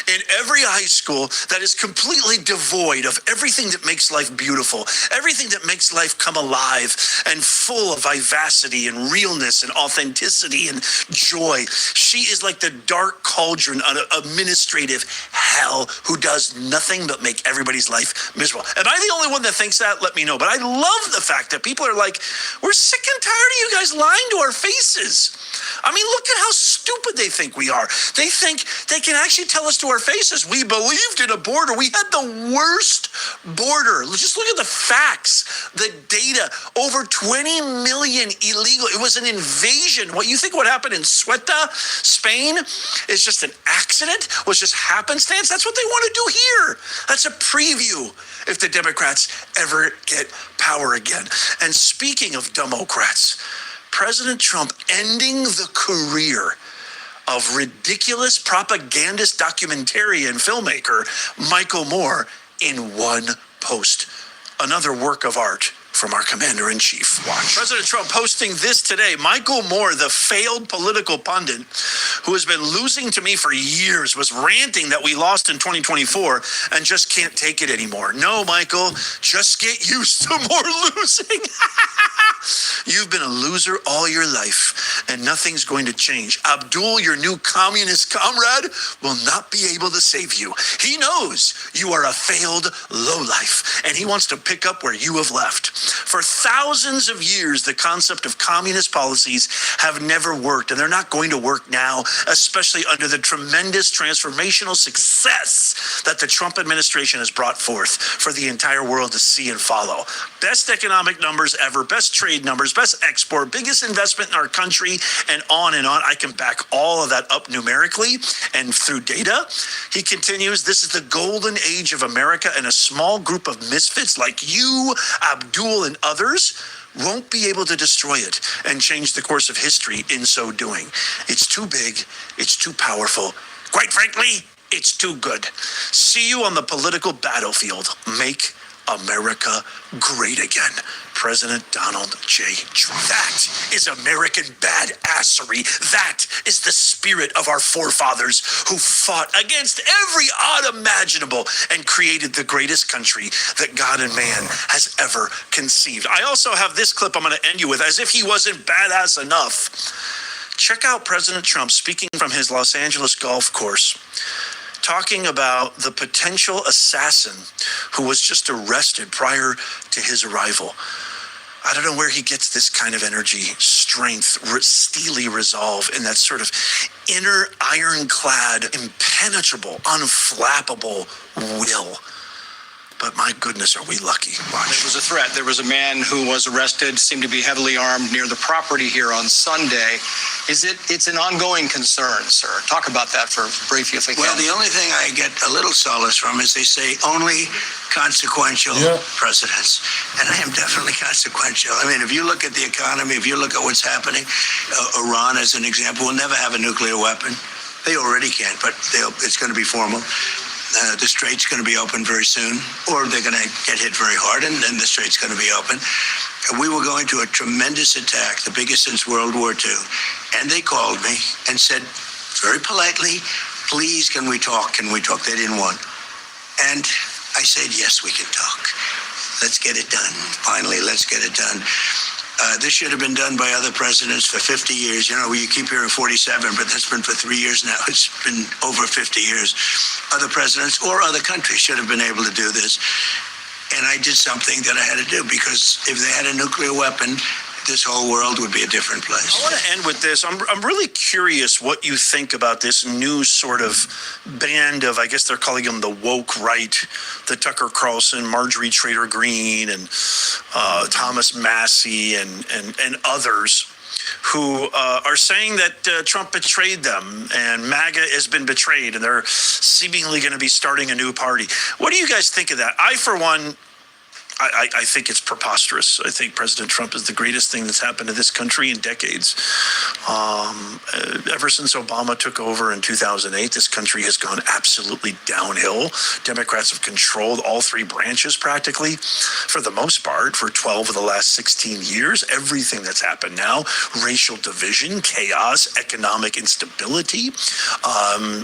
in every high school that is completely devoid of everything that makes life beautiful, everything that makes life come alive and full of vivacity and realness and authenticity and joy. She is like the dark cauldron on administrative hell who does nothing but make everybody's life miserable. Am I the only one that thinks that? Let me know. But I love the fact that people are like, we're sick and tired of you guys lying to our faces. I mean, look at how stupid they think we are. They think they can actually tell us to our faces, we believed in a border. We had the worst border. Just look at the facts, the data. Over 20 million illegal. It was an invasion. What you think what happened in Ceuta, Spain, is just an accident? Was just happenstance? That's what they want to do here. That's a preview if the Democrats ever get power again. And speaking of Democrats, President Trump ending the career of ridiculous propagandist documentarian filmmaker Michael Moore in one post. Another work of art from our commander-in-chief. Watch. President Trump posting this today. Michael Moore, the failed political pundit who has been losing to me for years, was ranting that we lost in 2024 and just can't take it anymore. No, Michael, just get used to more losing. You've been a loser all your life, and nothing's going to change. Abdul, your new communist comrade, will not be able to save you. He knows you are a failed lowlife, and he wants to pick up where you have left. For thousands of years, the concept of communist policies have never worked, and they're not going to work now, especially under the tremendous transformational success that the Trump administration has brought forth for the entire world to see and follow. Best economic numbers ever, best trade numbers, best export, biggest investment in our country, and on and on. I can back all of that up numerically and through data. He continues, this is the golden age of America, and a small group of misfits like you, Abdul, and others won't be able to destroy it and change the course of history in so doing. It's too big. It's too powerful. Quite frankly, it's too good. See you on the political battlefield. Make America great again. President Donald J. Trump. That is American badassery. That is the spirit of our forefathers who fought against every odd imaginable and created the greatest country that God and man has ever conceived. I also have this clip I'm going to end you with, as if he wasn't badass enough. Check out President Trump speaking from his Los Angeles golf course, talking about the potential assassin who was just arrested prior to his arrival. I don't know where he gets this kind of energy, strength, steely resolve, and that sort of inner ironclad, impenetrable, unflappable will. But my goodness, are we lucky. Watch. There was a threat. There was a man who was arrested, seemed to be heavily armed near the property here on Sunday. It's an ongoing concern, sir. Talk about that for briefly if we can. Well, the only thing I get a little solace from is they say only consequential presidents. And I am definitely consequential. I mean, if you look at the economy, if you look at what's happening, Iran, as an example, will never have a nuclear weapon. They already can't, but it's going to be formal. The strait's going to be open very soon, or they're going to get hit very hard, and then the strait's going to be open. we were going to a tremendous attack, the biggest since World War II. And they called me and said, very politely, please, can we talk? Can we talk? They didn't want. And I said, yes, we can talk. Let's get it done. Finally, let's get it done. This should have been done by other presidents for 50 years. You know, you keep hearing 47, but that's been for 3 years now. It's been over 50 years. Other presidents or other countries should have been able to do this. And I did something that I had to do, because if they had a nuclear weapon, this whole world would be a different place. I want to end with this. I'm really curious what you think about this new sort of band of, I guess they're calling them the woke right, the Tucker Carlson, Marjorie Trader Greene, and Thomas Massey, and others who are saying that Trump betrayed them and MAGA has been betrayed and they're seemingly going to be starting a new party. What do you guys think of that? I, for one, I think it's preposterous. I think President Trump is the greatest thing that's happened to this country in decades. Ever since Obama took over in 2008, this country has gone absolutely downhill. Democrats have controlled all three branches practically, for the most part, for 12 of the last 16 years. Everything that's happened now, racial division, chaos, economic instability.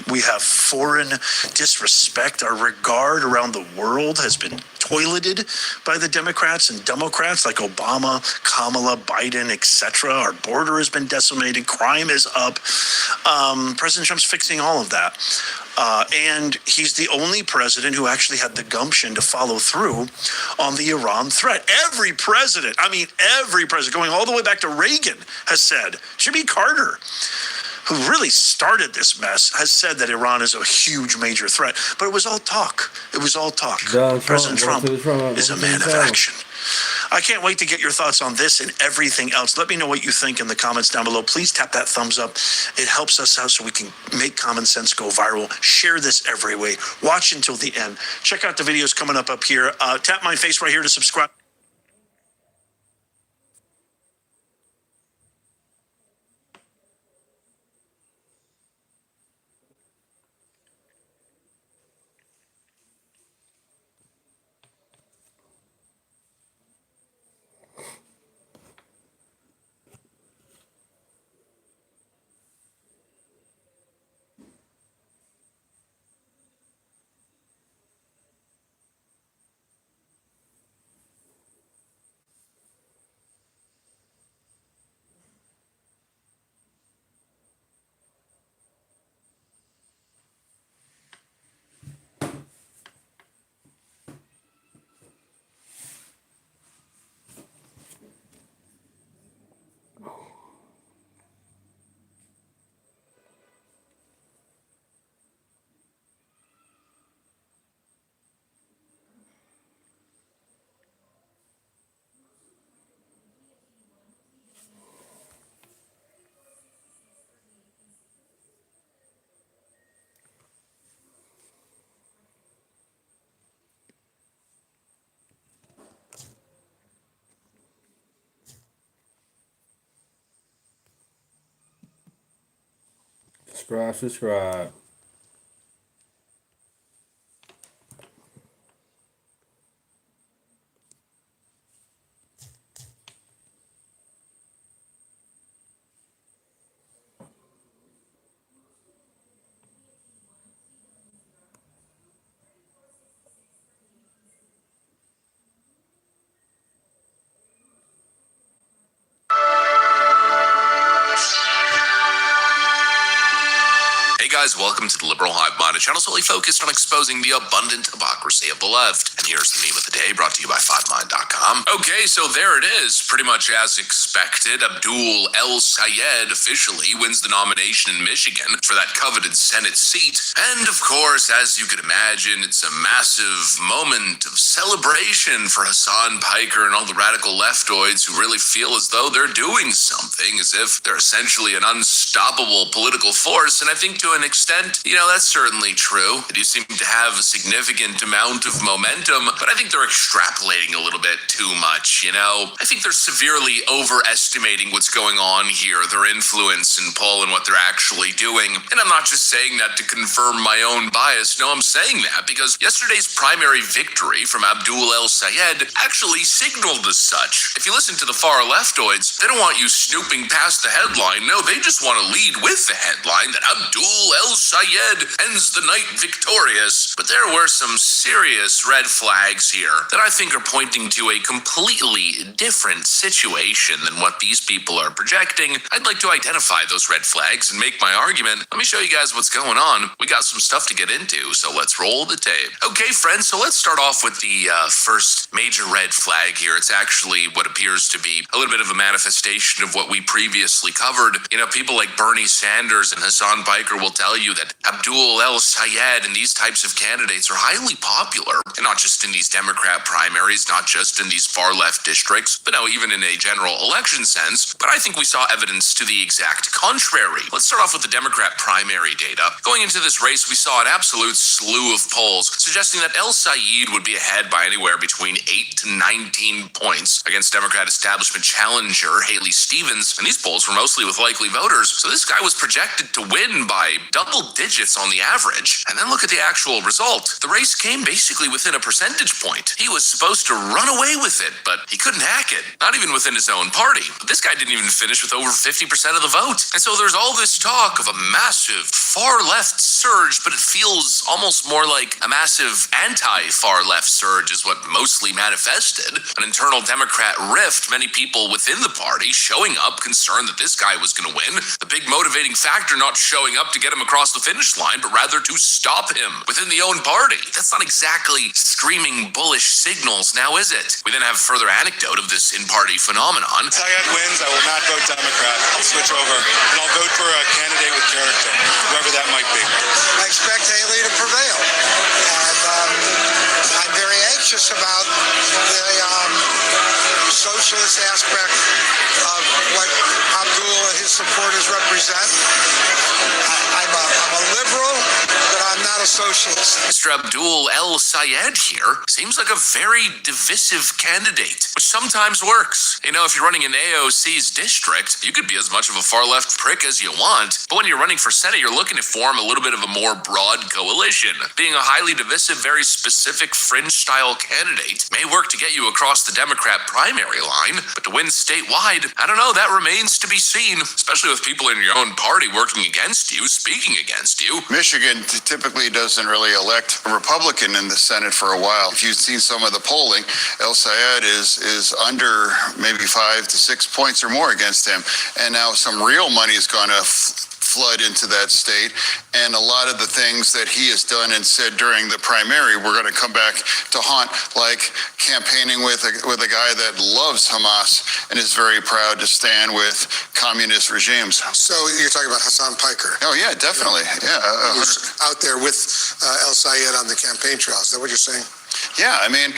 We have foreign disrespect. Our regard around the world has been toileted by the Democrats and Democrats like Obama, Kamala, Biden, etc. Our border has been decimated. Crime is up. President Trump's fixing all of that. And he's the only president who actually had the gumption to follow through on the Iran threat. Every president, going all the way back to Reagan, has said, Jimmy Carter, who really started this mess, has said that Iran is a huge major threat. But it was all talk. It was all talk. President Trump is a man of action. I can't wait to get your thoughts on this and everything else. Let me know what you think in the comments down below. Please tap that thumbs up. It helps us out so we can make common sense go viral. Share this every way. Watch until the end. Check out the videos coming up here. Tap my face right here to subscribe. Subscribe. Guys, welcome to the Liberal Hive Mind, a channel solely focused on exposing the abundant hypocrisy of the left. And here's the meme of the day, brought to you by 5mind.com. Okay, so there it is. Pretty much as expected, Abdul El Sayed officially wins the nomination in Michigan for that coveted Senate seat. And of course, as you could imagine, it's a massive moment of celebration for Hassan Piker and all the radical leftoids who really feel as though they're doing something, as if they're essentially an unstoppable political force. And I think to an extent, that's certainly true. They do seem to have a significant amount of momentum, but I think they're extrapolating a little bit too much, I think they're severely overestimating what's going on here, their influence in poll and what they're actually doing. And I'm not just saying that to confirm my own bias. No, I'm saying that because yesterday's primary victory from Abdul El-Sayed actually signaled as such. If you listen to the far leftoids, they don't want you snooping past the headline. No, they just want to lead with the headline that Abdul El-Sayed ends the night victorious. But there were some serious red flags here that I think are pointing to a completely different situation than what these people are projecting. I'd like to identify those red flags and make my argument. Let me show you guys what's going on. We got some stuff to get into, so let's roll the tape. Okay, friends, so let's start off with the first major red flag here. It's actually what appears to be a little bit of a manifestation of what we previously covered. People like Bernie Sanders and Hassan Piker will tell you that Abdul El-Sayed and these types of candidates are highly popular, and not just in these Democrat primaries, not just in these far left districts, but no, even in a general election sense. But I think we saw evidence to the exact contrary. Let's start off with the Democrat primary data. Going into this race, we saw an absolute slew of polls suggesting that El-Sayed would be ahead by anywhere between 8 to 19 points against Democrat establishment challenger Haley Stevens, and these polls were mostly with likely voters, so this guy was projected to win by double digits on the average. And then look at the actual result. The race came basically within a percentage point. He was supposed to run away with it, but he couldn't hack it, not even within his own party. But this guy didn't even finish with over 50% of the vote. And so there's all this talk of a massive far left surge, but it feels almost more like a massive anti-far left surge is what mostly manifested. An internal Democrat rift, many people within the party showing up concerned that this guy was going to win. The big motivating factor not showing up to get him across the finish line, but rather to stop him within the own party. That's not exactly screaming bullish signals, now is it? We then have further anecdote of this in-party phenomenon. Sayed wins, I will not vote Democrat. I'll switch over, and I'll vote for a candidate with character, whoever that might be. I expect Haley to prevail, and I'm very anxious about the socialist aspect of what Abdul and his supporters represent. I'm a liberal, but I'm not a socialist. Mr. Abdul El-Sayed here seems like a very divisive candidate, which sometimes works. If you're running in AOC's district, you could be as much of a far-left prick as you want, but when you're running for Senate, you're looking to form a little bit of a more broad coalition. Being a highly divisive, very specific fringe-style candidate may work to get you across the Democrat primary line, but to win statewide, I don't know, that remains to be seen, especially with people in your own party working against you, speaking against you. Michigan typically doesn't really elect a Republican in the Senate for a while. If you've seen some of the polling, El-Sayed is under maybe 5 to 6 points or more against him. And now some real money is going to flood into that state, and a lot of the things that he has done and said during the primary we're going to come back to haunt, like campaigning with a guy that loves Hamas and is very proud to stand with communist regimes. So you're talking about Hassan Piker? Oh yeah, definitely. Yeah, who's out there with El-Sayed on the campaign trail. Is that what you're saying? Yeah, I mean,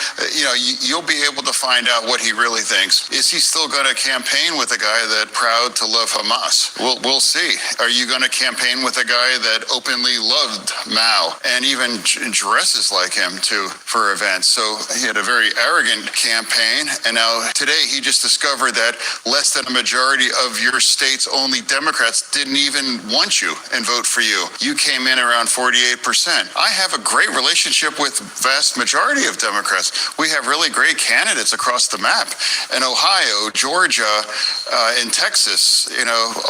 you'll be able to find out what he really thinks. Is he still going to campaign with a guy that proud to love Hamas? We'll see. Are you going to campaign with a guy that openly loved Mao and even dresses like him too for events? So he had a very arrogant campaign, and now today he just discovered that less than a majority of your state's only Democrats didn't even want you and vote for you. You came in around 48%. I have a great relationship with vast majority of Democrats. We have really great candidates across the map. In Ohio, Georgia, in Texas,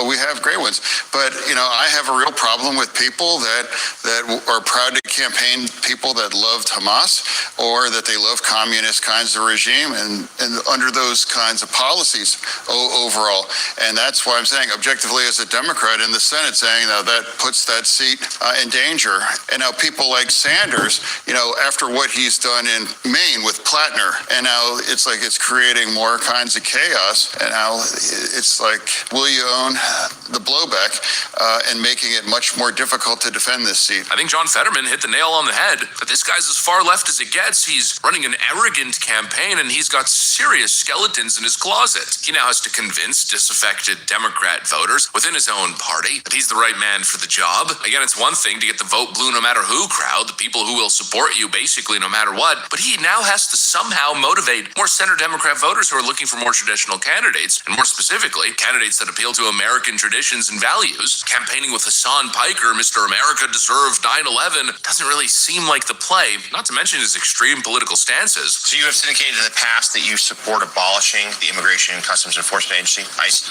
we have great ones. But, I have a real problem with people that are proud to campaign people that loved Hamas or that they love communist kinds of regime and under those kinds of policies overall. And that's why I'm saying objectively as a Democrat in the Senate saying that puts that seat in danger. And now people people like Sanders, after what he's done in Maine with Plattner, and now it's like it's creating more kinds of chaos, and now it's like, will you own the blowback and making it much more difficult to defend this seat? I think John Fetterman hit the nail on the head, that this guy's as far left as it gets. He's running an arrogant campaign, and he's got serious skeletons in his closet. He now has to convince disaffected Democrat voters within his own party that he's the right man for the job. Again, it's one thing to get the vote blue no matter who crowd, the people who will support you basically no matter what, but he now has to somehow motivate more center Democrat voters who are looking for more traditional candidates, and more specifically, candidates that appeal to American traditions and values. Campaigning with Hassan Piker, Mr. America deserved 9/11, doesn't really seem like the play, not to mention his extreme political stances. So you have indicated in the past that you support abolishing the Immigration and Customs Enforcement Agency, ICE.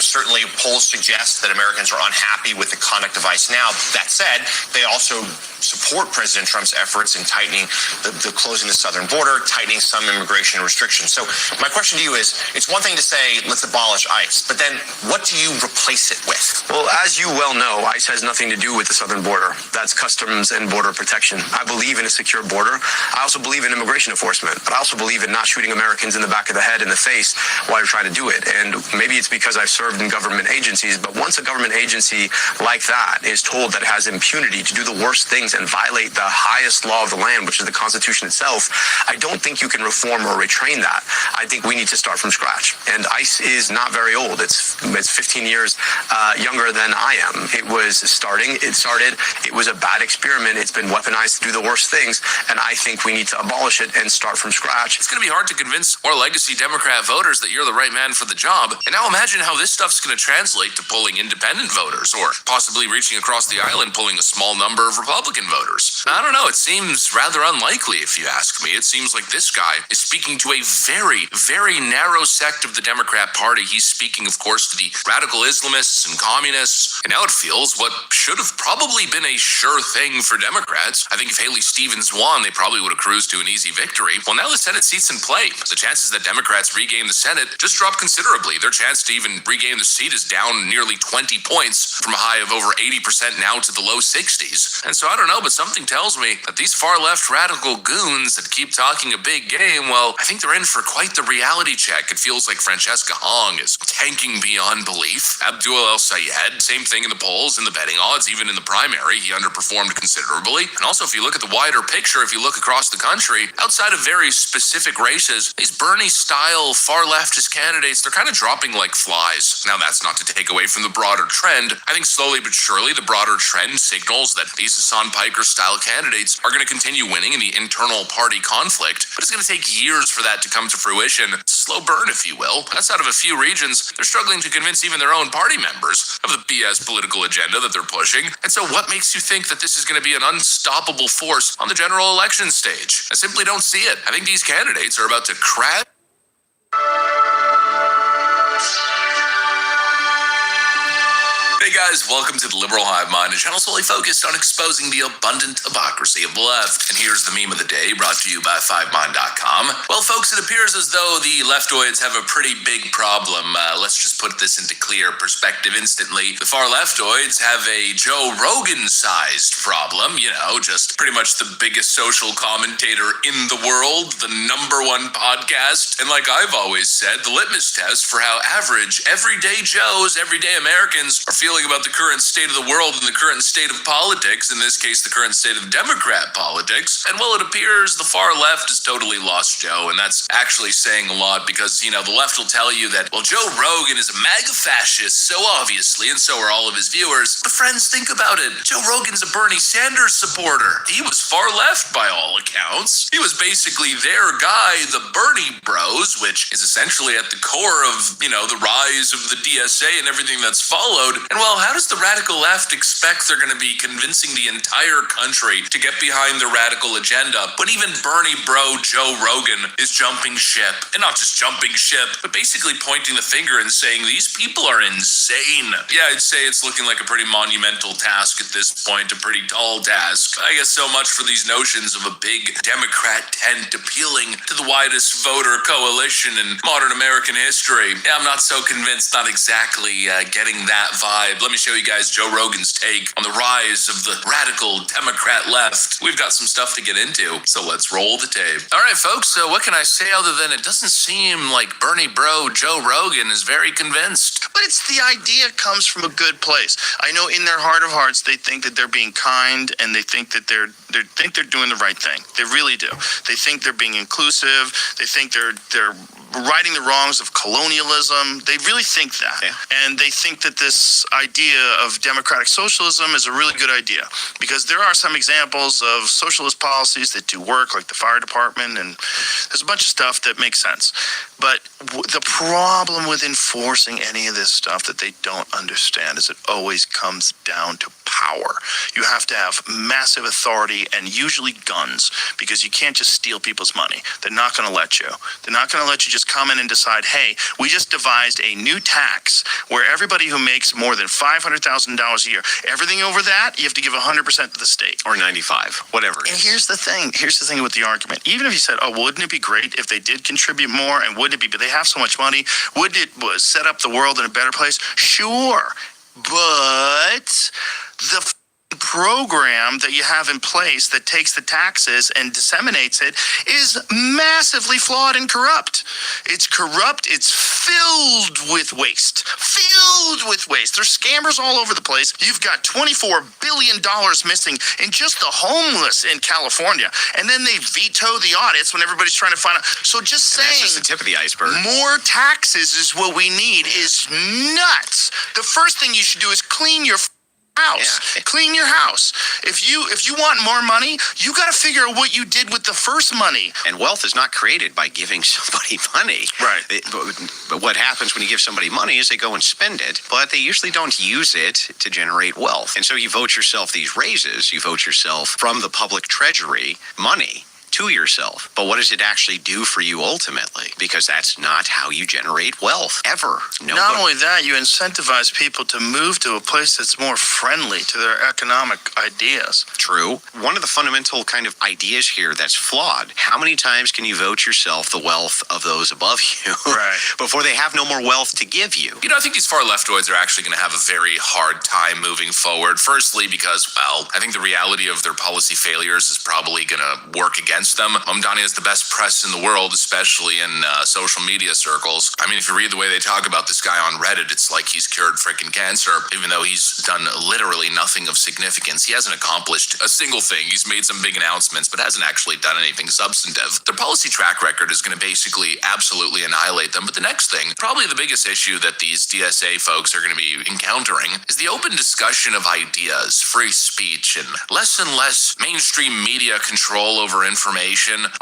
Certainly polls suggest that Americans are unhappy with the conduct of ICE now. That said, they also support President Trump's efforts in tightening the closing the southern border, tightening some immigration restrictions. So my question to you is, it's one thing to say, let's abolish ICE, but then what do you replace it with? Well, as you well know, ICE has nothing to do with the southern border. That's Customs and Border Protection. I believe in a secure border. I also believe in immigration enforcement, but I also believe in not shooting Americans in the back of the head, in the face, while you're trying to do it. And maybe it's because I've served in government agencies, but once a government agency like that is told that it has impunity to do the worst things and violate the highest law of the land, which is the Constitution itself, I don't think you can reform or retrain that. I think we need to start from scratch. And ICE is not very old. It's 15 years younger than I am. It started, it was a bad experiment. It's been weaponized to do the worst things, and I think we need to abolish it and start from scratch. It's going to be hard to convince more legacy Democrat voters that you're the right man for the job. And now imagine how this stuff's going to translate to polling independent voters, or possibly reaching across the aisle polling a small number of Republican voters. I don't know. It seems rather unlikely, if you ask me. It seems like this guy is speaking to a very, very narrow sect of the Democrat Party. He's speaking, of course, to the radical Islamists and communists. And now it feels what should have probably been a sure thing for Democrats. I think if Haley Stevens won, they probably would have cruised to an easy victory. Well, now the Senate seat's in play. The chances that Democrats regain the Senate just dropped considerably. Their chance to even regain the seat is down nearly 20 points from a high of over 80% now to the low 60s. And so I don't know, but something tells me that these far-left radical goons that keep talking a big game, well, I think they're in for quite the reality check. It feels like Francesca Hong is tanking beyond belief. Abdul El-Sayed, same thing in the polls, in the betting odds, even in the primary, he underperformed considerably. And also, if you look at the wider picture, if you look across the country, outside of very specific races, these Bernie-style far-leftist candidates, they're kind of dropping like flies. Now, that's not to take away from the broader trend. I think slowly but surely, the broader trend signals that these Hassan Piker-style candidates are going to continue winning in the internal party conflict, but it's going to take years for that to come to fruition. It's a slow burn, if you will. That's out of a few regions. They're struggling to convince even their own party members of the BS political agenda that they're pushing. And so what makes you think that this is going to be an unstoppable force on the general election stage? I simply don't see it. I think these candidates are about to crash. Hey guys, welcome to the Liberal Hive Mind, a channel solely focused on exposing the abundant hypocrisy of the left. And here's the meme of the day, brought to you by 5mind.com. Well, folks, it appears as though the leftoids have a pretty big problem. Let's just put this into clear perspective instantly. The far leftoids have a Joe Rogan-sized problem, just pretty much the biggest social commentator in the world, the #1 podcast. And like I've always said, the litmus test for how average, everyday Joes, everyday Americans are feeling about the current state of the world and the current state of politics, in this case, the current state of Democrat politics. And well, it appears the far left has totally lost Joe, and that's actually saying a lot because, the left will tell you that, well, Joe Rogan is a MAGA fascist, so obviously, and so are all of his viewers. But friends, think about it. Joe Rogan's a Bernie Sanders supporter. He was far left by all accounts. He was basically their guy, the Bernie Bros, which is essentially at the core of, the rise of the DSA and everything that's followed. And well, how does the radical left expect they're going to be convincing the entire country to get behind the radical agenda when even Bernie bro Joe Rogan is jumping ship? And not just jumping ship, but basically pointing the finger and saying these people are insane. Yeah, I'd say it's looking like a pretty monumental task at this point, a pretty tall task. I guess so much for these notions of a big Democrat tent appealing to the widest voter coalition in modern American history. Yeah, I'm not so convinced, not exactly getting that vibe let me show you guys Joe Rogan's take on the rise of the radical Democrat left. We've got some stuff to get into, so let's roll the tape. All right, folks, so what can I say other than it doesn't seem like Bernie bro Joe Rogan is very convinced. But it's the idea comes from a good place. I know in their heart of hearts they think that they're being kind and they think that they're doing the right thing. They really do. They think they're being inclusive. They think they're righting the wrongs of colonialism. They really think that. Yeah. And they think that this idea of democratic socialism is a really good idea because there are some examples of socialist policies that do work, like the fire department, and there's a bunch of stuff that makes sense. But the problem with enforcing any of this stuff that they don't understand is it always comes down to power. You have to have massive authority and usually guns because you can't just steal people's money. They're not going to let you. They're not going to let you just come in and decide, hey, we just devised a new tax where everybody who makes more than $500,000 a year, everything over that, you have to give 100% to the state. Or 95, whatever it is. And here's the thing with the argument. Even if you said, oh, wouldn't it be great if they did contribute more, and wouldn't it be, but they have so much money, wouldn't it set up the world in a better place? Sure. But the program that you have in place that takes the taxes and disseminates it is massively flawed and corrupt. It's corrupt. It's filled with waste. There's scammers all over the place. You've got $24 billion missing in just the homeless in California. And then they veto the audits when everybody's trying to find out. So just saying that's just the tip of the iceberg. More taxes is what we need is nuts. The first thing you should do is clean your house. Yeah. Clean your house. If you want more money, you got to figure out what you did with the first money. And wealth is not created by giving somebody money. Right. But what happens when you give somebody money is they go and spend it, but they usually don't use it to generate wealth. And so you vote yourself these raises, you vote yourself from the public treasury money to yourself. But what does it actually do for you ultimately? Because that's not how you generate wealth, ever. Not only that, you incentivize people to move to a place that's more friendly to their economic ideas. True. One of the fundamental kind of ideas here that's flawed. How many times can you vote yourself the wealth of those above you before they have no more wealth to give you? You know, I think these far leftoids are actually going to have a very hard time moving forward. Firstly, because, well, I think the reality of their policy failures is probably going to work against them. Mamdani has the best press in the world, especially in social media circles. I mean, if you read the way they talk about this guy on Reddit, it's like he's cured freaking cancer, even though he's done literally nothing of significance. He hasn't accomplished a single thing. He's made some big announcements, but hasn't actually done anything substantive. Their policy track record is going to basically absolutely annihilate them. But the next thing, probably the biggest issue that these DSA folks are going to be encountering is the open discussion of ideas, free speech, and less mainstream media control over information.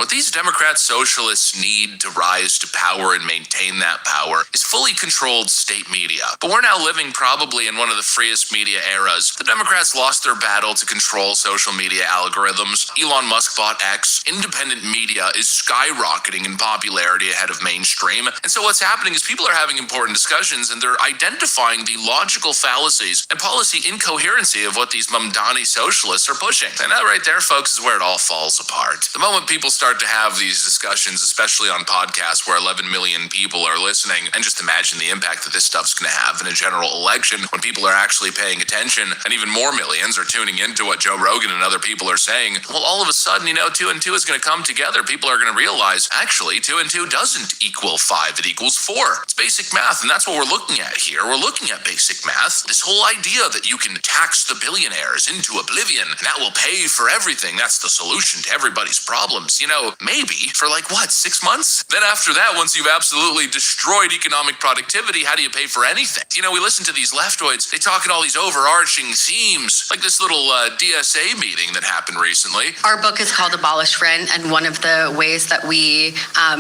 What these Democrat socialists need to rise to power and maintain that power is fully controlled state media. But we're now living probably in one of the freest media eras. The Democrats lost their battle to control social media algorithms. Elon Musk bought X. Independent media is skyrocketing in popularity ahead of mainstream. And so what's happening is people are having important discussions and they're identifying the logical fallacies and policy incoherency of what these Mamdani socialists are pushing. And that right there, folks, is where it all falls apart. The moment people start to have these discussions, especially on podcasts where 11 million people are listening, and just imagine the impact that this stuff's going to have in a general election when people are actually paying attention, and even more millions are tuning into what Joe Rogan and other people are saying, well, all of a sudden, 2 and 2 is going to come together. People are going to realize, actually, 2 and 2 doesn't equal 5, it equals 4. It's basic math, and that's what we're looking at here. We're looking at basic math. This whole idea that you can tax the billionaires into oblivion, and that will pay for everything. That's the solution to everybody's problems. Maybe for 6 months? Then after that, once you've absolutely destroyed economic productivity, how do you pay for anything? We listen to these leftoids. They talk in all these overarching themes, like this little DSA meeting that happened recently. Our book is called Abolish Rent, and one of the ways that we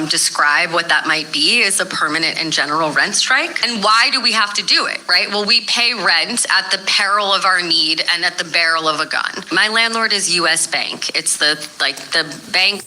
describe what that might be is a permanent and general rent strike. And why do we have to do it, right? Well, we pay rent at the peril of our need and at the barrel of a gun. My landlord is U.S. Bank. It's the bank.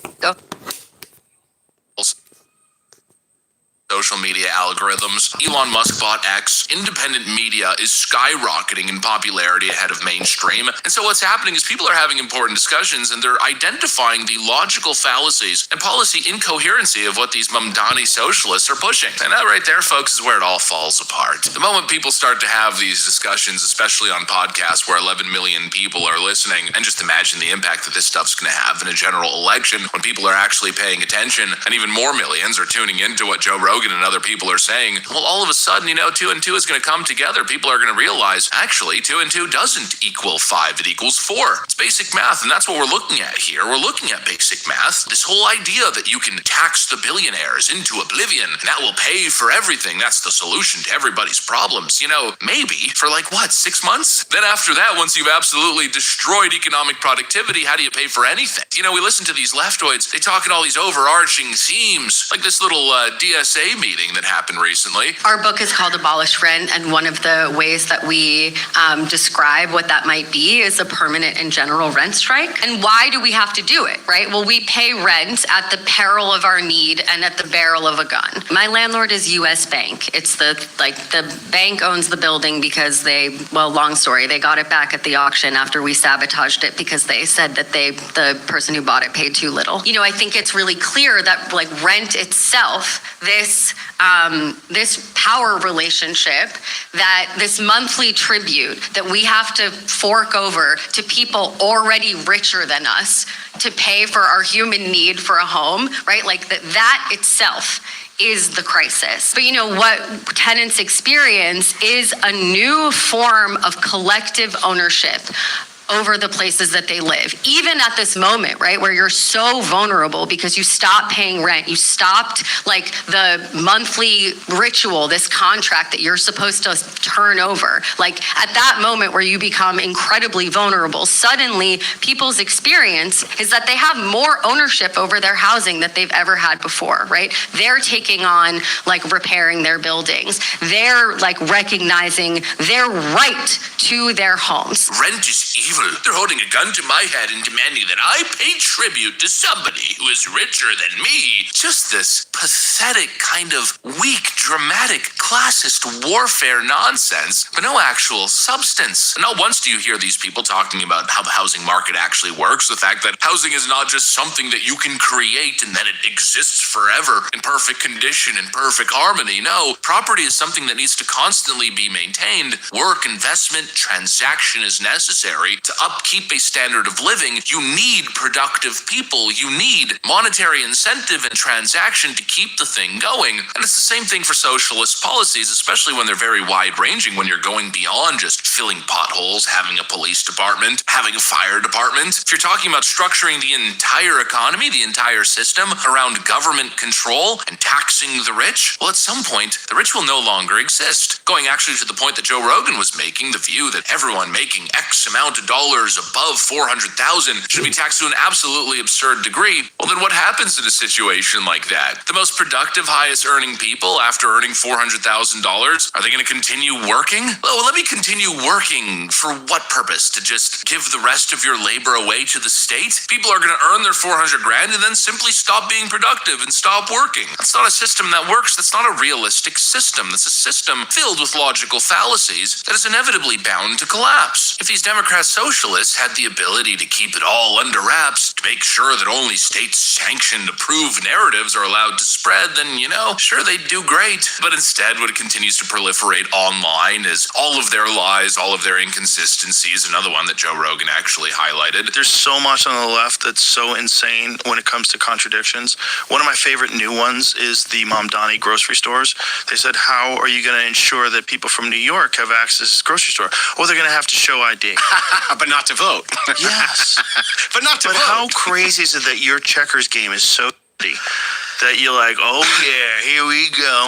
social media algorithms. Elon Musk bought X. Independent media is skyrocketing in popularity ahead of mainstream. And so what's happening is people are having important discussions and they're identifying the logical fallacies and policy incoherency of what these Mamdani socialists are pushing. And that right there, folks, is where it all falls apart. The moment people start to have these discussions, especially on podcasts where 11 million people are listening, and just imagine the impact that this stuff's going to have in a general election when people are actually paying attention and even more millions are tuning into what Joe Rogan and other people are saying, well, all of a sudden, 2 and 2 is going to come together. People are going to realize, actually, 2 and 2 doesn't equal 5. It equals 4. It's basic math, and that's what we're looking at here. We're looking at basic math. This whole idea that you can tax the billionaires into oblivion, and that will pay for everything. That's the solution to everybody's problems. Maybe for 6 months? Then after that, once you've absolutely destroyed economic productivity, how do you pay for anything? We listen to these leftoids. They talk in all these overarching themes, like this little DSA meeting that happened recently. Our book is called Abolish Rent, and one of the ways that we describe what that might be is a permanent and general rent strike. And why do we have to do it, right? Well, we pay rent at the peril of our need and at the barrel of a gun. My landlord is U.S. Bank. It's the bank owns the building because long story, they got it back at the auction after we sabotaged it because they said that the person who bought it paid too little. I think it's really clear that rent itself, this power relationship, that this monthly tribute that we have to fork over to people already richer than us to pay for our human need for a home, right? That itself is the crisis. But what tenants experience is a new form of collective ownership over the places that they live. Even at this moment, right, where you're so vulnerable because you stopped paying rent, you stopped the monthly ritual, this contract that you're supposed to turn over. At that moment where you become incredibly vulnerable, suddenly people's experience is that they have more ownership over their housing that they've ever had before, right? They're taking on repairing their buildings. They're recognizing their right to their homes. Rent is evil. They're holding a gun to my head and demanding that I pay tribute to somebody who is richer than me. Just this pathetic kind of weak, dramatic, classist warfare nonsense, but no actual substance. Not once do you hear these people talking about how the housing market actually works, the fact that housing is not just something that you can create and then it exists forever in perfect condition and perfect harmony. No, property is something that needs to constantly be maintained. Work, investment, transaction is necessary to upkeep a standard of living. You need productive people. You need monetary incentive and transaction to keep the thing going. And it's the same thing for socialist policies, especially when they're very wide-ranging, when you're going beyond just filling potholes, having a police department, having a fire department. If you're talking about structuring the entire economy, the entire system around government control and taxing the rich, well, at some point, the rich will no longer exist. Going actually to the point that Joe Rogan was making, the view that everyone making X amount of dollars above 400,000 should be taxed to an absolutely absurd degree. Well, then what happens in a situation like that? The most productive, highest earning people after earning $400,000, are they going to continue working? Well, let me continue working for what purpose? To just give the rest of your labor away to the state? People are going to earn their 400 grand and then simply stop being productive and stop working. That's not a system that works. That's not a realistic system. That's a system filled with logical fallacies that is inevitably bound to collapse. If these Democrat socialists had the ability to keep it all under wraps, to make sure that only state-sanctioned approved narratives are allowed to spread, then, sure, they'd do great. But instead, what continues to proliferate online is all of their lies, all of their inconsistencies, another one that Joe Rogan actually highlighted. There's so much on the left that's so insane when it comes to contradictions. One of my favorite new ones is the Mamdani grocery stores. They said, how are you going to ensure that people from New York have access to this grocery store? Well, they're going to have to show ID. But not to vote. Yes. But not to vote. But how crazy is it that your checkers game is so that you're like, oh yeah, here we go.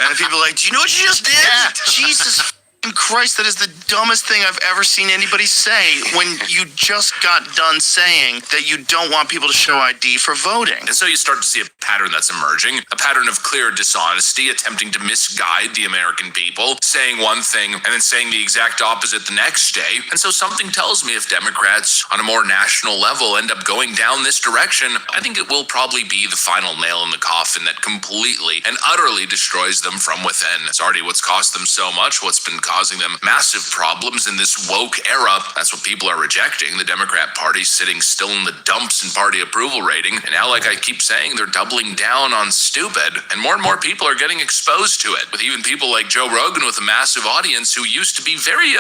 And people are like, do you know what you just did? Yeah. Jesus Christ, that is the dumbest thing I've ever seen anybody say when you just got done saying that you don't want people to show ID for voting. And so you start to see a pattern that's emerging, a pattern of clear dishonesty, attempting to misguide the American people, saying one thing and then saying the exact opposite the next day. And so something tells me if Democrats on a more national level end up going down this direction, I think it will probably be the final nail in the coffin that completely and utterly destroys them from within. It's already what's cost them so much, what's been causing them massive problems in this woke era. That's what people are rejecting. The Democrat Party sitting still in the dumps in party approval rating. And now, like I keep saying, they're doubling down on stupid. And more people are getting exposed to it, with even people like Joe Rogan with a massive audience who used to be very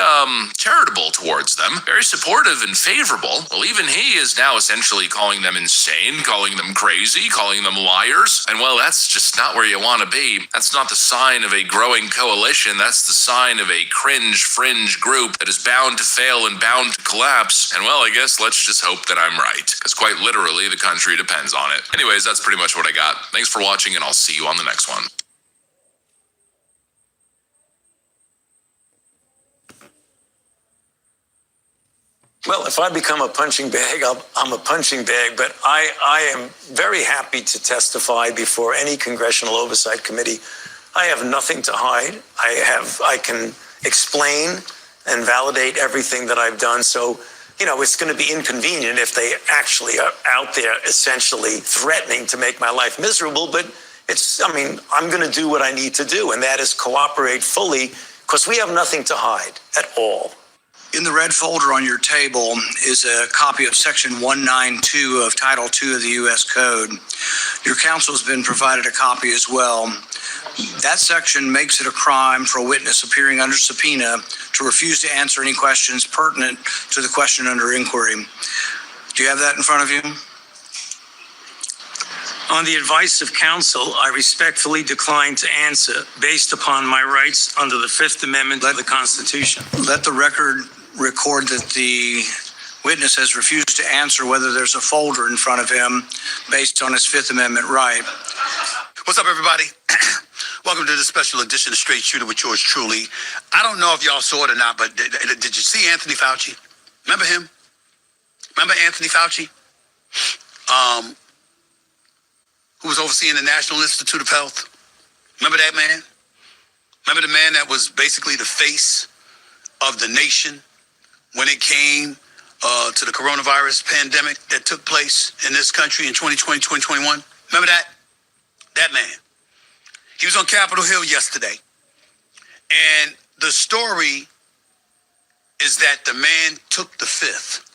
charitable towards them, very supportive and favorable. Well, even he is now essentially calling them insane, calling them crazy, calling them liars. And well, that's just not where you want to be. That's not the sign of a growing coalition. That's the sign of a cringe fringe group that is bound to fail and bound to collapse. And well, I guess let's just hope that I'm right, because quite literally the country depends on it. Anyways, that's pretty much what I got. Thanks for watching, and I'll see you on the next one. Well, if I become a punching bag, I'm a punching bag, but I am very happy to testify before any Congressional Oversight Committee. I have nothing to hide. I can explain and validate everything that I've done. So, it's going to be inconvenient if they actually are out there essentially threatening to make my life miserable. But I'm going to do what I need to do, and that is cooperate fully, because we have nothing to hide at all. In the red folder on your table is a copy of Section 192 of Title II of the U.S. Code. Your counsel has been provided a copy as well. That section makes it a crime for a witness appearing under subpoena to refuse to answer any questions pertinent to the question under inquiry. Do you have that in front of you? On the advice of counsel, I respectfully decline to answer based upon my rights under the Fifth Amendment of the Constitution. Let the record record that the witness has refused to answer whether there's a folder in front of him based on his Fifth Amendment right. What's up, everybody? Welcome to this special edition of Straight Shooter with yours truly. I don't know if y'all saw it or not, but did you see Anthony Fauci? Remember him? Remember Anthony Fauci? Who was overseeing the National Institute of Health? Remember that man? Remember the man that was basically the face of the nation when it came to the coronavirus pandemic that took place in this country in 2020, 2021? Remember that? That man. He was on Capitol Hill yesterday. And the story is that the man took the fifth,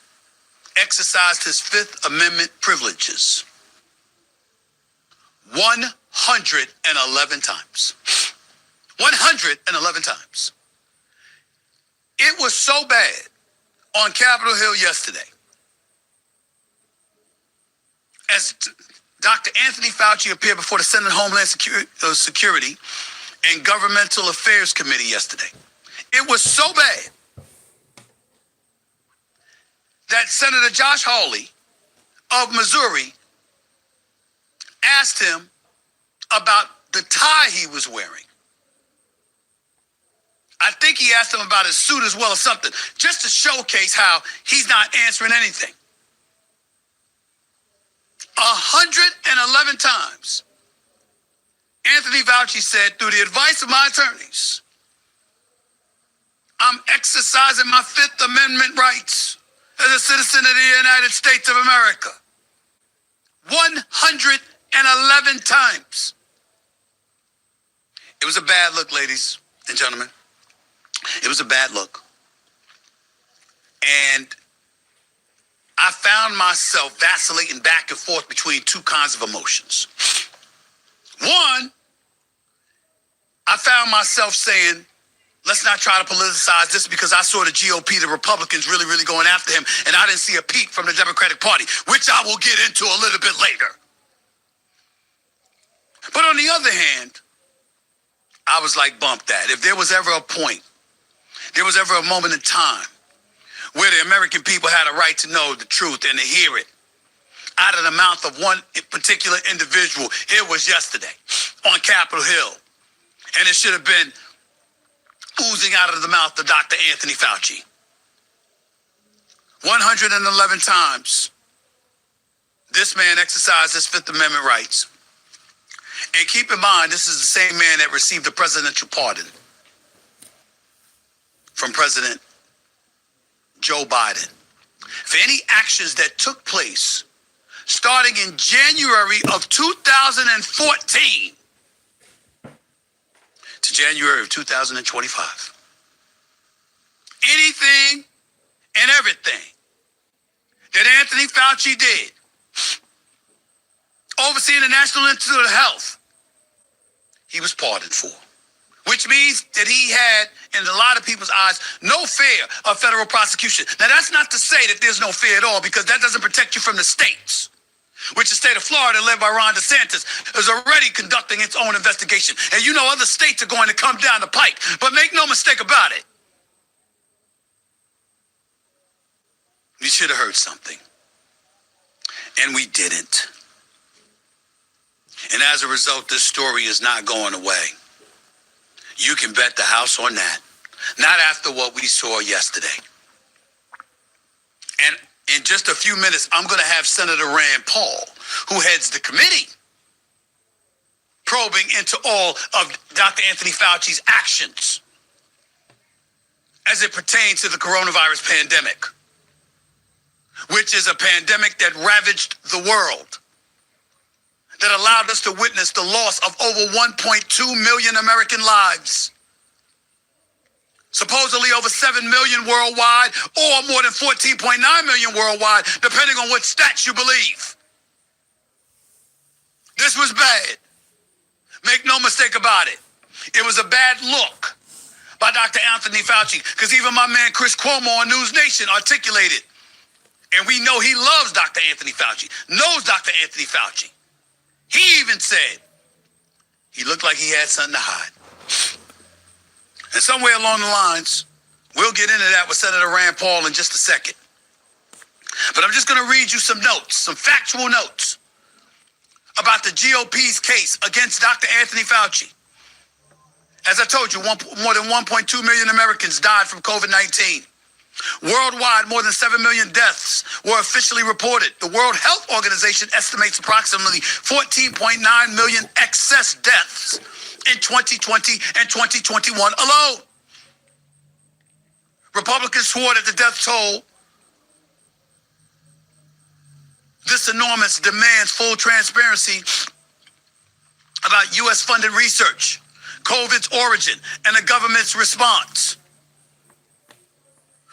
exercised his Fifth Amendment privileges 111 times. 111 times. It was so bad on Capitol Hill yesterday as Dr. Anthony Fauci appeared before the Senate Homeland Security and Governmental Affairs Committee yesterday. It was so bad that Senator Josh Hawley of Missouri asked him about the tie he was wearing. I think he asked him about his suit as well or something, just to showcase how he's not answering anything. 111 times, Anthony Fauci said, through the advice of my attorneys, I'm exercising my Fifth Amendment rights as a citizen of the United States of America. 111 times. It was a bad look, ladies and gentlemen. It was a bad look. And I found myself vacillating back and forth between two kinds of emotions. One, I found myself saying, let's not try to politicize this because I saw the GOP, the Republicans, really, really going after him, and I didn't see a peep from the Democratic Party, which I will get into a little bit later. But on the other hand, I was like, bump that. If there was ever a point, there was ever a moment in time where the American people had a right to know the truth and to hear it out of the mouth of one particular individual, it was yesterday on Capitol Hill. And it should have been oozing out of the mouth of Dr. Anthony Fauci. 111 times this man exercised his Fifth Amendment rights. And keep in mind, this is the same man that received the presidential pardon from President Joe Biden for any actions that took place starting in January of 2014 to January of 2025. Anything and everything that Anthony Fauci did, overseeing the National Institute of Health, he was pardoned for. Which means that he had, in a lot of people's eyes, no fear of federal prosecution. Now, that's not to say that there's no fear at all, because that doesn't protect you from the states, which the state of Florida, led by Ron DeSantis, is already conducting its own investigation. And you know other states are going to come down the pike. But make no mistake about it. We should have heard something. And we didn't. And as a result, this story is not going away. You can bet the house on that. Not after what we saw yesterday. And in just a few minutes, I'm going to have Senator Rand Paul, who heads the committee, probing into all of Dr. Anthony Fauci's actions as it pertains to the coronavirus pandemic, which is a pandemic that ravaged the world, that allowed us to witness the loss of over 1.2 million American lives. Supposedly over 7 million worldwide, or more than 14.9 million worldwide, depending on what stats you believe. This was bad. Make no mistake about it. It was a bad look by Dr. Anthony Fauci, because even my man Chris Cuomo on News Nation articulated, and we know he loves Dr. Anthony Fauci, knows Dr. Anthony Fauci. He even said he looked like he had something to hide. And somewhere along the lines, we'll get into that with Senator Rand Paul in just a second. But I'm just going to read you some notes, some factual notes about the GOP's case against Dr. Anthony Fauci. As I told you, more than 1.2 million Americans died from COVID-19. Worldwide, more than 7 million deaths were officially reported. The World Health Organization estimates approximately 14.9 million excess deaths in 2020 and 2021 alone. Republicans swore that the death toll, this enormous, demands full transparency about U.S.-funded research, COVID's origin, and the government's response.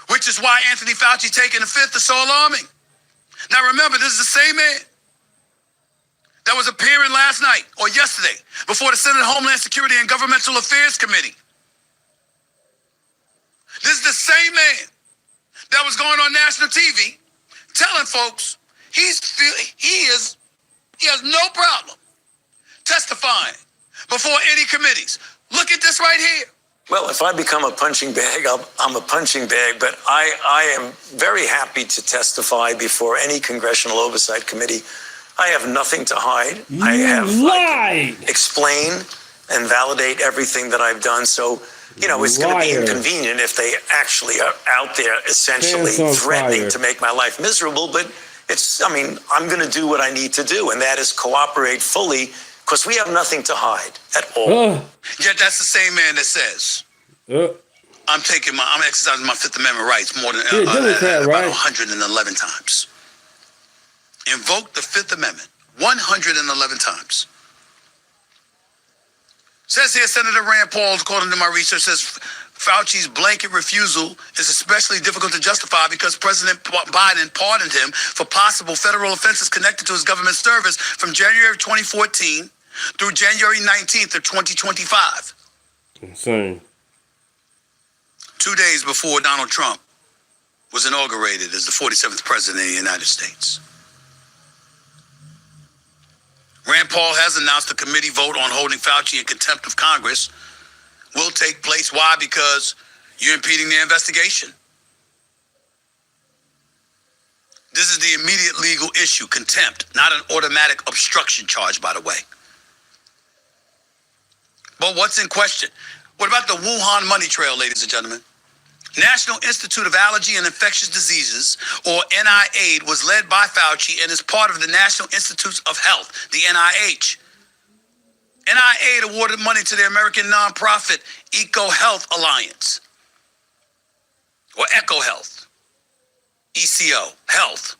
Which is why Anthony Fauci taking the fifth is so alarming. Now remember, this is the same man that was appearing last night or yesterday before the Senate Homeland Security and Governmental Affairs Committee. This is the same man that was going on national TV telling folks he has no problem testifying before any committees. Look at this right here. Well, if I become a punching bag, I'm a punching bag, but I am very happy to testify before any congressional oversight committee. I have nothing to hide. I can explain and validate everything that I've done. So, it's going to be inconvenient if they actually are out there essentially threatening to make my life miserable. But I'm going to do what I need to do, and that is cooperate fully, because we have nothing to hide at all. Yet that's the same man that says, I'm exercising my Fifth Amendment rights more than about 111 times. Invoke the Fifth Amendment 111 times. Says here, Senator Rand Paul, according to my research, says Fauci's blanket refusal is especially difficult to justify because President Biden pardoned him for possible federal offenses connected to his government service from January of 2014 through January 19th of 2025. Insane. 2 days before Donald Trump was inaugurated as the 47th president of the United States. Rand Paul has announced a committee vote on holding Fauci in contempt of Congress will take place. Why? Because you're impeding the investigation. This is the immediate legal issue, contempt, not an automatic obstruction charge, by the way. But what's in question? What about the Wuhan money trail, ladies and gentlemen? National Institute of Allergy and Infectious Diseases, or NIAID, was led by Fauci and is part of the National Institutes of Health, the NIH. NIAID awarded money to the American nonprofit Eco Health Alliance, or Eco Health, ECO Health.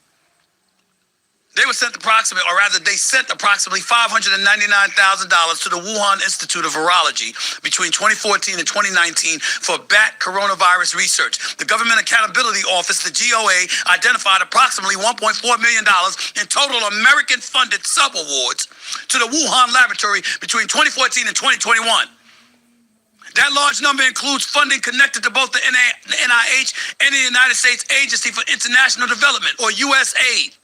They sent approximately $599,000 to the Wuhan Institute of Virology between 2014 and 2019 for bat coronavirus research. The Government Accountability Office, the GOA, identified approximately $1.4 million in total American-funded sub-awards to the Wuhan laboratory between 2014 and 2021. That large number includes funding connected to both the NIH and the United States Agency for International Development, or USAID.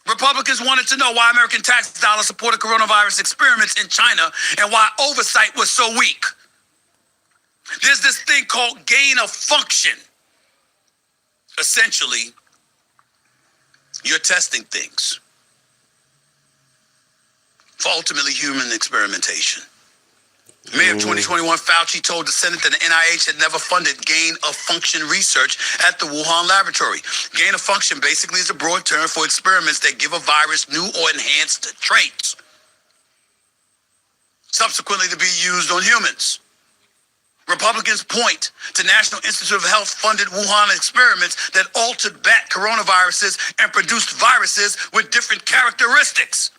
Republicans wanted to know why American tax dollars supported coronavirus experiments in China and why oversight was so weak. There's this thing called gain of function. Essentially, you're testing things for ultimately human experimentation. May of 2021, Fauci told the Senate that the NIH had never funded gain-of-function research at the Wuhan laboratory. Gain-of-function basically is a broad term for experiments that give a virus new or enhanced traits, subsequently to be used on humans. Republicans point to National Institute of Health funded Wuhan experiments that altered bat coronaviruses and produced viruses with different characteristics.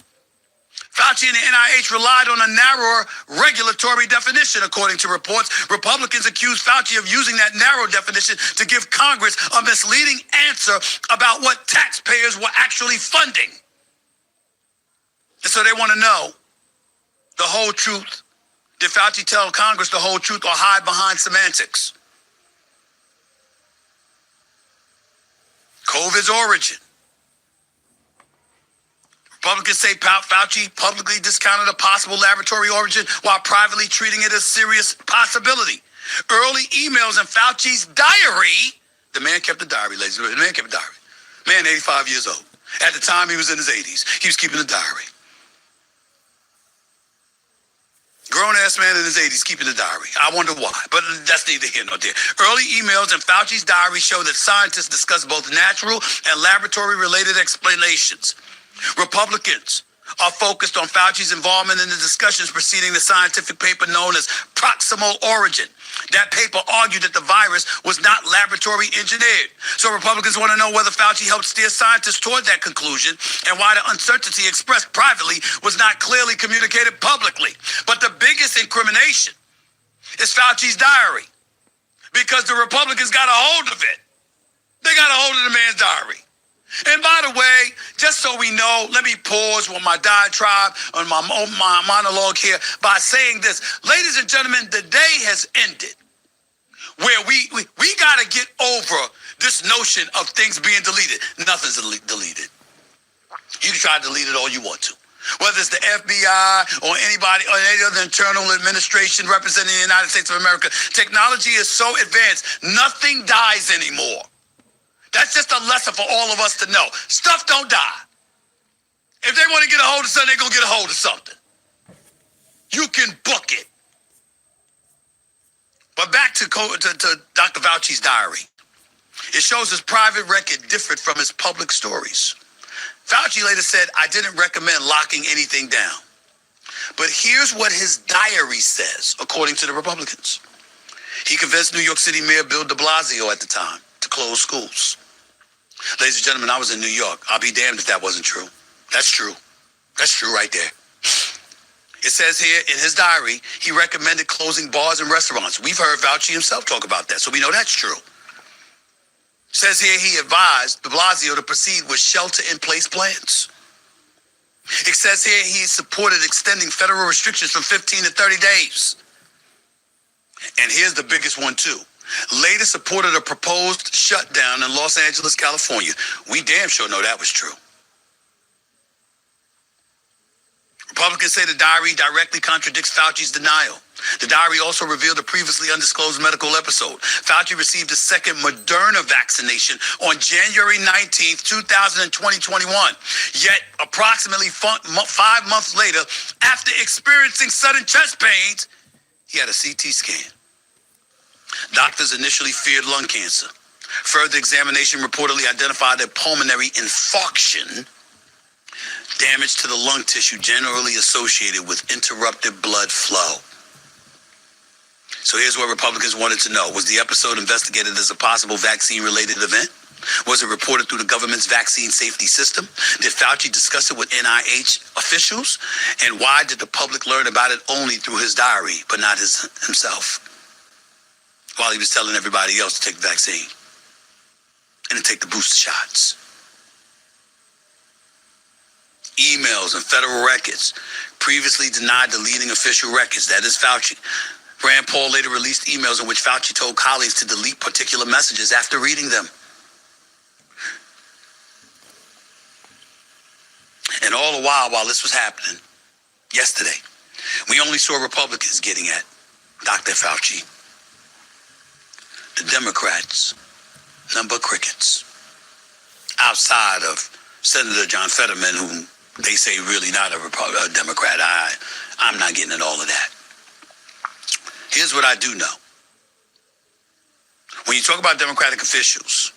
Fauci and the NIH relied on a narrower regulatory definition, according to reports. Republicans accused Fauci of using that narrow definition to give Congress a misleading answer about what taxpayers were actually funding. And so they want to know the whole truth. Did Fauci tell Congress the whole truth or hide behind semantics? COVID's origin. Republicans say Fauci publicly discounted a possible laboratory origin while privately treating it as a serious possibility. Early emails in Fauci's diary, the man kept a diary, ladies and gentlemen, the man kept a diary. Man, 85 years old. At the time, he was in his 80s. He was keeping a diary. Grown-ass man in his 80s keeping a diary. I wonder why, but that's neither here nor there. Early emails in Fauci's diary show that scientists discuss both natural and laboratory-related explanations. Republicans are focused on Fauci's involvement in the discussions preceding the scientific paper known as proximal origin. That paper argued that the virus was not laboratory engineered. So Republicans want to know whether Fauci helped steer scientists toward that conclusion and why the uncertainty expressed privately was not clearly communicated publicly. But the biggest incrimination is Fauci's diary, because the Republicans got a hold of it. They got a hold of the man's diary. And by the way, just so we know, let me pause on my diatribe, on my monologue here by saying this. Ladies and gentlemen, the day has ended where we got to get over this notion of things being deleted. Nothing's deleted. You can try to delete it all you want to. Whether it's the FBI or anybody or any other internal administration representing the United States of America, technology is so advanced, nothing dies anymore. That's just a lesson for all of us to know. Stuff don't die. If they want to get a hold of something, they're going to get a hold of something. You can book it. But back to Dr. Fauci's diary. It shows his private record differed from his public stories. Fauci later said, "I didn't recommend locking anything down." But here's what his diary says, according to the Republicans. He convinced New York City Mayor Bill de Blasio at the time to close schools. Ladies and gentlemen, I was in New York. I'll be damned if that wasn't true. That's true. That's true right there. It says here in his diary, he recommended closing bars and restaurants. We've heard Fauci himself talk about that, so we know that's true. It says here he advised de Blasio to proceed with shelter-in-place plans. It says here he supported extending federal restrictions from 15 to 30 days. And here's the biggest one, too. Later supported a proposed shutdown in Los Angeles, California. We damn sure know that was true. Republicans say the diary directly contradicts Fauci's denial. The diary also revealed a previously undisclosed medical episode. Fauci received a second Moderna vaccination on January 19th, 2021. Yet, approximately 5 months later, after experiencing sudden chest pains, he had a CT scan. Doctors initially feared lung cancer. Further examination reportedly identified a pulmonary infarction, damage to the lung tissue generally associated with interrupted blood flow. So here's what Republicans wanted to know. Was the episode investigated as a possible vaccine-related event? Was it reported through the government's vaccine safety system? Did Fauci discuss it with NIH officials? And why did the public learn about it only through his diary, but not himself? While he was telling everybody else to take the vaccine and to take the booster shots. Emails and federal records previously denied deleting official records. That is Fauci. Rand Paul later released emails in which Fauci told colleagues to delete particular messages after reading them. And all the while this was happening, yesterday, we only saw Republicans getting at Dr. Fauci. The Democrats, number crickets. Outside of Senator John Fetterman, whom they say really not a Democrat. I'm not getting at all of that. Here's what I do know. When you talk about Democratic officials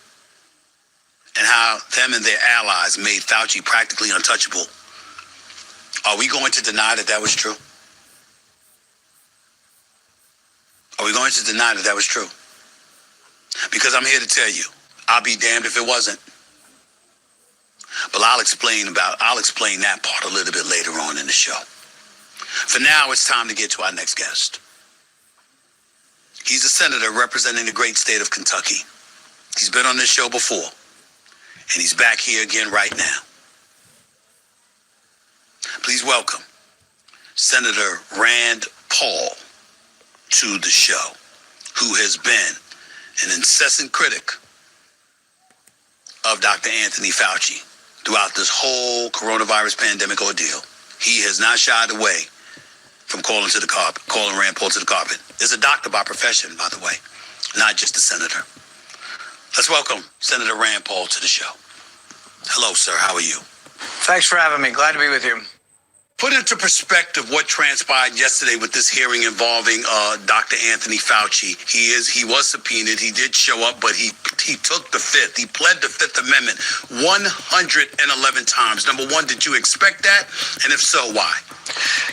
and how them and their allies made Fauci practically untouchable, are we going to deny that was true? Are we going to deny that was true? Because I'm here to tell you, I'll be damned if it wasn't. But I'll explain that part a little bit later on in the show. For now, it's time to get to our next guest. He's a senator representing the great state of Kentucky. He's been on this show before, and he's back here again right now. Please welcome Senator Rand Paul to the show, who has been an incessant critic of Dr. Anthony Fauci throughout this whole coronavirus pandemic ordeal. He has not shied away from calling Rand Paul to the carpet. Is a doctor by profession, by the way, not just a senator. Let's welcome Senator Rand Paul to the show. Hello, sir. How are you? Thanks for having me. Glad to be with you. Put into perspective what transpired yesterday with this hearing involving Dr. Anthony Fauci. He was subpoenaed. He did show up, but he took the fifth. He pled the Fifth Amendment 111 times. Number one, did you expect that? And if so, why?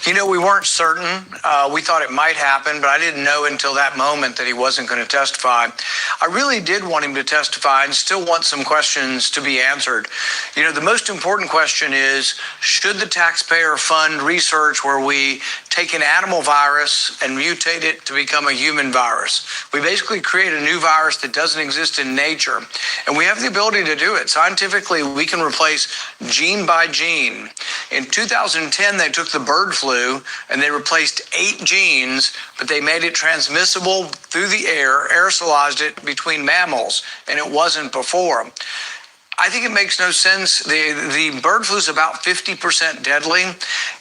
You know, we weren't certain. We thought it might happen, but I didn't know until that moment that he wasn't going to testify. I really did want him to testify and still want some questions to be answered. You know, the most important question is, should the taxpayer fund research where we take an animal virus and mutate it to become a human virus? We basically create a new virus that doesn't exist in nature, and we have the ability to do it. Scientifically, we can replace gene by gene. In 2010, they took the bird flu and they replaced 8 genes, but they made it transmissible through the air, aerosolized it between mammals, and it wasn't before. I think it makes no sense. The bird flu is about 50% deadly.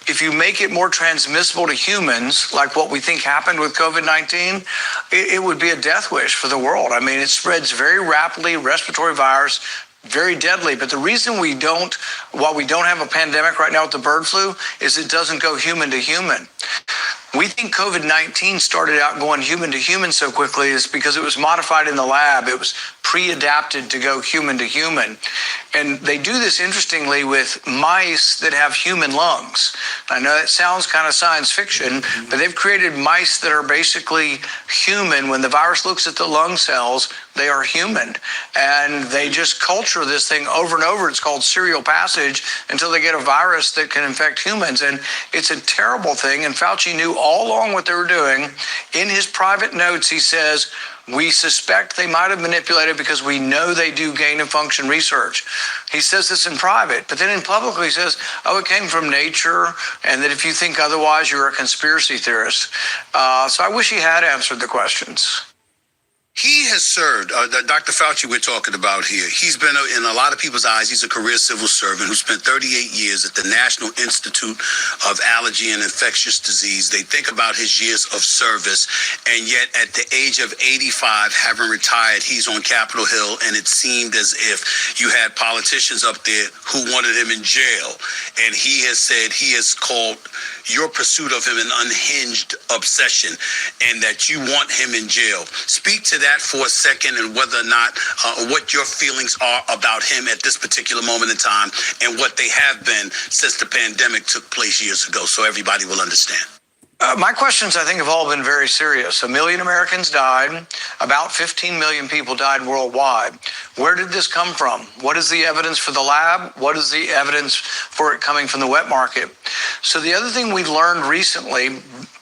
If you make it more transmissible to humans, like what we think happened with COVID-19, it would be a death wish for the world. I mean, it spreads very rapidly, respiratory virus, very deadly. But the reason while we don't have a pandemic right now with the bird flu, is it doesn't go human to human. We think COVID-19 started out going human to human so quickly is because it was modified in the lab. It was pre-adapted to go human to human. And they do this interestingly with mice that have human lungs. I know that sounds kind of science fiction, but they've created mice that are basically human. When the virus looks at the lung cells, they are human. And they just culture this thing over and over. It's called serial passage until they get a virus that can infect humans. And it's a terrible thing. And Fauci knew all along what they were doing. In his private notes, he says, we suspect they might have manipulated because we know they do gain of function research. He says this in private, but then in public he says, it came from nature, and that if you think otherwise, you're a conspiracy theorist. So I wish he had answered the questions. He has has served, Dr. Fauci we're talking about here, he's been, in a lot of people's eyes, he's a career civil servant who spent 38 years at the National Institute of Allergy and Infectious Disease. They think about his years of service, and yet at the age of 85, having retired, he's on Capitol Hill, and it seemed as if you had politicians up there who wanted him in jail. And he has said he has called your pursuit of him an unhinged obsession, and that you want him in jail. Speak to that for a second, and whether or not what your feelings are about him at this particular moment in time, and what they have been since the pandemic took place years ago, so everybody will understand. My questions, I think, have all been very serious. 1 million Americans died. About 15 million people died worldwide. Where did this come from? What is the evidence for the lab? What is the evidence for it coming from the wet market? So the other thing we've learned recently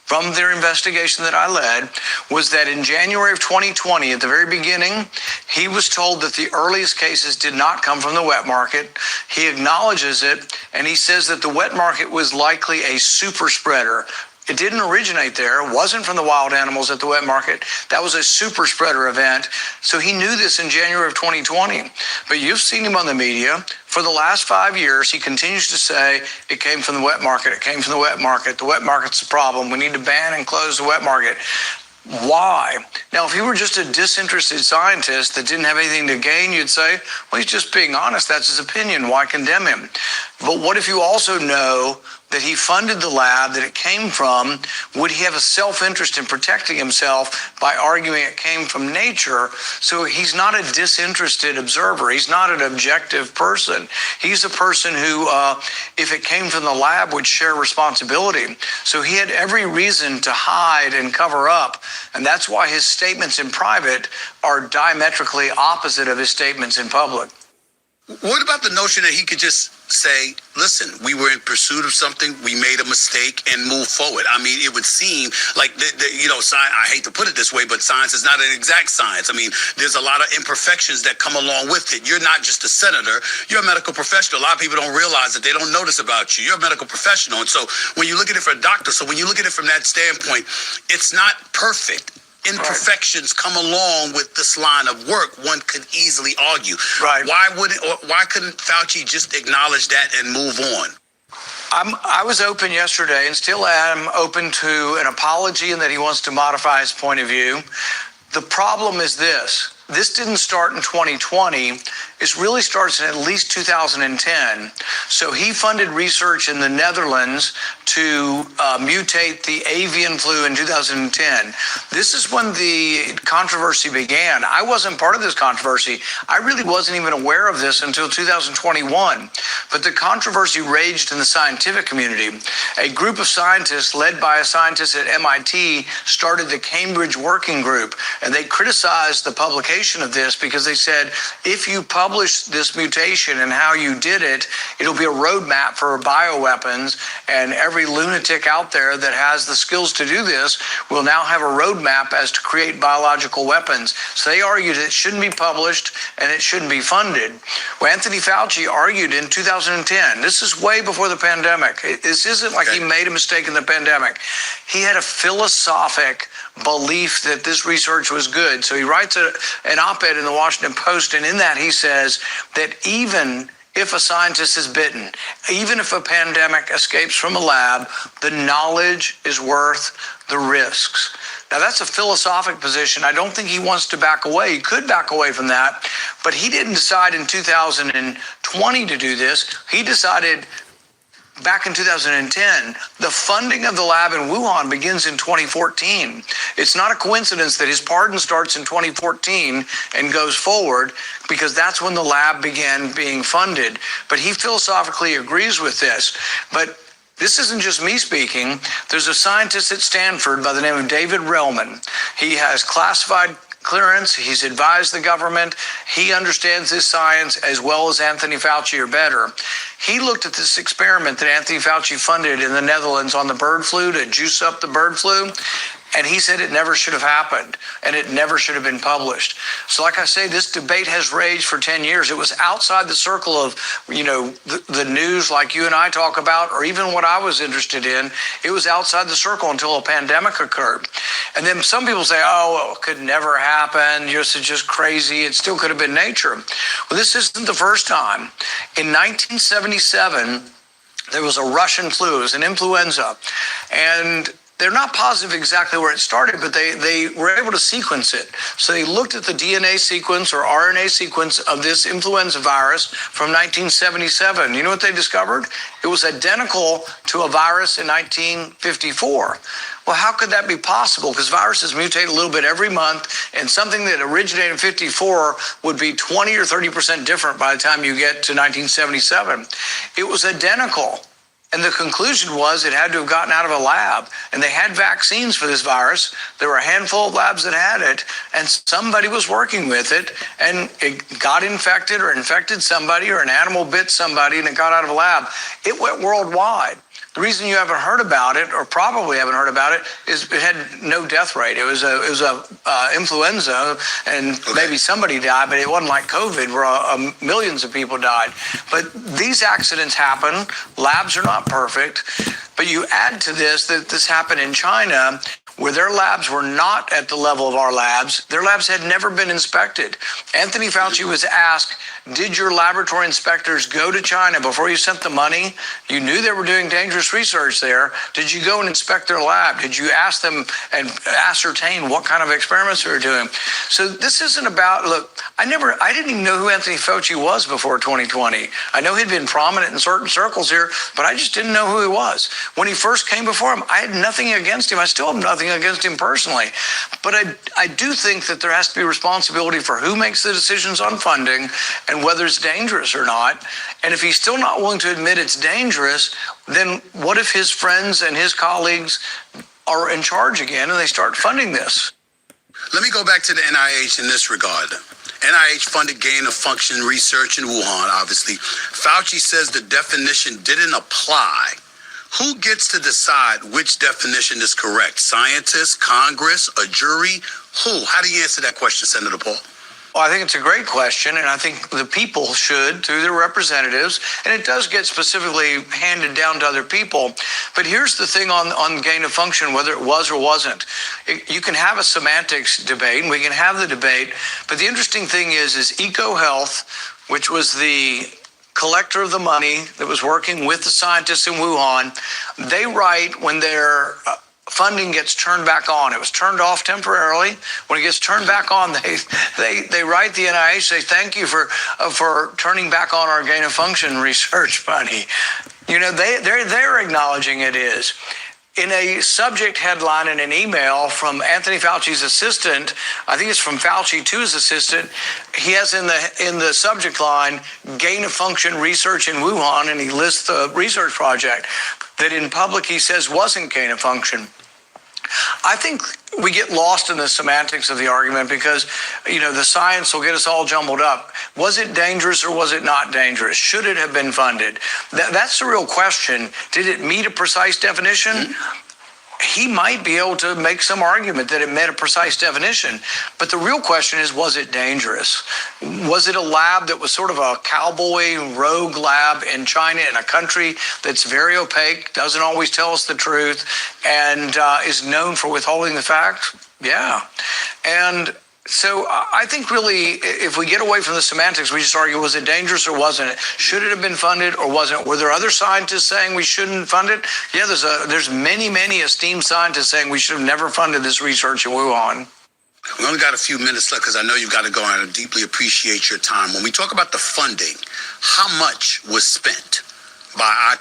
from their investigation that I led was that in January of 2020, at the very beginning, he was told that the earliest cases did not come from the wet market. He acknowledges it, and he says that the wet market was likely a super spreader. It didn't originate there. It wasn't from the wild animals at the wet market. That was a super spreader event. So he knew this in January of 2020. But you've seen him on the media. For the last 5 years, he continues to say it came from the wet market. It came from the wet market. The wet market's the problem. We need to ban and close the wet market. Why? Now, if he were just a disinterested scientist that didn't have anything to gain, you'd say, well, he's just being honest. That's his opinion. Why condemn him? But what if you also know that he funded the lab that it came from? Would he have a self-interest in protecting himself by arguing it came from nature? So he's not a disinterested observer. He's not an objective person. He's a person who, if it came from the lab, would share responsibility. So he had every reason to hide and cover up. And that's why his statements in private are diametrically opposite of his statements in public. What about the notion that he could just say, listen, we were in pursuit of something, we made a mistake, and move forward? I mean, it would seem like, I hate to put it this way, but science is not an exact science. I mean, there's a lot of imperfections that come along with it. You're not just a senator, you're a medical professional. A lot of people don't realize that. They don't notice about you. You're a medical professional. And so when you look at it for a doctor, so when you look at it from that standpoint, it's not perfect. Imperfections come along with this line of work, one could easily argue. Right. Why couldn't Fauci just acknowledge that and move on? I was open yesterday and still am open to an apology and that he wants to modify his point of view. The problem is this. This didn't start in 2020. It really starts in at least 2010. So he funded research in the Netherlands to mutate the avian flu in 2010. This is when the controversy began. I wasn't part of this controversy. I really wasn't even aware of this until 2021. But the controversy raged in the scientific community. A group of scientists led by a scientist at MIT started the Cambridge Working Group, and they criticized the publication of this because they said, if you publish this mutation and how you did it, it'll be a roadmap for bioweapons, and every lunatic out there that has the skills to do this will now have a roadmap as to create biological weapons. So they argued it shouldn't be published and it shouldn't be funded. Well, Anthony Fauci argued in 2010, this is way before the pandemic. This isn't like he made a mistake in the pandemic. He had a philosophic belief that this research was good. So he writes an op-ed in the Washington Post, and in that he says that even if a scientist is bitten, even if a pandemic escapes from a lab, the knowledge is worth the risks. Now, that's a philosophic position. I don't think he wants to back away. He could back away from that, but he didn't decide in 2020 to do this. He decided back in 2010, the funding of the lab in Wuhan begins in 2014. It's not a coincidence that his pardon starts in 2014 and goes forward, because that's when the lab began being funded. But he philosophically agrees with this. But this isn't just me speaking. There's a scientist at Stanford by the name of David Relman. He has classified clearance. He's advised the government. He understands this science as well as Anthony Fauci or better. He looked at this experiment that Anthony Fauci funded in the Netherlands on the bird flu to juice up the bird flu. And he said it never should have happened and it never should have been published. So like I say, this debate has raged for 10 years. It was outside the circle of, the news like you and I talk about, or even what I was interested in. It was outside the circle until a pandemic occurred. And then some people say, oh, it could never happen. It's just crazy. It still could have been nature. Well, this isn't the first time. In 1977, there was a Russian flu. It was an influenza. And they're not positive exactly where it started, but they were able to sequence it. So they looked at the DNA sequence or RNA sequence of this influenza virus from 1977. You know what they discovered? It was identical to a virus in 1954. Well, how could that be possible? Because viruses mutate a little bit every month, and something that originated in 54 would be 20 or 30% different by the time you get to 1977. It was identical. And the conclusion was it had to have gotten out of a lab. And they had vaccines for this virus. There were a handful of labs that had it, and somebody was working with it, and it got infected or infected somebody, or an animal bit somebody, and it got out of a lab. It went worldwide. The reason you haven't heard about it, or probably haven't heard about it, is it had no death rate. It was a influenza, and maybe somebody died, but it wasn't like COVID where millions of people died. But these accidents happen. Labs are not perfect. But you add to this that this happened in China, where their labs were not at the level of our labs. Their labs had never been inspected. Anthony Fauci was asked, did your laboratory inspectors go to China before you sent the money? You knew they were doing dangerous research there. Did you go and inspect their lab? Did you ask them and ascertain what kind of experiments they were doing? So this isn't about, look, I didn't even know who Anthony Fauci was before 2020. I know he'd been prominent in certain circles here, but I just didn't know who he was. When he first came before him, I had nothing against him. I still have nothing against him personally. But I do think that there has to be responsibility for who makes the decisions on funding and whether it's dangerous or not. And if he's still not willing to admit it's dangerous, then what if his friends and his colleagues are in charge again and they start funding this? Let me go back to the NIH in this regard. NIH funded gain of function research in Wuhan, obviously. Fauci says the definition didn't apply. Who gets to decide which definition is correct? Scientists, Congress, a jury? Who? How do you answer that question, Senator Paul? Well, I think it's a great question, and I think the people should, through their representatives, and it does get specifically handed down to other people. But here's the thing on gain of function, whether it was or wasn't. You can have a semantics debate, and we can have the debate, but the interesting thing is EcoHealth, which was the collector of the money that was working with the scientists in Wuhan, they write when their funding gets turned back on. It was turned off temporarily. When it gets turned back on, they write the NIH, say thank you for turning back on our gain of function research money. You know, they're acknowledging it is. In a subject headline in an email from Anthony Fauci's assistant, I think it's from Fauci to his assistant, he has in the subject line, gain of function research in Wuhan, and he lists the research project that in public he says wasn't gain of function. I think we get lost in the semantics of the argument because, the science will get us all jumbled up. Was it dangerous or was it not dangerous? Should it have been funded? That's the real question. Did it meet a precise definition? Mm-hmm. He might be able to make some argument that it met a precise definition. But the real question is, was it dangerous? Was it a lab that was sort of a cowboy rogue lab in China, in a country that's very opaque, doesn't always tell us the truth, and is known for withholding the facts? Yeah. And so I think really, if we get away from the semantics, we just argue, was it dangerous or wasn't it? Should it have been funded or wasn't it? Were there other scientists saying we shouldn't fund it? Yeah, there's many esteemed scientists saying we should have never funded this research in Wuhan. We only got a few minutes left because I know you've got to go, and I deeply appreciate your time. When we talk about the funding, how much was spent by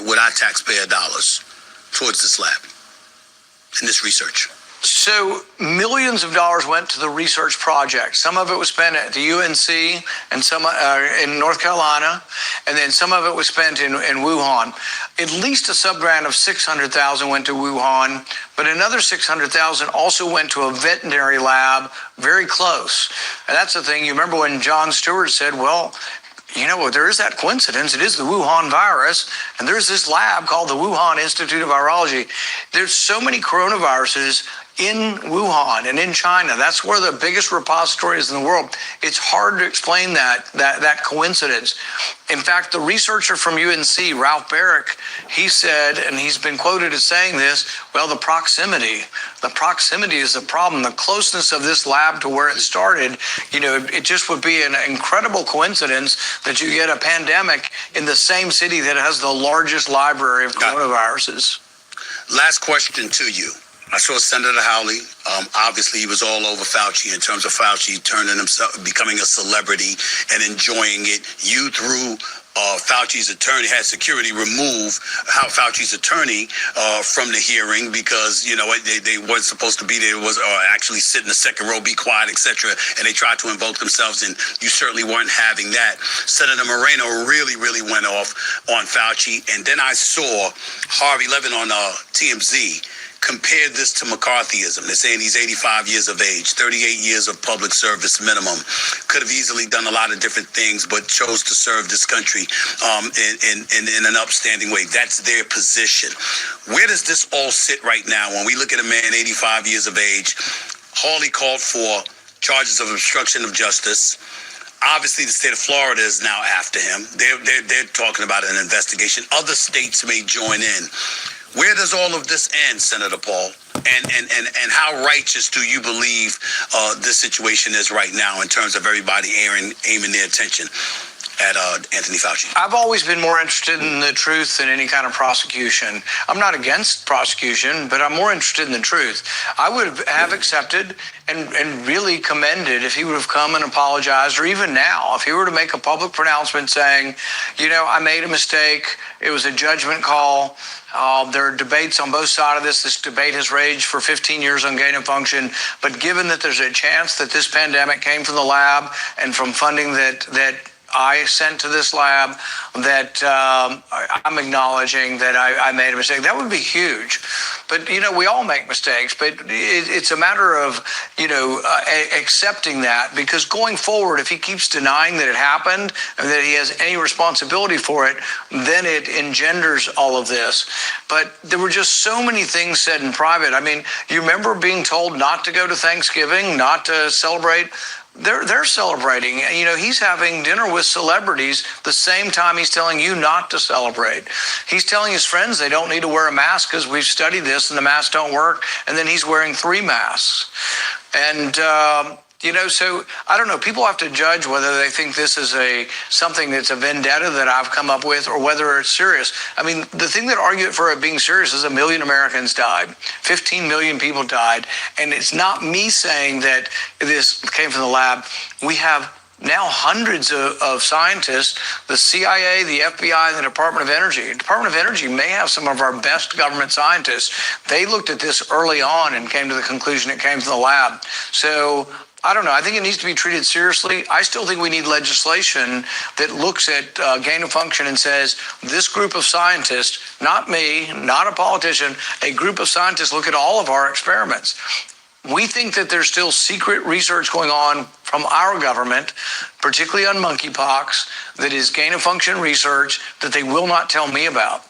with our taxpayer dollars towards this lab and this research? So millions of dollars went to the research project. Some of it was spent at the UNC and some in North Carolina, and then some of it was spent in Wuhan. At least a subgrant of $600,000 went to Wuhan, but another $600,000 also went to a veterinary lab very close. And that's the thing. You remember when Jon Stewart said, well, there is that coincidence. It is the Wuhan virus, and there's this lab called the Wuhan Institute of Virology. There's so many coronaviruses. in Wuhan and in China. That's where the biggest repository is in the world. It's hard to explain that coincidence. In fact, the researcher from UNC, Ralph Barrick, he said, and he's been quoted as saying this, well, the proximity is the problem. The closeness of this lab to where it started, it just would be an incredible coincidence that you get a pandemic in the same city that has the largest library of coronaviruses. Last question to you. I saw Senator Hawley. Obviously, he was all over Fauci in terms of Fauci turning himself, becoming a celebrity and enjoying it. You, through Fauci's attorney, had security remove Fauci's attorney from the hearing because, they weren't supposed to be there, actually sit in the second row, be quiet, etc. And they tried to invoke themselves, and you certainly weren't having that. Senator Moreno really, really went off on Fauci. And then I saw Harvey Levin on TMZ compared this to McCarthyism. They're saying he's 85 years of age, 38 years of public service minimum. Could have easily done a lot of different things, but chose to serve this country in an upstanding way. That's their position. Where does this all sit right now? When we look at a man 85 years of age, Hawley called for charges of obstruction of justice. Obviously, the state of Florida is now after him. They're talking about an investigation. Other states may join in. Where does all of this end, Senator Paul? And how righteous do you believe this situation is right now in terms of everybody aiming their attention at Anthony Fauci? I've always been more interested in the truth than any kind of prosecution. I'm not against prosecution, but I'm more interested in the truth. I would have accepted and really commended if he would have come and apologized, or even now, if he were to make a public pronouncement saying, I made a mistake, it was a judgment call. There are debates on both sides of this. This debate has raged for 15 years on gain of function. But given that there's a chance that this pandemic came from the lab and from funding that I sent to this lab, that I'm acknowledging that I made a mistake, that would be huge. But, we all make mistakes. But it's a matter of, accepting that. Because going forward, if he keeps denying that it happened and that he has any responsibility for it, then it engenders all of this. But there were just so many things said in private. I mean, you remember being told not to go to Thanksgiving, not to celebrate? They're celebrating. He's having dinner with celebrities the same time he's telling you not to celebrate. He's telling his friends they don't need to wear a mask because we've studied this and the masks don't work. And then he's wearing 3 masks. And, so I don't know. People have to judge whether they think this is something that's a vendetta that I've come up with or whether it's serious. I mean, the thing that argued for it being serious is 1 million Americans died. 15 million people died. And it's not me saying that this came from the lab. We have now hundreds of scientists, the CIA, the FBI, and the Department of Energy. The Department of Energy may have some of our best government scientists. They looked at this early on and came to the conclusion it came from the lab. So I don't know. I think it needs to be treated seriously. I still think we need legislation that looks at gain of function and says this group of scientists, not me, not a politician, a group of scientists look at all of our experiments. We think that there's still secret research going on from our government, particularly on monkeypox, that is gain of function research that they will not tell me about.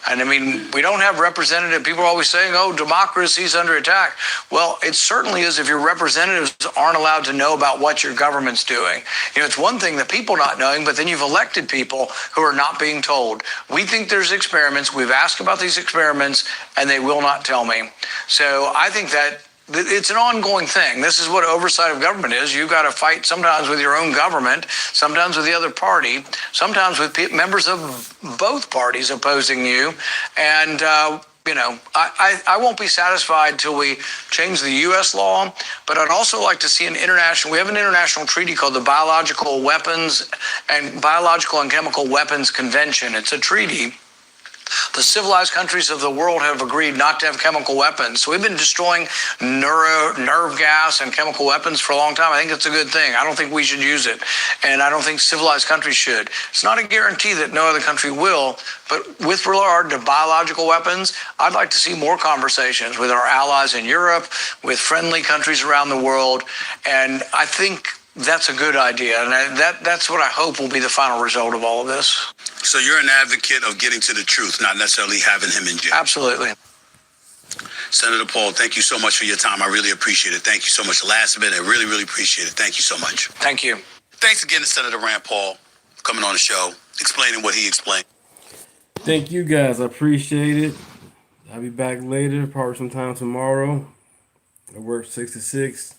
And I mean, we don't have representative. People are always saying, democracy's under attack. Well, it certainly is if your representatives aren't allowed to know about what your government's doing. It's one thing the people not knowing, but then you've elected people who are not being told. We think there's experiments. We've asked about these experiments, and they will not tell me. So I think that it's an ongoing thing. This is what oversight of government is. You've got to fight sometimes with your own government, sometimes with the other party, sometimes with members of both parties opposing you. And, I won't be satisfied till we change the U.S. law, but I'd also like to see we have an international treaty called the Biological and Chemical Weapons Convention. It's a treaty. The civilized countries of the world have agreed not to have chemical weapons. So we've been destroying nerve gas and chemical weapons for a long time. I think it's a good thing. I don't think we should use it. And I don't think civilized countries should. It's not a guarantee that no other country will. But with regard to biological weapons, I'd like to see more conversations with our allies in Europe, with friendly countries around the world. And I think that's a good idea. And that's what I hope will be the final result of all of this. So you're an advocate of getting to the truth, not necessarily having him in jail. Absolutely. Senator Paul, thank you so much for your time. I really appreciate it. Thank you so much. Last minute, I really, really appreciate it. Thank you so much. Thank you. Thanks again to Senator Rand Paul coming on the show, explaining what he explained. Thank you guys. I appreciate it. I'll be back later, probably sometime tomorrow. I work 6 to 6.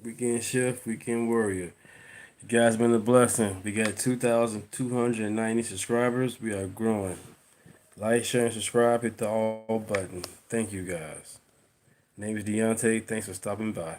Weekend shift, weekend warrior. You guys been a blessing. We got 2,290 subscribers. We are growing. Like, share, and subscribe. Hit the all button. Thank you guys. Name is Deunta. Thanks for stopping by.